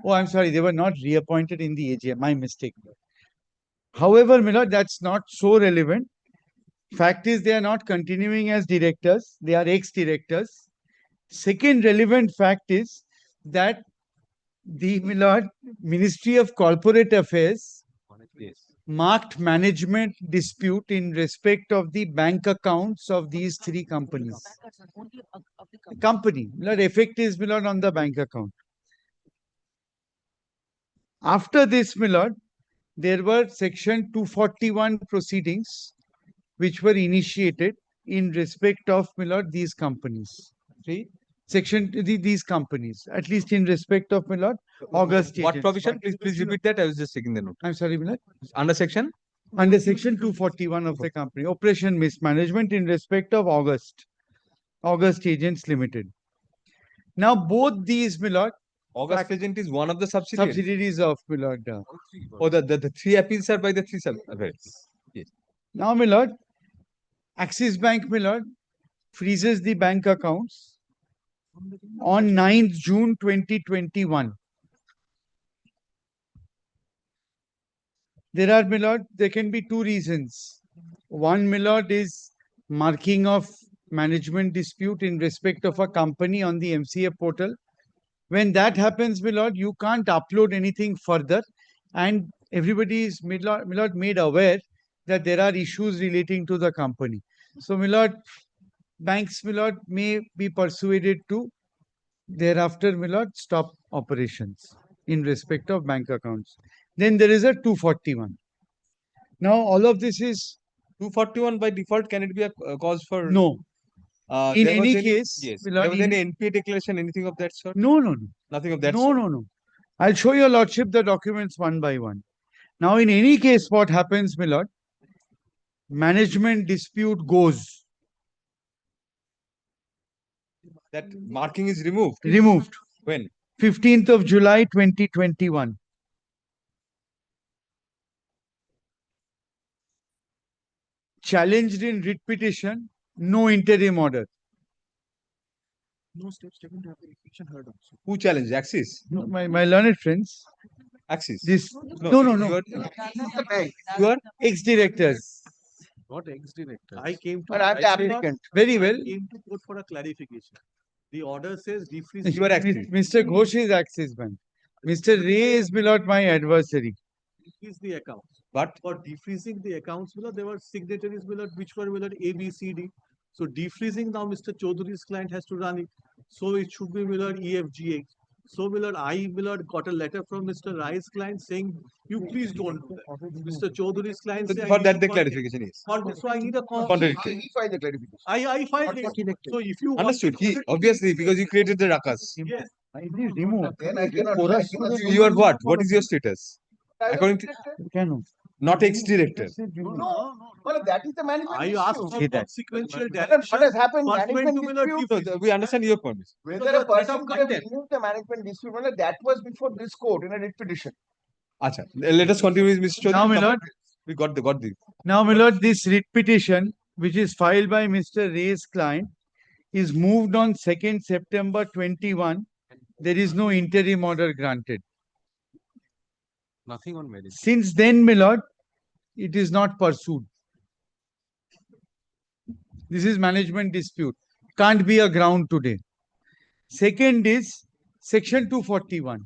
Oh, I'm sorry, they were not reappointed in the AGM. My mistake. However, Milord, that's not so relevant. Fact is, they are not continuing as directors. They are ex-directors. Second relevant fact is that the Milord Ministry of Corporate Affairs marked management dispute in respect of the bank accounts of these three companies. Company, Milord, effect is, Milord, on the bank account. After this, Milord, there were section 241 proceedings which were initiated in respect of, Milord, these companies. These companies, at least in respect of, Milord, August. What provision? Please repeat that. I was just taking the note. I'm sorry, Milord. Under section? Under section 241 of the company, operation mismanagement in respect of August Agents Limited. Now, both these, Milord, August Agent is one of the subsidiaries of Milord. Oh, the three appeals are by the three subsidiaries. Yes. Now, Milord, Axis Bank, Milord, freezes the bank accounts on 9th June 2021. There are, Milord, there can be two reasons. One, Milord, is marking of management dispute in respect of a company on the MCA portal. When that happens, Milord, you can't upload anything further and everybody is Milord made aware that there are issues relating to the company. So Milord, banks Milord may be persuaded to thereafter Milord stop operations in respect of bank accounts. Then there is a 241. Now all of this is 241 by default, can it be a cause for? no. In there was any case, yes, Milord, there was in- any NPA declaration, anything of that sort? No, no, no. Nothing of that No, sort? no, no. I'll show your lordship the documents one by one. Now, in any case, what happens, my lord? Management dispute goes. That marking is removed? Removed. When? 15th of July, 2021. Challenged in writ petition, no interim order. No steps taken to have the eviction heard also. Who challenged? Axis? No, my learned friends. Axis? This no. You are ex-directors. Not ex-director. I came to. But I'm the applicant. Very well. I came to court for a clarification. The order says defreeze. You are Mr. Ghosh is Axis Bank. Mr. Ray is not my adversary. Defreeze the accounts. But for defreezing the accounts, there were signatories which were A, B, C, D. So defreezing now Mr. Chaudhary's client has to run it. So it should be E, F, G, H. So I got a letter from Mr. Rai's client saying, you please don't do that. Mr. Chaudhary's client So say, for that the clarification is. So I need a Contradictory. He filed the clarification. I filed it. So if you Understood. He obviously because you created the rakas. Yes. Removed. Then I cannot. You are what? What is your status? According to not ex-director. No, well, that is the management I issue. asked for consequential What direction. has happened? Pursuant Management to dispute. No, we understand your point. Whether a person could have removed the management dispute, well, that was before this court in a writ petition. Acha. Let us continue with Mr. Chaudhary. Now, my lord. We got the. Now, my lord, this writ petition, which is filed by Mr. Ray's client, is moved on 2nd September 21. There is no interim order granted. Nothing on merit. Since then, my lord, it is not pursued. This is management dispute. Can't be a ground today. Second is Section 241.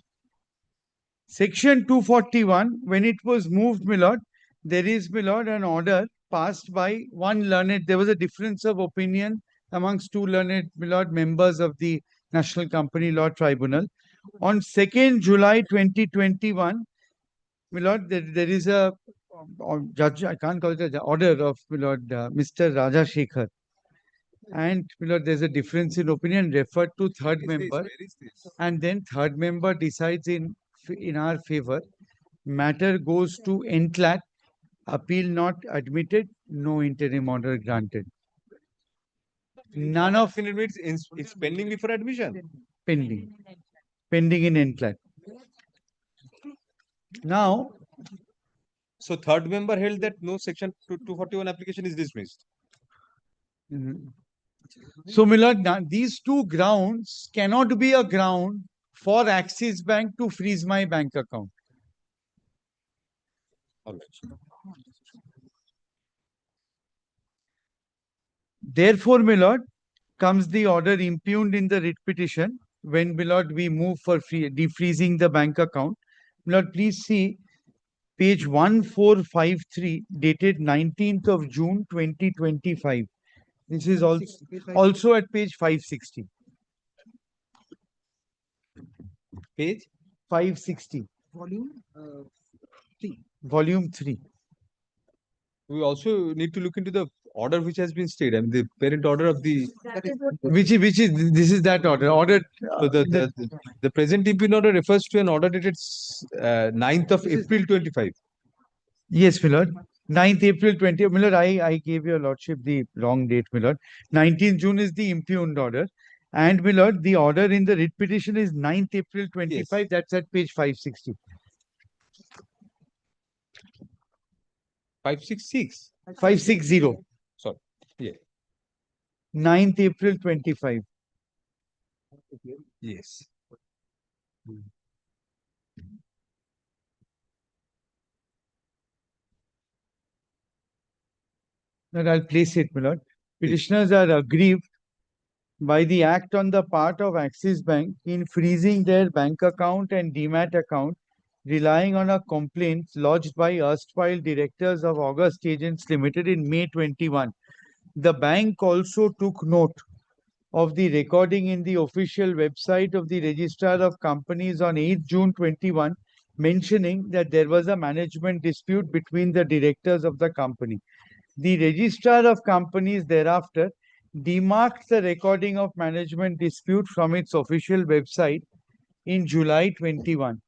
Section 241, when it was moved, my lord, there is, my lord, an order passed by one learned. There was a difference of opinion amongst two learned, my lord, members of the National Company Law Tribunal. On 2nd July 2021, my lord, there is a judge, I can't call it a order of my lord, Mr. Raja Shekhar. And my lord, there's a difference in opinion referred to third member. And then third member decides in our favor. Matter goes to NCLAT. Appeal not admitted. No interim order granted. None of it's pending before admission. Pending in NCLAT. Now, so third member held that no section 241 application is dismissed. So, my lord, these two grounds cannot be a ground for Axis Bank to freeze my bank account. All right. Therefore, my lord, comes the order impugned in the writ petition when, my lord, we move for defreezing the bank account. My lord, please see page 1453 dated 19th of June 2025. This is also at page 560. Page 560. Volume 3. Volume 3. We also need to look into the order which has been stayed. I mean, the parent order of the Which is this is that order. Order. So the present impugned order refers to an order dated 9th of April 25. Yes, my lord. 9th April 20. My lord, I gave your lordship the wrong date, my lord. 19th June is the impugned order. And my lord, the order in the writ petition is 9th April 25. Yes. That's at page 560. 566. 560. Sorry. Yeah. 9th April 25. Yes. Now I'll place it, my lord. Petitioners are aggrieved by the act on the part of Axis Bank in freezing their bank account and demat account relying on a complaint lodged by erstwhile directors of August Agents Limited in May 21. The bank also took note of the recording in the official website of the Registrar of Companies on 8 June 21, mentioning that there was a management dispute between the directors of the company. The Registrar of Companies thereafter demarked the recording of management dispute from its official website in July 21.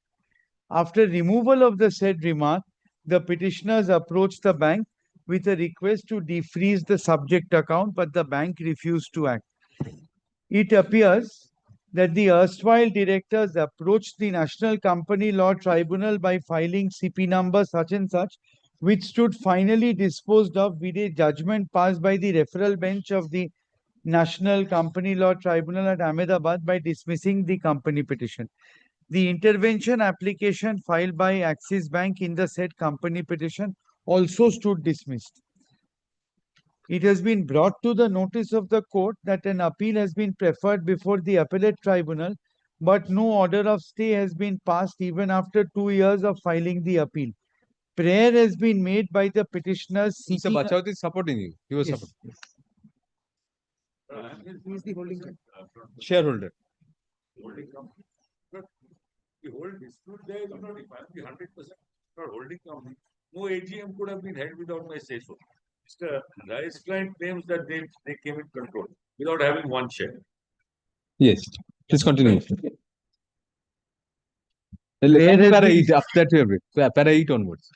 After removal of the said remark, the petitioners approached the bank with a request to defreeze the subject account, but the bank refused to act. It appears that the erstwhile directors approached the National Company Law Tribunal by filing CP number such and such, which stood finally disposed of with a judgment passed by the referral bench of the National Company Law Tribunal at Ahmedabad by dismissing the company petition. The intervention application filed by Axis Bank in the said company petition also stood dismissed. It has been brought to the notice of the court that an appeal has been preferred before the appellate tribunal, but no order of stay has been passed even after 2 years of filing the appeal. Prayer has been made by the petitioners Mr. seeking... Bachauti is supporting you. He was Yes. supporting. Who is the holding company? Shareholder. Holding company. But the whole dispute there is not if I am the 100% not holding company. No AGM could have been held without my say so. Mr. Rai's client claims that they came in control without having one share. Yes. Please continue. There has Para been- 8, after that we have read. Para 8 onwards.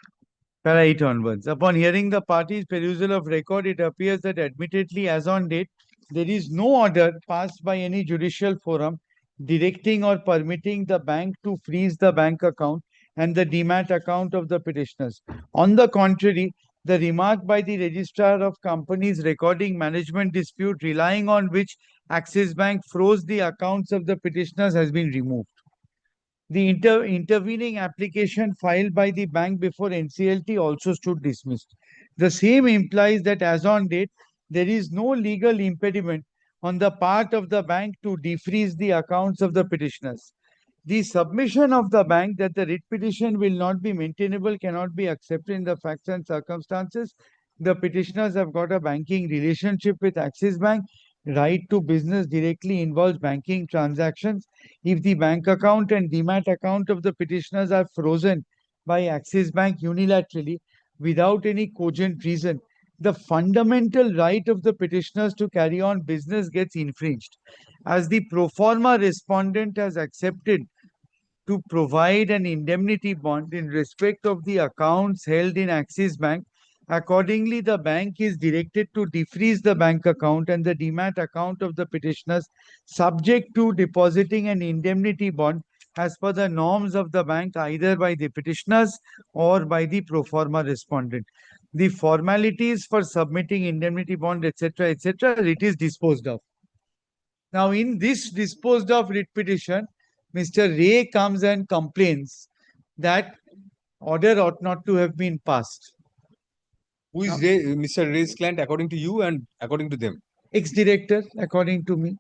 Para 8 onwards. Upon hearing the parties' perusal of record, it appears that admittedly, as on date, there is no order passed by any judicial forum directing or permitting the bank to freeze the bank account and the demat account of the petitioners. On the contrary, the remark by the Registrar of Companies recording management dispute relying on which Axis Bank froze the accounts of the petitioners has been removed. The intervening application filed by the bank before NCLT also stood dismissed. The same implies that as on date, there is no legal impediment on the part of the bank to defreeze the accounts of the petitioners. The submission of the bank that the writ petition will not be maintainable cannot be accepted in the facts and circumstances. The petitioners have got a banking relationship with Axis Bank. Right to business directly involves banking transactions. If the bank account and demat account of the petitioners are frozen by Axis Bank unilaterally without any cogent reason, the fundamental right of the petitioners to carry on business gets infringed. As the pro forma respondent has accepted to provide an indemnity bond in respect of the accounts held in Axis Bank, accordingly, the bank is directed to defreeze the bank account and the demat account of the petitioners, subject to depositing an indemnity bond as per the norms of the bank, either by the petitioners or by the pro forma respondent. The formalities for submitting indemnity bond, etc., it is disposed of. Now, in this disposed of writ petition, Mr. Ray comes and complains that order ought not to have been passed. Who is Ray, Mr. Ray's client according to you and according to them? Ex-director, according to me.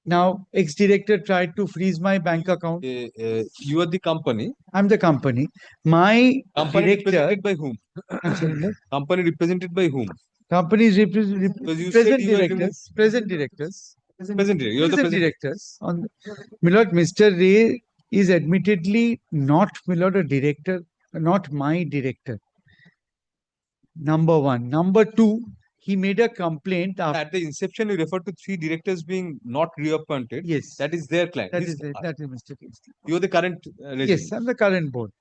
Now, ex-director tried to freeze my bank account. You are the company. I'm the company. My Company director... represented by whom? I'm sorry, Company represented by whom? company is Because you said present you were directors. Present directors. Present director. You are the present directors. On Milord, Mr. Ray is admittedly not, Milord, a director, not my director. Number one. Number two, he made a complaint At the inception, you referred to 3 directors being not reappointed. Yes. That is their client. That His is it. client. That is Mr. Kingsley. You are the current regime. Yes, I'm the current board.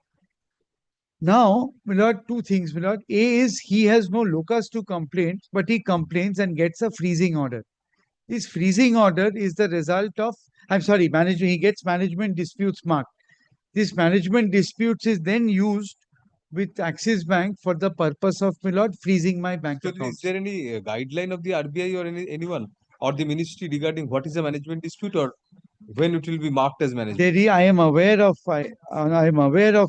Now, Milord, two things, Milord. A is he has no locus to complain, but he complains and gets a freezing order. This freezing order is the result of, I'm sorry, management. He gets management disputes marked. This management disputes is then used with Axis Bank for the purpose of, Milord, freezing my bank So, account. is there any guideline of the RBI or anyone or the ministry regarding what is a management dispute or when it will be marked as management? I am aware of,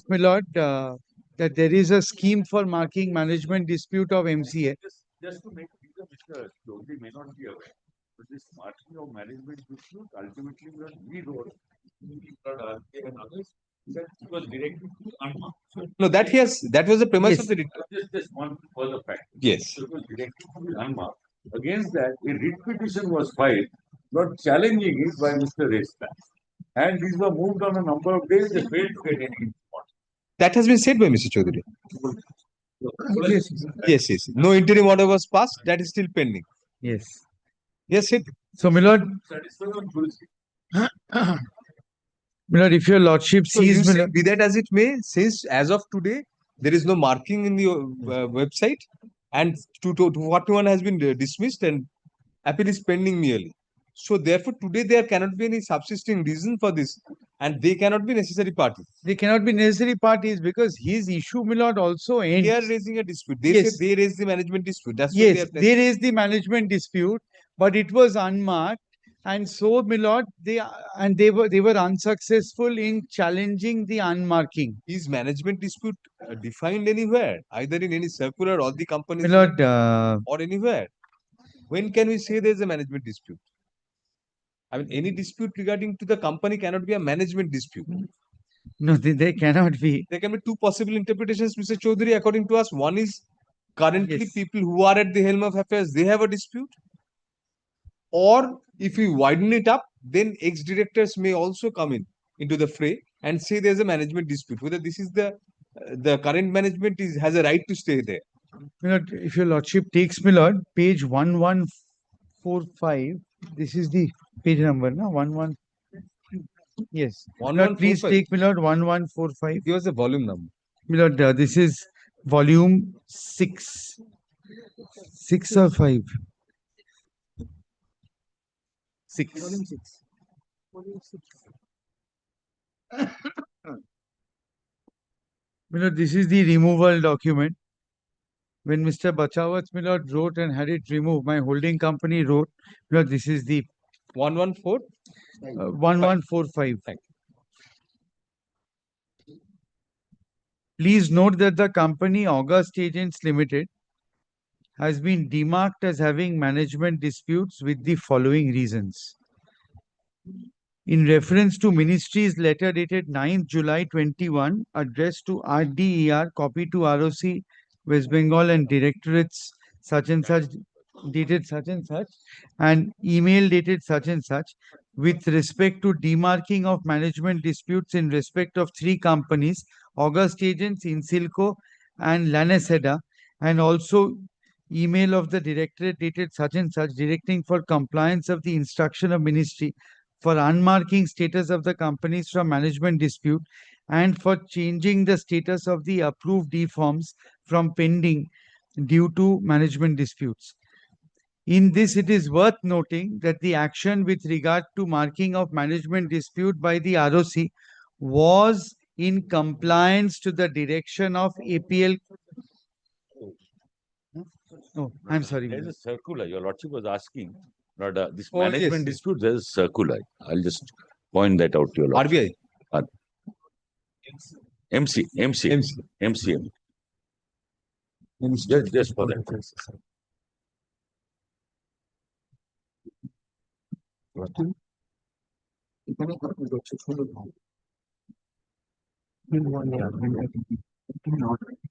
Milord, that there is a scheme for marking management dispute of MCA. Just to make clear, Mr. Chaudhary may not be aware, but this marking of management dispute ultimately will we wrote and others That was directed to unmarked. No, that was the premise Yes. of the writ. Just one further fact. Yes. So it was directed to the unmarked. Against that, a writ petition was filed, not challenging it by Mr. Resta. And these were moved on a number of days, they failed to get any response. That has been said by Mr. Chaudhary. Yes. Yes. No interim order was passed. That is still pending. Yes. Yes, it. So, my lord, Satisfied on Tuesday. my lord, if your lordship So you sees, my say, lord, be that as it may, since as of today, there is no marking in the website, and to 41 has been dismissed and appeal is pending merely. So therefore, today there cannot be any subsisting reason for this, and they cannot be necessary party. they cannot be necessary parties because his issue, my lord, also ends. They are raising a dispute. They Yes. say they raise the management dispute. That's why Yes, they are. there is the management dispute, but it was unmarked, and so, my lord, they were unsuccessful in challenging the unmarking. Is management dispute defined anywhere, either in any circular or the My company's lord, or anywhere? When can we say there is a management dispute? I mean, any dispute regarding to the company cannot be a management dispute. no, they cannot be. There can be two possible interpretations, Mr. Chaudhary, according to us. One is currently Yes. people who are at the helm of affairs, they have a dispute. Or if we widen it up, then ex-directors may also come into the fray and say there's a management dispute. Whether this is the current management has a right to stay there. My lord, if your lordship takes, my lord, page 1145, this is the page number, no? 11. Yes. My lord, please 1145. take, my lord, 1145. Give us the volume number. My lord, this is volume 6. 6 or 5? 6. Volume 6. Volume 6. My lord, this is the removal document. When Mr. Bachawat, my lord, wrote and had it removed, my holding company wrote, my lord, this is the 114. 1145. Please note that the company August Agents Limited has been demarked as having management disputes with the following reasons. In reference to Ministry's letter dated 9th July 21, addressed to RDER, copy to ROC, West Bengal and directorates such and such, dated such and email dated such and such, with respect to demarking of management disputes in respect of 3 companies, August Agents, Insilco and Lanaceda, and also email of the directorate dated such and such, directing for compliance of the instruction of Ministry for unmarking status of the companies from management dispute and for changing the status of the approved deforms from pending due to management disputes. In this, it is worth noting that the action with regard to marking of management dispute by the ROC was in compliance to the direction of APL. Oh, I'm sorry. There's a circular. Your lordship was asking. Not this Oh, yes, management yes. dispute. There's a circular. I'll just point that out to your lordship. RBI. MCM. Just for that.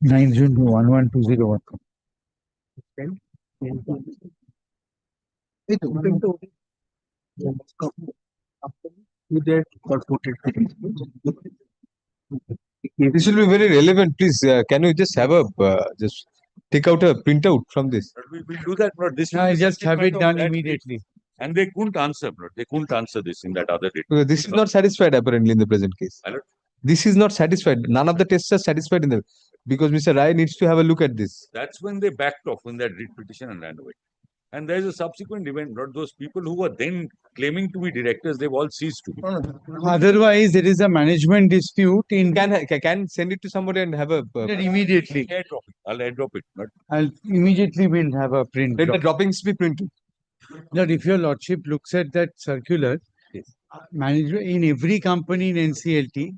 Nine June 11201. This will be very relevant. Please, can you just have a just take out a printout from this? We'll do that. But this will I be just have it statement of done that immediately. case. And they couldn't answer. But they couldn't answer this in that other date. This is not satisfied apparently in the present case. This is not satisfied. None of the tests are satisfied in the because Mr. Rai needs to have a look at this. That's when they backed off when they writ petition and ran away. And there is a subsequent event. Not those people who were then claiming to be directors, they've all ceased to be. Otherwise, there is a management dispute in. Can send it to somebody and have a. Immediately. I'll airdrop it. But I'll immediately will have a print. Let the droppings be printed. Lord, if your lordship looks at that circular, management in every company in NCLT,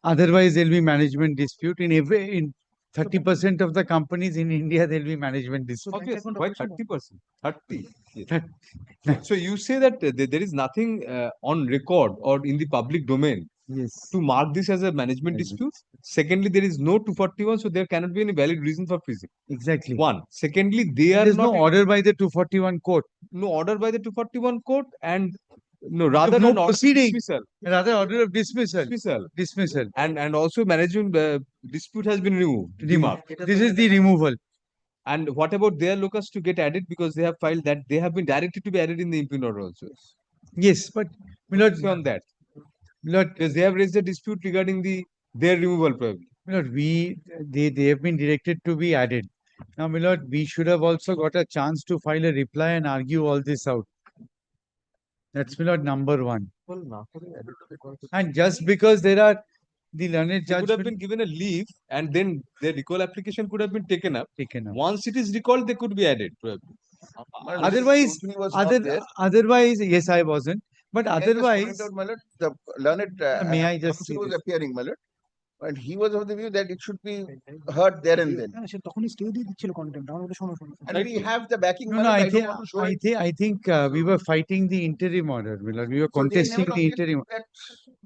otherwise there'll be management dispute in 30% of the companies in India, there'll be management dispute. Obviously, why 30%? 30. Yes. So you say that there is nothing on record or in the public domain Yes. to mark this as a management dispute. Secondly, there is no 241, so there cannot be any valid reason for freezing. Exactly. One. Secondly, they are There's not no order by the 241 court. no order by the 241 court, and no rather no an order of proceeding. dismissal. Rather order of dismissal. Dismissal. And also management dispute has been removed. Demarked. This is the removal. And what about their locus to get added, because they have filed that they have been directed to be added in the impugned order also. Yes, but Milord, on that. Milord, because they have raised a dispute regarding their removal probably. Milord, they have been directed to be added. Now, Milord, we should have also got a chance to file a reply and argue all this out. That's Milord number one. And just because there are the learned They judgment could have been given a leave, and then their recall application could have been taken up. Taken up. Once it is recalled, they could be added probably. Otherwise, yes, I wasn't. But otherwise, The learned may I just counsel say was this? appearing, my lord, and he was of the view that it should be heard there and then. And we have the backing. No, my no, lord, I don't think, want to show it. I think we were fighting the interim order, Milord. We were So they contesting never the objected interim. that,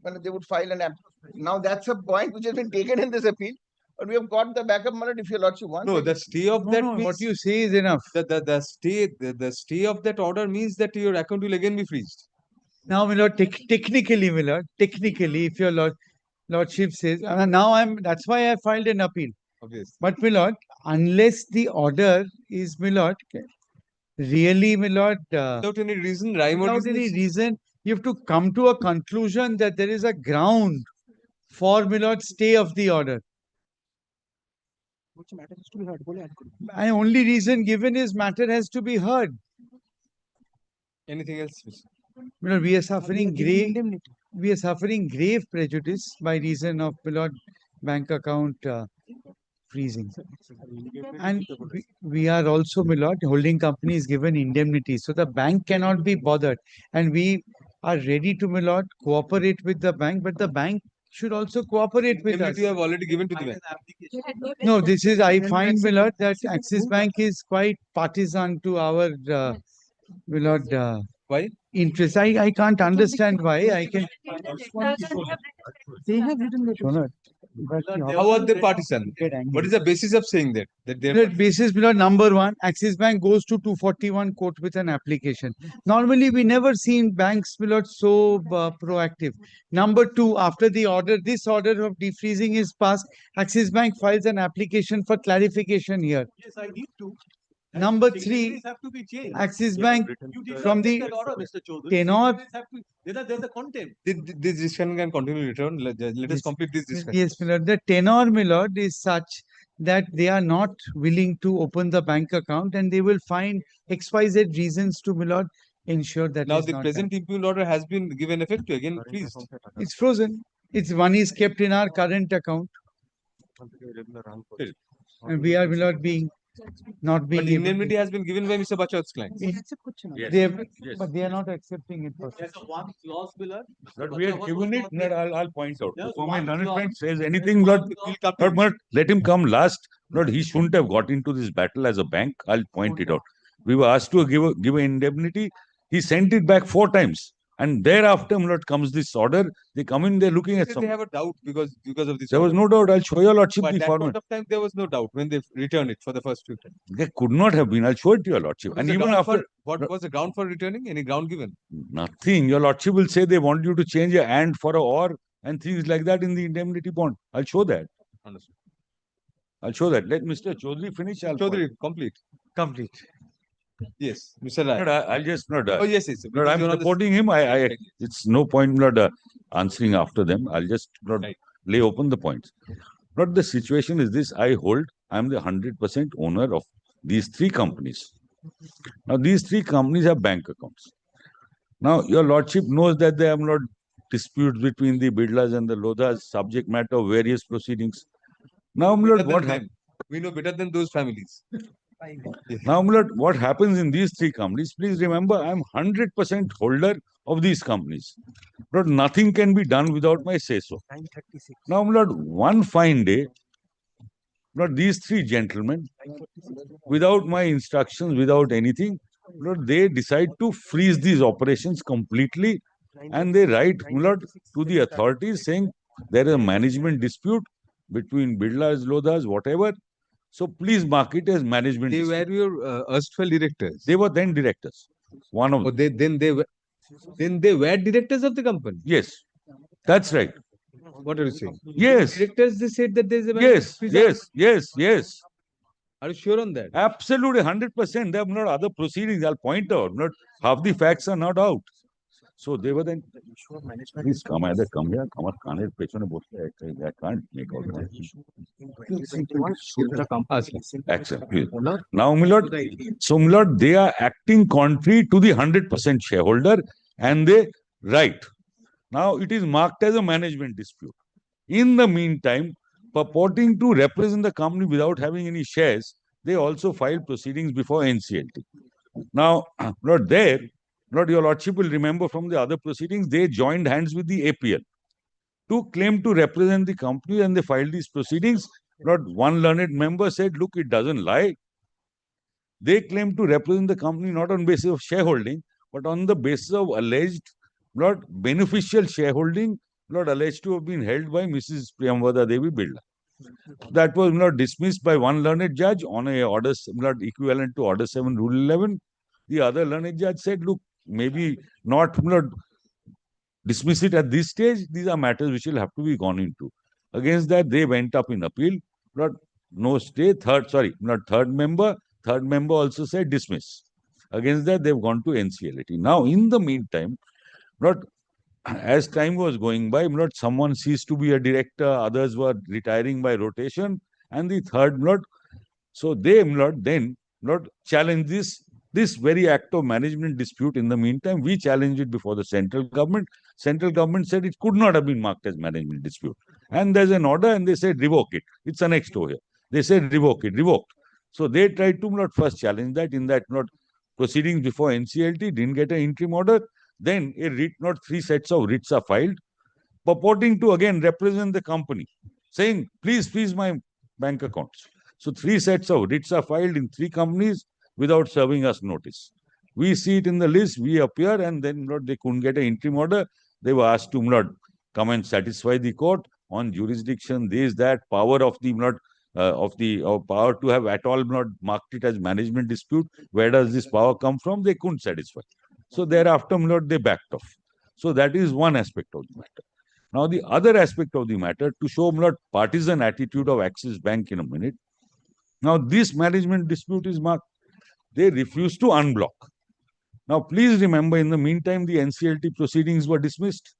well, they would file an app. Now that's a point which has been taken in this appeal, but we have got the backup, my lord, if your lordship wants. No, it. the stay of that means What you say is enough. the stay of that order means that your account will again be freezed. Now, Milord, technically, Milord, technically, if your lordship says, that's why I filed an appeal. Obviously. But Milord, unless the order is, Milord, really, Milord, Without any reason, without any reason, you have to come to a conclusion that there is a ground for, Milord, stay of the order. And only reason given is matter has to be heard. Anything else? Milord, we are suffering grave prejudice by reason of, Milord, bank account freezing. And we are also, Milord, holding company is given indemnity. So the bank cannot be bothered. And we are ready to, Milord, cooperate with the bank, but the bank should also cooperate with us. Indemnity you have already given to the bank. No, this is, I find, Milord, that Axis Bank is quite partisan to our, Milord, why? Interest. I can't understand why. I can. They have written letters. How are they partisan? What is the basis of saying that? The basis, Milord, number one, Axis Bank goes to 241 court with an application. Normally, we never seen banks, Milord, so proactive. Number two, after the order, this order of defreezing is passed, Axis Bank files an application for clarification here. Yes, I need to. Number three, Axis Bank from the tenor. There's a content. This discussion can continue later on. Let us complete this discussion. Yes, Milord. The tenor, Milord, is such that they are not willing to open the bank account and they will find XYZ reasons to, Milord, ensure that Now is the not present done. impugned order has been given effect to again freezed. It's frozen. It's one is kept in our current account. And we are, Milord, not being But able to- indemnity has been given by Mr. Bachchat's clients. But they are not accepting it. There's one clause, Milord. But we have given it, Lord, I'll point out. There's So my one learned clause. friend says anything, Lord, Lord, let him come last. Lord, he shouldn't have got into this battle as a bank. I'll point it out. We were asked to give an indemnity. He sent it back 4 times. And thereafter, Lord, comes this order. They come in, they're looking at They something. have a doubt because of this. There was order. no doubt. I'll show your lordship But the at that point format. of time, there was no doubt when they returned it for the first few times. There could not have been. I'll show it to your lordship. What And was the even ground after what was the ground for returning? Any ground given? nothing, your lordship will say they want you to change a and for a or and things like that in the indemnity bond. I'll show that. Understood. I'll show that. Let Mr. Chaudhary finish. I'll Chaudhary, point. complete. Complete. Yes, Mr. Rai. Lord, I'll just not. Oh, yes, yes. Lord, I'm supporting him. It's no point, Lord, answering after them. I'll just not lay open the points. Lord, the situation is this. I'm the 100% owner of these 3 companies. Now, these 3 companies have bank accounts. Now, your lordship knows that there are not disputes between the Bidlas and the Lodhas, subject matter of various proceedings. Now, my lord, what happens? We know better than those families. Now, my lord, what happens in these 3 companies? Please remember, I'm 100% holder of these companies. Lord, nothing can be done without my say-so. Now, my lord, one fine day, Lord, these 3 gentlemen, without my instructions, without anything, Lord, they decide to freeze these operations completely And they write, my lord, to the authorities saying there is a management dispute between Birlas, Lodhas, whatever. So please mark it as management They dispute. were your erstwhile directors. They were then directors. One of Oh, then they were directors of the company. Yes, that's right. What are you saying? Yes. Directors, they said that there is a Yes. Are you sure on that? Absolutely, 100%. There are not other proceedings. I'll point out. Not half the facts are not out. So they were then. Please come either come here, come up, I can't make out that. Accept, please. Now, my lord, so my lord, they are acting contrary to the 100% shareholder, and they write. Now it is marked as a management dispute. In the meantime, purporting to represent the company without having any shares, they also filed proceedings before NCLT. Now, not there, not your lordship will remember from the other proceedings, they joined hands with the APL to claim to represent the company, and they filed these proceedings. Not one learned member said, look, it doesn't lie. They claim to represent the company not on basis of shareholding, but on the basis of alleged, not beneficial shareholding, not alleged to have been held by Mrs. Priyamvada Devi Birla. That was not dismissed by one learned judge on a order not equivalent to Order 7, Rule 11. The other learned judge said, look, maybe not dismiss it at this stage. These are matters which will have to be gone into. Against that, they went up in appeal. Not no stay. Third member also said dismiss. Against that, they've gone to NCLT. Now, in the meantime, not as time was going by, not someone ceased to be a director, others were retiring by rotation, and the third so they then challenge this very act of management dispute. In the meantime, we challenged it before the central government. Central government said it could not have been marked as management dispute. And there's an order, and they said revoke it. It's annexed over here. They said revoke it, revoked. So they tried to first challenge that in that proceedings before NCLT, didn't get an interim order. Then a writ, three sets of writs are filed, purporting to again represent the company, saying, please freeze my bank accounts. So 3 sets of writs are filed in 3 companies without serving us notice. We see it in the list, we appear, and then they couldn't get an interim order. They were asked to come and satisfy the court on jurisdiction, this, that, power of the power to have at all marked it as management dispute. Where does this power come from? They couldn't satisfy. So thereafter, they backed off. So that is one aspect of the matter. Now, the other aspect of the matter, to show partisan attitude of Axis Bank in a minute. Now, this management dispute is marked. They refused to unblock. Now, please remember, in the meantime, the NCLT proceedings were dismissed.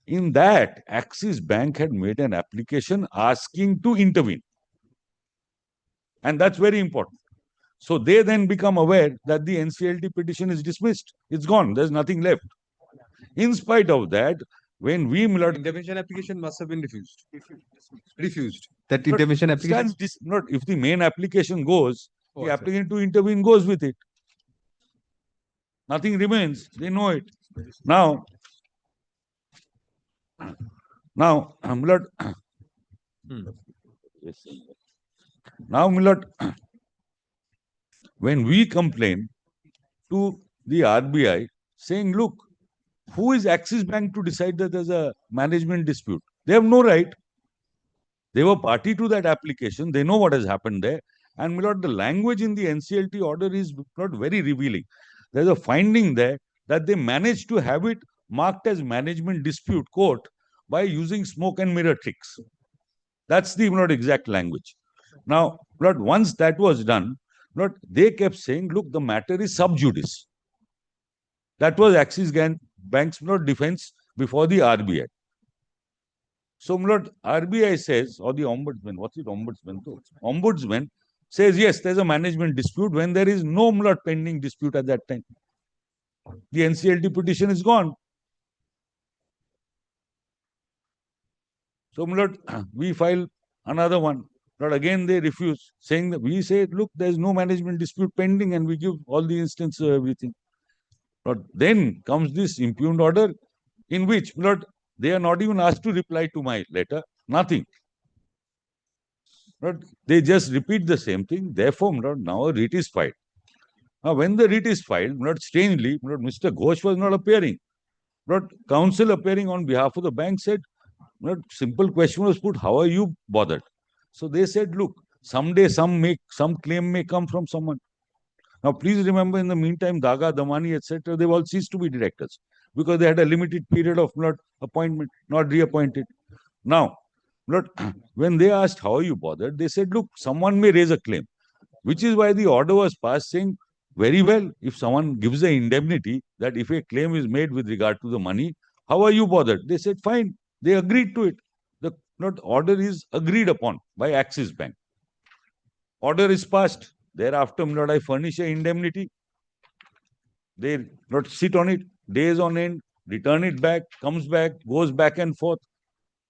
In that, Axis Bank had made an application asking to intervene. And that's very important. So they then become aware that the NCLT petition is dismissed. It's gone. There's nothing left. In spite of that, when we intervention application must have been refused. That intervention application. If the main application goes, the applicant to intervene goes with it. Nothing remains. They know it. Now, when we complain to the RBI saying, look, who is Axis Bank to decide that there's a management dispute? They have no right. They were party to that application. They know what has happened there. And my lord, the language in the NCLT order is not very revealing. There's a finding there that they managed to have it marked as management dispute court by using smoke and mirror tricks. That's the exact language. Now, once that was done, they kept saying, look, the matter is sub judice. That was Axis Bank's defense before the RBI. So, RBI says, or the ombudsman, what's it, ombudsman? Ombudsman says, yes, there's a management dispute when there is no pending dispute at that time. The NCLT petition is gone. So, we file another one. But again, they refuse, saying that we say, look, there's no management dispute pending, and we give all the instances of everything. But then comes this impugned order, in which they are not even asked to reply to my letter, nothing. But they just repeat the same thing. Therefore, now a writ is filed. Now, when the writ is filed, strangely, Mr. Ghosh was not appearing. But counsel appearing on behalf of the bank said, not simple question was put, how are you bothered? So they said, look, someday some claim may come from someone. Now, please remember, in the meantime, Daga, Damani, etc., they've all ceased to be directors because they had a limited period of not appointment, not reappointed. Now, when they asked, how are you bothered? They said, look, someone may raise a claim, which is why the order was passed saying, very well, if someone gives the indemnity that if a claim is made with regard to the money, how are you bothered? They said, fine. They agreed to it. The order is agreed upon by Axis Bank. Order is passed. Thereafter, I furnish an indemnity. They sit on it days on end, return it back, comes back, goes back and forth.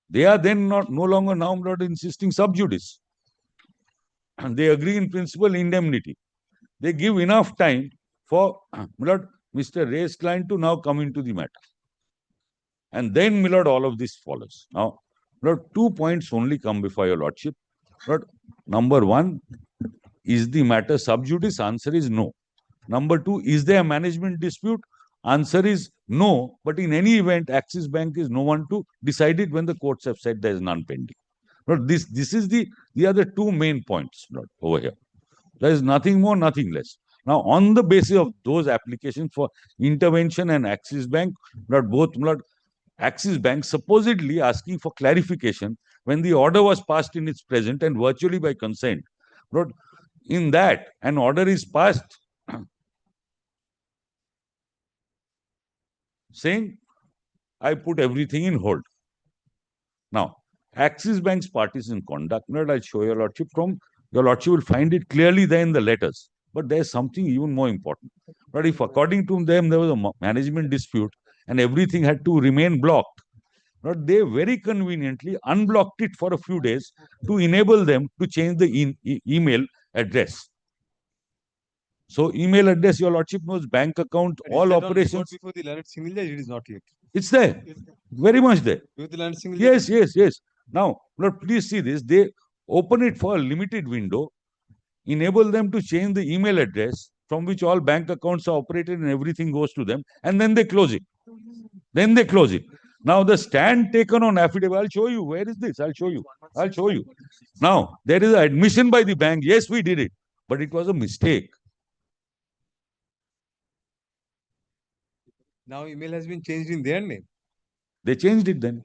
They are then no longer now insisting sub judice. And they agree in principle indemnity. They give enough time for Mr. Ray's client to now come into the matter. And then, all of this follows. Now, 2 points only come before your lordship. Number one, is the matter sub judice? Answer is no. Number two, is there a management dispute? Answer is no. But in any event, Axis Bank is no one to decide it when the courts have said there is none pending. This is the other two main points over here. There is nothing more, nothing less. Now, on the basis of those applications for intervention and Axis Bank, both Axis Bank supposedly asking for clarification when the order was passed in its present and virtually by consent. In that, an order is passed saying, I put everything in hold. Now, Axis Bank's partisan conduct, I'll show your lordship from, your lordship will find it clearly there in the letters. But there's something even more important. But if according to them, there was a management dispute and everything had to remain blocked, they very conveniently unblocked it for a few days to enable them to change the email address. So, email address, your lordship knows, bank account, all operations. Before the learned single judge, it is not yet. It's there. Very much there. With the learned single Yes, yes, yes. Now, please see this. They open it for a limited window, enable them to change the email address from which all bank accounts are operated and everything goes to them, and then they close it. Then they close it. Now, the stand taken on affidavit, I'll show you. Where is this? I'll show you. I'll show you. Now, there is an admission by the bank. Yes, we did it, but it was a mistake. Now, email has been changed in their name. They changed it then.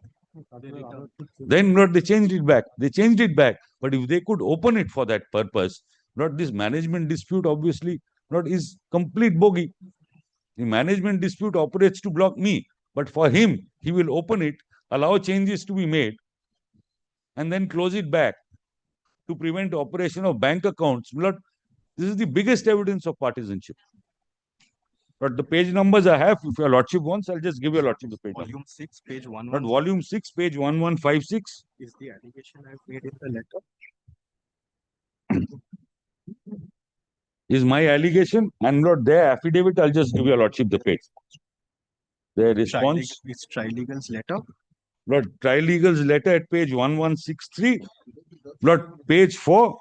Then they changed it back. They changed it back. But if they could open it for that purpose, this management dispute obviously is complete bogey. The management dispute operates to block me. But for him, he will open it, allow changes to be made, and then close it back to prevent operation of bank accounts. This is the biggest evidence of partisanship. But the page numbers I have, if your lordship wants, I'll just give your lordship the page. Volume 6, page 1. But volume 6, page 1156. Is the allegation I've made in the letter? Is my allegation and their affidavit. I'll just give your lordship the page. Their response. It's Trilegal's letter. Trilegal's letter at page 1163. Page 4.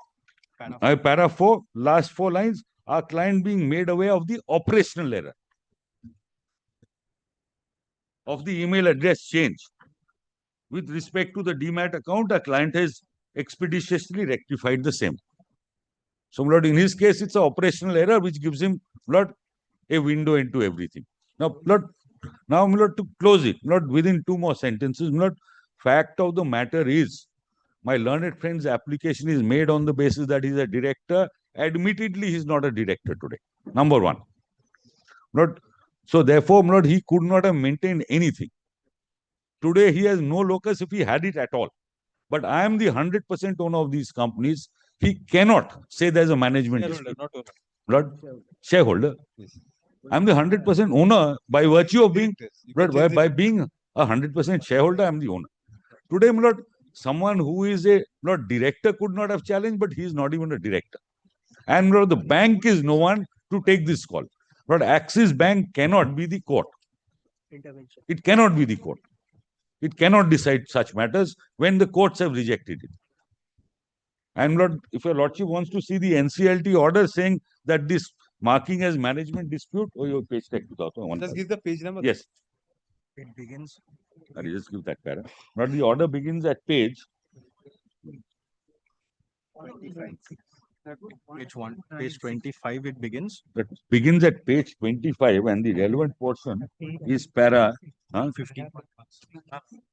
Para 4, last 4 lines. Our client being made aware of the operational error of the email address change. With respect to the demat account, our client has expeditiously rectified the same. So, in his case, it's an operational error which gives him a window into everything. Now, to close it, within 2 more sentences, fact of the matter is, my learned friend's application is made on the basis that he's a director. Admittedly, he's not a director today. Number one. So, therefore, he could not have maintained anything. Today, he has no locus if he had it at all. But I am the 100% owner of these companies. He cannot say there's a management dispute. Shareholder. I'm the 100% owner by virtue of being, by being a 100% shareholder, I'm the owner. Today, someone who is a director could not have challenged, but he is not even a director. And the bank is no one to take this call. But Axis Bank cannot be the court. It cannot be the court. It cannot decide such matters when the courts have rejected it. And if your lordship wants to see the NCLT order saying that this marking as management dispute, or your page tech. Just give the page number. Yes. It begins. I'll just give that para. Now the order begins at page 25. Page 25, it begins. that begins at page 25, and the relevant portion is para 15.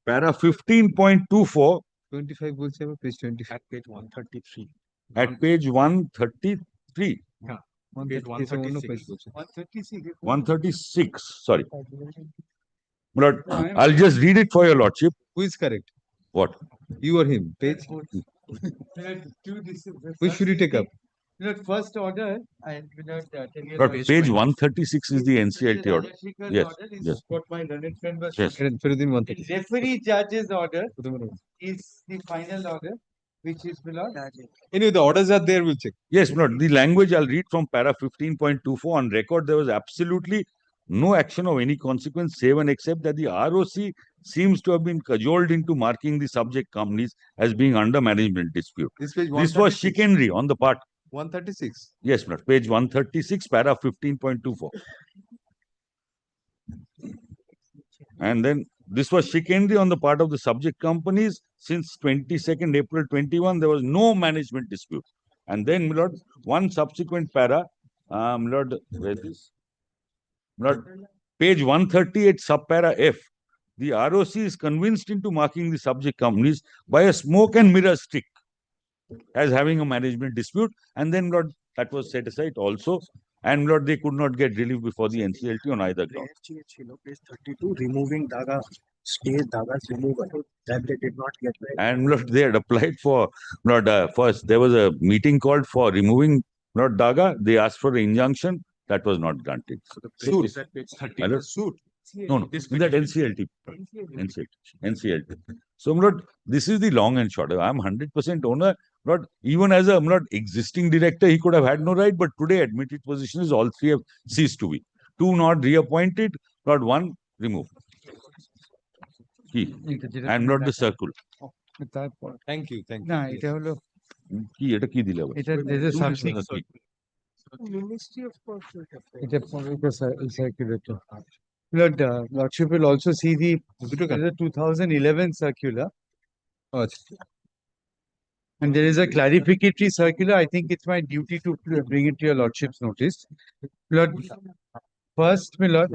para 15.24 25 বলছে আবার page 20 At page 133. at page 133. Yeah. Page 136. 136, sorry. But I'll just read it for your lordship. Who is correct? What? You or him? Page? Which should you take up? First order, and tell you But about page 136 is the NCLT order. Yes, yes. what my learned friend was Yes. Feruddin 136. Referee judge's order is the final order, which is below. Anyway, the orders are there, we'll check. Yes, but the language I'll read from para 15.24 on record. There was absolutely no action of any consequence, save and except that the ROC seems to have been cajoled into marking the subject companies as being under management dispute. This was chicanery on the part. 136. Yes, but page 136, para 15.24. And then this was chicanery on the part of the subject companies. Since 22nd April 21, there was no management dispute. And then, my lord, one subsequent para, my lord, where is this? My lord, page 138, subpara F. The ROC is convinced into marking the subject companies by a smoke and mirror stick as having a management dispute. And then, my lord, that was set aside also. And, my lord, they could not get relief before the NCLT on either ground. Page 32, removing Daga, stay Daga's removal. That they did not get. And Lord, they had applied for Lord, first there was a meeting called for removing Lord Daga. They asked for an injunction that was not granted. So the Suit. is at page 30. My lord, Suit. No, in that NCLT. NCLT. So, my lord, this is the long and short. I'm 100% owner. Lord, even as a Lord, existing director, he could have had no right, but today admitted position is all three have ceased to be. Two not reappointed, Lord, one removed. And not the circle. Thank you, thank you. না Yes. এটা হলো এটা কি দিলে আবার? এটা কি? Ministry of Corporate Affairs. এটা circulator. Lord, Lordship will also see the 2011 circular. Oh, আচ্ছা। And there is a clarificatory circular. I think it's my duty to bring it to your Lordship's notice. Lord, first, my Lord,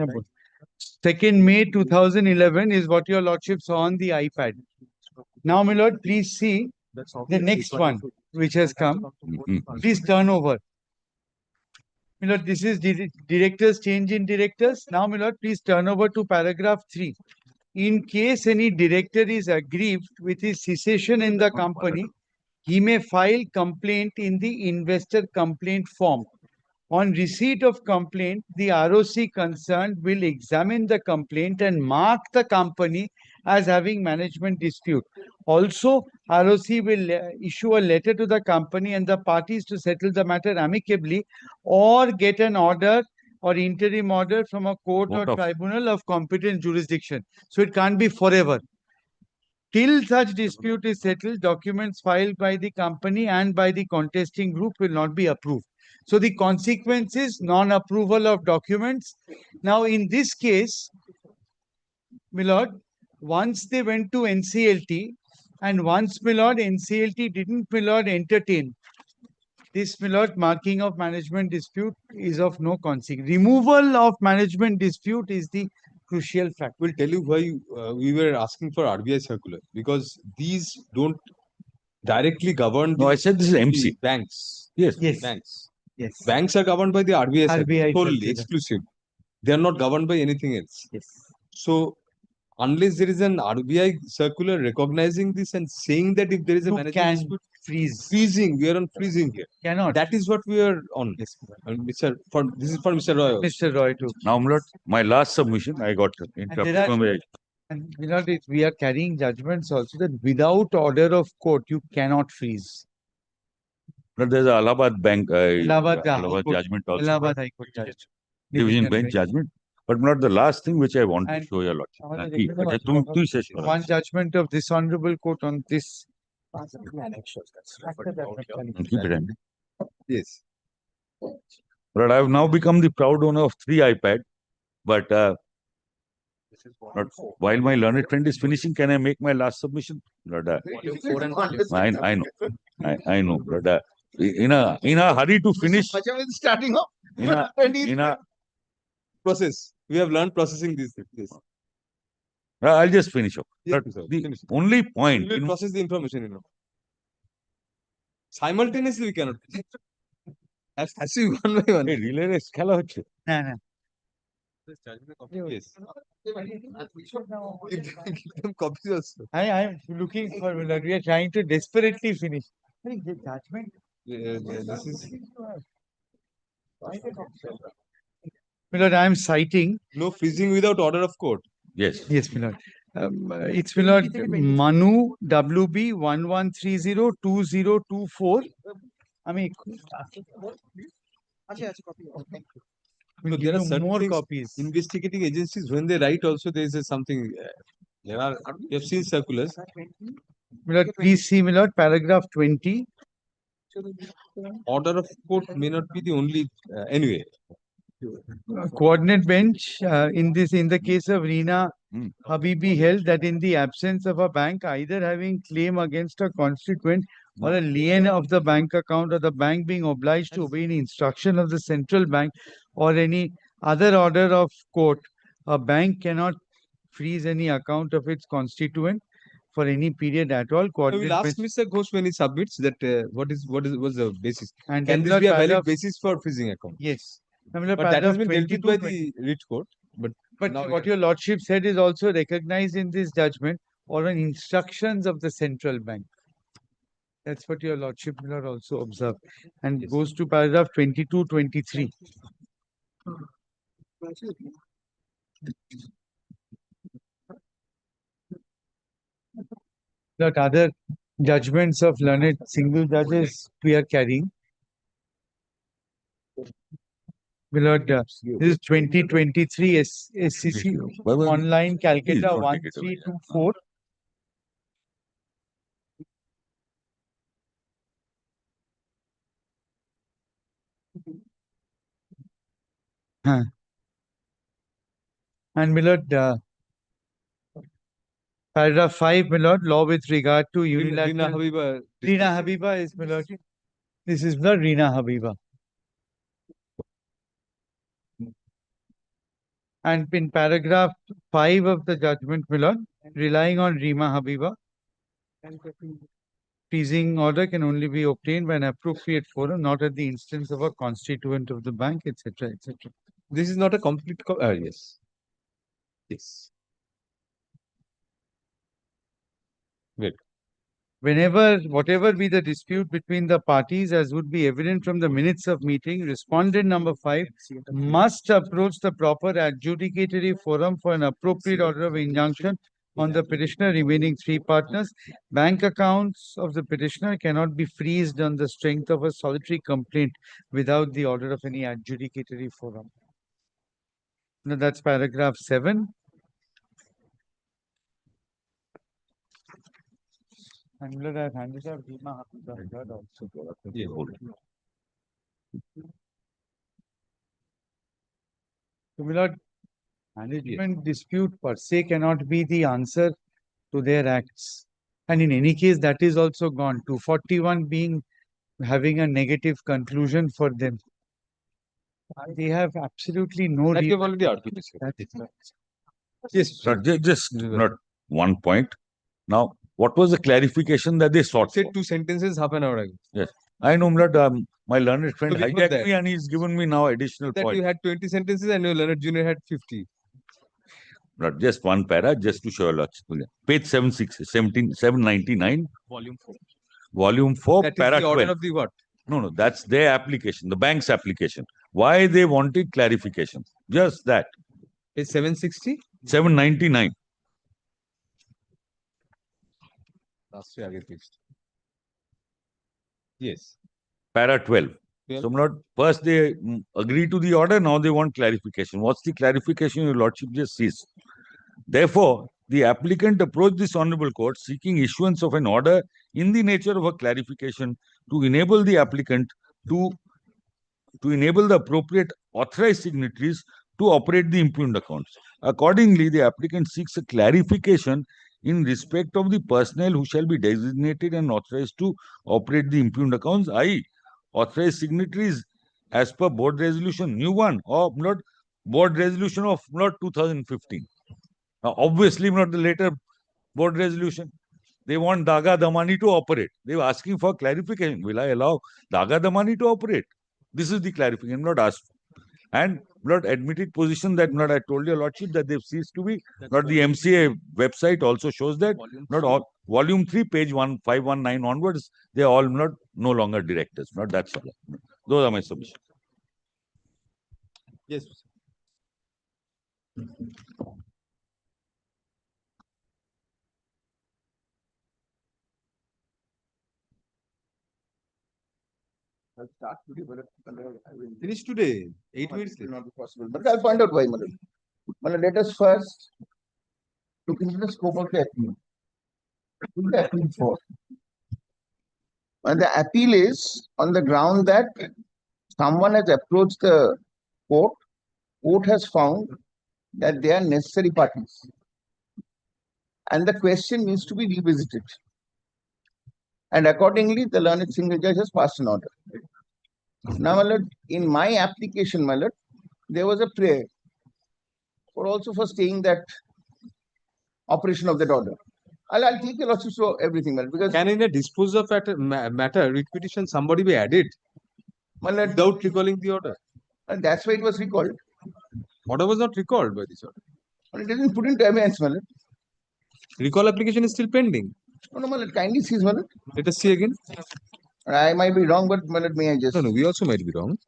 2nd May 2011 is what your Lordship saw on the iPad. Now, my Lord, please see the next one which has come. Please turn over. My Lord, this is directors change in directors. Now, my Lord, please turn over to paragraph 3. In case any director is aggrieved with his cessation in the company, he may file complaint in the investor complaint form. On receipt of complaint, the ROC concerned will examine the complaint and mark the company as having management dispute. Also, ROC will issue a letter to the company and the parties to settle the matter amicably or get an order or interim order from a court or tribunal of competent jurisdiction. So it can't be forever. Till such dispute is settled, documents filed by the company and by the contesting group will not be approved. So the consequence is non-approval of documents. Now, in this case, my lord, once they went to NCLT and once, my lord, NCLT didn't, my lord, entertain this, my lord, marking of management dispute is of no consequence. Removal of management dispute is the crucial fact. We'll tell you why we were asking for RBI circular, because these don't directly govern. No, I said this is MC. Banks. Yes. Yes. Banks. Yes. Banks are governed by the RBI circular, RBI solely, circular. exclusive. They are not governed by anything else. Yes. So, unless there is an RBI circular recognizing this and saying that if there is a You management can dispute, freeze. freezing, we are on freezing here. Cannot. That is what we are on. Yes. This is for Mr. Roy. also. Mr. Roy too. Now, my lord, my last submission, I got interrupted from the And you know, we are carrying judgments also that without order of court, you cannot freeze. But there's a Allahabad Bank, Allahabad High Court- judgment also. Allahabad High Court judge. Division bench judgment. But not the last thing which I want to And- show your lordship. আমাদের কি? এখানে আচ্ছা, তুই শেষ করো। One judgment of this honorable court on this. Keep it handy. Yes. But I have now become the proud owner of 3 iPad. But Not while my learned friend is finishing, can I make my last submission? Lord, I know. I know, but in a hurry to finish, Starting off. in a Process. We have learned processing this. I'll just finish up. Yes, But sir. the Finish. only We point, will process the information, Simultaneously, we cannot. Has to be one by one. relay race খেলা হচ্ছে। না, না। Yes. Give them copies also. I'm looking for, we are trying to desperately finish. The judgment. This is. Milord, I'm citing. No freezing without order of court. Yes. Yes, Milord. It's Milord Manu WB 11302024. I mean, So there are certain more things, copies. investigating agencies, when they write also, there is something, there are, you have seen circulars. Milord, please see, Milord, paragraph 20. Order of court may not be the only, anyway. Coordinate bench, in the case of Reena Habibi held that in the absence of a bank either having claim against a constituent or a lien of the bank account, or the bank being obliged to obey any instruction of the central bank or any other order of court, a bank cannot freeze any account of its constituent for any period at all. I will Coordinate ask bench. Mr. Ghosh when he submits that, what's the basis? And Can then this Milord, be a valid paragraph- basis for freezing account? Yes. Now, Milord, But that has been paragraph dealt with by 22, the writ court, but now what your lordship said is also recognized in this judgment or on instructions of the central bank. That's what your lordship will also observe. And goes to paragraph 22-23. That other judgments of learned single judges we are carrying. Milord, this is 2023 SCC online Calcutta don't take it away. 1324. And Milord, paragraph 5, Milord, law with regard to unilateral. Reena Habiba is Milord. This is Milord Reena Habiba. And in paragraph 5 of the judgment, Milord, relying on Reema Habiba, freezing order can only be obtained by an appropriate forum, not at the instance of a constituent of the bank, etc., etc. this is not a complete, yes. Yes. Good. Whenever, whatever be the dispute between the parties, as would be evident from the minutes of meeting, respondent number 5 must approach the proper adjudicatory forum for an appropriate order of injunction on the petitioner remaining 3 partners. Bank accounts of the petitioner cannot be freezed on the strength of a solitary complaint without the order of any adjudicatory forum. Now that's paragraph 7. And Milord, I've handed out Reema Habiba also. Yeah. So, Milord, management dispute per se cannot be the answer to their acts. And in any case, that is also gone. 241 being having a negative conclusion for them. They have absolutely no That reason. you've already argued. Yes, sir. Just not one point. Now, what was the clarification that they sought? Said For? 2 sentences half an hour ago. Yes, I know, Milord. My learned friend So before hijacked that- me and he's given me now additional That point. you had 20 sentences and your learned junior had 50. Not just one para, just to show you. Page 799, Volume 4. volume 4, That is para the order 12. of the what? No, that's their application, the bank's application. Why they wanted clarification? Just that. Page 760? 799. Last year, yes. Para 12. So, not first they agree to the order, now they want clarification. What's the clarification? Your Lordship just sees. Therefore, the applicant approached this Honorable Court seeking issuance of an order in the nature of a clarification to enable the applicant to enable the appropriate authorized signatories to operate the impugned accounts. Accordingly, the applicant seeks a clarification in respect of the personnel who shall be designated and authorized to operate the impugned accounts, i.e., authorized signatories as per board resolution, new one, or not board resolution of not 2015. Now, obviously, not the later board resolution. They want Daga Damani to operate. They were asking for clarification. Will I allow Daga Damani to operate? This is the clarification, not asked for. And not admitted position that not I told your lordship that they've ceased to be. Not the MCA website also shows that. Not all volume 3, page 1519 onwards, they are all not no longer directors. Not that's all. Those are my submissions. Yes. I'll start today, but I will Finish today. 8 But minutes. it will not be possible. But I'll point out why, madam. Madam, let us first look into the scope of the appeal. Who the appeal for? And the appeal is on the ground that someone has approached the court has found that they are necessary parties. And the question needs to be revisited. And accordingly, the learned single judge has passed an order. Now, my lord, in my application, my lord, there was a prayer for also for staying that operation of that order. I'll take your lordship for everything, my lord, because Can in a dispose of matter, writ petition, somebody be added my lord, without recalling the order? and that's why it was recalled. Order was not recalled by this order. But it isn't put into evidence, my lord. Recall application is still pending. No, my lord, kindly see, my lord. Let us see again. I might be wrong, but my lord, may I just... No, we also might be wrong.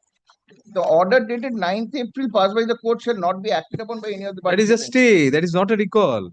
The order dated 9th April passed by the court shall not be acted upon by any of the That is a participants. stay. That is not a recall.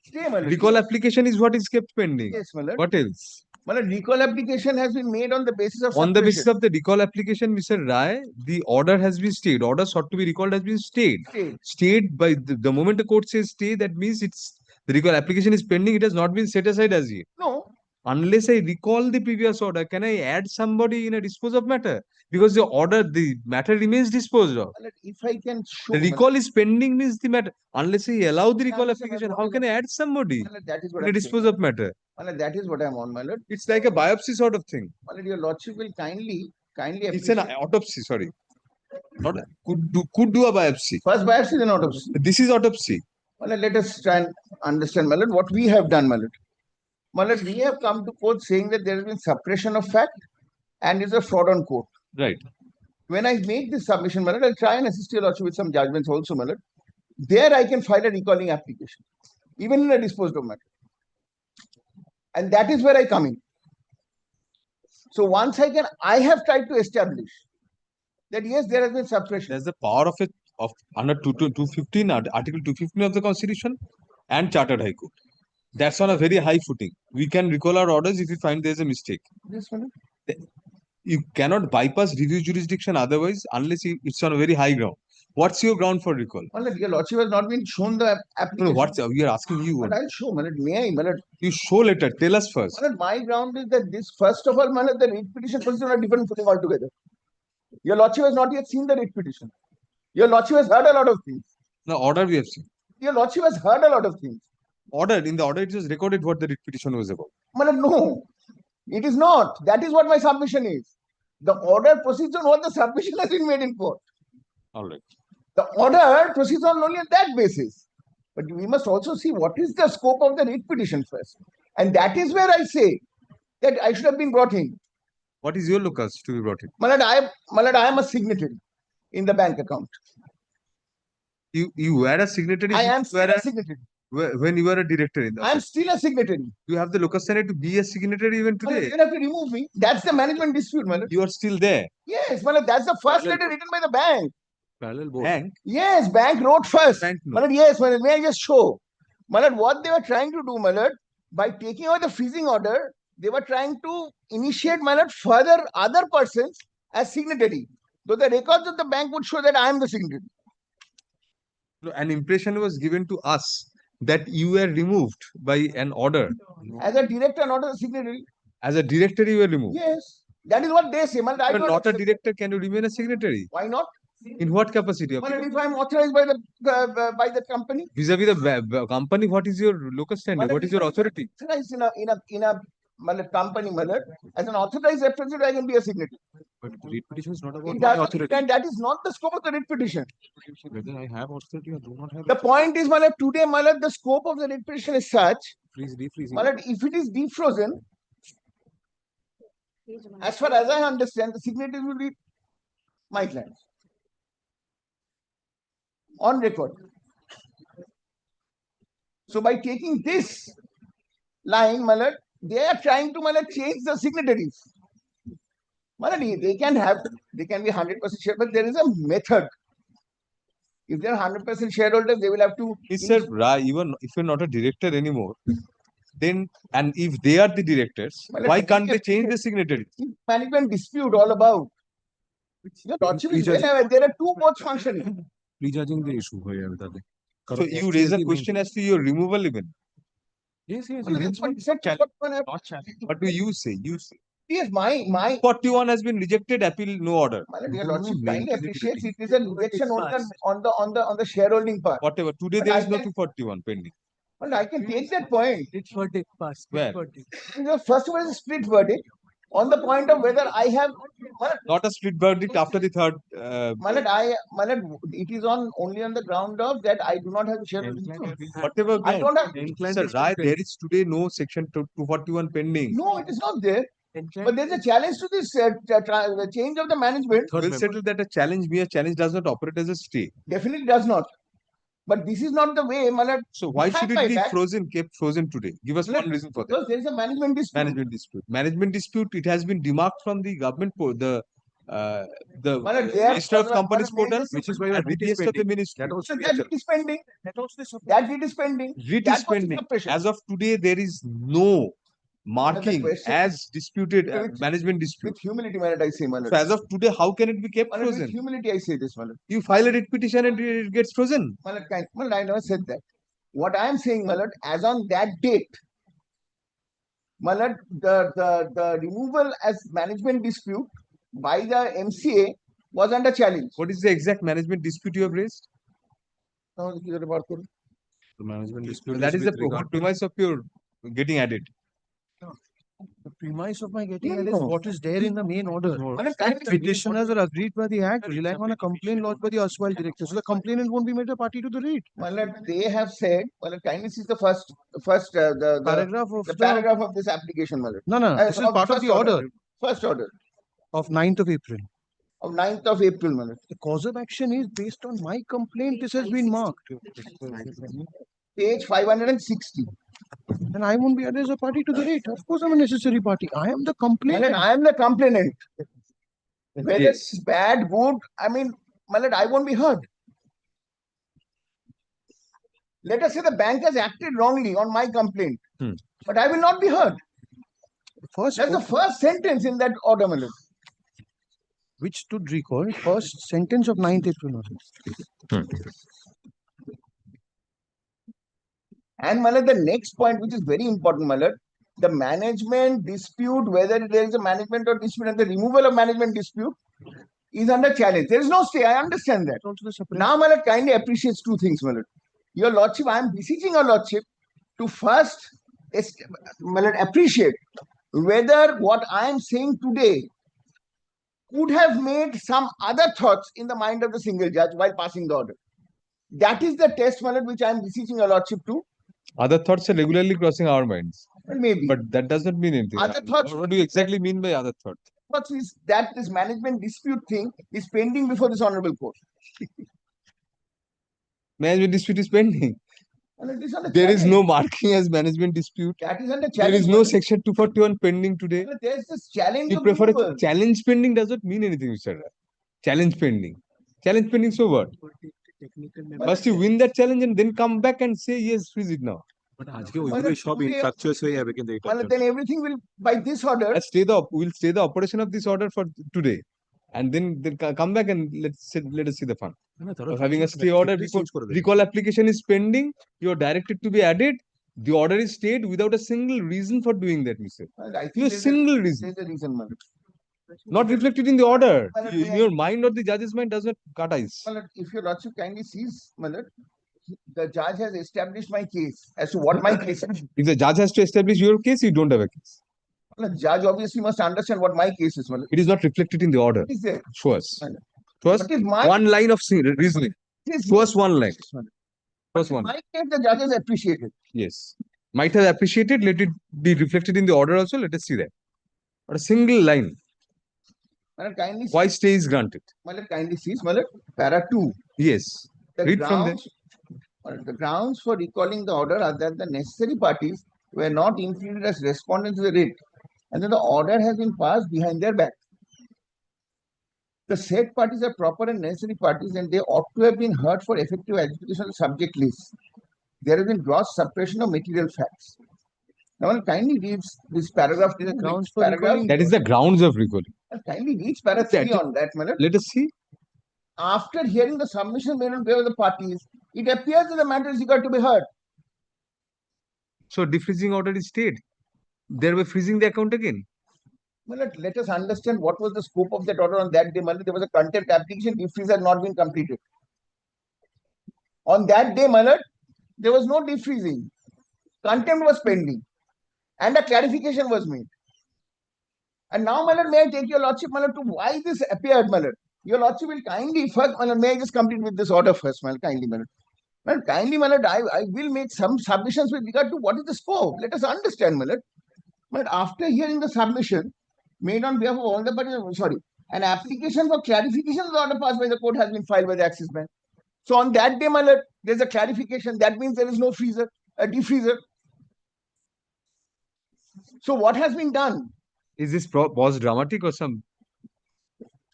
Stay, my lord. Recall application is what is kept pending. Yes, my lord. What else? My lord, recall application has been made on the basis of On the basis suppression. of the recall application, Mr. Rai, the order has been stayed. Order sought to be recalled has been stayed. Stayed by the moment the court says stay, that means it's the recall application is pending. It has not been set aside as yet. No. Unless I recall the previous order, can I add somebody in a dispose of matter? Because the order, the matter remains disposed of. My lord, if I can show... The my lord, recall is pending means the matter. Unless I allow the recall application, how can I add somebody my lord, that is what in a I'm dispose saying. of matter? My lord, that is what I'm on, my lord. It's like a biopsy sort of thing. My lord, your lordship will kindly It's an appreciate... autopsy, sorry. Not could do a biopsy. First biopsy, then autopsy. This is autopsy. My lord, let us try and understand, my lord, what we have done, my lord. My lord, we have come to court saying that there has been suppression of fact and is a fraud on court. Right. When I make this submission, my lord, I'll try and assist your lordship with some judgments also, my lord. There I can file a recalling application, even in a disposed of matter. And that is where I come in. So once I have tried to establish that yes, there has been suppression. There's the power of under 215, Article 215 of the Constitution and Chartered High Court. That's on a very high footing. We can recall our orders if we find there's a mistake. Yes, my lord. You cannot bypass review jurisdiction otherwise unless it's on a very high ground. What's your ground for recall? My lord, your lordship has not been shown the application. No, what's we are asking you? But I'll show, my lord. May I, my lord? You show later. Tell us first. My lord, my ground is that this, first of all, my lord, the writ petition position on a different footing altogether. Your lordship has not yet seen the writ petition. Your lordship has heard a lot of things. The order we have seen. Your lordship has heard a lot of things. Order, in the order it is recorded what the writ petition was about. My lord, no, it is not. That is what my submission is. The order proceeds on what the submission has been made in court. All right. The order proceeds on only on that basis. But we must also see what is the scope of the writ petition first. And that is where I say that I should have been brought in. What is your locus to be brought in? My lord, I am a signatory in the bank account. You were a signatory? I am still a signatory. When you were a director in the I am still a signatory. You have the locus standi to be a signatory even My lord, today. you have to remove me. That's the management dispute, my lord. You are still there. Yes, my lord, that's the first letter written by the bank. Parallel board. Bank? Yes, bank wrote first. Bank no. My lord, yes, my lord, may I just show? My lord, what they were trying to do, my lord, by taking away the freezing order, they were trying to initiate, my lord, further other persons as signatory. Though the records of the bank would show that I am the signatory. No, an impression was given to us that you were removed by an order. As a director, not as a signatory. As a director, you were removed. Yes, that is what they say. My lord, I But don't not a accept- director, can you remain a signatory? Why not? In what capacity? Well, if I'm authorized by the company, Vis-a-vis the company, what is your locus standi? What is your authority? authorized in a company, as an authorized representative, I can be a signatory. But the writ petition is not about It my does, authority. and that is not the scope of the writ petition. Whether I have authority or do not have. The point is, today, the scope of the writ petition is such, Freeze, defreezing. if it is defrozen, as far as I understand, the signatories will be my clients on record. So by taking this line, they are trying to change the signatories. They can be 100% share, but there is a method. If they are 100% shareholders, they will have to. Mr. Rai, even if you're not a director anymore, then and if they are the directors, why can't they change the signatories? Management dispute all about. Your lordship is well aware, there are two boards functioning. Prejudging the issue. So you raise a question as to your removal even. Yes, yes. That's what he said. What do you say? You say. Yes, my 41 has been rejected. Appeal, no order. Dear Lordship kindly appreciates it is a rejection on the shareholding part. Whatever. Today there is no 241 pending. And I can take that point. It's verdict passed. Where? The first one is a split verdict on the point of whether I have. Not a split verdict after the third. It is only on the ground of that I do not have shareholding. Whatever. I don't have. Sir, Rai, there is today no section 241 pending. No, it is not there. But there's a challenge to this the change of the management. We'll settle that a mere challenge does not operate as a stay. Definitely does not. But this is not the way. So why should it be kept frozen today? Give us one reason for that. Because there is a management dispute. Management dispute. It has been demarked from the government the Minister of Companies portal, which is why the writ is pending. That also that writ is pending. That writ is pending. Writ is pending. As of today, there is no marking as disputed management dispute. With humility, I say, So as of today, how can it be kept frozen? With humility, I say this, You file a writ petition and it gets frozen. I never said that. What I am saying, as on that date, the removal as management dispute by the MCA was under challenge. What is the exact management dispute you have raised? The management dispute. That is the premise of your getting added. The premise of my getting at is what is there in the main order. Petitioners are agreed by the act, relying on a complaint lodged by the erstwhile director. So the complainant won't be made a party to the writ. They have said, kindness is the first paragraph of the paragraph of this application. No. This is part of the order. First order. Of 9th of April. Of 9th of April, The cause of action is based on my complaint. This has been marked. Page 560. And I won't be added as a party to the writ. Of course, I'm a necessary party. I am the complainant. I am the complainant. Whether it's bad, good, I won't be heard. Let us say the bank has acted wrongly on my complaint, but I will not be heard. That's the first sentence in that order, Which stood recall, first sentence of 9th April. And the next point, which is very important, the management dispute, whether there is a management or dispute, and the removal of management dispute is under challenge. There is no stay. I understand that. Now, kindly appreciates two things, Your Lordship, I am beseeching your Lordship to first appreciate whether what I am saying today could have made some other thoughts in the mind of the single judge while passing the order. That is the test, which I am beseeching your Lordship to. Other thoughts are regularly crossing our minds. Maybe. But that does not mean anything. Other thoughts. What do you exactly mean by other thoughts? Thoughts is that this management dispute thing is pending before this honorable court. Management dispute is pending. There is no marking as management dispute. That is under challenge. There is no section 241 pending today. There is this challenge. You prefer a challenge pending does not mean anything, Mr. Rai. Challenge pending. Challenge pending, so what? First you win that challenge and then come back and say, yes, freeze it now. But then everything will, by this order. We'll stay the operation of this order for today. And then come back and let us see the fun. Of having a stay order because recall application is pending, you are directed to be added. The order is stayed without a single reason for doing that, Mr. I think No single reason. There's a reason, Not reflected in the order. My lord, In may I- your mind or the judge's mind does not cut eyes. My lord, if your lordship kindly sees, my lord, the judge has established my case as to what my case is. If the judge has to establish your case, you don't have a case. The judge obviously must understand what my case is, my lord. It is not reflected in the order. What is there? Show us. My lord. Show us What is my one line of reasoning. Show us one line. case, my lord? Show us one. My case, the judge has appreciated. Yes. Might have appreciated. Let it be reflected in the order also. Let us see that. But a single line. My lord, kindly Why see, stay is granted? my lord, kindly sees, my lord, para 2. Yes. The Read from there. grounds, the grounds for recalling the order are that the necessary parties were not included as respondents to the writ, and that the order has been passed behind their back. The said parties are proper and necessary parties, and they ought to have been heard for effective adjudication of the subject list. There has been gross suppression of material facts. Now, one kindly reads this paragraph. This grounds for paragraph. recalling That is the grounds of recalling. Kindly reads paragraph 3 on that, my lord. Let us see. After hearing the submission made on behalf of the parties, it appears that the matter is eager to be heard. So defreezing order is stayed. Thereby freezing the account again. Well, let us understand what was the scope of that order on that day. There was a contempt application, defreeze had not been completed. On that day, there was no defreezing. Contempt was pending. And a clarification was made. And now, may I take your lordship, to why this appeared, Your lordship will kindly first, may I just complete with this order first, kindly, kindly, I will make some submissions with regard to what is the scope. Let us understand, But after hearing the submission made on behalf of all the parties, an application for clarification of the order passed by the court has been filed by the Axis Bank. So on that day, there's a clarification. That means there is no freezer, a defreezer. So what has been done? Is this pause dramatic or some?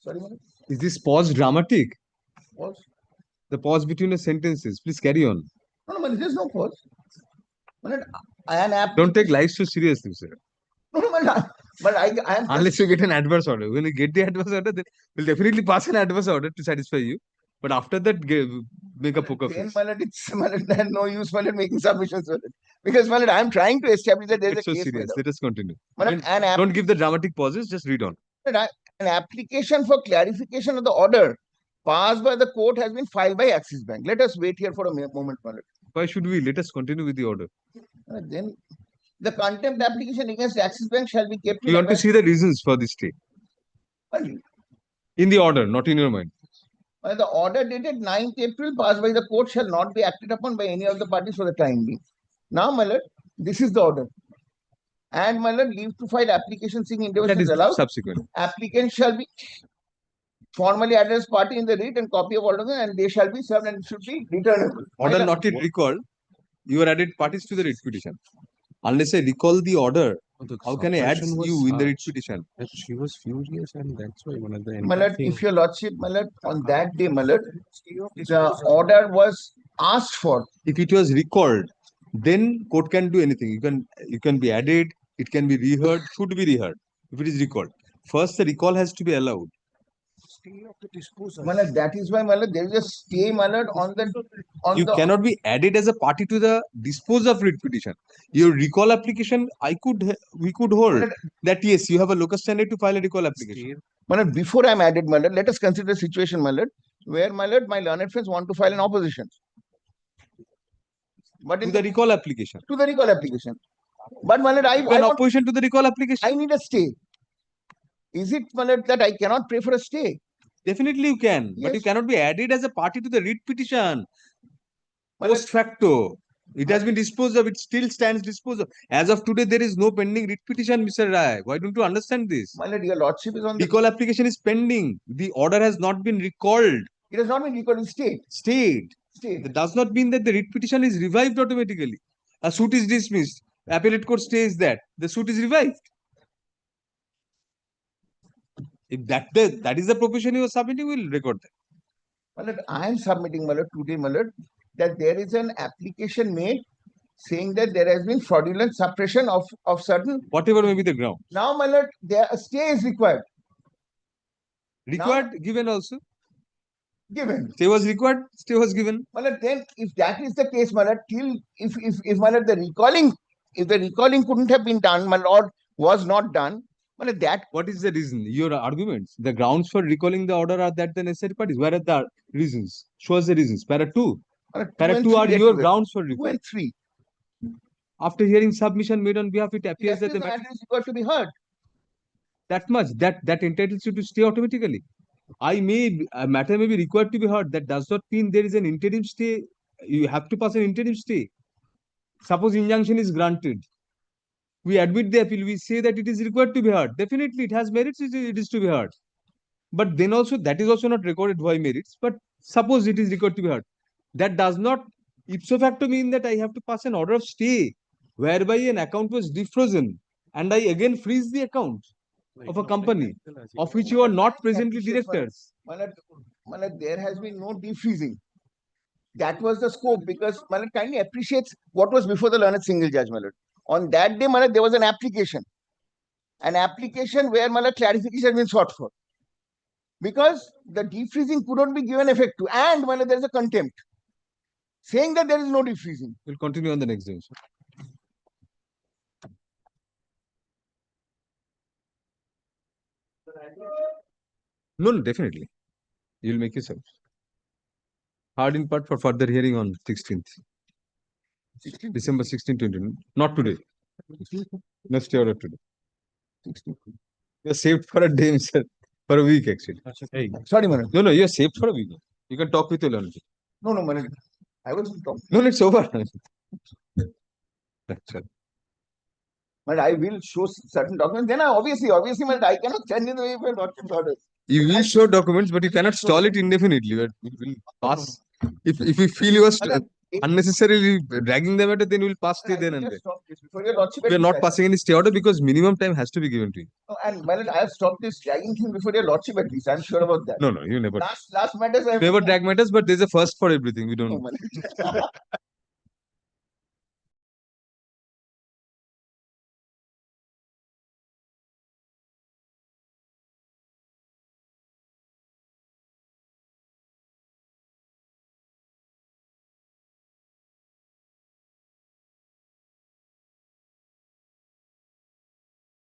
Sorry, Is this pause dramatic? Pause? The pause between the sentences. Please carry on. No, there's no pause. Don't take life so seriously, sir. But I am unless you get an adverse order. When you get the adverse order, then we'll definitely pass an adverse order to satisfy you. But after that, make a poker face. There's no use making submissions with it. Because I am trying to establish that there's It's a so case. serious. Let us continue. An Don't give the dramatic pauses, just read on. An application for clarification of the order passed by the court has been filed by Axis Bank. Let us wait here for a moment. Why should we? Let us continue with the order. Then the contempt application against Axis Bank shall be kept. You want to see the reasons for this stay. In the order, not in your mind. The order dated 9th April passed by the court shall not be acted upon by any of the parties for the time being. Now, this is the order. And leave to file application seeking intervention That is allowed. subsequent. Applicant shall be formally address party in the writ and copy of order, and they shall be served and should be returnable. Order not yet recalled. You are added parties to the writ petition. Unless I recall the order, how can I add you in the writ petition? She was furious, and that's why one of the. If your lordship, on that day, the order was asked for. If it was recalled, then court can do anything. You can be added. It can be reheard. Should be reheard if it is recalled. First, the recall has to be allowed. Stay of the disposal. That is why there is a stay on the You cannot be added as a party to the dispose of writ petition. Your recall application, we could hold that yes, you have a locus standi to file a recall application. Before I'm added, let us consider a situation, where my learned friends want to file an opposition. But to the recall application. To the recall application. But an opposition to the recall application. I need a stay. Is it that I cannot pray for a stay? Definitely you can, but you cannot be added as a party to the writ petition. Post facto. It has been disposed of. It still stands disposed of. As of today, there is no pending writ petition, Mr. Rai. Why don't you understand this? Your lordship is on the recall application is pending. The order has not been recalled. It has not been recalled in state. Stayed. That does not mean that the writ petition is revived automatically. A suit is dismissed. Appellate court stays that the suit is revived. If that is the proposition you are submitting, we will record that. I am submitting today, that there is an application made saying that there has been fraudulent suppression of certain. Whatever may be the ground. Now, there a stay is required. Required, given also. Given. Stay was required, stay was given. Then, if that is the case, till if the recalling couldn't have been done, or was not done, Well, that What is the reason? Your arguments. The grounds for recalling the order are that the necessary parties. Where are the reasons? Show us the reasons. Para 2. Para 2 are your grounds for 2 recall. and 3. After hearing submission made on behalf, it appears that the The matter matter is required to be heard. that much that entitles you to stay automatically. A matter may be required to be heard. That does not mean there is an interim stay. You have to pass an interim stay. Suppose injunction is granted. We admit the appeal. We say that it is required to be heard. Definitely, it has merits. It is to be heard. But then also that is also not recorded why merits. But suppose it is required to be heard. That does not ipso facto mean that I have to pass an order of stay whereby an account was defrozen and I again freeze the account of a company of which you are not presently directors. Malad, there has been no defreezing. That was the scope because Malad kindly appreciates what was before the learned single judge, Malad. On that day, Malad, there was an application. An application where Malad clarification has been sought for. Because the defreezing could not be given effect to. And Malad, there is a contempt. Saying that there is no defreezing. We'll continue on the next day. No, definitely. You'll make yourself. Hard in part for further hearing on 16th. December 16, 20. Not today. Next order today. You're saved for a day, sir. For a week, actually. Hey. Sorry, Manoj. No, you're saved for a week. You can talk with your learner. No, Manoj. I was talking. No, it's over. That's all. But I will show certain documents. Then obviously, Manoj, I cannot stand in the way for documents orders. You will show documents, but you cannot stall it indefinitely. But we will pass. If we feel you are unnecessarily dragging them at it, then we will pass stay then and there. We are not passing any stay order because minimum time has to be given to you. No, and Malad, I have stopped this dragging thing before your lordship at least. I'm sure about that. No, you never. Last matters I have Never drag matters, but there's a first for everything. We don't. No,